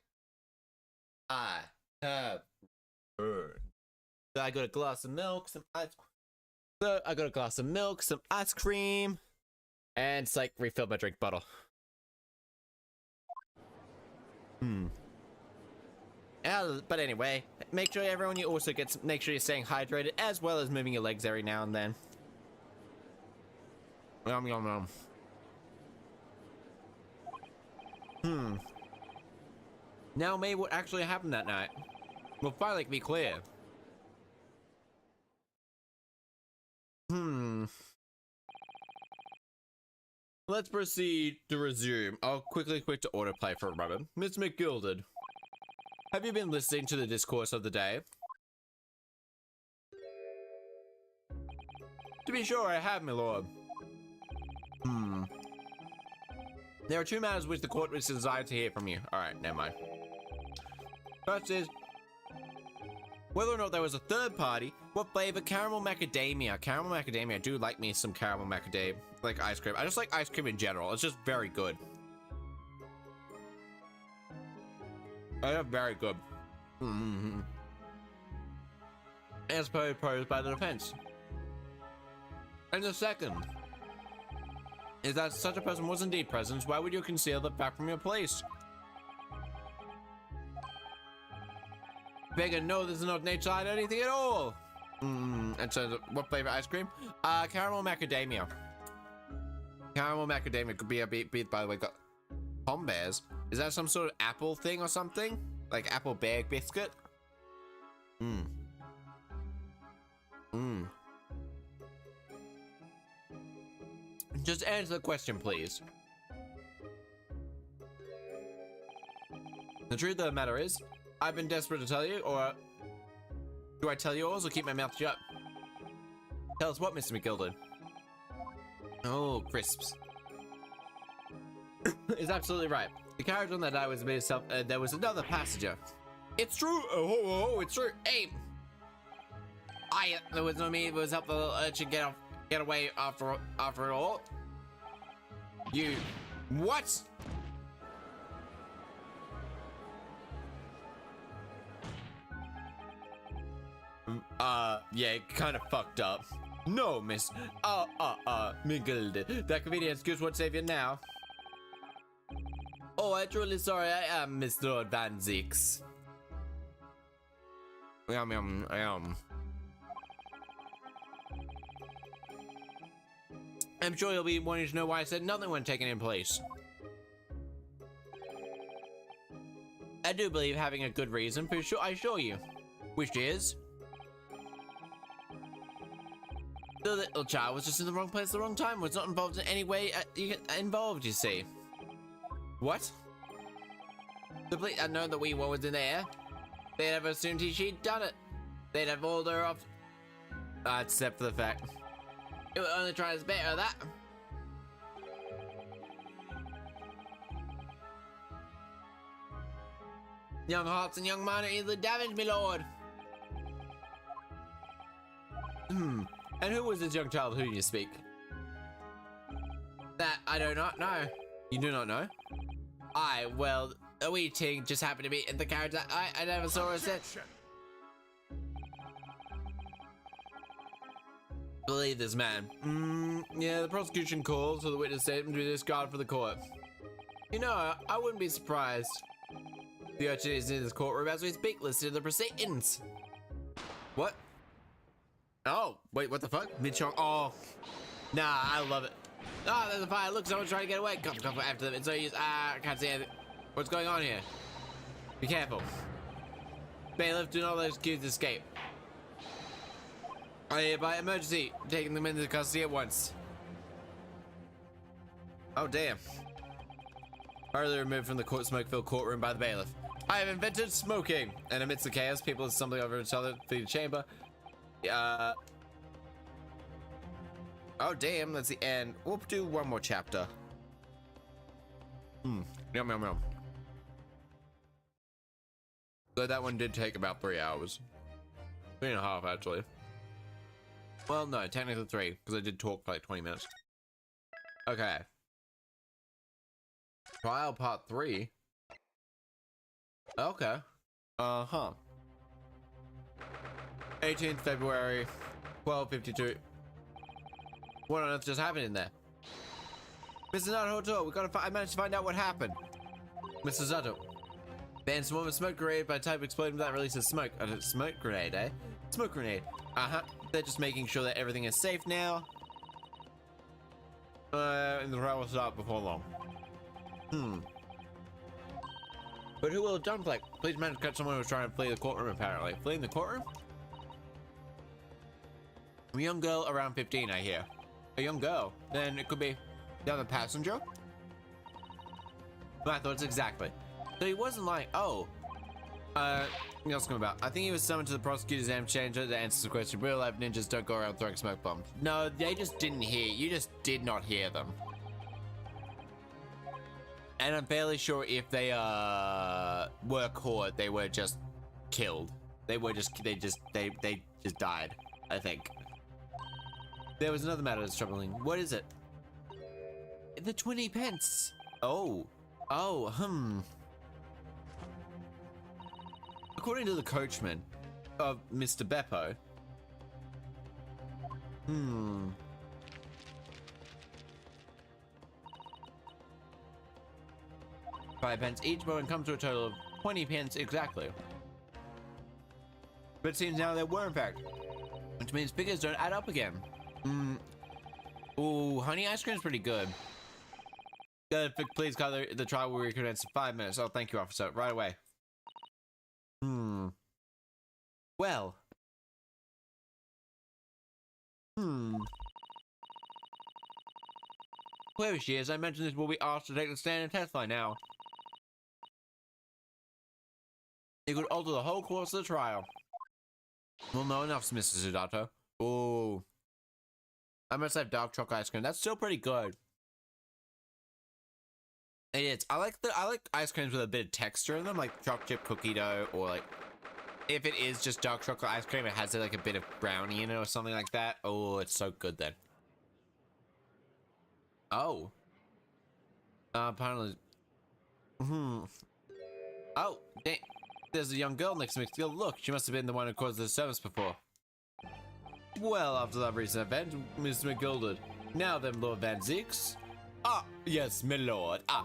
I have burned. So I got a glass of milk, some ice. So I got a glass of milk, some ice cream, and it's like refilled my drink bottle. But anyway, make sure everyone you also get. Make sure you're staying hydrated as well as moving your legs every now and then. Yum yum yum. Now, May, what actually happened that night? Will finally be clear. Let's proceed to resume. I'll quickly quit to autoplay for a moment. Miss McGilded, have you been listening to the discourse of the day? To be sure, I have, my lord. There are two matters which the court would desire to hear from you. Alright, never mind. First is whether or not there was a third party. What flavor? Caramel macadamia. Caramel macadamia. I do like me some caramel macadamia, like ice cream. I just like ice cream in general. It's just very good. Very good. As proposed by the defense. And the second is that such a person was indeed present. Why would you conceal the fact from your police? Bigger, no, this is not nature side anything at all. And so, what flavor ice cream? Caramel macadamia. Caramel macadamia could be a beat, by the way. Got Pom Bears. Is that some sort of apple thing or something? Like apple bear biscuit? Just answer the question, please. The truth of the matter is, I've been desperate to tell you, or do I tell you yours or keep my mouth shut? Tell us what, Mr. McGilded. Oh, crisps. Is absolutely right. The carriage on that night was made itself. There was another passenger. It's true. Oh, it's true. Hey, there was no me. It was help the little urchin get away after it all. You, what? Yeah, kind of fucked up. No, miss. Miguel. That convenience goods won't save you now. Oh, I'm truly sorry. I am Mr. Van Zix. Yum. I'm sure you'll be wanting to know why I said nothing when taken in place. I do believe having a good reason for sure. I assure you, which is the little child was just in the wrong place at the wrong time. Was not involved in any way. Involved, you see. What? The police had known that we were in there. They'd have assumed she'd done it. They'd have hauled her off. Except for the fact it would only try to better that. Young hearts and young minds are easily damaged, my lord. And who was this young child of whom you speak? That I do not know. You do not know? Well, a wee ting just happened to be in the carriage that I never saw her since. Believe this man. Yeah, the prosecution calls for the witness statement to be discarded for the court. You know, I wouldn't be surprised. The urchin is in this courtroom as we speak, listed in the proceedings. What? Oh, wait, what the fuck? Mid-chong. Oh, nah, I love it. Oh, there's a fire. Look, someone's trying to get away. Come after them. It's no use. I can't see anything. What's going on here? Be careful. Bailiff, do not let us accused escape. I hereby emergency, taking them into custody at once. Oh, damn. Hurriedly removed from the smoke-filled courtroom by the bailiff. I have invented smoking, and amidst the chaos, people are stumbling over each other through the chamber. Oh, damn, that's the end. We'll do one more chapter. Yum. So that one did take about 3 hours. 3.5, actually. Well, no, technically 3, because I did talk for like 20 minutes. Okay. Trial part 3. Okay. 18th February, 12:52. What on earth just happened in there? Mr. Naruto, I managed to find out what happened. Mr. Zato. Banned swarm of smoke grenade by type exploding that releases smoke. Smoke grenade, eh? Smoke grenade. They're just making sure that everything is safe now. And the trial will start before long. But who will have done like? Please manage to catch someone who was trying to flee the courtroom apparently. Fleeing the courtroom? A young girl around 15, I hear. A young girl? Then it could be the other passenger? My thoughts exactly. So he wasn't like, oh, what else come about? I think he was summoned to the prosecutor's exam chamber to answer the question. Real life ninjas don't go around throwing smoke bombs. No, they just didn't hear. You just did not hear them. And I'm fairly sure if they were caught, they were just killed. They just died, I think. There was another matter that's troubling. What is it? The 20 pence. Oh, According to the coachman of Mr. Beppo, 5 pence each, but it comes to a total of 20 pence exactly. But it seems now there were in fact, which means figures don't add up again. Ooh, honey ice cream's pretty good. Please call the trial will recommence in 5 minutes. Oh, thank you, officer. Right away. Well. Whoever she is, I mentioned this will be asked to take the stand and testify now. It could alter the whole course of the trial. Well, no enough, Mr. Sudato. Ooh. I must have dark chocolate ice cream. That's still pretty good. It is. I like ice creams with a bit of texture in them, like chocolate chip cookie dough, or like if it is just dark chocolate ice cream, it has like a bit of brownie in it or something like that. Oh, it's so good then. Oh. Apparently. Oh, dang. There's a young girl next to me. Look, she must have been the one who caused the service before. Well, after that recent event, Miss McGilded. Now then, Lord Van Zix. Ah, yes, my lord. I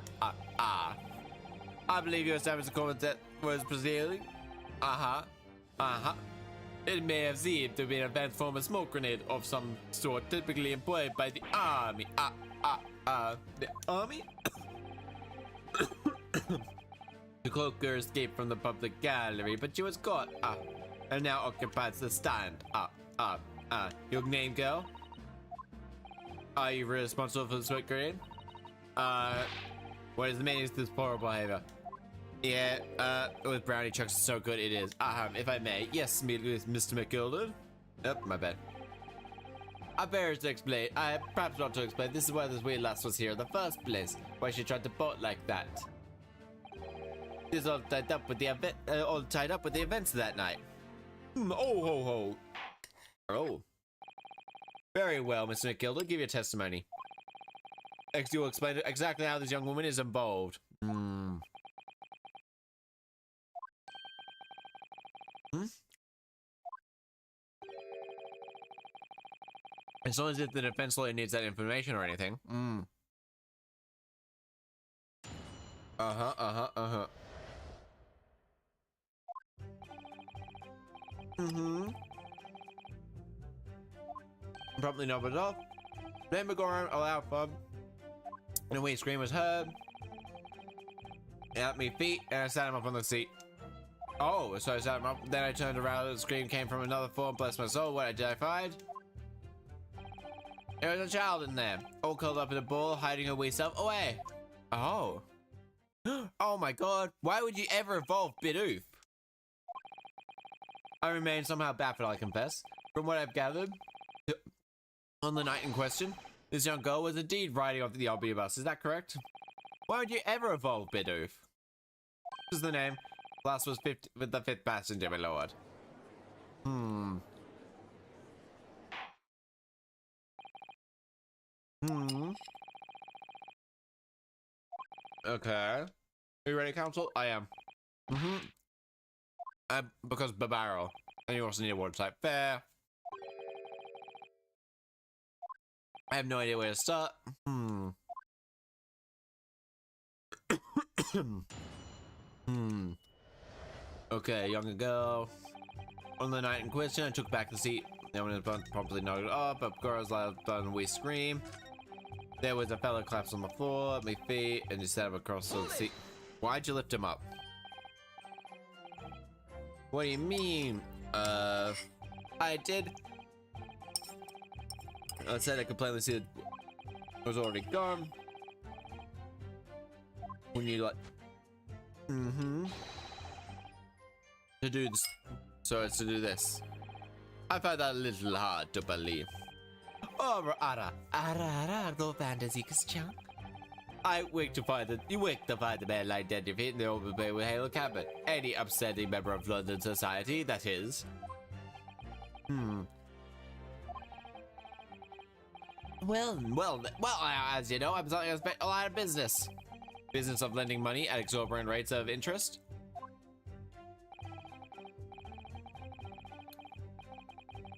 believe your established comment that was proceeding. It may have seemed to be an advanced form of smoke grenade of some sort, typically employed by the army. The army? The cloaker escaped from the public gallery, but she was caught, and now occupies the stand. Your name, girl? Are you responsible for the smoke grenade? What is the meaning of this horrible behavior? Yeah, with brownie chucks so good it is. If I may. Yes, Mr. McGilded. Yep, my bad. I bear to explain. I perhaps not to explain. This is why this weird lass was here in the first place. Why she tried to bolt like that. This all tied up with the event. All tied up with the events that night. Oh ho ho. Oh. Very well, Mr. McGilded. Give your testimony. You will explain exactly how this young woman is involved. As long as if the defense lawyer needs that information or anything. Promptly nodded off. Then we go around allow pub. And a weird scream was heard. At me feet, and I sat him up on the seat. Oh, so I sat him up. Then I turned around, and the scream came from another form. Bless my soul, what I find? There was a child in there, all curled up in a ball, hiding her wee self away. Oh. Oh my god, why would you ever evolve Bidoof? I remain somehow baffled, I confess. From what I've gathered, on the night in question, this young girl was indeed riding off the omnibus, is that correct? Why would you ever evolve Bidoof? This is the name. Last was with the 5th passenger, my lord. Okay. Are you ready, Council? I am. Because Barbaro. And you also need a water type. Fair. I have no idea where to start. Okay, younger girl. On the night in question, I took back the seat. No one promptly nodded up, but girls let out we scream. There was a fellow collapsed on the floor at my feet and just sat up across the seat. Why'd you lift him up? What do you mean? I did. I said I could plainly see it was already gone. When you like, to do this, so it's to do this. I find that a little hard to believe. Oh, no fantasy, chunk. I wake to find the man identified in the open bay with Halo Cabin. Any upstanding member of London society, that is. Well, as you know, I'm something I spent a lot of business. Business of lending money at exorbitant rates of interest.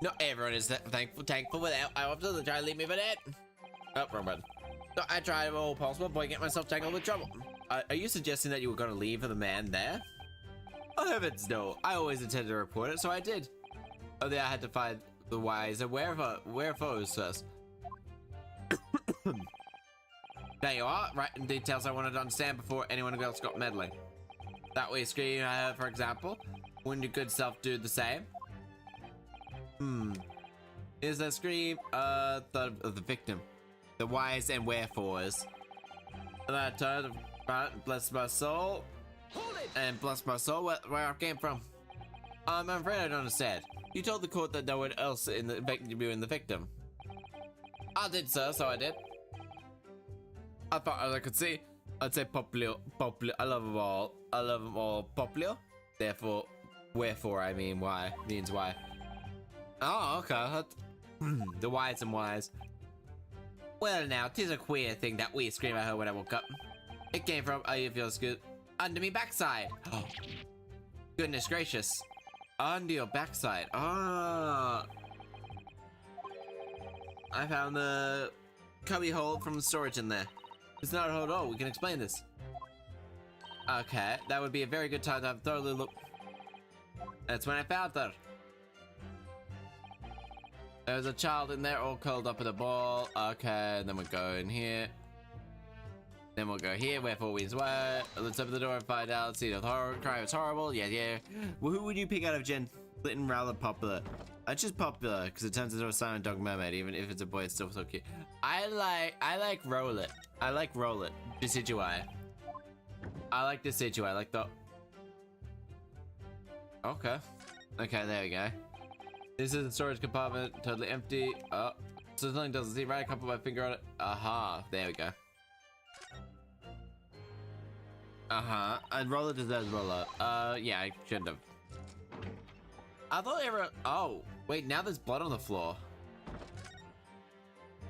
Not everyone is thankful without. I often they try to leave me for dead. Oh, wrong button. So I tried all possible, but I get myself tangled with trouble. Are you suggesting that you were going to leave for the man there? Oh heavens, no. I always intended to report it, so I did. Oh, then I had to find the wise and wherefores first. There you are, right in details I wanted to understand before anyone else got meddling. That way scream I heard, for example. Wouldn't your good self do the same? Is that scream of the victim? The whys and wherefores. And I turned about, bless my soul. And bless my soul where I came from. I'm afraid I don't understand. You told the court that no one else in the victim. I did, sir, so I did. I thought as I could see, I'd say popular, I love them all. I love them all popular. Therefore, wherefore I mean why, means why. Oh, okay. The whys and whys. Well now, 'tis a queer thing that we scream at her when I woke up. It came from, you feels good, under me backside. Oh, goodness gracious. Under your backside. Ah. I found the cubby hole from the storage in there. It's not a hole at all. We can explain this. Okay, that would be a very good time to have a thoroughly look. That's when I found her. There was a child in there all curled up in a ball. Okay, and then we'll go in here. Then we'll go here, wherefore we swear. Let's open the door and find out. See the horror crime is horrible. Yeah. Well, who would you pick out of Jen Clinton rather popular? I choose popular because it turns into a silent dog mermaid. Even if it's a boy, it's still so cute. I like Roll It. I like Roll It. Decidui. I like Decidui. I like the. Okay. Okay, there we go. This is the storage compartment, totally empty. Oh, so something doesn't seem right. I can't put my finger on it. Aha, there we go. And Roller deserves Roller. Yeah, I shouldn't have. I thought everyone. Oh, wait, now there's blood on the floor.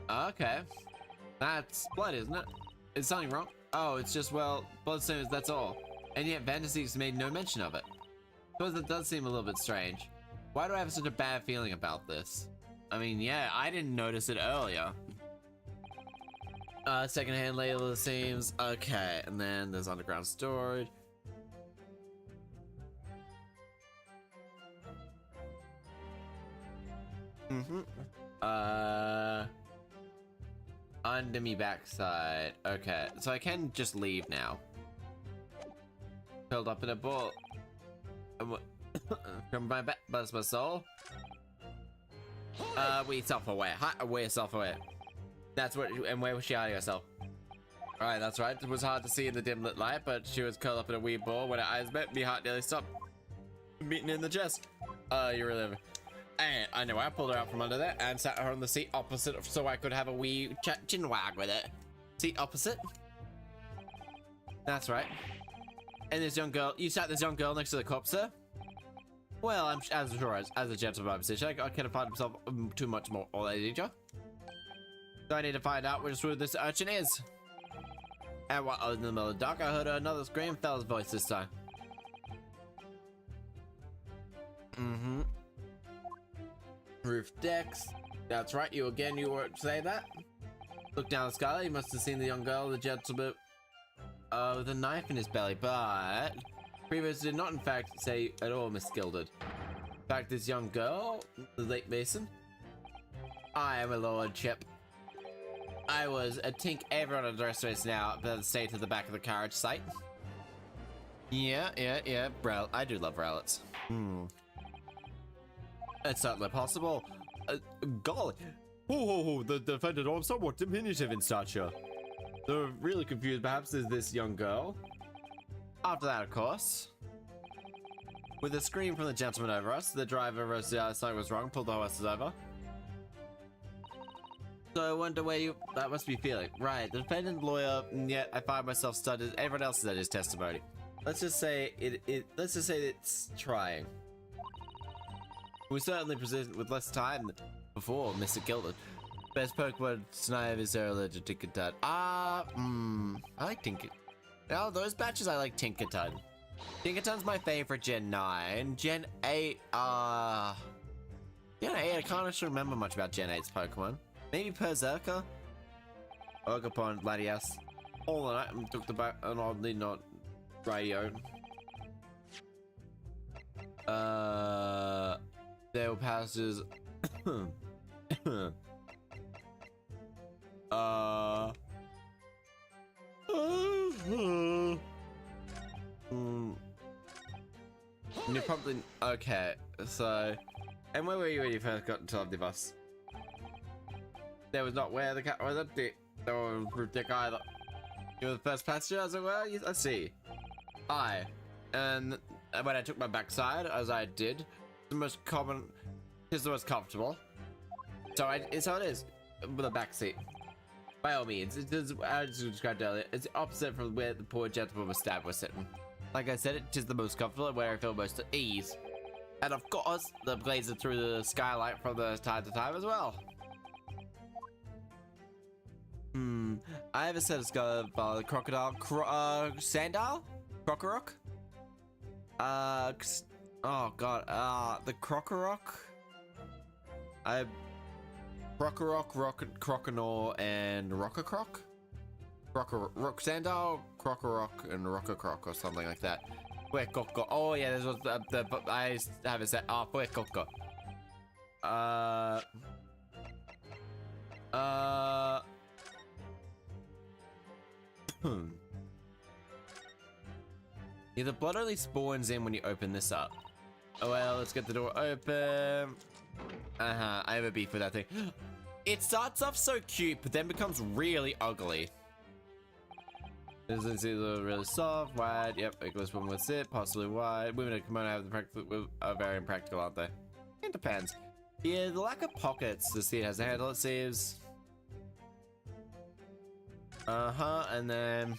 Okay. That's blood, isn't it? Is something wrong? Oh, it's just, well, bloodstones, that's all. And yet Fantasies made no mention of it. Suppose that does seem a little bit strange. Why do I have such a bad feeling about this? I mean, yeah, I didn't notice it earlier. Secondhand label seems okay, and then there's underground storage. Under me backside. Okay, so I can just leave now. Curled up in a ball. From my back, bless my soul. We self-aware. We're self-aware. That's what, and where was she hiding herself? Alright, that's right. It was hard to see in the dim lit light, but she was curled up in a wee ball. When her eyes met, me heart nearly stopped beating in the chest. You really. And I know I pulled her out from under there and sat her on the seat opposite so I could have a wee chin wag with it. Seat opposite? That's right. And this young girl, you sat this young girl next to the corpse, sir? Well, I'm as sure as a gentleman position, I can't find himself too much more all age. So I need to find out which who this urchin is. And while I was in the middle of the dark, I heard another scream, fella's voice this time. Mm-hmm. Roof decks. That's right, you were say that? Look down the sky, you must have seen the young girl, the gentleman, with a knife in his belly, but previous did not in fact say at all, Miss Gilded. In fact, this young girl, the late Mason, I am a lordship. I was a tink everyone on the rest of us now, but stay to the back of the carriage sight. Yeah, I do love relics. It's certainly possible. Golly. The defendant are somewhat diminutive in stature. They're really confused. Perhaps there's this young girl. After that, of course, with a scream from the gentleman over us, the driver realized something was wrong, pulled the horses over. So I wonder where that must be feeling. Right, the defendant lawyer, and yet I find myself stunned as everyone else is at his testimony. Let's just say it's trying. We certainly present with less time than before, Mr. Gilded. Best Pokemon tonight is there allergic to Tinkerton. I like Tinkerton. Oh, those batches I like Tinkerton. Tinkerton's my favorite Gen 9. Gen 8, Gen 8, I can't actually remember much about Gen 8's Pokemon. Maybe Berserker? Ogapon, Latias. All the night, took the back, and oddly not radio. There were passages. You're probably okay. So, and where were you when you first got into the bus? There was not where the cat was at the dick either. You were the first passenger, as it were. Let's see. And when I took my backside, as I did, the most common is the most comfortable. So it is with a back seat. By all means, it is, as described earlier, it's opposite from where the poor gentleman was stabbed was sitting. Like I said, it is the most comfortable and where I feel most at ease. And of course, the blazing through the skylight from the time to time as well. I have a set of skull crocodile sandal? Crocorock? Oh god, the Crocorock? Crocorock, Croconor, and Rockacroc? Rock Sandal, Crocorock, and Rockacroc, or something like that. Fuecoco. Oh yeah, this was I have it set. Oh, Fuecoco. Yeah, the blood only spawns in when you open this up. Oh well, let's get the door open. I have a beef with that thing. It starts off so cute, but then becomes really ugly. This is either really soft, wide. Yep, English woman would sit, possibly wide. Women at kimono have the practical, are very impractical, aren't they? It depends. Yeah, the lack of pockets to see it has a handle, it seems. And then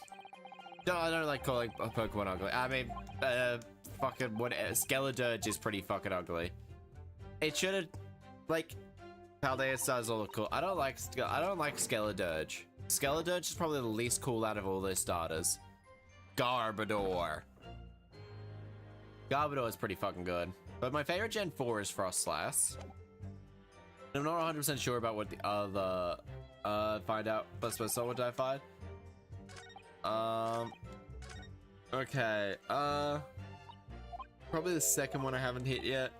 I don't like calling a Pokemon ugly. I mean, fucking whatever. Skeledirge is pretty fucking ugly. It should have, like, Paldeus does all look cool. I don't like Skeledirge. Skeledirge is probably the least cool out of all those starters. Garbodor is pretty fucking good. But my favorite Gen 4 is Frostlass. I'm not 100% sure about what the other find out. But so what did I find? Okay. Probably the second one I haven't hit yet.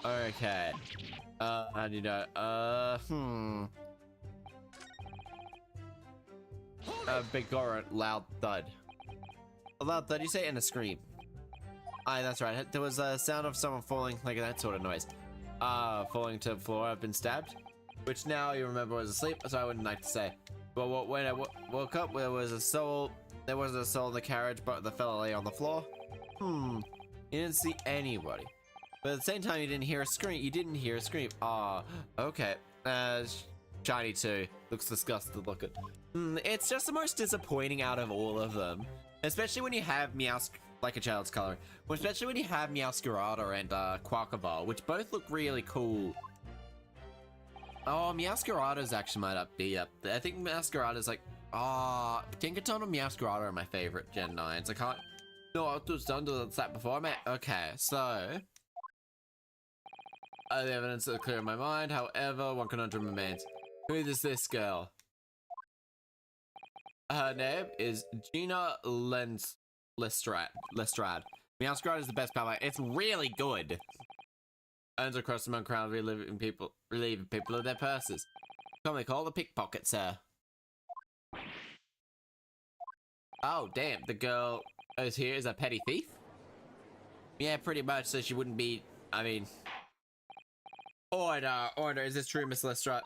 Okay. How do you know? Big Goron, loud thud. A loud thud, you say, and a scream. Aye, that's right. There was a sound of someone falling, like that sort of noise. Falling to the floor. I've been stabbed. Which now you remember was asleep, so I wouldn't like to say. But when I woke up, there was a soul in the carriage, but the fella lay on the floor. You didn't see anybody. But at the same time, you didn't hear a scream. Okay. Shiny too. Looks disgusted looking. It's just the most disappointing out of all of them. Especially when you have like a child's color. Especially when you have Meowscarada and Quackaball, which both look really cool. Oh, Meowscarada's actually might be up there. I think Meowscarada's like, Tinkerton and Meowscarada are my favorite Gen 9s. I can't, no, I was done to that before, mate. Okay, so, the evidence is clear in my mind. However, one conundrum remains. Who is this girl? Her name is Gina Lestrade. Meowscarada is the best power. It's really good. Earns across among crowd, relieving people of their purses. Commonly called a pickpocket, sir. Oh, damn, the girl is here is a petty thief? Yeah, pretty much, so she wouldn't be, I mean... Order, is this true, Miss Lestrade?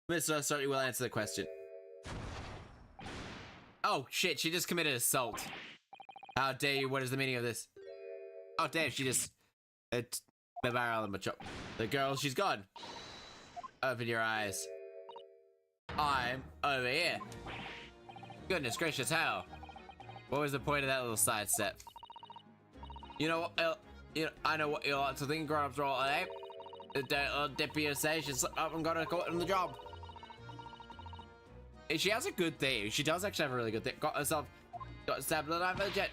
Miss Lestrade, you will answer the question. Oh, shit, she just committed assault. How dare you, what is the meaning of this? Oh, damn, she just... It's the barrel of my chop. The girl, she's gone. Open your eyes. I'm over here. Goodness gracious, how? What was the point of that little sidestep? You know what? I know what you like to think, grown-ups roll, eh? Don't dip your say she slipped up and got her caught in the job. She has a good thing. She does actually have a really good thing. Got stabbed in the knife of the jet.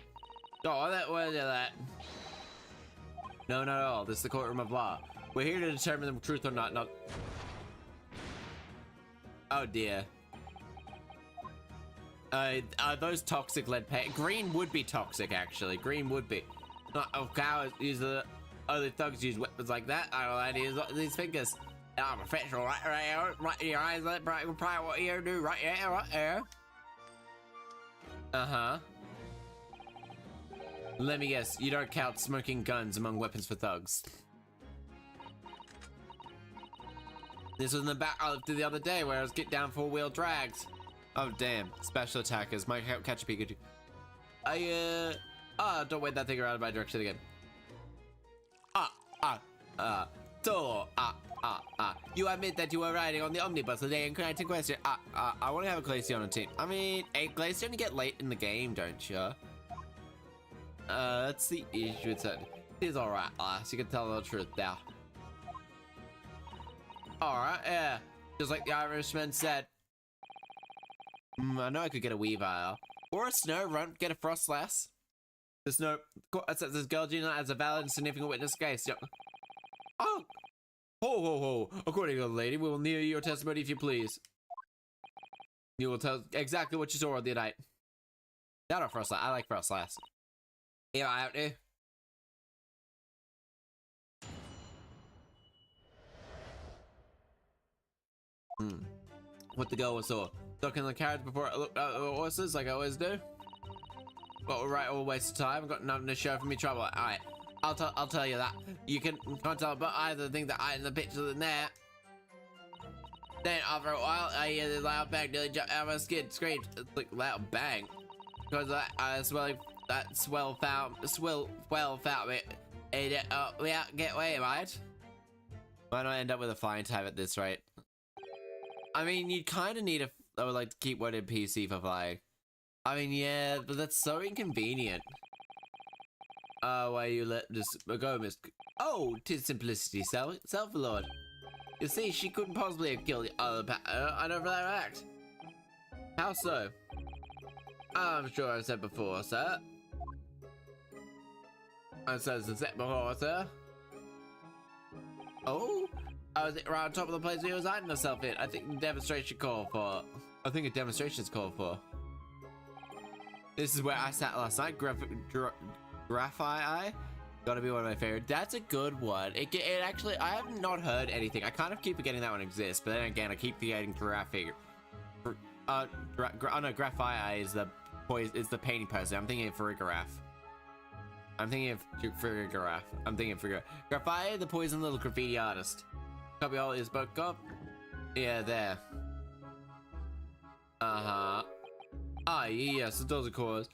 Got all that word of that. No. This is the courtroom of law. We're here to determine the truth or not. Oh dear. Those toxic lead paint. Green would be toxic, actually. Green would be. Not cowards use the other thugs use weapons like that. I don't like to use these fingers. I'm a professional, right here. Right in your eyes, let probably what you do right here. Uh-huh. Let me guess, you don't count smoking guns among weapons for thugs. This was in the back the other day where I was get down 4-wheel drags. Oh damn, special attackers might catch a Pikachu. Don't wait that thing around in my direction again. You admit that you were riding on the omnibus today and creating question. I want to have a Glaceon on team. I mean, a Glaceon you get late in the game, don't you? That's the issue. It's alright, lass. You can tell the truth now. Alright, yeah. Just like the Irishman said. I know I could get a Weavile. Or a Snow Run, get a Frostlass. There's no... This girl Gina as a valid and significant witness case. Oh! Ho! According to the lady, we will hear your testimony if you please. You will tell exactly what you saw on the night. Not a Frostlass. I like Frostlass. Yeah, I have to. What the girl was saw. Stuck in the carriage before I looked at the horses like I always do. But right, all waste of time. I've got nothing to show for me trouble. Alright, I'll tell you that. You can't tell, but either think that I in the picture in there. Then after a while, I hear the loud bang nearly jump out of my skin. Screamed. It's like loud bang. Because I swell found me. We out get away, right? Why don't I end up with a flying type at this rate? I mean, you kind of need I would like to keep one in PC for flying. I mean, yeah, but that's so inconvenient. Why you let this go, Miss? Oh, 'tis simplicity, self-lord. You see, she couldn't possibly have killed the other I don't act. How so? I'm sure I said before, sir. I said before, sir. Oh? I was right on top of the place he was hiding herself in. I think a demonstration called for. This is where I sat last night. Graphite. Gotta be one of my favorite. That's a good one. It actually, I have not heard anything. I kind of keep forgetting that one exists, but then again, I keep forgetting Graphite. Oh no, Graphite is the painting person. I'm thinking of Farigiraf. Graphite, the poison little graffiti artist. Copy all his book up. Yeah, there. Yes, it does, of course.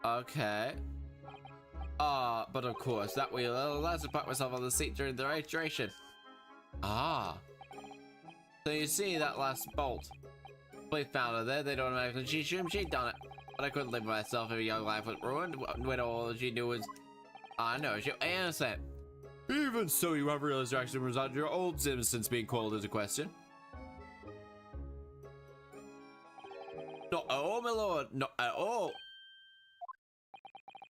Okay. But of course, that will allow us to put myself on the seat during the registration. So you see that last bolt. Police found her there. They don't imagine she'd done it. But I couldn't live with myself if a young life was ruined when all she knew was, I know, she was innocent. Even so, you have realized your action was under your old Sims since being called into question. Not at all, my lord. Not at all.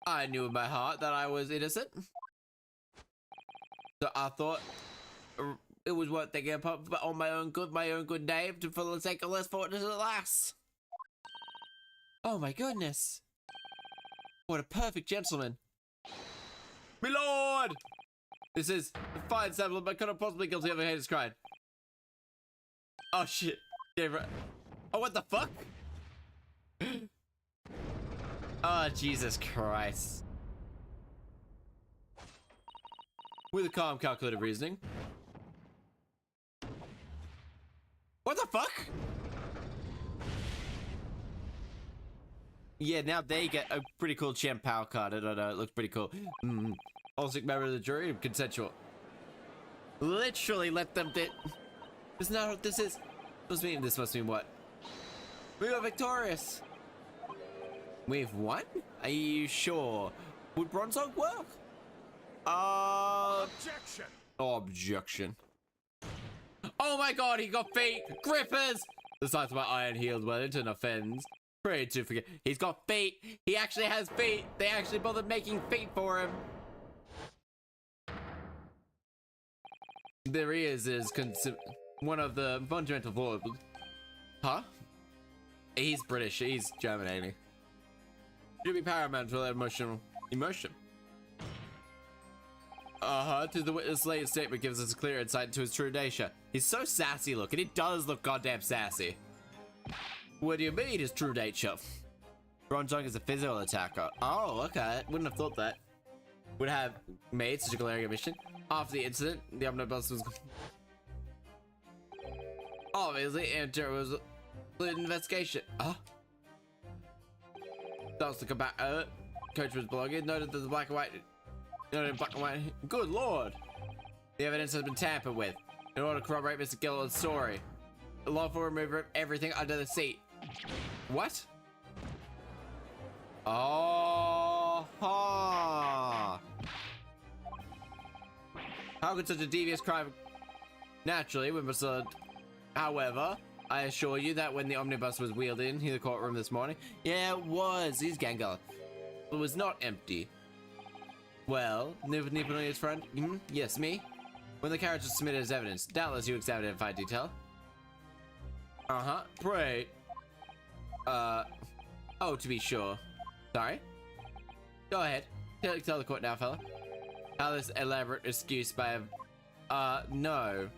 I knew in my heart that I was innocent. So I thought it was worth taking up on my own good name for the sake of less fortunate at last. Oh my goodness. What a perfect gentleman. My lord! This is a fine sample, but could have possibly guilty of a heinous crime. Oh shit. Oh, what the fuck? Oh, Jesus Christ. With a calm, calculated reasoning. What the fuck? Yeah, now they get a pretty cool champ power card. I don't know, it looks pretty cool. All 6 members of the jury, consensual. Literally let them Isn't that what this is? This must mean what? We are victorious. We've won? Are you sure? Would Bronzog work? Objection! Objection. Oh my god, he got feet! Grippers! The sight of my iron-heeled Wellington offends. Pray to forget. He's got feet! He actually has feet! They actually bothered making feet for him! There he is one of the fundamental flaws. Huh? He's British, he's German. Should be paramount to that emotion. To the witness' late statement gives us a clear insight into his true nature. He's so sassy looking. He does look goddamn sassy. What do you mean his true nature? Bronzong is a physical attacker. Oh, okay. Wouldn't have thought that. Would have made such a glaring omission. After the incident, the omnibus was obviously enter was an investigation. Starts to come back. Coach was blogging. Noted that the black and white. Good lord! The evidence has been tampered with in order to corroborate Mr. Gillard's story. The lawful removal of everything under the seat. What? Oh, ha! How could such a devious crime? Naturally, we must. However, I assure you that when the omnibus was wheeled into the courtroom this morning, yeah, it was. He's Gangar. It was not empty. Well, Nippon's friend? Yes, me? When the carriage was submitted as evidence, doubtless you examined it in fine detail. Pray. Oh, to be sure. Sorry? Go ahead. Tell the court now, fella. How this elaborate excuse by no.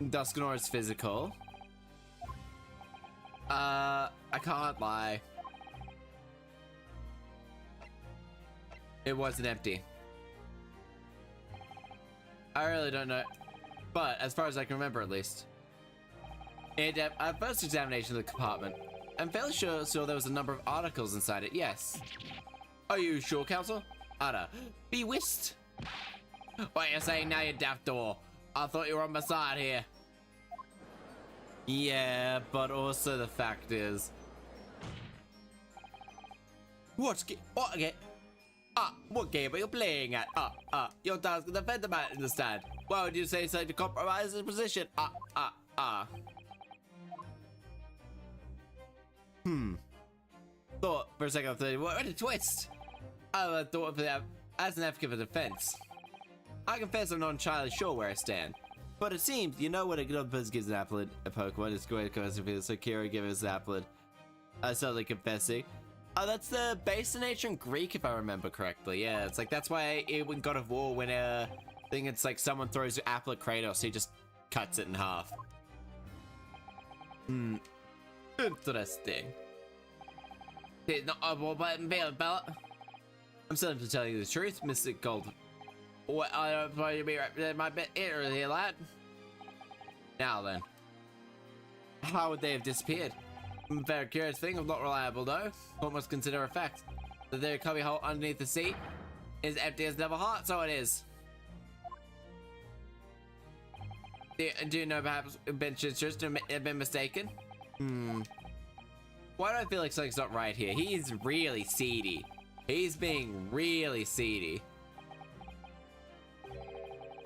Duskanor is physical. I can't lie. It wasn't empty. I really don't know. But, as far as I can remember at least. At first examination of the compartment, I'm fairly sure there was a number of articles inside it, yes. Are you sure, counsel? Ada. Be whist. What you're saying now, you daft door? I thought you were on my side here. Yeah, but also the fact is... What game are you playing at? Your task is to defend the man in the stand. Why would you say so to compromise his position? Thought for a second I thought, what a twist! I thought for that as an advocate for defense. I confess I'm not entirely sure where I stand. But it seems, you know what a good person gives an applet, a Pokemon is going to come to so Kira gives us an applet. I suddenly confessing. Oh, that's the base in nature in Greek, if I remember correctly. Yeah, it's like, that's why in God of War, when I think it's like someone throws an apple at Kratos, he just cuts it in half. Interesting. It's not a war button, Bella. I'm simply telling you the truth, Mr. Gold. What I don't want you to be represented my bit here, lad. Now then. How would they have disappeared? Very curious thing, I'm not reliable though. What must consider a fact. That their cubby hole underneath the seat is empty as never heart, so it is. Do you know perhaps benches just have been mistaken? Why do I feel like something's not right here? He's really seedy. He's being really seedy.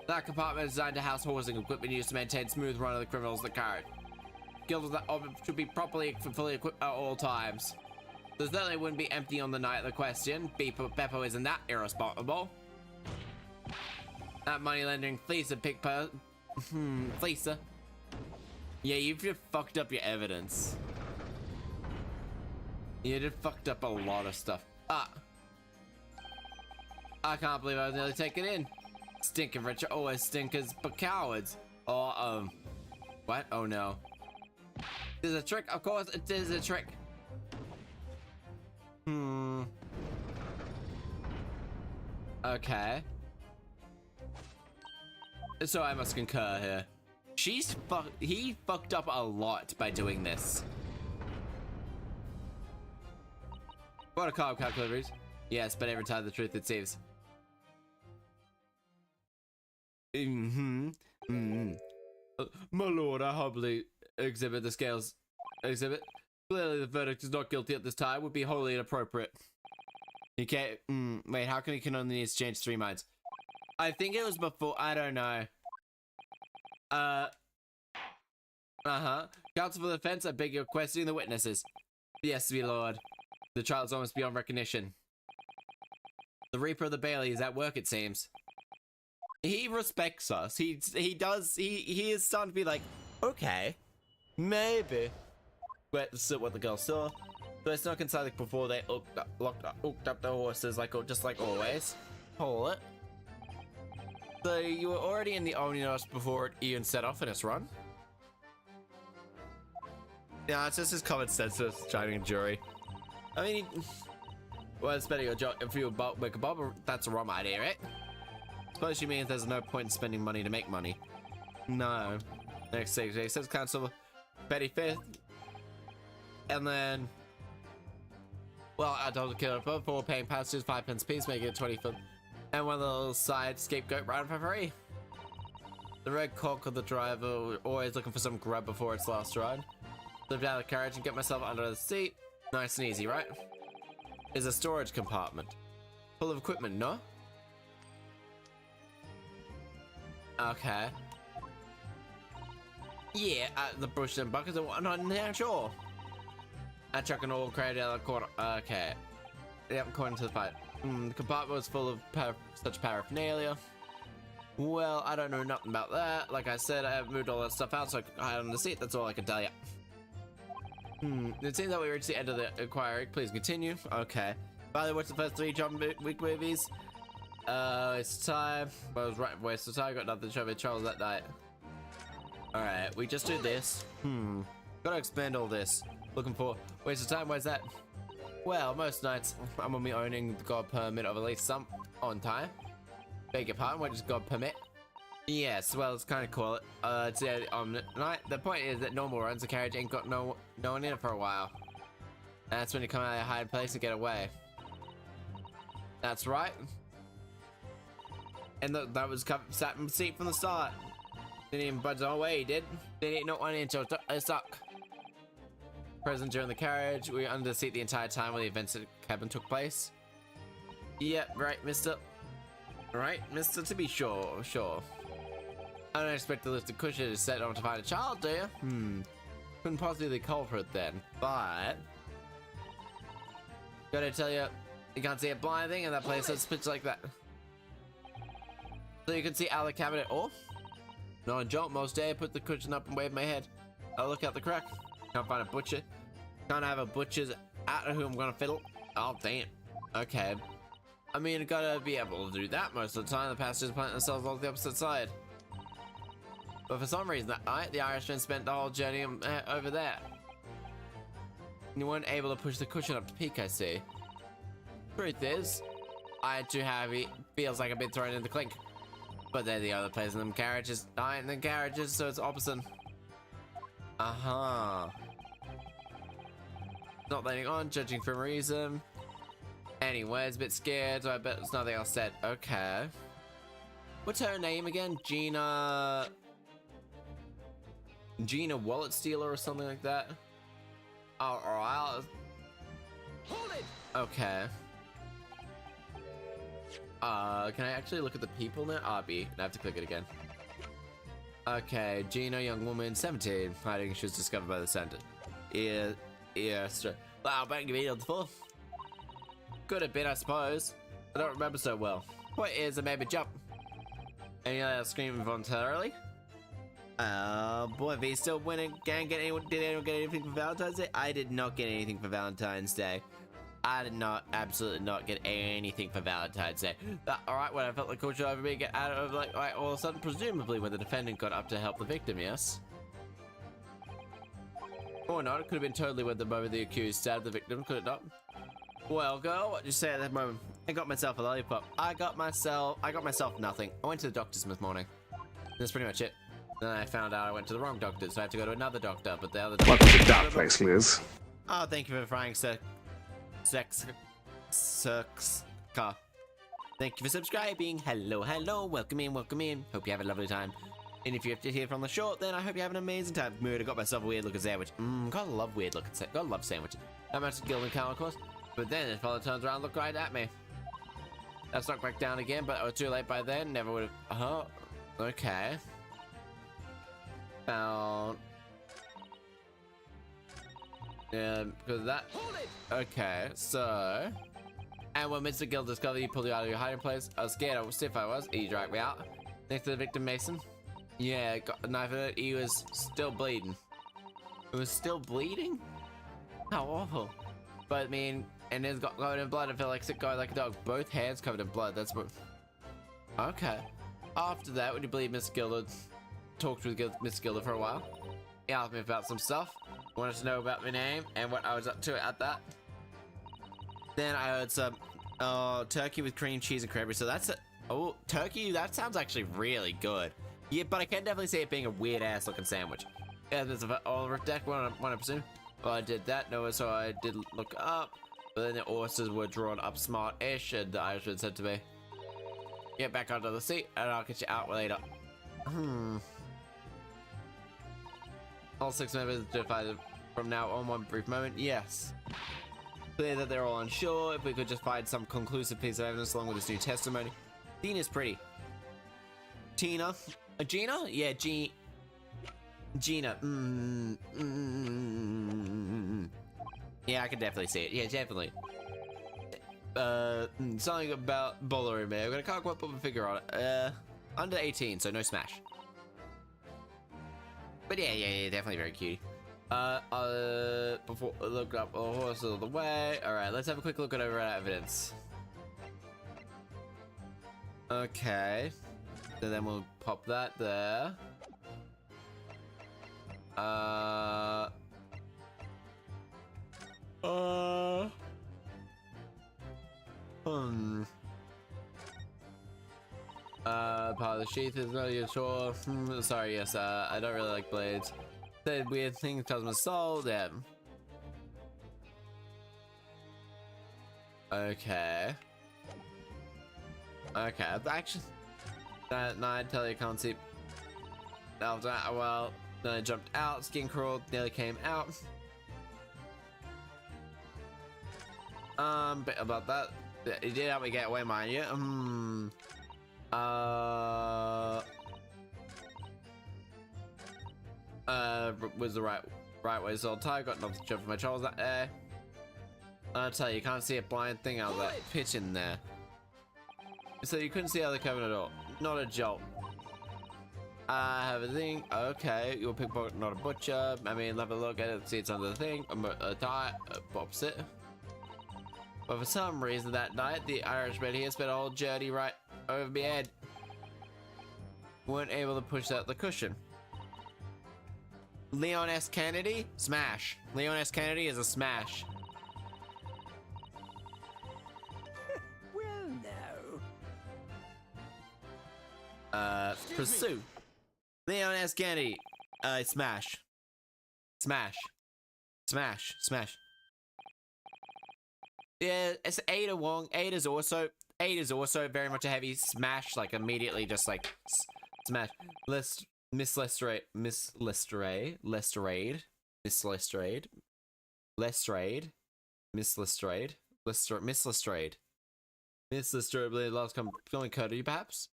That compartment is designed to house horsing equipment used to maintain smooth run of the criminals that carry it. Guilds that should be properly fully equipped at all times. So certainly wouldn't be empty on the night of the question. Beppo isn't that irresponsible. That money-lending fleecer fleecer. Yeah, you've just fucked up your evidence. You just fucked up a lot of stuff. Ah. I can't believe I was nearly taken in. Stinking rich are always stinkers, but cowards. Or, what? Oh no. This is a trick? Of course it is a trick. Okay. So I must concur here. He fucked up a lot by doing this. What a carb calculators. Yes, but every time the truth it seems. My lord, I humbly exhibit the scales. Exhibit. Clearly the verdict is not guilty at this time would be wholly inappropriate. You can't, wait, how can he only need to change 3 minds? I think it was before, I don't know. Counsel for the defense, I beg your questioning the witnesses. Yes, my lord. The trial is almost beyond recognition. The Reaper of the Bailey is at work, it seems. He respects us. He is starting to be like, okay, maybe. Wait, this is what the girl saw. So it's not inside like before they hooked up the horses, like just like always. Hold it. So you were already in the Omniverse before it even set off in its run? Yeah, it's just his common sense of driving a jury. I mean, well, it's better if you make a bob, that's a wrong idea, right? Suppose she means there's no point in spending money to make money. No. Next stage, he says Council Betty Fifth. And then, well, I told the killer for paying passengers 5 pence apiece, making it 20 for, and one little side scapegoat ride for free. The red cock of the driver, always looking for some grub before its last ride. Lift out of the carriage and get myself under the seat. Nice and easy, right? Is a storage compartment. Full of equipment, no? Okay. Yeah, the bush and buckets and whatnot in there, sure. I chuck an old crate out of the corner. Okay. Yep, according to the fight. The compartment was full of such paraphernalia. Well, I don't know nothing about that. Like I said, I have moved all that stuff out so I can hide on the seat. That's all I can tell you. It seems that we reached the end of the inquiry. Please continue. Okay. By the way, what's the first 3 John Wick movies? Waste of time. Well, I was right, waste of time. Got nothing to show me Charles that night. Alright, we just do this. Gotta expand all this. Looking for waste of time, where's that? Well, most nights I'm gonna be owning the God permit of at least some on time. Beg your pardon, what does God permit? Yes, well, it's kind of cool. It's night. The point is that normal runs the carriage ain't got no one in it for a while. That's when you come out of your hiding place and get away. That's right. And that was sat in the seat from the start. Didn't even budge on away, did? Didn't not want until it stuck. Present during the carriage, we were under the seat the entire time when the events at the cabin took place. Yep, right, mister. Right, mister, to be sure. I don't expect to lift the cushion to set on to find a child, do you? Couldn't possibly be the culprit then, but gotta tell you, you can't see a blind thing in that place that's pitched like that. So you can see out of the cabinet or no jolt most day. I put the cushion up and wave my head. I'll look out the crack. Can't find a butcher. Can't have a butcher's at who I'm gonna fiddle. Oh damn. Okay. I mean, I gotta be able to do that most of the time. The passengers plant themselves on the opposite side. But for some reason that night, the Irishman spent the whole journey over there. You weren't able to push the cushion up to peak, I see. Truth is, I ain't too heavy. Feels like I've been thrown in the clink. But they're the other place in them carriages. I ain't in the carriages, so it's opposite. Not letting on, judging from reason. Anyways, a bit scared, so I bet there's nothing else said. Okay. What's her name again? Gina Wallet Stealer or something like that? Oh, alright. Hold it! Okay. Can I actually look at the people now? RB. I have to click it again. Okay, Gina, young woman, 17. Hiding, she was discovered by the center. Wow, back to me on the floor. Could have been, I suppose. I don't remember so well. What is? I made me jump. And you scream involuntarily? Oh boy, V still winning. Did anyone get anything for Valentine's Day? I did not get anything for Valentine's Day. I did not, absolutely not get anything for Valentine's Day. Alright, when I felt like culture over me get out of like all of a sudden, presumably when the defendant got up to help the victim, yes? Or not, it could have been totally when the moment the accused stabbed the victim, could it not? Well, girl, what'd you say at that moment? I got myself a lollipop. I got myself nothing. I went to the doctor's this morning. That's pretty much it. Then I found out I went to the wrong doctor, so I had to go to another doctor, but the other doctor... Welcome to Dark Place, Liz. Oh, thank you for frying car. Thank you for subscribing. Hello, hello. Welcome in, welcome in. Hope you have a lovely time. And if you have to hear from the short, then I hope you have an amazing time. Mood, I got myself a weird looking sandwich. Gotta love weird looking sandwich. Gotta love sandwiches. I matched the Gildan cow, of course. But then his father turns around and looked right at me. That's knocked back down again, but I was too late by then. Never would have. Okay. Found. Yeah, because of that. Okay, so. And when Mr. Gill discovered you pulled you out of your hiding place, I was scared how stiff I was. He dragged me out. Next to the victim, Mason. Yeah, got a knife in it. He was still bleeding. It was still bleeding? How awful. But I mean, and it's got covered in blood. I felt like sick guy like a dog. Both hands covered in blood. That's what. Okay. After that, would you believe Mr. Gilder talked with Mr. Gilder for a while? He asked me about some stuff. Wanted to know about my name and what I was up to at that. Then I heard some turkey with cream cheese and cranberry. So that's it. Oh, turkey. That sounds actually really good. Yeah, but I can definitely see it being a weird ass looking sandwich. Yeah, there's a Oliver deck 100%. Well, I did that. No, so I did look up. But then the horses were drawn up smart-ish, and the Irishman said to me, "Get back onto the seat, and I'll get you out later." All 6 members identified from now on one brief moment. Yes. Clear that they're all unsure. If we could just find some conclusive piece of evidence along with this new testimony. Tina's pretty. Tina? Gina? Yeah, Gina. Yeah, I can definitely see it. Yeah, definitely. Something about bowlery, man. I'm gonna put a figure on it. Under 18, so no smash. But yeah, definitely very cute. Before look up a horse all the way. Alright, let's have a quick look at over our evidence. Okay. So then we'll pop that there. Part of the sheath is not yet sure. Sorry, yes, I don't really like blades. Said weird things tells my soul, them. Okay. Okay, actually, that night, tell you can't see. Well, then I jumped out, skin crawled, nearly came out. Bit about that. It did help me get away, mind you. Was the right way, so tired, got nothing to jump for my troubles that day. I'll tell you can't see a blind thing out of that pitch in there. So you couldn't see how they're coming at all. Not a jolt. I have a thing. Okay, you're a pickpocket, not a butcher. I mean, have a look at it, see it's under the thing. A tie, pops it. But for some reason that night, the Irishman here spent a whole journey right over my head. Weren't able to push out the cushion. Leon S. Kennedy? Smash. Leon S. Kennedy is a smash. Well, no. Pursue. Leon S. Kennedy. Smash. Smash. Smash. Smash. Yeah, it's Ada Wong. Ada's also very much a heavy smash, like immediately just like smash. Miss Lestrade. Miss Lister, last comment code, are you perhaps?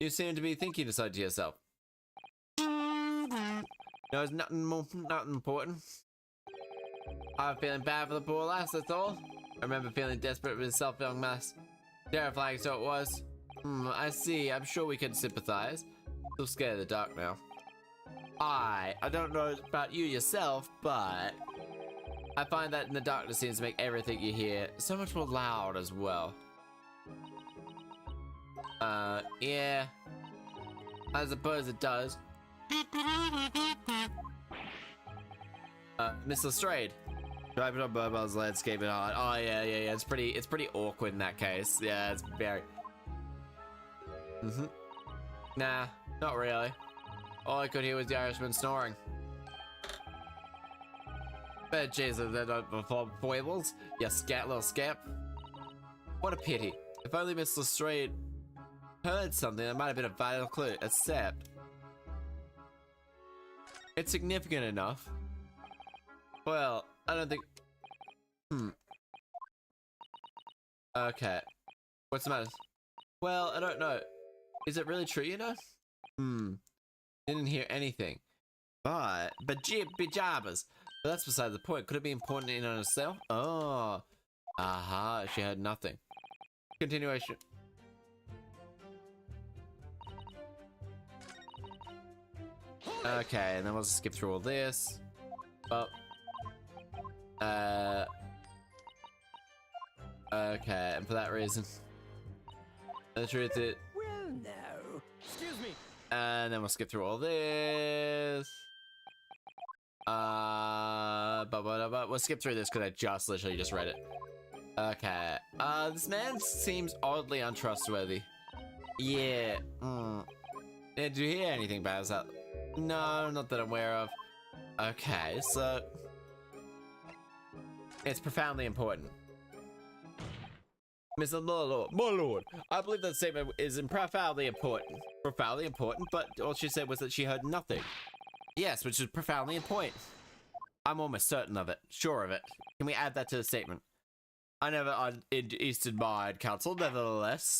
You seem to be thinking aside to yourself. No, it's nothing important. I'm feeling bad for the poor lass, that's all. I remember feeling desperate with herself, young mass. Terrifying, so it was. I see. I'm sure we can sympathize. Still scared of the dark now. I don't know about you yourself, but I find that in the darkness seems to make everything you hear so much more loud as well. Yeah. I suppose it does. Miss Lestrade. Driving on mobile's landscape and hard. Oh yeah. It's pretty awkward in that case. Yeah, it's very. Nah, not really. All I could hear was the Irishman snoring. But Jesus, they're not foibles. You little scamp. What a pity. If only Miss Lestrade heard something, that might have been a vital clue. Except it's significant enough. Well, I don't think. Okay. What's the matter? Well, I don't know. Is it really true, you know? Didn't hear anything. But pajamas. But that's beside the point. Could it be important in on itself? Oh. Aha, she heard nothing. Continuation. Okay, and then we'll skip through all this. Well. Okay, and for that reason. The truth is. Well, no. Excuse me. And then we'll skip through all this. But we'll skip through this because I literally just read it. Okay. This man seems oddly untrustworthy. Yeah. Did you hear anything bad? Is that? No, not that I'm aware of. Okay, so it's profoundly important. Mr. My lord, I believe that statement is profoundly important. Profoundly important, but all she said was that she heard nothing. Yes, which is profoundly important. I'm almost certain of it. Sure of it. Can we add that to the statement? I never Eastern Mind Council, nevertheless.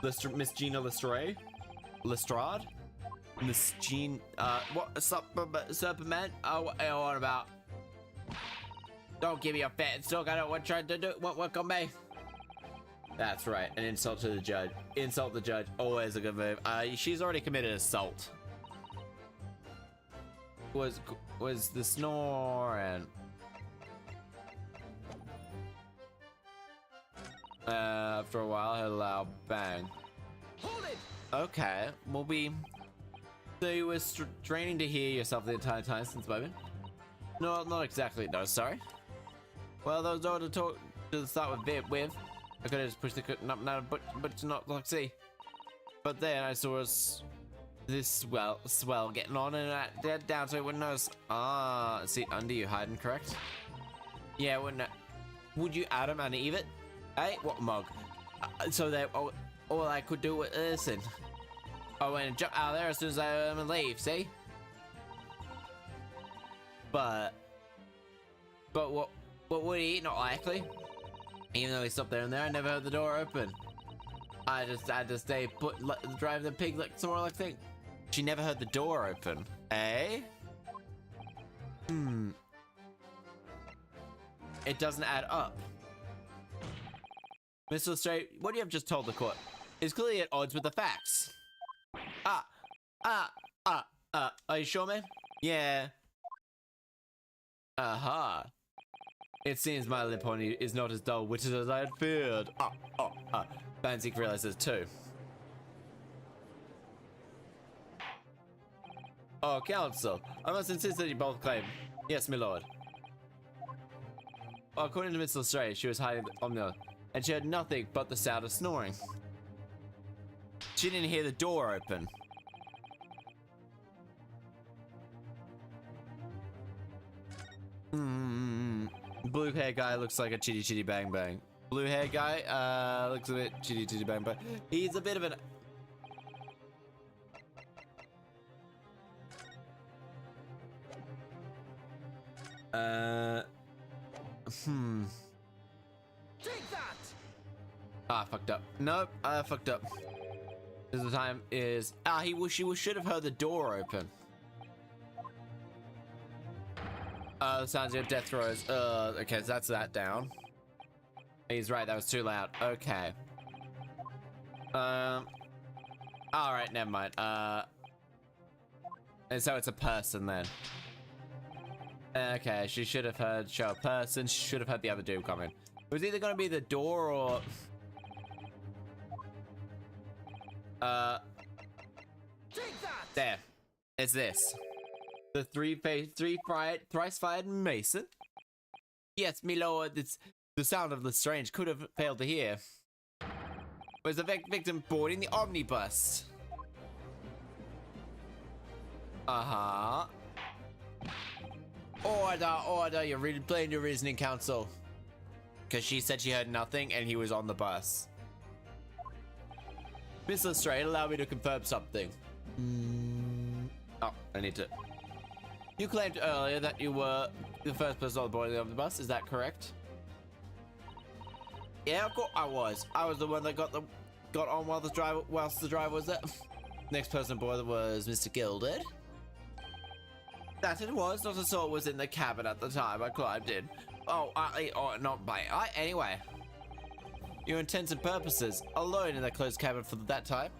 Miss Gina Lestrade? Lestrade? Miss Jean, what, Superman? Oh, what about? Don't give me a fat still. I know what trying to do. What on me? That's right, an insult to the judge. Insult the judge, always a good move. She's already committed assault. Was the snore and after a while, heard a loud bang. Hold it. Okay, we'll be. So you were straining to hear yourself the entire time since the moment? No, not exactly. No, sorry. Well, there was no to talk to start with. I could have just pushed the curtain up now, but not like see. But then I saw this swell getting on and dead down so it wouldn't notice. Ah, see under you hiding, correct? Yeah, wouldn't. Would you Adam and Eve it? Hey, what mug? So that all I could do was listen. I went and jump out of there as soon as I leave. See? But what would he eat? Not likely. Even though he stopped there and there, I never heard the door open. I just had to stay drive the pig like somewhere like thing. She never heard the door open. Eh? It doesn't add up. Mr. Lestrade, what you have just told the court is clearly at odds with the facts. Are you sure, man? Yeah. Aha. It seems my lip pony is not as dull-witted as I had feared. Fancy realizes too. Oh, counsel, I must insist that you both claim. Yes, my lord. Well, according to Miss Lestrade, she was hiding on the and she heard nothing but the sound of snoring. She didn't hear the door open. Blue hair guy looks like a chitty chitty bang bang. Blue hair guy looks a bit chitty chitty bang bang. He's a bit of an Take that. Ah, fucked up. Nope, I fucked up. This the time is... She should have heard the door open. The sounds of death throws. Okay, so that's that down. He's right, that was too loud. Okay. Alright, never mind. And so it's a person then. Okay, she should have heard show a person. She should have heard the other dude coming. It was either going to be the door or... There. It's this. The thrice-fired mason? Yes, me lord, it's the sound of the strange could have failed to hear. Was the victim boarding the omnibus? Uh-huh. Order, you're playing your reasoning, counsel. Because she said she heard nothing and he was on the bus. Miss Lestrade, allow me to confirm something. Oh, I need to... You claimed earlier that you were the first person on board the bus, is that correct? Yeah, of course I was. I was the one that got on whilst the driver was there. Next person aboard was Mr. Gilded. That it was, not a soul was in the cabin at the time I climbed in. Not by. Anyway. Your intents and purposes, alone in that closed cabin for that time.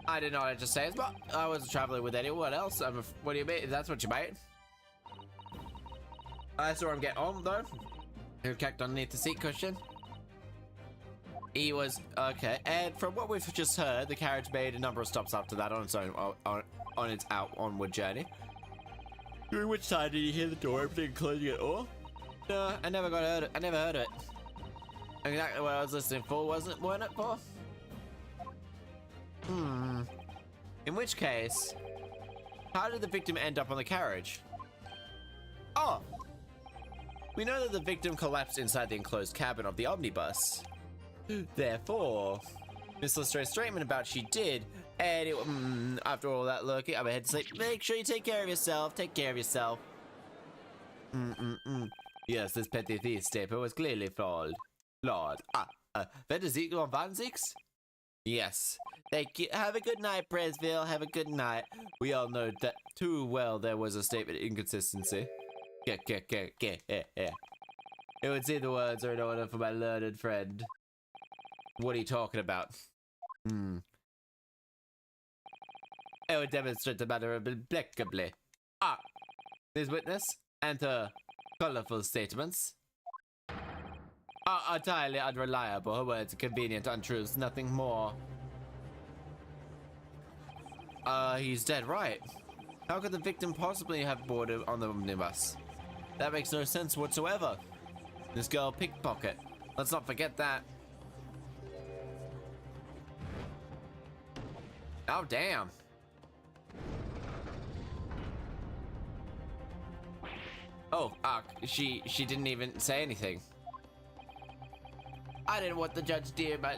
I did not just say as much. I wasn't traveling with anyone else. What do you mean? If that's what you mean. I saw him get on though. He kicked underneath the seat cushion. He was okay, and from what we've just heard, the carriage made a number of stops after that on its own on its onward journey. During which time did you hear the door opening and closing at all? No, I never heard of it. Exactly what I was listening for, weren't it for? In which case, how did the victim end up on the carriage? Oh! We know that the victim collapsed inside the enclosed cabin of the omnibus. Therefore, Miss Lestrade's statement about she did, and after all that lurking, I'm ahead to say, make sure you take care of yourself, Yes, this petty thief statement was clearly flawed. That is equal on Van Zeeks? Yes. Thank you. Have a good night, Presville. Have a good night. We all know that too well there was a statement inconsistency. It would see the words are in order for my learned friend. What are you talking about? It would demonstrate the matter impeccably. This witness and her colorful statements are entirely unreliable. Her words are convenient untruths, nothing more. He's dead right. How could the victim possibly have boarded on the omnibus? That makes no sense whatsoever. This girl pickpocket. Let's not forget that. Oh, damn. Oh, she didn't even say anything. I didn't want the judge dear but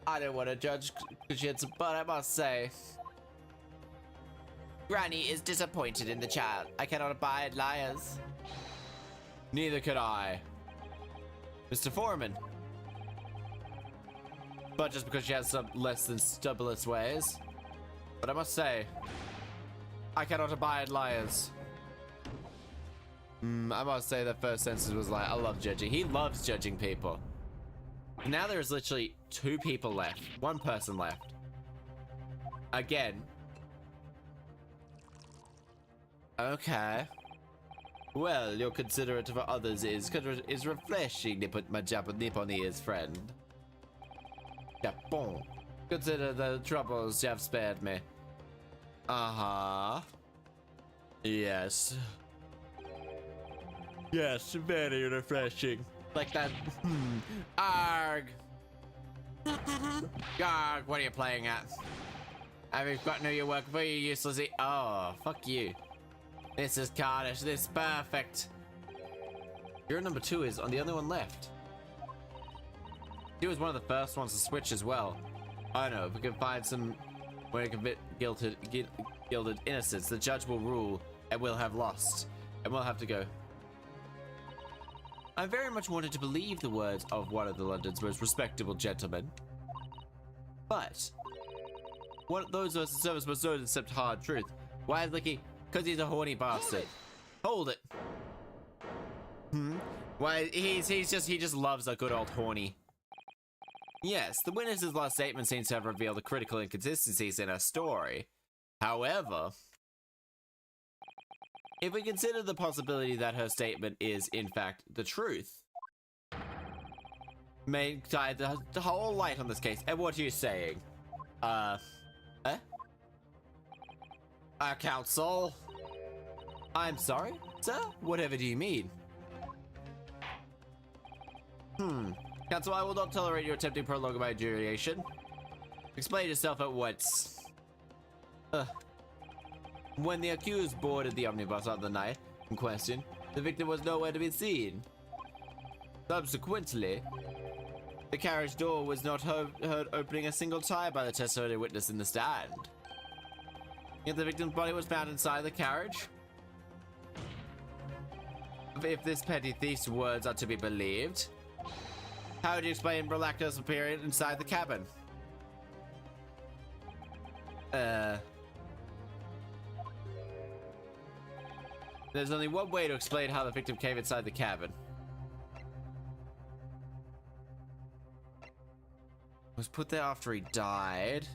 I didn't want to judge because she had some, but I must say, Granny is disappointed in the child. I cannot abide liars. Neither could I. Mr. Foreman. But just because she has some less than stubbornless ways. But I must say, I cannot abide liars. I must say that first sentence was like, I love judging. He loves judging people. Now there's literally 2 people left. 1 person left. Again. Okay. Well, your considerate for others is refreshing, my Japanese friend. Japon. Consider the troubles you have spared me. Uh-huh. Yes. Yes, very refreshing. Like that. Arg. Arg, what are you playing at? Have you forgotten who you're working for, you useless Oh, fuck you. This is Cardish, this is perfect. Your number 2 is on the only one left. He was one of the first ones to switch as well. I know, if we can find some way to convict gilded innocents, the judge will rule and we'll have lost. And we'll have to go. I very much wanted to believe the words of one of the London's most respectable gentlemen. But one of those of the service must not accept hard truth. Why is Licky? Because he's a horny bastard. Hold it. Why he just loves a good old horny. Yes, the witness's last statement seems to have revealed the critical inconsistencies in her story. However, if we consider the possibility that her statement is, in fact, the truth, may guide the whole light on this case. And what are you saying? Counsel? I'm sorry, sir? Whatever do you mean? Counsel, I will not tolerate your attempting prolong my duration. Explain yourself at once. When the accused boarded the omnibus on the night in question, the victim was nowhere to be seen. Subsequently, the carriage door was not heard opening a single time by the testimony witness in the stand. Yet the victim's body was found inside the carriage. If this petty thief's words are to be believed, how would you explain Relacto's appearance inside the cabin? There's only one way to explain how the victim came inside the cabin. Was put there after he died.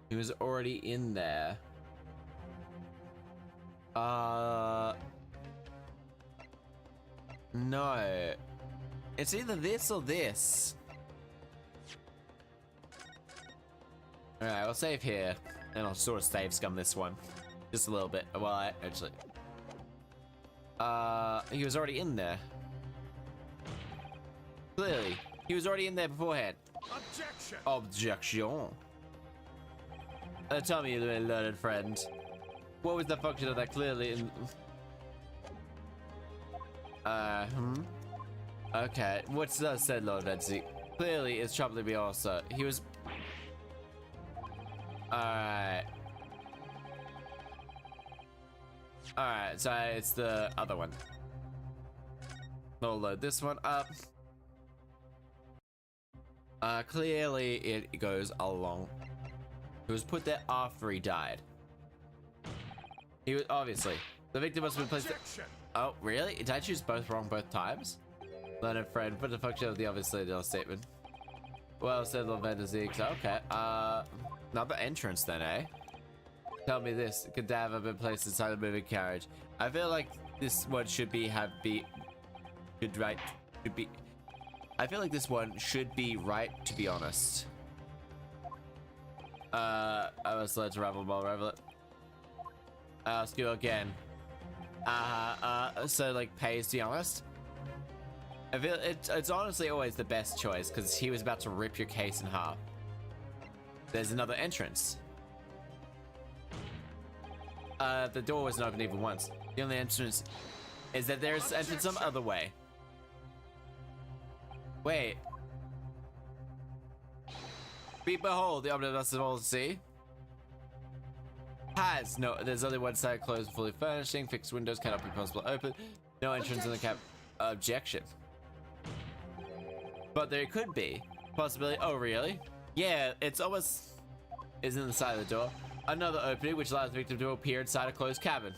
He was already in there. No. It's either this or this. Alright, I'll save here. And I'll sort of save scum this one. Just a little bit. Well, actually. He was already in there. Clearly. He was already in there beforehand. Objection! Objection. Tell me, my learned friend. What was the function of that clearly in... Okay, what's that said, Lord Betsy? Clearly, it's troubling me also. He was... Alright. Alright, so it's the other one. We'll load this one up. Clearly it goes along. It was put there after he died. He was obviously the victim must have been placed. Oh, really? Did I choose both wrong both times? Learned friend, put the function of the obviously statement. Well said, Lord Vanderzee. Okay. Another entrance then, eh? Tell me this: cadaver been placed inside a moving carriage. I feel like this one should be I feel like this one should be right, to be honest. I was led to revel it. I ask you again. So like pays, to be honest. I feel it's honestly always the best choice because he was about to rip your case in half. There's another entrance. The door wasn't open even once. The only entrance is that there's entrance some other way. Wait. Behold, the omnibus of all to see. There's only one side closed, fully furnishing. Fixed windows cannot be possible to open. No entrance in the cab. Objection. But there could be. Possibility. Oh, really? Yeah, it's almost... is in the side of the door. Another opening, which allows the victim to appear inside a closed cabin.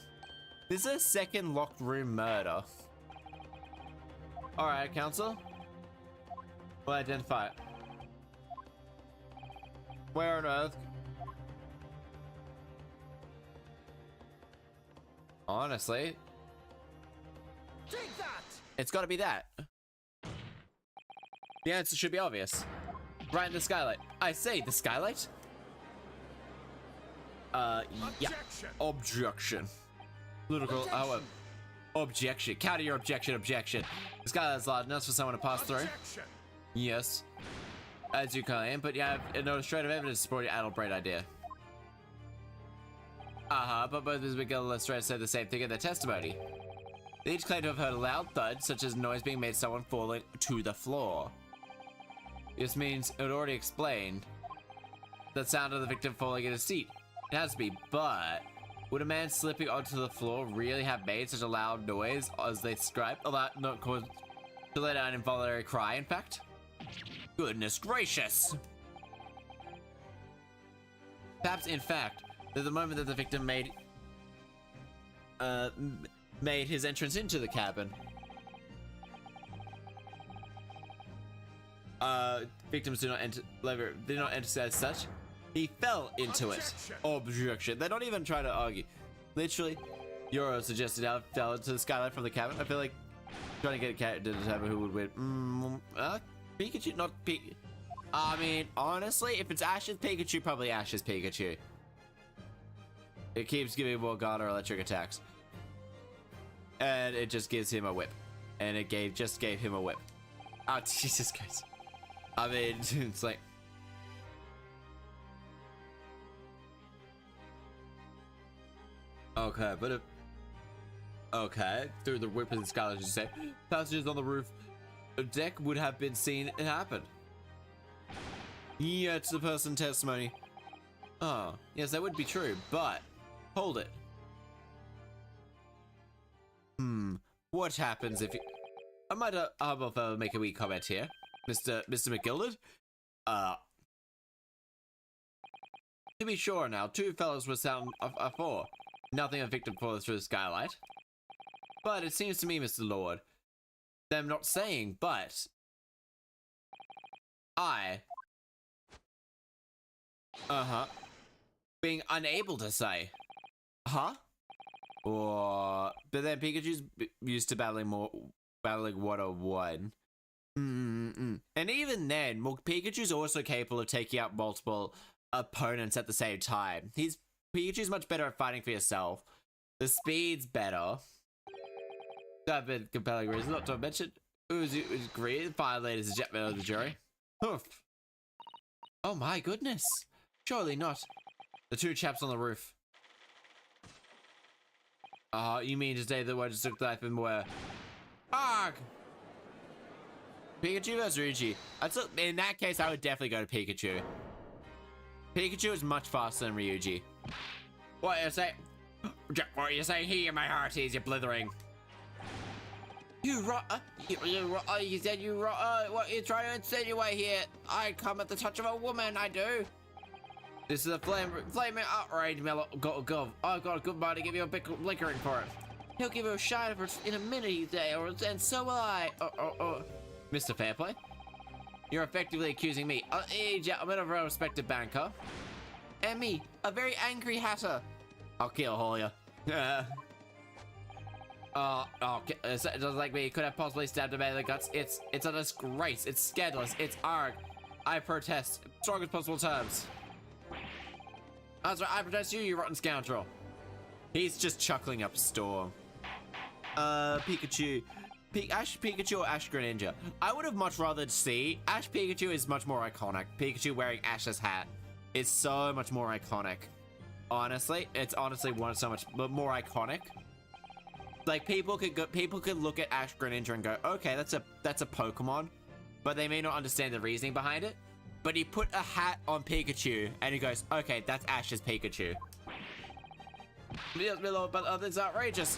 This is a second locked room murder. Alright, counsel. We'll identify it. Where on earth? Honestly. Take that! It's gotta be that. The answer should be obvious. Right in the skylight. I say, the skylight? Yeah. Objection. Ludicrous. Oh, objection. Counter your objection, objection. The skylight's large enough for someone to pass through. Yes. As you claim, but you have no illustrative evidence to support your adult brain idea. But both of the big illustrators said the same thing in their testimony. They each claim to have heard a loud thud, such as noise being made someone falling to the floor. This means it already explained the sound of the victim falling in his seat. It has to be, but Would a man slipping onto the floor really have made such a loud noise as they described? Or that not caused to let out an involuntary cry, in fact? Goodness gracious! Perhaps, in fact, that the moment that the victim made his entrance into the cabin, victims do not enter as such. He fell into it. Objection. They're not even trying to argue. Literally, Euro suggested how it fell into the skylight from the cabin. I feel like trying to get a character to determine who would win. Pikachu, not Pikachu. I mean, honestly, if it's Ash's Pikachu, probably Ash's Pikachu. It keeps giving Morgana electric attacks. And it just gives him a whip. And it just gave him a whip. Oh, Jesus Christ. I mean, it's like... Okay, but if... Okay, through the whip of the skylight, as you say, passengers on the roof deck would have been seen it happen. Yet the person testimony. Oh, yes, that would be true, but hold it. What happens if you... I might make a wee comment here, Mr. McGilded. To be sure now, two fellows were sound afore. Nothing a victim falls through the skylight. But it seems to me, Mr. Lord, them not saying, but I... being unable to say. Or... But then Pikachu's used to battling 101. And even then, Pikachu's also capable of taking out multiple opponents at the same time. Pikachu's much better at fighting for yourself. The speed's better. That been compelling reason not to mention. Who's agreed? Fine, ladies and gentlemen of the jury. Hoof. Oh my goodness. Surely not. The two chaps on the roof. You mean to say the words took life and were... Arg! Pikachu versus Ryuji. In that case, I would definitely go to Pikachu. Pikachu is much faster than Ryuji. What you say? What you saying here, my hearties, you blithering? You said what you trying to insinuate here? I come at the touch of a woman, I do. This is a flaming outrage, Gov. I've got a good mind to give you a big blinkering for it. He'll give you a shine in a minute, he say, and so will I. Mr. Fairplay, you're effectively accusing me, a gentleman of a respected banker, and me, a very angry hatter. I'll kill all you. It doesn't like me. Could have possibly stabbed a man in the guts. It's a disgrace. It's scandalous. It's arg. I protest. Strongest possible terms. That's right. I protest you, you rotten scoundrel. He's just chuckling up a storm. Pikachu. Ash Pikachu or Ash Greninja? I would have much rather see Ash Pikachu is much more iconic. Pikachu wearing Ash's hat is so much more iconic. Honestly, it's honestly so much more iconic. Like people could look at Ash Greninja and go, okay, that's a Pokemon, but they may not understand the reasoning behind it. But he put a hat on Pikachu and he goes, okay, that's Ash's Pikachu. But it's outrageous.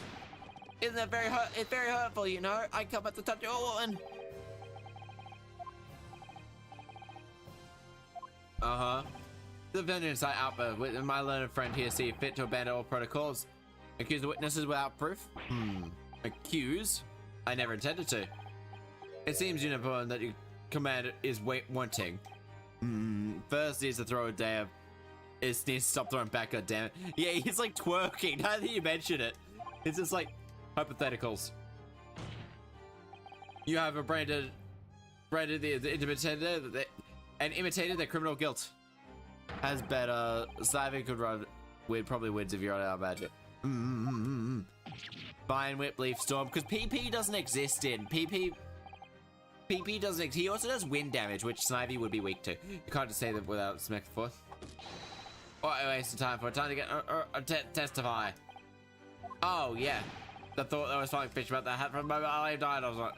Isn't that it's very hurtful, you know? I come at the touch of a woman. The vengeance I outburst with my learned friend here see fit to abandon all protocols. Accuse the witnesses without proof? Accuse? I never intended to. It seems uniform that your command is wanting. First needs to throw a damn. It needs to stop throwing back, goddammit. Yeah, he's like twerking, now that you mention it. It's just like hypotheticals. You have branded the imitator and imitated their criminal guilt. Has better. Sivy could run. Probably wins if you're on our magic. Fine Whip, Leaf Storm, because PP doesn't exist in PP doesn't exist. He also does wind damage, which Snivy would be weak to. You can't just say that without smack forth. What a waste of time for a time to get testify. Oh yeah, I thought there was something fish about that hat from the moment I died. I was like,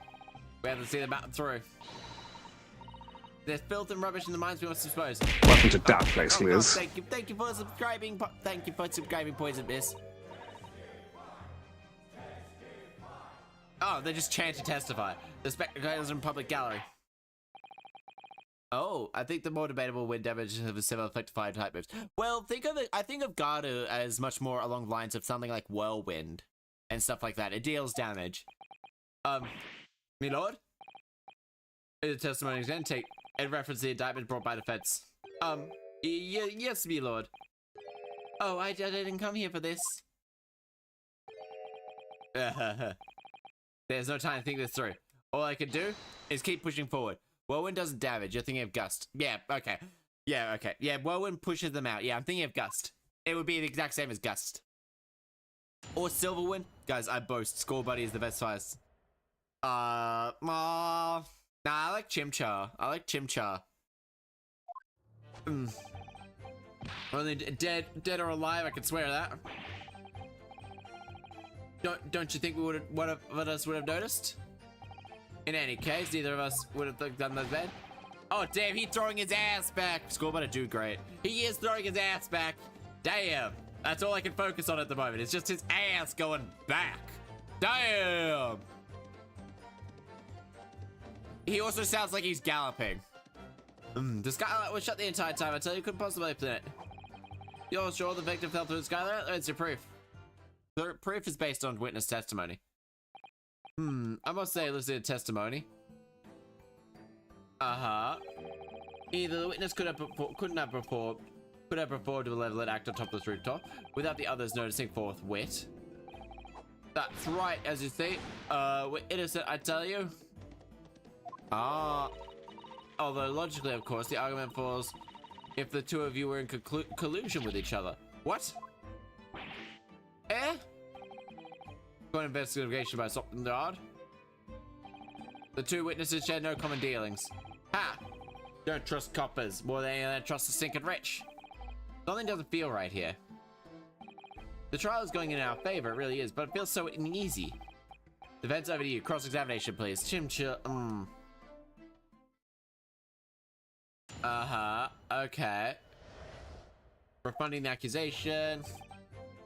we haven't seen the mountain through. There's filth and rubbish in the mines we must dispose. Welcome to that place, Oh, God, Liz. thank you for subscribing. Thank you for subscribing, Poison Miss. Oh, they just chant to testify. The spectators in public gallery. Oh, I think the more debatable wind damage of a similar effect to fire type moves. Well, I think of Gardu as much more along the lines of something like whirlwind and stuff like that. It deals damage. Me lord? The testimony is going to take and reference the indictment brought by defense. Yes, me lord. Oh, I didn't come here for this. There's no time to think this through. All I can do is keep pushing forward. Whirlwind doesn't damage. You're thinking of Gust. Yeah, okay. Yeah, okay. Yeah, Whirlwind pushes them out. Yeah, I'm thinking of Gust. It would be the exact same as Gust. Or Silverwind. Guys, I boast. Score Buddy is the best size. Nah, I like Chimchar. Only dead or alive, I can swear that. Don't you think one of us would have noticed? In any case, neither of us would have done that bad. Oh damn, he's throwing his ass back. Score better do great. He is throwing his ass back. Damn, that's all I can focus on at the moment. It's just his ass going back. Damn. He also sounds like he's galloping. The skylight was shut the entire time until you couldn't possibly open it. You're sure the victim fell through the skylight? That's your proof. The proof is based on witness testimony. I must say, listening to testimony. Either the witness couldn't have performed to a level act on top of the rooftop without the others noticing forthwith. That's right, as you see. We're innocent, I tell you. Although logically, of course, the argument falls if the two of you were in collusion with each other. What? An investigation by something odd. The two witnesses shared no common dealings. Ha! Don't trust coppers more than anyone trust the stinking rich. Something doesn't feel right here. The trial is going in our favor, it really is, but it feels so uneasy. Defense over to you. Cross-examination, please. Okay. Refunding the accusation.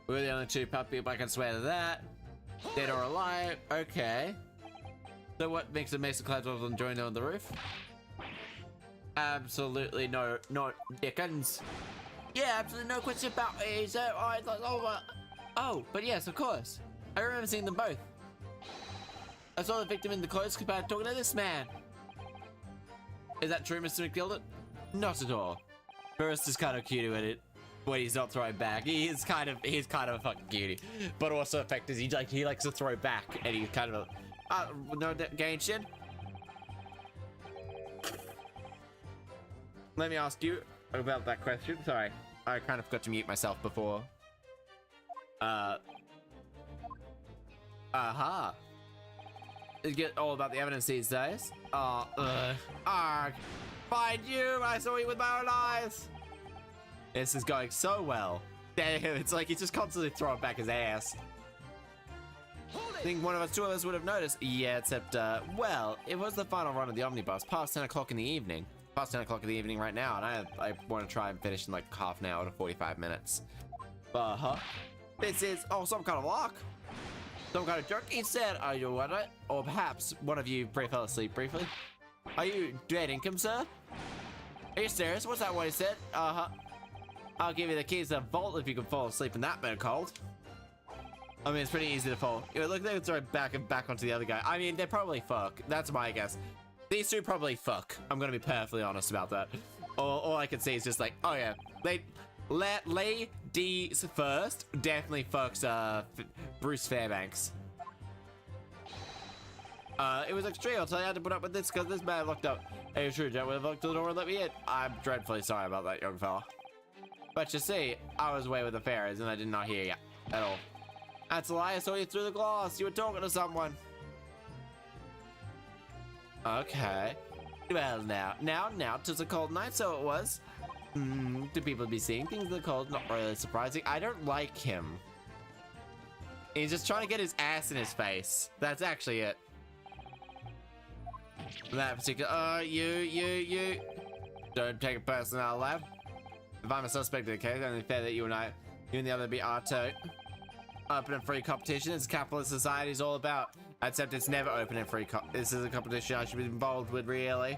We're the only two people I can swear to that. Dead or alive. Okay. So what makes a Mason Clouds on join on the roof? Absolutely no Dickens. Yeah, absolutely no question about it. So I thought over. Oh, but yes, of course. I remember seeing them both. I saw the victim in the clothes compared talking to this man. Is that true, Mr. McGildet? Not at all. First is kind of cute with it when he's not throwing back. He's kind of a fucking cutie. But also the fact is he likes to throw back and he's kind of no gain shit. Let me ask you about that question. Sorry, I kind of forgot to mute myself before. You get all about the evidence these days. Find you! I saw you with my own eyes! This is going so well. Damn, it's like he's just constantly throwing back his ass. I think two of us would have noticed. Yeah, except, well, it was the final run of the omnibus, past 10 o'clock in the evening. Past 10 o'clock in the evening right now, and I want to try and finish in like half an hour to 45 minutes. This is, some kind of lock. Some kind of jerk. He said, are you what? Or perhaps one of you fell asleep briefly. Are you dead income, sir? Are you serious? What's that what he said? I'll give you the keys to the vault if you can fall asleep in that bit of cold. I mean, it's pretty easy to fall. Look, they can throw it back and back onto the other guy. I mean, they probably fuck. That's my guess. These two probably fuck. I'm gonna be perfectly honest about that. All I can see is just like, oh yeah, ladies first definitely fucks Bruce Fairbanks. It was extreme. I'll tell you, I had to put up with this because this man locked up. Hey, true, Jack would have locked the door and let me in. I'm dreadfully sorry about that, young fella. But you see, I was away with the fairies and I did not hear you at all. That's a lie. I saw you through the glass. You were talking to someone. Okay. Well, now, 'tis a cold night, so it was. Do people be seeing things in the cold? Not really surprising. I don't like him. He's just trying to get his ass in his face. That's actually it. That particular, you. Don't take it personal, lab. If I'm a suspect in the case, only fair that you and the other be our too. Open and free competition is capitalist society is all about. Except it's never open and free. This is a competition I should be involved with, really.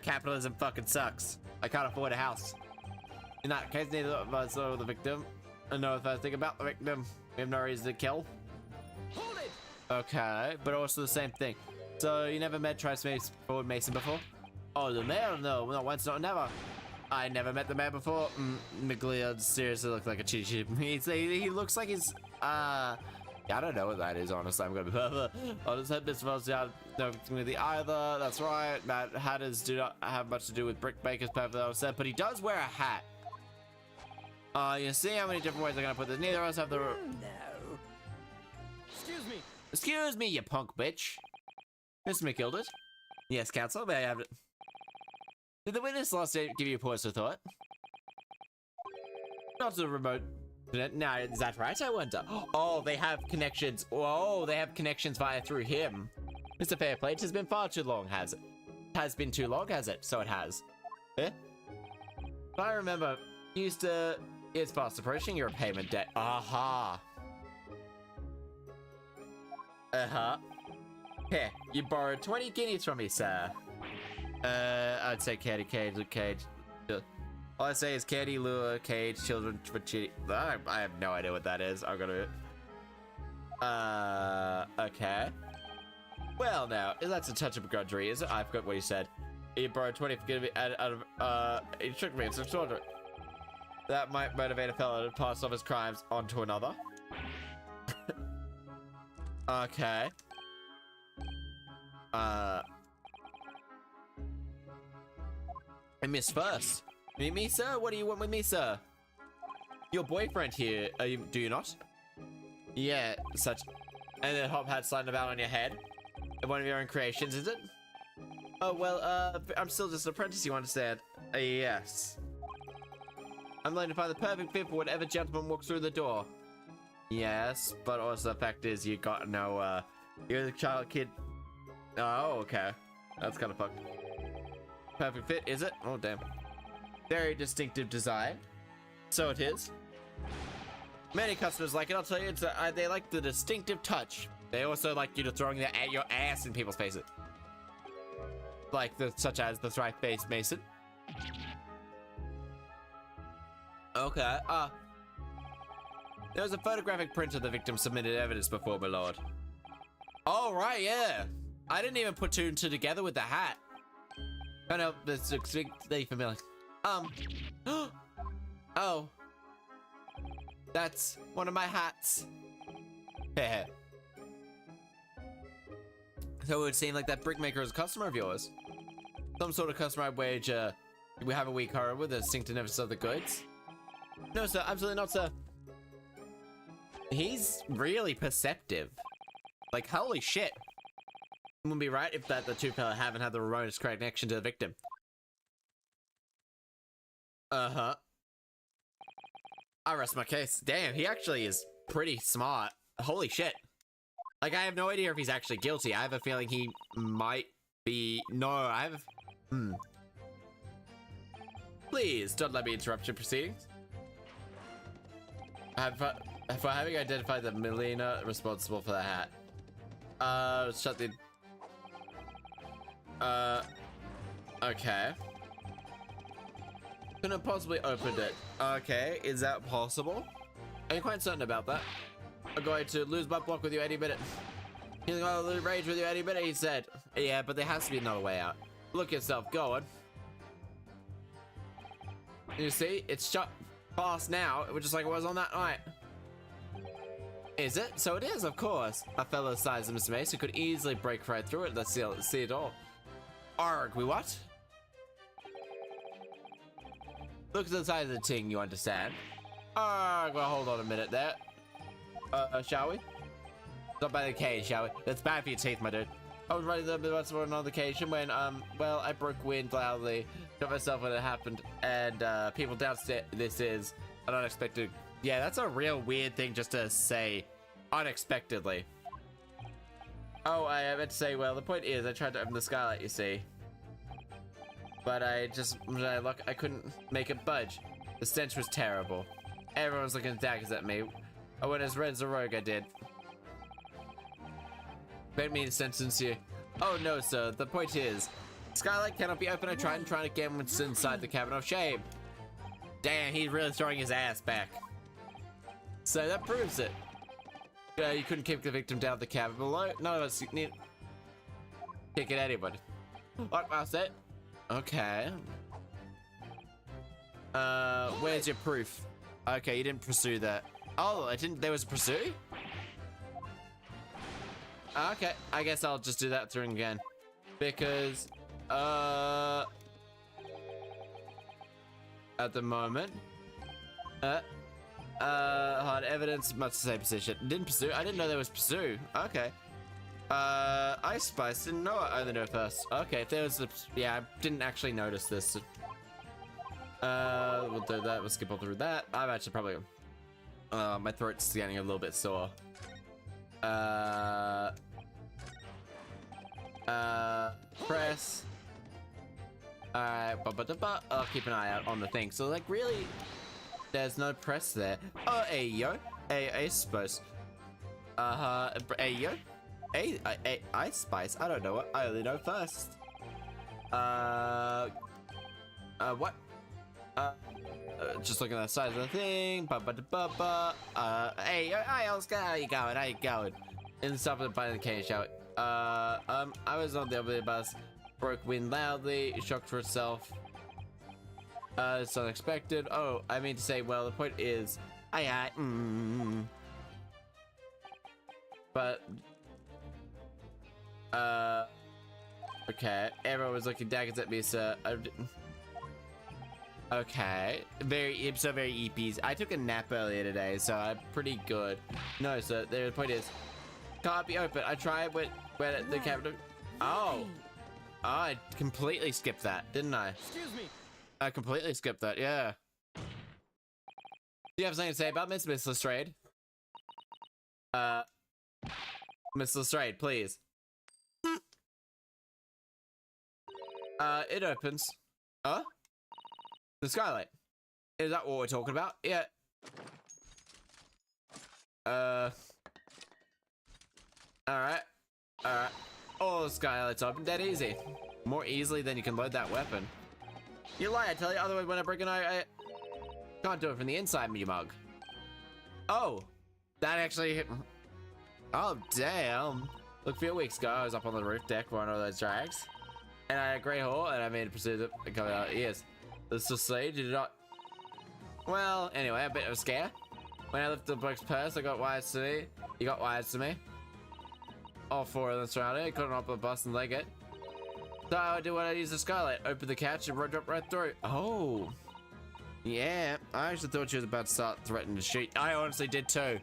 Capitalism fucking sucks. I can't afford a house. In that case, neither of us know the victim. I know the first thing about the victim. We have no reason to kill. Hold it! Okay, but also the same thing. So you never met Forward Mason before? Oh, the mayor? No, not once, not never. I never met the mayor before. McLeod seriously looks like a cheat sheet. He looks like he's yeah, I don't know what that is, honestly. I'm gonna be honest. Mr. Foster, no community either. That's right. Mad Hatters do not have much to do with brickmakers, perfectly upset, but he does wear a hat. You see how many different ways I'm gonna put this? Neither of us have the. No. Excuse me. Excuse me, you punk bitch. Mr. McGilded. Yes, counsel. May I have it? Did the witness last day give you a pause for thought? Not to the remote. No, is that right? I wonder. Oh, they have connections. Oh, they have connections via through him. Mr. Fairplay, it has been far too long, has it? Has been too long, has it? So it has. Eh? If I remember, you used to. It's fast approaching your payment debt. Aha. Here, you borrowed 20 guineas from me, sir. I'd say candy, cage. All I say is candy, lure, cage, children for chitty. I have no idea what that is. I'm gonna. Okay. Well, now, that's a touch of begrudgery, is it? I forgot what you said. You borrowed 20 for giving me out of, it shook me, it's extraordinary. That might motivate a fellow to pass off his crimes onto another. Okay. I missed first. Me, sir? What do you want with me, sir? Your boyfriend here, do you not? Yeah, such. And then Hop Hat sliding about on your head. One of your own creations, is it? Oh, well, I'm still just an apprentice, you understand? Yes. I'm going to find the perfect fit for whatever gentleman walks through the door. Yes, but also the fact is you got no, you're the child kid. Oh, okay. That's kind of fucked. Perfect fit, is it? Oh, damn. Very distinctive design. So it is. Many customers like it, I'll tell you. It's they like the distinctive touch. They also like you to throwing your ass in people's faces. Like such as the thrice-faced Mason. Okay, there was a photographic print of the victim submitted evidence before, my lord. Oh, right, yeah. I didn't even put two and two together with the hat. Oh, no, this looks very familiar. Oh. That's one of my hats. So it would seem like that brickmaker is a customer of yours. Some sort of customer, I'd wager. We have a weak horror with a distinctiveness of the goods. No, sir, absolutely not, sir. He's really perceptive. Like, holy shit. It wouldn't be right if the two fella haven't had the remotest connection to the victim. Uh-huh. I rest my case. Damn, he actually is pretty smart. Holy shit. Like, I have no idea if he's actually guilty. I have a feeling he might be... No, I have a... Please, don't let me interrupt your proceedings. For having identified the Melina responsible for the hat. Shut the... Okay. Couldn't have possibly opened it. Okay, is that possible? Are you quite certain about that? I'm going to lose my block with you any minute. He's going to lose rage with you any minute, he said. Yeah, but there has to be another way out. Look yourself, go on. You see, it's shut fast now, just like it was on that night. Is it? So it is, of course. A fellow the size of Mr. Mason could easily break right through it. Let's see it all. Arg, we what? Look at the size of the ting, you understand? Arg, well, hold on a minute there. Shall we? Stop by the cage, shall we? That's bad for your teeth, my dude. I was running the bus for another occasion when, well, I broke wind loudly, shot myself when it happened, and, people downstairs, this is an unexpected, yeah, that's a real weird thing just to say, unexpectedly. Oh, I meant to say, well, the point is, I tried to open the skylight, you see. But I couldn't make it budge. The stench was terrible. Everyone was looking daggers at me. I went as red as a rogue, I did. Made me to sentence you. Oh no, sir, the point is, skylight cannot be opened. I tried and tried again when it's inside the cabin of shame. Damn, he's really throwing his ass back. So that proves it. You couldn't kick the victim down the cabin below. None of us need kick it anybody. Like I said. Okay. Where's your proof? Okay, you didn't pursue that. Oh, I didn't. There was a pursue? Okay, I guess I'll just do that through again. Because, at the moment, hard evidence, much the same position. Didn't pursue. I didn't know there was pursue. Okay. Ice Spice, didn't know it. I only know first. Okay, if there was a, yeah, I didn't actually notice this. We'll do that. We'll skip all through that. I'm actually probably, my throat's getting a little bit sore. Press. Alright, I'll keep an eye out on the thing. So, like, really, there's no press there. Oh, hey, yo. Hey, Spice. Hey, yo. Hey, Ice Spice. I don't know what. I only know first. What? Just looking at the size of the thing. Hey, Oscar, how you going? How you going? In the top of the by the cage shout. I was on the other bus. Broke wind loudly. Shocked for itself. It's unexpected. Oh, I mean to say, well, the point is, but, okay. Everyone was looking daggers at me, sir. Okay. Very EPs. I took a nap earlier today, so I'm pretty good. No, sir. The point is, can't be open. I tried when the cabin. Oh. I completely skipped that, didn't I? Excuse me. I completely skipped that, yeah. Do you have something to say about Miss Lestrade? Miss Lestrade, please. It opens. Huh? The skylight. Is that what we're talking about? Yeah. Alright. Alright. Oh, the skylight's open. That easy. More easily than you can load that weapon. You lie, I tell you. Otherwise, when I break an eye, I can't do it from the inside, me mug. Oh. That actually hit. Oh, damn. Look, a few weeks ago, I was up on the roof deck for one of those drags. And I had a grey haul, and I made a pursuit of it coming out of ears. Let's just say, did not. Well, anyway, a bit of a scare. When I lifted the bloke's purse, I got wires to me. He got wires to me. All four of them surrounded. I couldn't open the bus and leg it. So I would do what I used the skylight. Open the catch and drop right through. Oh. Yeah. I actually thought she was about to start threatening to shoot. I honestly did too.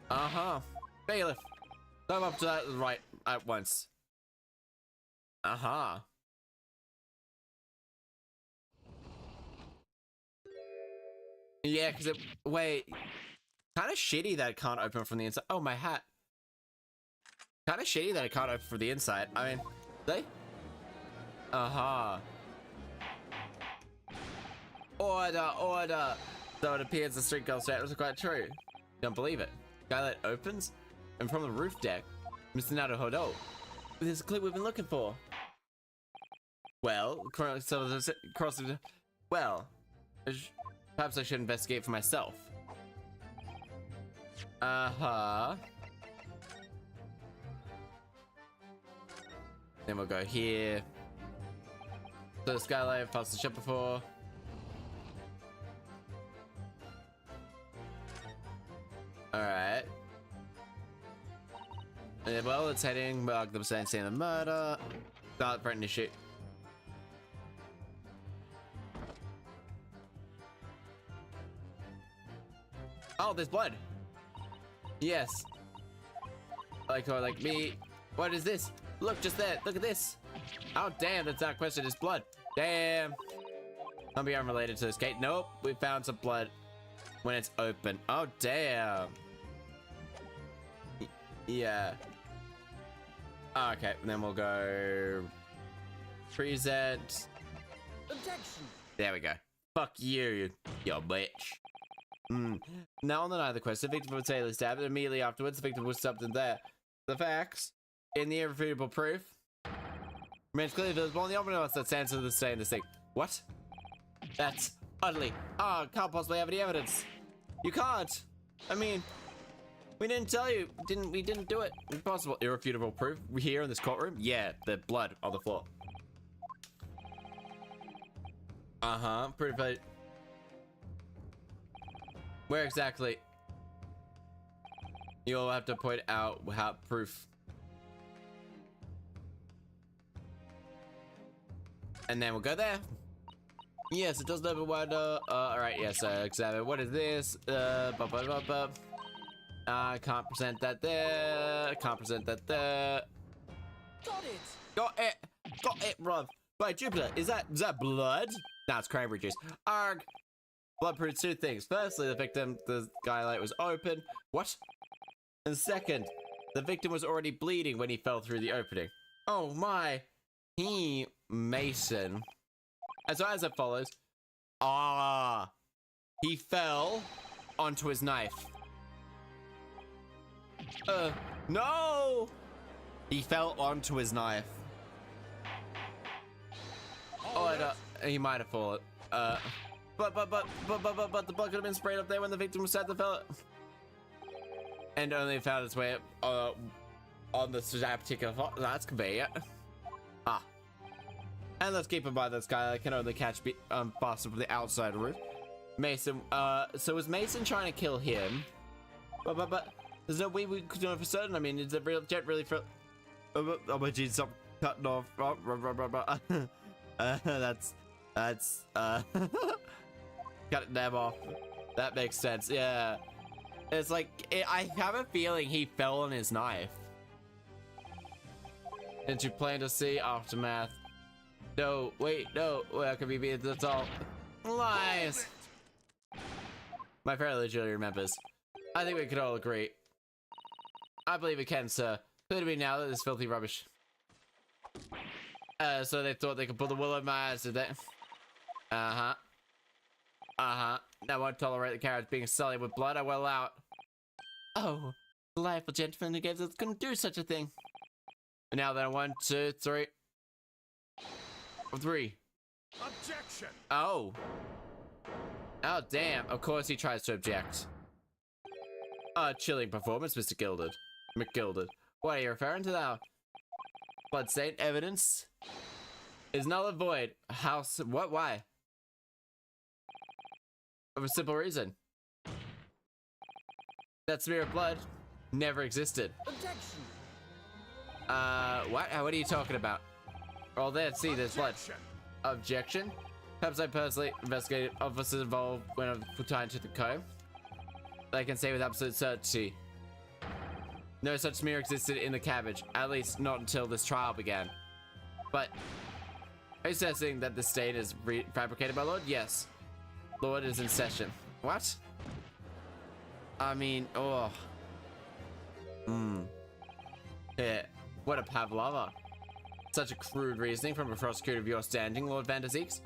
Uh-huh. Bailiff. Climb up to that right at once. Uh-huh. Yeah, because it... Wait. Kind of shitty that it can't open from the inside. Oh, my hat. Kind of shitty that it can't open from the inside. I mean, they? Uh-huh. Order, order. Though it appears the street girl statement was quite true. Don't believe it. Skylight opens, and from the roof deck, Mr. Nato Hodo. This is a clue we've been looking for. Well, well, perhaps I should investigate for myself. Uh-huh. Then we'll go here. So the skylight, past the shop before. Alright. Well, it's heading. Mark them saying the murder. Start threatening to shoot. Oh, there's blood. Yes. Like me. What is this? Look, just there. Look at this. Oh, damn, that's not a question. It's blood. Damn. I'll be unrelated to this gate. Nope, we found some blood when it's open. Oh, damn. Yeah. Okay, and then we'll go present. Objection. There we go. Fuck you bitch. Now on the night of the quest, the victim was fatally stabbed, and immediately afterwards, the victim was stabbed in there. The facts, in the irrefutable proof, remains clearly visible on the omnibus that stands to the stay in this thing. What? That's utterly. Can't possibly have any evidence. You can't. I mean, we didn't tell you. We didn't do it. Impossible. Irrefutable proof. We're here in this courtroom. Yeah, the blood on the floor. Proof that. Where exactly? You'll have to point out how proof. And then we'll go there. Yes, it does never wonder. Alright, yes, examine. What is this? Can't present that there. Can't present that there. Got it. Got it. Got it, bruv. By Jupiter, is that blood? Nah, it's cranberry juice. Arg. Blood proves two things. Firstly, the skylight was open. What? And second, the victim was already bleeding when he fell through the opening. Oh my. Mason. And so as it follows, he fell onto his knife. No! He fell onto his knife. He might have fallen. But the blood could have been sprayed up there when the victim was set to fell. And only found its way up, on the particular spot. That's convenient. And let's keep in mind that skylight can only catch faster from the outside roof. Mason, so was Mason trying to kill him? But there's no way we could know for certain. I mean, is the real jet really for? Oh my jeez, stop cutting off. That's cut them off. That makes sense. Yeah, it's like I have a feeling he fell on his knife. Didn't you plan to see aftermath? No, wait, no. Well, could be that's all lies. My friend legitimately remembers. I think we could all agree. I believe it can, sir. Clear to me now that this filthy rubbish. So they thought they could pull the wool over my eyes, did they? Now I won't tolerate the carrots being sullied with blood. I will out. Oh, delightful gentleman who gave us couldn't do such a thing. And now then, 1, 2, 3. 3. Objection. Oh, damn. Of course he tries to object. Chilling performance, Mr. McGilded. What are you referring to now? Bloodstained evidence is null and void. House. What? Why? For a simple reason. That smear of blood never existed. Objection. What? What are you talking about? Oh, there. See, there's blood. Objection. Perhaps I personally investigated officers involved when I put time to the comb. I can say with absolute certainty, no such smear existed in the cabbage, at least not until this trial began. But, are you suggesting that the stain is fabricated, my lord? Yes. Lord is in session. What? I mean, oh. Yeah, what a pavlova. Such a crude reasoning from a prosecutor of your standing, Lord Van der Zeeks.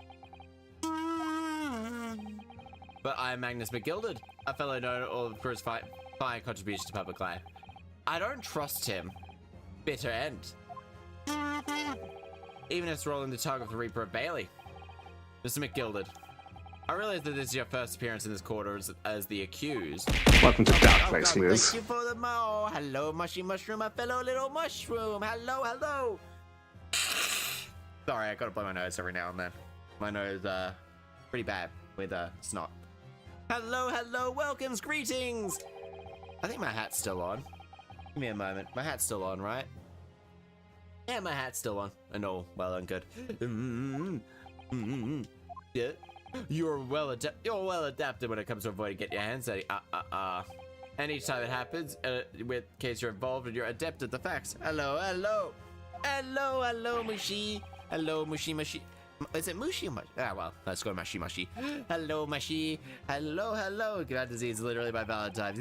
But I am Magnus McGilded, a fellow known for his fine contributions to public life. I don't trust him. Bitter end. Even if it's rolling the tongue of the Reaper of Bailey. Mr. McGilded, I realize that this is your first appearance in this court as the accused. Welcome to that place, Liz. Thank you for the mo. Hello, mushy mushroom, a fellow little mushroom. Hello. Sorry, I gotta blow my nose every now and then. My nose, pretty bad with, snot. Hello, welcomes, greetings! I think my hat's still on. Give me a moment. My hat's still on, right? Yeah, my hat's still on. And all well and good. Yeah. You're well adapted when it comes to avoiding getting your hands dirty. And each time it happens, with case you're involved and you're adept at the facts. Hello, mushy. Hello, mushy. Is it mushy or mushy? Ah, well, let's go mushy. Hello, mushy. Hello. Glad disease is literally my Valentine's.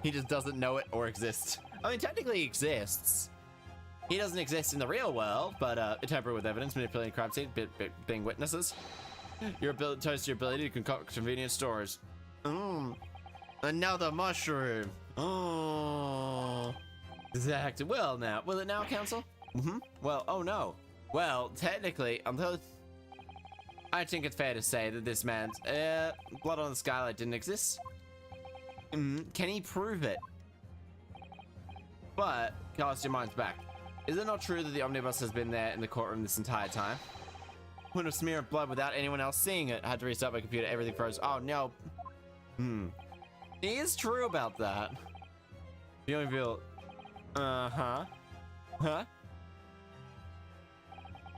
He just doesn't know it or exist. I mean, technically he exists. He doesn't exist in the real world, but tamper with evidence, manipulating crime scene, being witnesses. Your ability toast your ability to concoct convenient stores. Another mushroom. Oh, exactly. Well, now will it now, counsel? Well, oh no. Well, technically, I think it's fair to say that this man's blood on the skylight didn't exist. Can he prove it? But cast your minds back. Is it not true that the omnibus has been there in the courtroom this entire time? Put a smear of blood without anyone else seeing it. I had to restart my computer. Everything froze. Oh no. It is true about that. You only feel. Huh?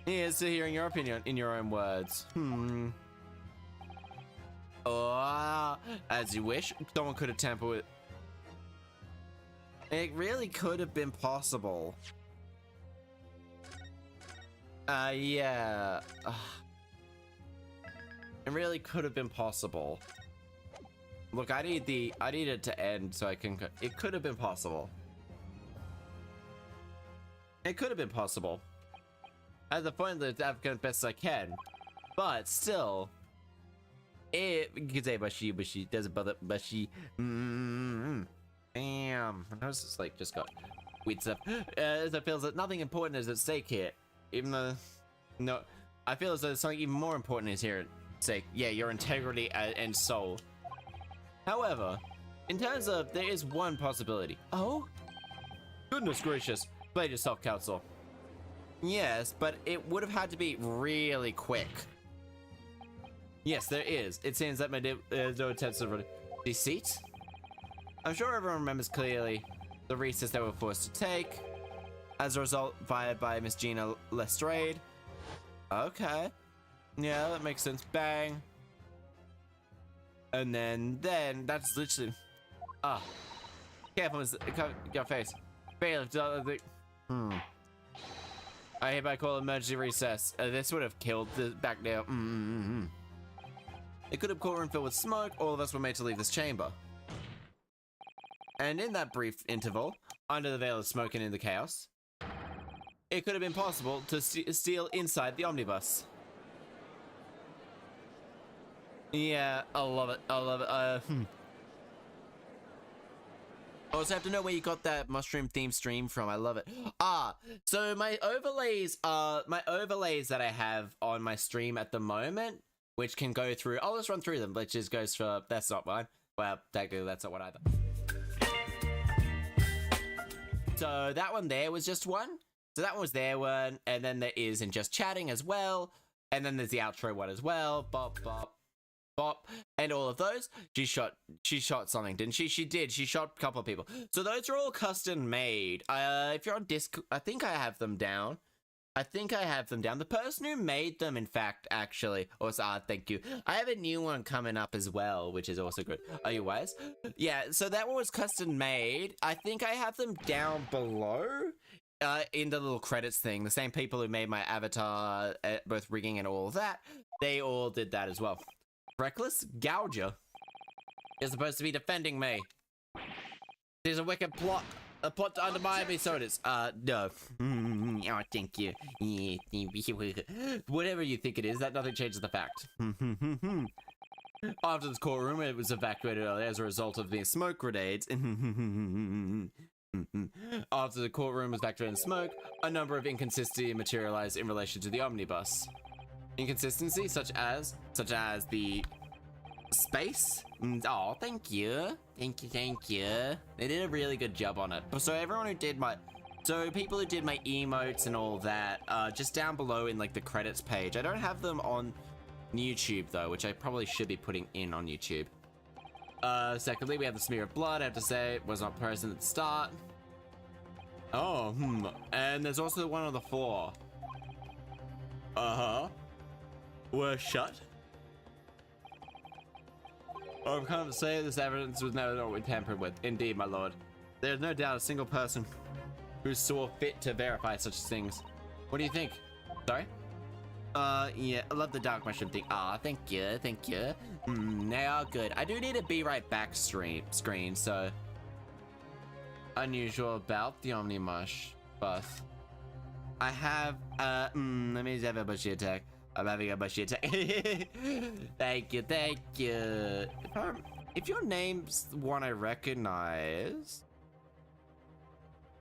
Here's to hearing your opinion in your own words. Oh, as you wish. Someone could have tampered with. It really could have been possible. Yeah. It really could have been possible. Look, I need it to end so I can. It could have been possible. It could have been possible. At the point that I've best I can, but still, you could say bushy doesn't bother bushy. Damn, my nose is like just got weird stuff. As it feels that nothing important is at stake here, even though no, I feel as though something even more important is here at stake. Yeah, your integrity and soul. However, in terms of there is one possibility. Oh, goodness gracious! Blame yourself, counsel. Yes, but it would have had to be really quick. Yes, there is. It seems that my no attempts to deceit. I'm sure everyone remembers clearly the recess they were forced to take. As a result, fired by Miss Gina Lestrade. Okay. Yeah, that makes sense. Bang. And then that's literally. Careful, your face. Bailiff, I hereby call emergency recess. This would have killed the back there. It could have courtroom filled with smoke. All of us were made to leave this chamber. And in that brief interval, under the veil of smoke and in the chaos, it could have been possible to steal inside the omnibus. Yeah, I love it. I love it. I also have to know where you got that mushroom themed stream from. I love it. So my overlays that I have on my stream at the moment, which can go through, I'll just run through them, which just goes for, that's not mine. Well, technically that's not one either. So that one there was just one. So that one was their one, and then there is in Just Chatting as well, and then there's the outro one as well. Bop, bop. Bop, and all of those. She shot something, didn't she? She did. She shot a couple of people. So those are all custom made. If you're on Discord, I think I have them down. The person who made them, in fact, actually, also, thank you. I have a new one coming up as well, which is also good. Are you wise? Yeah, so that one was custom made. I think I have them down below. In the little credits thing. The same people who made my avatar, both rigging and all of that, they all did that as well. Reckless Gouger is supposed to be defending me. There's a wicked plot. A plot to undermine me, so it is. No. Oh, thank you. Whatever you think it is, that nothing changes the fact. After this courtroom, it was evacuated earlier as a result of the smoke grenades. After the courtroom was evacuated in smoke, a number of inconsistencies materialized in relation to the omnibus. Inconsistency such as the space. Oh, thank you. Thank you. They did a really good job on it. So people who did my emotes and all that, just down below in like the credits page. I don't have them on YouTube though, which I probably should be putting in on YouTube. Secondly, we have the smear of blood. I have to say, it was not present at the start. Oh, and there's also the one on the floor. Were shut. I'm kind of say this evidence was never not tampered with. Indeed, my lord. There is no doubt a single person who saw fit to verify such things. What do you think? Sorry? Yeah, I love the dark mushroom thing. Thank you. They are good. I do need a be right back screen, so. Unusual about the Omnimush buff. I have, let me just have a mushy attack. I'm having a mushy attack. Thank you, thank you. If your name's one I recognize,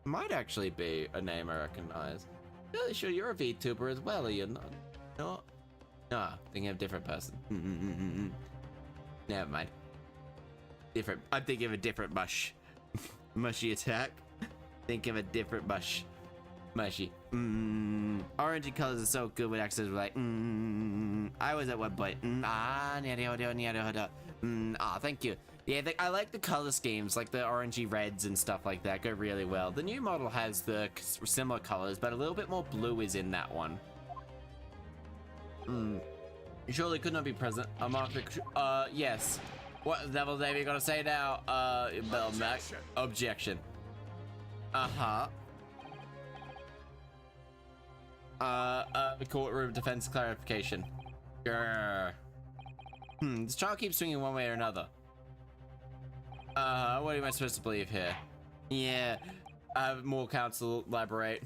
might actually be a name I recognize. Really sure you're a VTuber as well, are you not? No? No, thinking of a different person. Never mind. Different, I'm thinking of a different mush. Mushy attack. Think of a different mush. Mushy. Orangey colors are so good with accents like I was at one point. Thank you. Yeah, I like the color schemes, like the orangey reds and stuff like that go really well. The new model has the similar colors, but a little bit more blue is in that one. Surely could not be present. A marker. Yes. What the devil's name you gotta say now? Objection. Objection. The courtroom defense clarification. Grr. This trial keeps swinging one way or another. What am I supposed to believe here? Yeah, I have more counsel elaborate.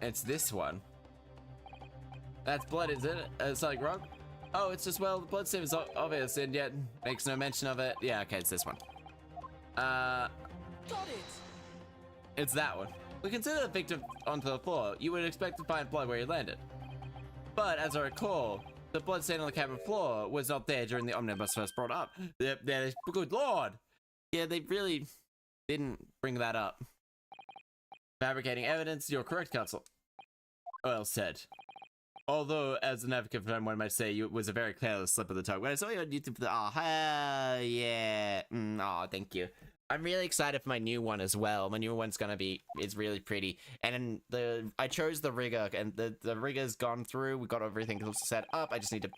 It's this one. That's blood, is it? Something wrong? Oh, it's just, well, the blood stain is obvious and yet makes no mention of it. Yeah, okay, it's this one. Got it! It's that one. We consider the victim onto the floor. You would expect to find blood where he landed. But as I recall, the blood stain on the cabin floor was not there during the omnibus first brought up. Good lord! Yeah, they really didn't bring that up. Fabricating evidence, you're correct, counsel. Well said. Although, as an advocate for one might say, it was a very careless slip of the tongue. When I saw you on YouTube, yeah. Thank you. I'm really excited for my new one as well. My new one's gonna be, it's really pretty. And I chose the rigger, and the rigger's gone through. We got everything set up. I just need to,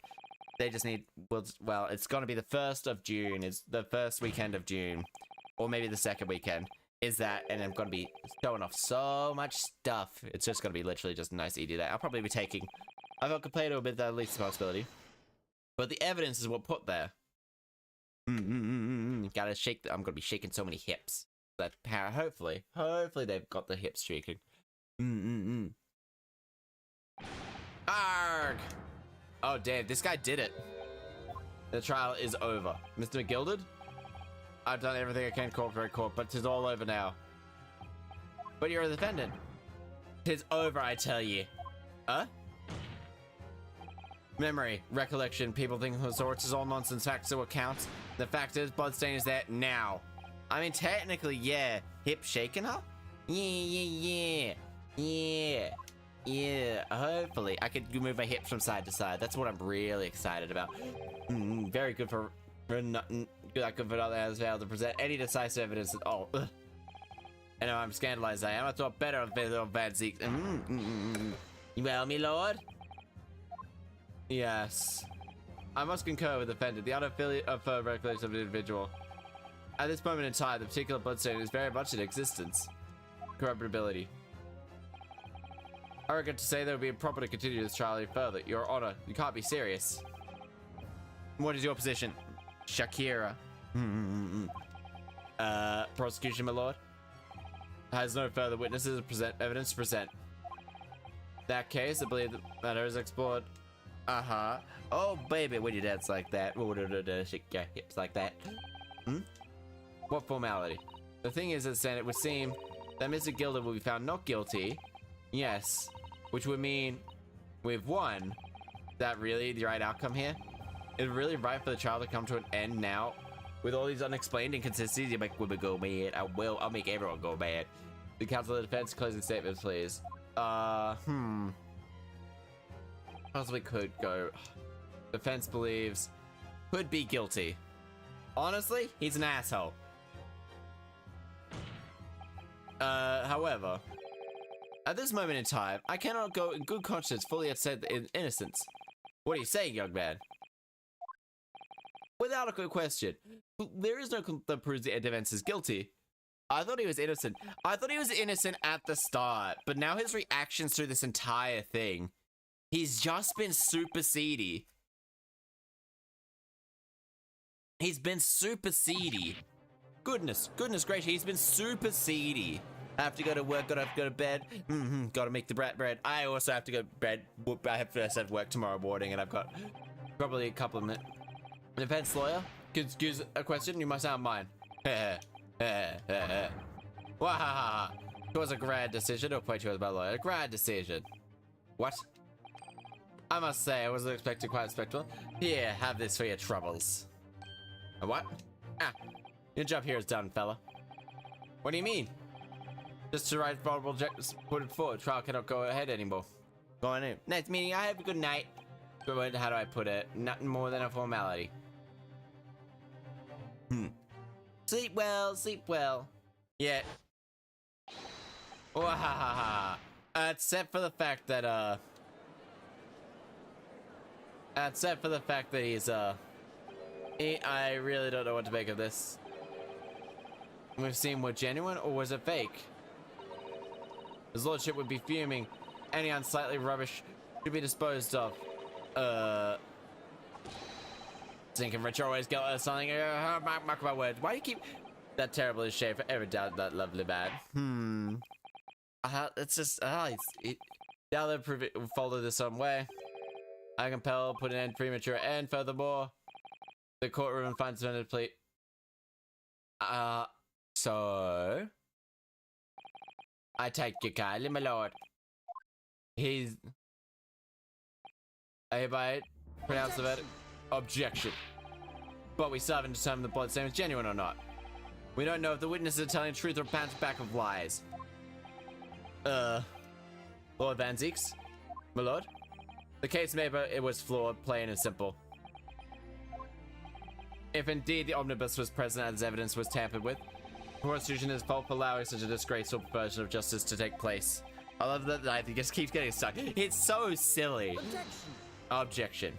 well, it's gonna be the 1st of June. It's the first weekend of June. Or maybe the 2nd weekend. Is that, and I'm gonna be showing off so much stuff. It's just gonna be literally just a nice easy day. I'll probably be taking, I felt complain a bit that least responsibility. But the evidence is what put there. Gotta shake, I'm gonna be shaking so many hips. That hopefully they've got the hips shaking. Arg! Oh damn, this guy did it. The trial is over. Mr. McGilded? I've done everything I can cooperate court, but 'tis all over now. But you're a defendant. 'Tis over, I tell you. Huh? Memory, recollection, people think the sorts is all nonsense, facts or accounts. The fact is, bloodstain is there now. I mean, technically, yeah. Hip shaking her? Yeah. Hopefully, I could move my hips from side to side. That's what I'm really excited about. Very good for nothing. Good for nothing as failed to present any decisive evidence at all. I know I'm scandalized. I am. I thought better of little bad Zeke. Well, me lord. Yes. I must concur with the defendant. The unaffiliate of recollection of the individual. At this moment in time, the particular bloodstain is very much in existence. Corruptibility. I regret to say that it would be improper to continue this trial any further. Your Honor, you can't be serious. What is your position? Shakira. Prosecution, my lord. Has no further witnesses to present evidence to present. That case, I believe the matter is explored. Oh, baby, when you dance like that. Shake your hips like that. What formality? The thing is, that it would seem that Mr. Gilder will be found not guilty. Yes. Which would mean we've won. Is that really the right outcome here? Is it really right for the trial to come to an end now? With all these unexplained inconsistencies, you make women go mad. I'll make everyone go mad. The counsel of the defense, closing statements, please. Possibly could go. Defense believes could be guilty. Honestly, he's an asshole. However, at this moment in time, I cannot go in good conscience fully accept innocence. What are you saying, young man? Without a good question, there is no that proves the defense is guilty. I thought he was innocent. I thought he was innocent at the start, but now his reactions through this entire thing, he's just been super seedy. He's been super seedy. Goodness gracious, he's been super seedy. I have to go to work, gotta go to bed. Gotta make the bread. I also have to go to bed. I have to have work tomorrow morning, and I've got probably a couple of minutes. Defense lawyer, excuse a question, you must have mine. Wahaha. It was a grand decision. Don't point to as my lawyer. A grand decision. What? I must say, I wasn't expecting quite a spectacle. Here, have this for your troubles. A what? Ah, your job here is done, fella. What do you mean? Just to write vulnerable objects, put it forward. Trial cannot go ahead anymore. Go on in. Next meeting, I have a good night. Good, how do I put it? Nothing more than a formality. Sleep well, sleep well. Yeah. Wahaha. Except for the fact that, he's, I really don't know what to make of this. We've seen what genuine, or was it fake? His lordship would be fuming. Any unsightly rubbish should be disposed of. Thinking Rich always got something. Mark my words. Why do you keep that terrible is shade for ever doubt that lovely man? It's just, now that prove it will follow the some way. I compel, put an end premature, and furthermore, the courtroom finds defendant plea. So I take you kindly, my lord. I hereby pronounce the verdict. Objection. But we still haven't determined the blood stain is genuine or not. We don't know if the witnesses are telling the truth or pants back of lies. Lord Van Zeeks? My lord? The case made, but it was flawed, plain and simple. If indeed the omnibus was present as evidence was tampered with, the prosecution is fault for allowing such a disgraceful perversion of justice to take place. I love that I think it just keeps getting stuck. It's so silly. Objection.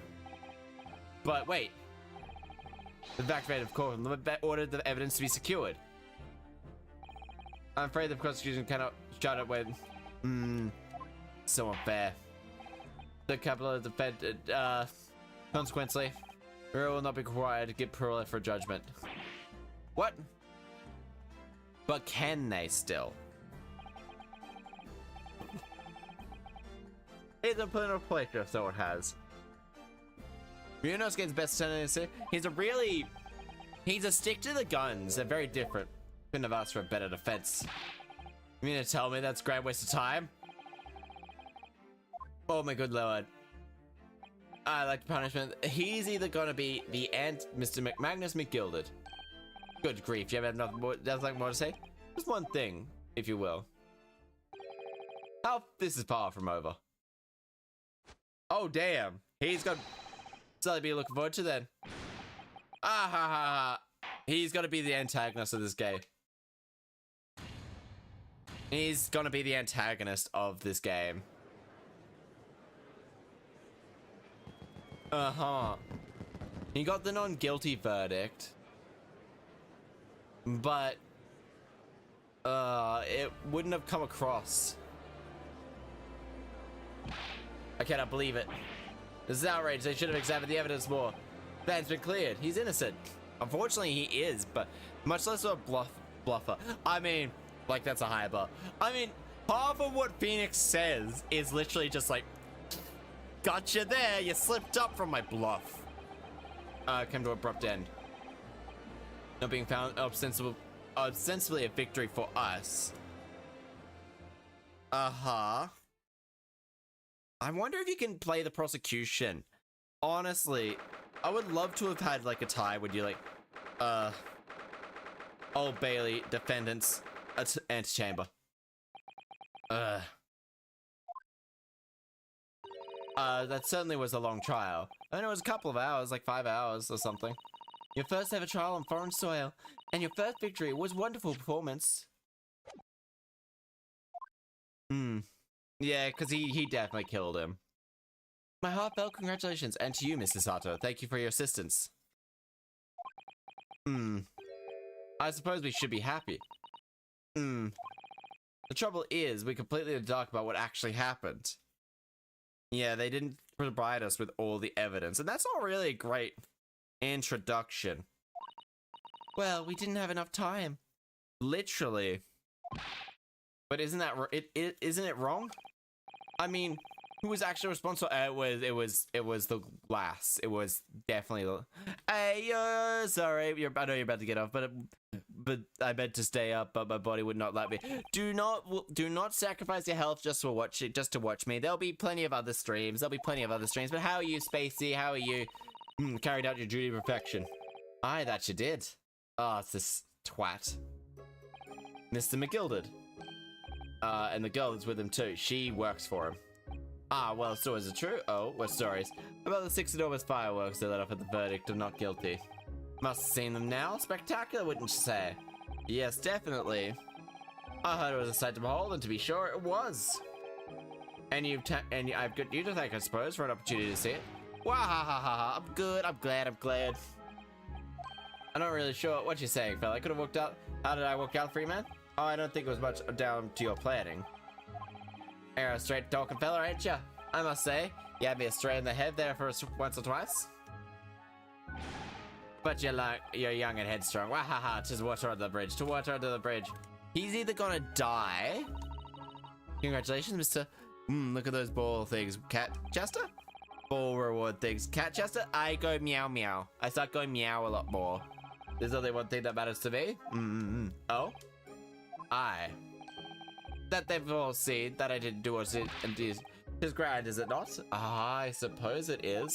But wait. The evacuated court ordered the evidence to be secured. I'm afraid the prosecution cannot shut it when... so unfair. The capital of the Fed, consequently, we will not be required to get parole for judgment. What? But can they still? It's a political pleasure, so it has. Ryunosuke's best tendency. He's a stick to the guns. They're very different. Couldn't have asked for a better defense. You mean to tell me that's a grand waste of time? Oh my good lord. I like the punishment. He's either gonna be the Mr. Magnus McGilded. Good grief, do you have nothing more to say? Just one thing, if you will. This is far from over. Oh damn. He's got something to be looking forward to then. He's gonna be the antagonist of this game. He's gonna be the antagonist of this game. He got the non-guilty verdict. But it wouldn't have come across. I cannot believe it. This is outrage. They should have examined the evidence more. Man's been cleared. He's innocent. Unfortunately, he is, but much less of a bluffer. I mean, like, that's a high bar. I mean, half of what Phoenix says is literally just like, gotcha there, you slipped up from my bluff. Came to abrupt end. Not being found ostensibly a victory for us. I wonder if you can play the prosecution. Honestly, I would love to have had like a tie when you like, Old Bailey, defendants, antechamber. That certainly was a long trial. And it was a couple of hours, like 5 hours or something. Your first ever trial on foreign soil, and your first victory was wonderful performance. Yeah, because he definitely killed him. My heartfelt congratulations, and to you, Mr. Sato. Thank you for your assistance. I suppose we should be happy. The trouble is, we're completely in the dark about what actually happened. Yeah, they didn't provide us with all the evidence, and that's not really a great introduction. Well, we didn't have enough time. Literally. But isn't that isn't it wrong? I mean, who was actually responsible? It was the glass. It was definitely the. Hey, sorry, I know you're about to get off, but I meant to stay up, but my body would not let me. Do not sacrifice your health just to watch me. There'll be plenty of other streams. But how are you, Spacey? How are you? Carried out your duty to perfection. Aye, that you did. Oh, it's this twat, Mr. McGilded. And the girl that's with him too. She works for him. Ah, well, so is it true? Oh, what stories? About the 6 enormous fireworks they let off at the verdict of not guilty. Must have seen them now. Spectacular, wouldn't you say? Yes, definitely. I heard it was a sight to behold, and to be sure, it was. And I've got you to thank, I suppose, for an opportunity to see it. Wahahaha! I'm good. I'm glad. I'm not really sure what you're saying, fella. I could have walked out. How did I walk out, free man? Oh, I don't think it was much down to your planning. You're a straight talking fella, ain't ya? I must say, you had me straight in the head there for once or twice. But you're young and headstrong. Wahaha! To water under the bridge. He's either gonna die. Congratulations, Mr. Look at those ball things, Cat Chaster. Ball reward things, Cat Chaster. I go meow meow. I start going meow a lot more. There's only one thing that matters to me. Oh. That they've all seen that I didn't do it indeed. His grind, is it not? I suppose it is.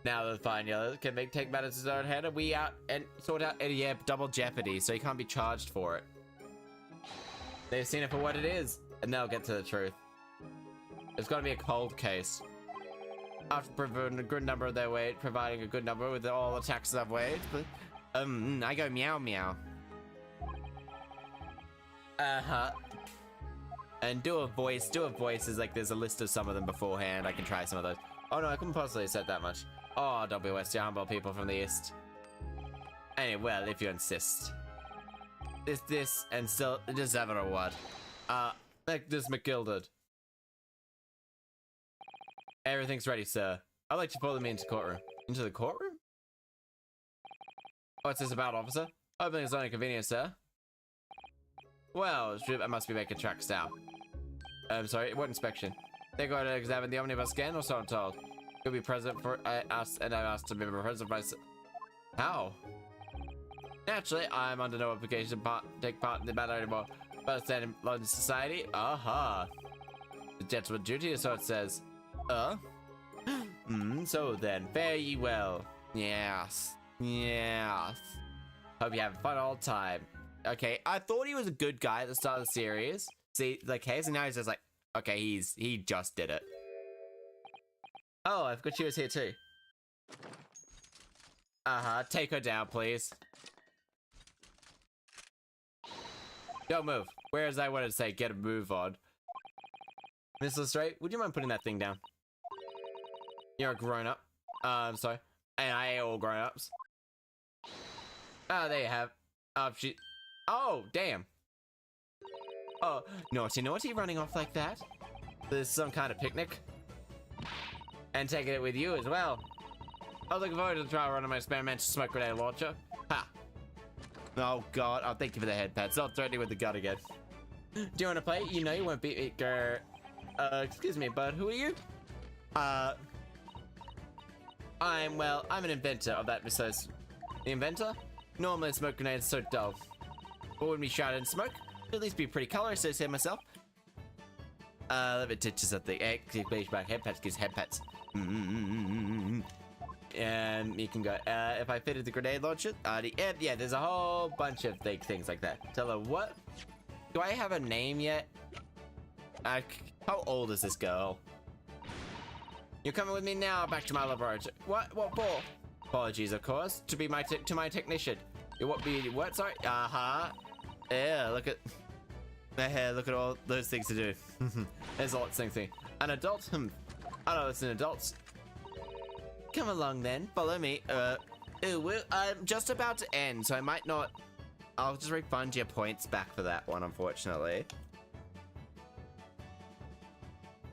Now the fine yellow can take matters in his own hand, and we out and sort out double jeopardy, so he can't be charged for it. They've seen it for what it is, and they'll get to the truth. It's gonna be a cold case. After providing a good number of their weight, providing a good number with all the taxes I've weighed, but I go meow meow. And do a voice is like there's a list of some of them beforehand. I can try some of those. Oh no, I couldn't possibly set that much. Oh, don't be West, you humble people from the East. Anyway, well, if you insist. This, and still deserve a reward. Like this McGilded. Everything's ready, sir. I'd like to follow me into courtroom. Into the courtroom? What's this about, officer? Hoping it's only convenient, sir. Well, I must be making tracks now. I'm sorry, what inspection? They're going to examine the omnibus again, or so I'm told. You'll be present for us, and I'm asked to be present for myself. How? Naturally, I'm under no obligation to take part in the matter anymore. But I stand in London society. Aha. The gentleman duty, is so it says. So then, fare ye well. Yes. Hope you have a fun all the time. Okay, I thought he was a good guy at the start of the series. See, the case, and now he's just like, okay, he just did it. Oh, I forgot she was here too. Take her down, please. Don't move. Whereas I wanted to say, get a move on. Miss Lestrade, would you mind putting that thing down? You're a grown-up. I'm sorry. And I hate all grown-ups. There you have. Oh, damn. Oh, naughty, running off like that. There's some kind of picnic. And taking it with you as well. I was looking forward to the trial run of my experimental smoke grenade launcher. Ha! Oh god, oh thank you for the head pats. Don't threaten me with the gun again. Do you want to play? You know you won't beat me, girl. Excuse me, bud, who are you? I'm an inventor of that besides. The inventor? Normally a smoke grenade is so dull. But wouldn't be shrouded in smoke? At least be pretty color, so I say myself. Let me touch something. Head pats gives head pats. And you can go, if I fitted the grenade launcher, yeah, there's a whole bunch of things like that. Tell her what? Do I have a name yet? How old is this girl? You're coming with me now back to my laboratory. What for? Apologies, of course, to my technician. What? Sorry? Yeah, look at all those things to do. There's lots of things. An adult? I know it's an adult. Come along then, follow me. I'm just about to end, so I might not. I'll just refund your points back for that one, unfortunately.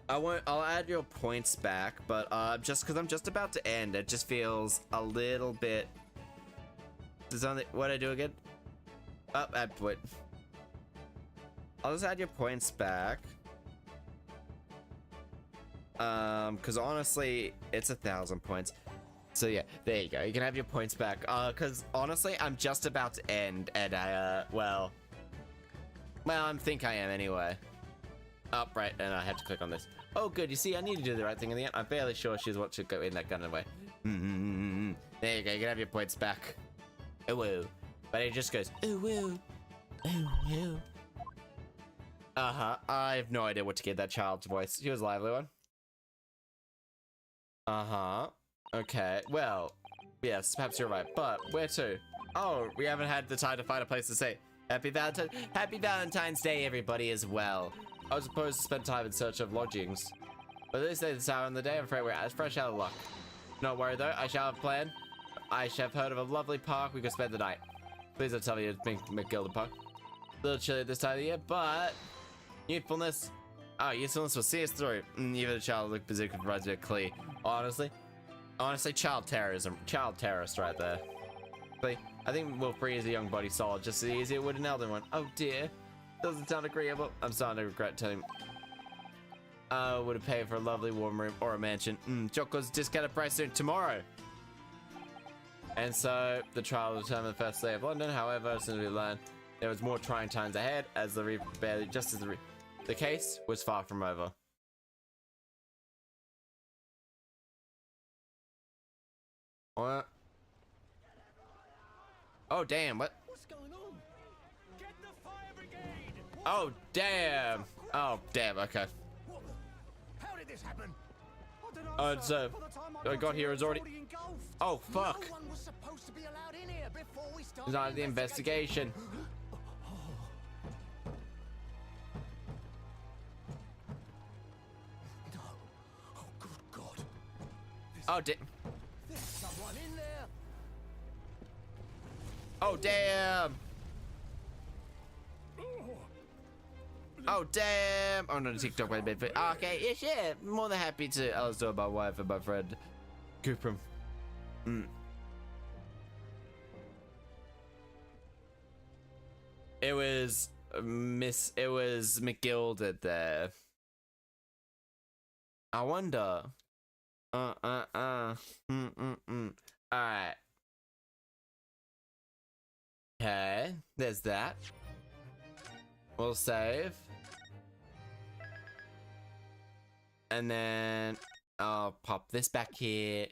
I'll add your points back, but just because I'm just about to end, it just feels a little bit There's only what I do again? Oh, add point. I'll just add your points back. Because honestly, it's 1,000 points. So yeah, there you go. You can have your points back. Because honestly, I'm just about to end, and well, I think I am anyway. Oh, right, and I had to click on this. Oh, good. You see, I need to do the right thing in the end. I'm fairly sure she's what should go in that gun away. There you go. You can have your points back. Oh, woo. But it just goes, oh, woo. Oh, woo. Uh-huh. I have no idea what to give that child's voice. She was a lively one. Uh-huh. Okay. Well, yes, perhaps you're right. But where to? Oh, we haven't had the time to find a place to say Happy Valentine's Day, everybody, as well. I was supposed to spend time in search of lodgings, but this day, this hour in the day, I'm afraid we're as fresh out of luck. Not worry though, I shall have a plan. I shall have heard of a lovely park we could spend the night. Please don't tell me it's McGilda Park. A little chilly at this time of the year, but youthfulness. Oh, youthfulness will see us through. Even a child look bazooka provides you a clear. Honestly, child terrorist right there. I think we'll free as a young body solid just as easy as it would an elder one. Oh dear. Doesn't sound agreeable. I'm starting to regret telling. I would have paid for a lovely warm room or a mansion. Choco's discounted price soon tomorrow. And so the trial will determine the first day of London. However, as soon as we learned there was more trying times ahead, as the the case was far from over. What? Oh damn! What? What's going on? Get the fire brigade! Oh damn! Oh damn! Okay. What the? How did this happen? I don't know. So By the time I got here, it was already. engulfed. Oh fuck! No one was supposed to be allowed in here before we started. It's not the investigation. No. Oh good God. Oh damn! There's someone in there. Oh damn! Oh damn! Oh no, the TikTok went a bit. Okay, yes, yeah. More than happy to. I was doing my wife and my friend, Coopram. It was It was McGilda there. I wonder. Alright. Okay, there's that. We'll save. And then I'll pop this back here.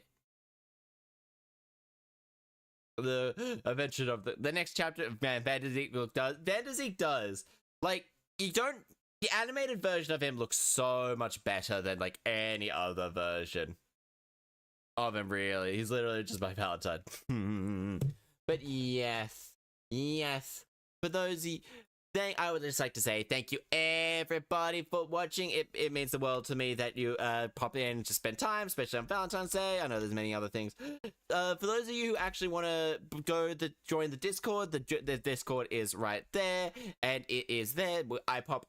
The adventure of the next chapter of Man, Van der Zeke does. Like, the animated version of him looks so much better than like any other version of him, really. He's literally just my Valentine. But yes. For those I would just like to say thank you everybody for watching. It means the world to me that you pop in to spend time, especially on Valentine's Day. I know there's many other things. For those of you who actually want to join the Discord, the Discord is right there, and it is there. I pop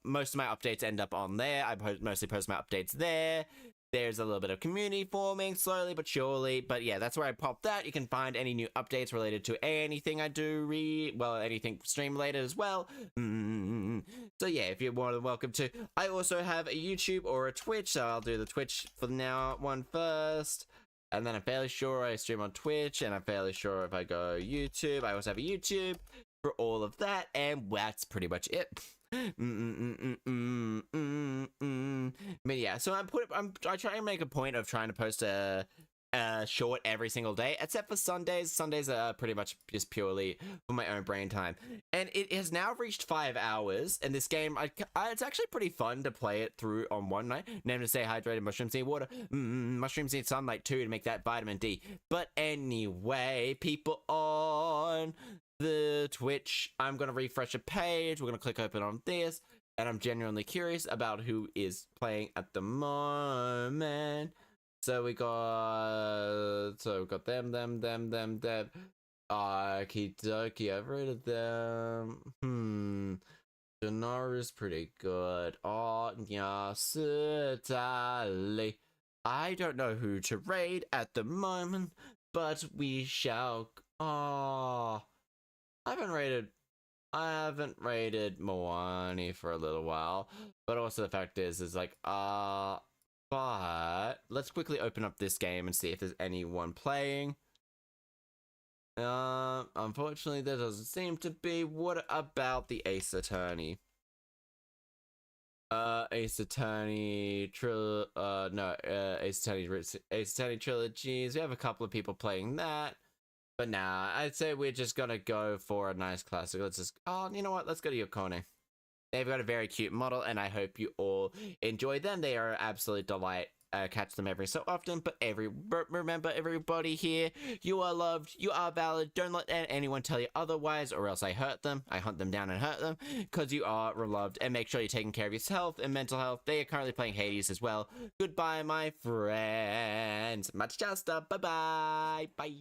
most of my updates end up on there. I mostly post my updates there. There's a little bit of community forming slowly but surely, but yeah, that's where I pop that. You can find any new updates related to anything I do anything stream related as well. So yeah, if you're more than welcome to. I also have a YouTube or a Twitch, so I'll do the Twitch for now one first, and then I'm fairly sure I stream on Twitch, and I'm fairly sure if I go YouTube, I also have a YouTube for all of that, and that's pretty much it. But yeah, so I try and make a point of trying to post a short every single day, except for Sundays. Sundays are pretty much just purely for my own brain time, and it has now reached 5 hours. And this game, it's actually pretty fun to play it through on one night. Name to stay hydrated. Mushrooms need water. Mushrooms need sunlight too to make that vitamin D. But anyway, people on the Twitch, I'm gonna refresh a page. We're gonna click open on this, and I'm genuinely curious about who is playing at the moment. So we got them. Okie dokie, I've rated them. Denara's pretty good. Oh, yeah, certainly. I don't know who to raid at the moment, but we shall. Oh, I haven't rated Moani for a little while, but also the fact is like, but let's quickly open up this game and see if there's anyone playing. Unfortunately, there doesn't seem to be. What about the Ace Attorney? Ace Attorney Ace Attorney Trilogies. We have a couple of people playing that. But nah, I'd say we're just gonna go for a nice classic. Let's just, you know what? Let's go to Yokone. They've got a very cute model, and I hope you all enjoy them. They are an absolute delight. Catch them every so often, but remember, everybody here, you are loved, you are valid. Don't let anyone tell you otherwise, or else I hurt them. I hunt them down and hurt them, because you are loved. And make sure you're taking care of your health and mental health. They are currently playing Hades as well. Goodbye, my friends. Much Chaster. Bye-bye. Bye.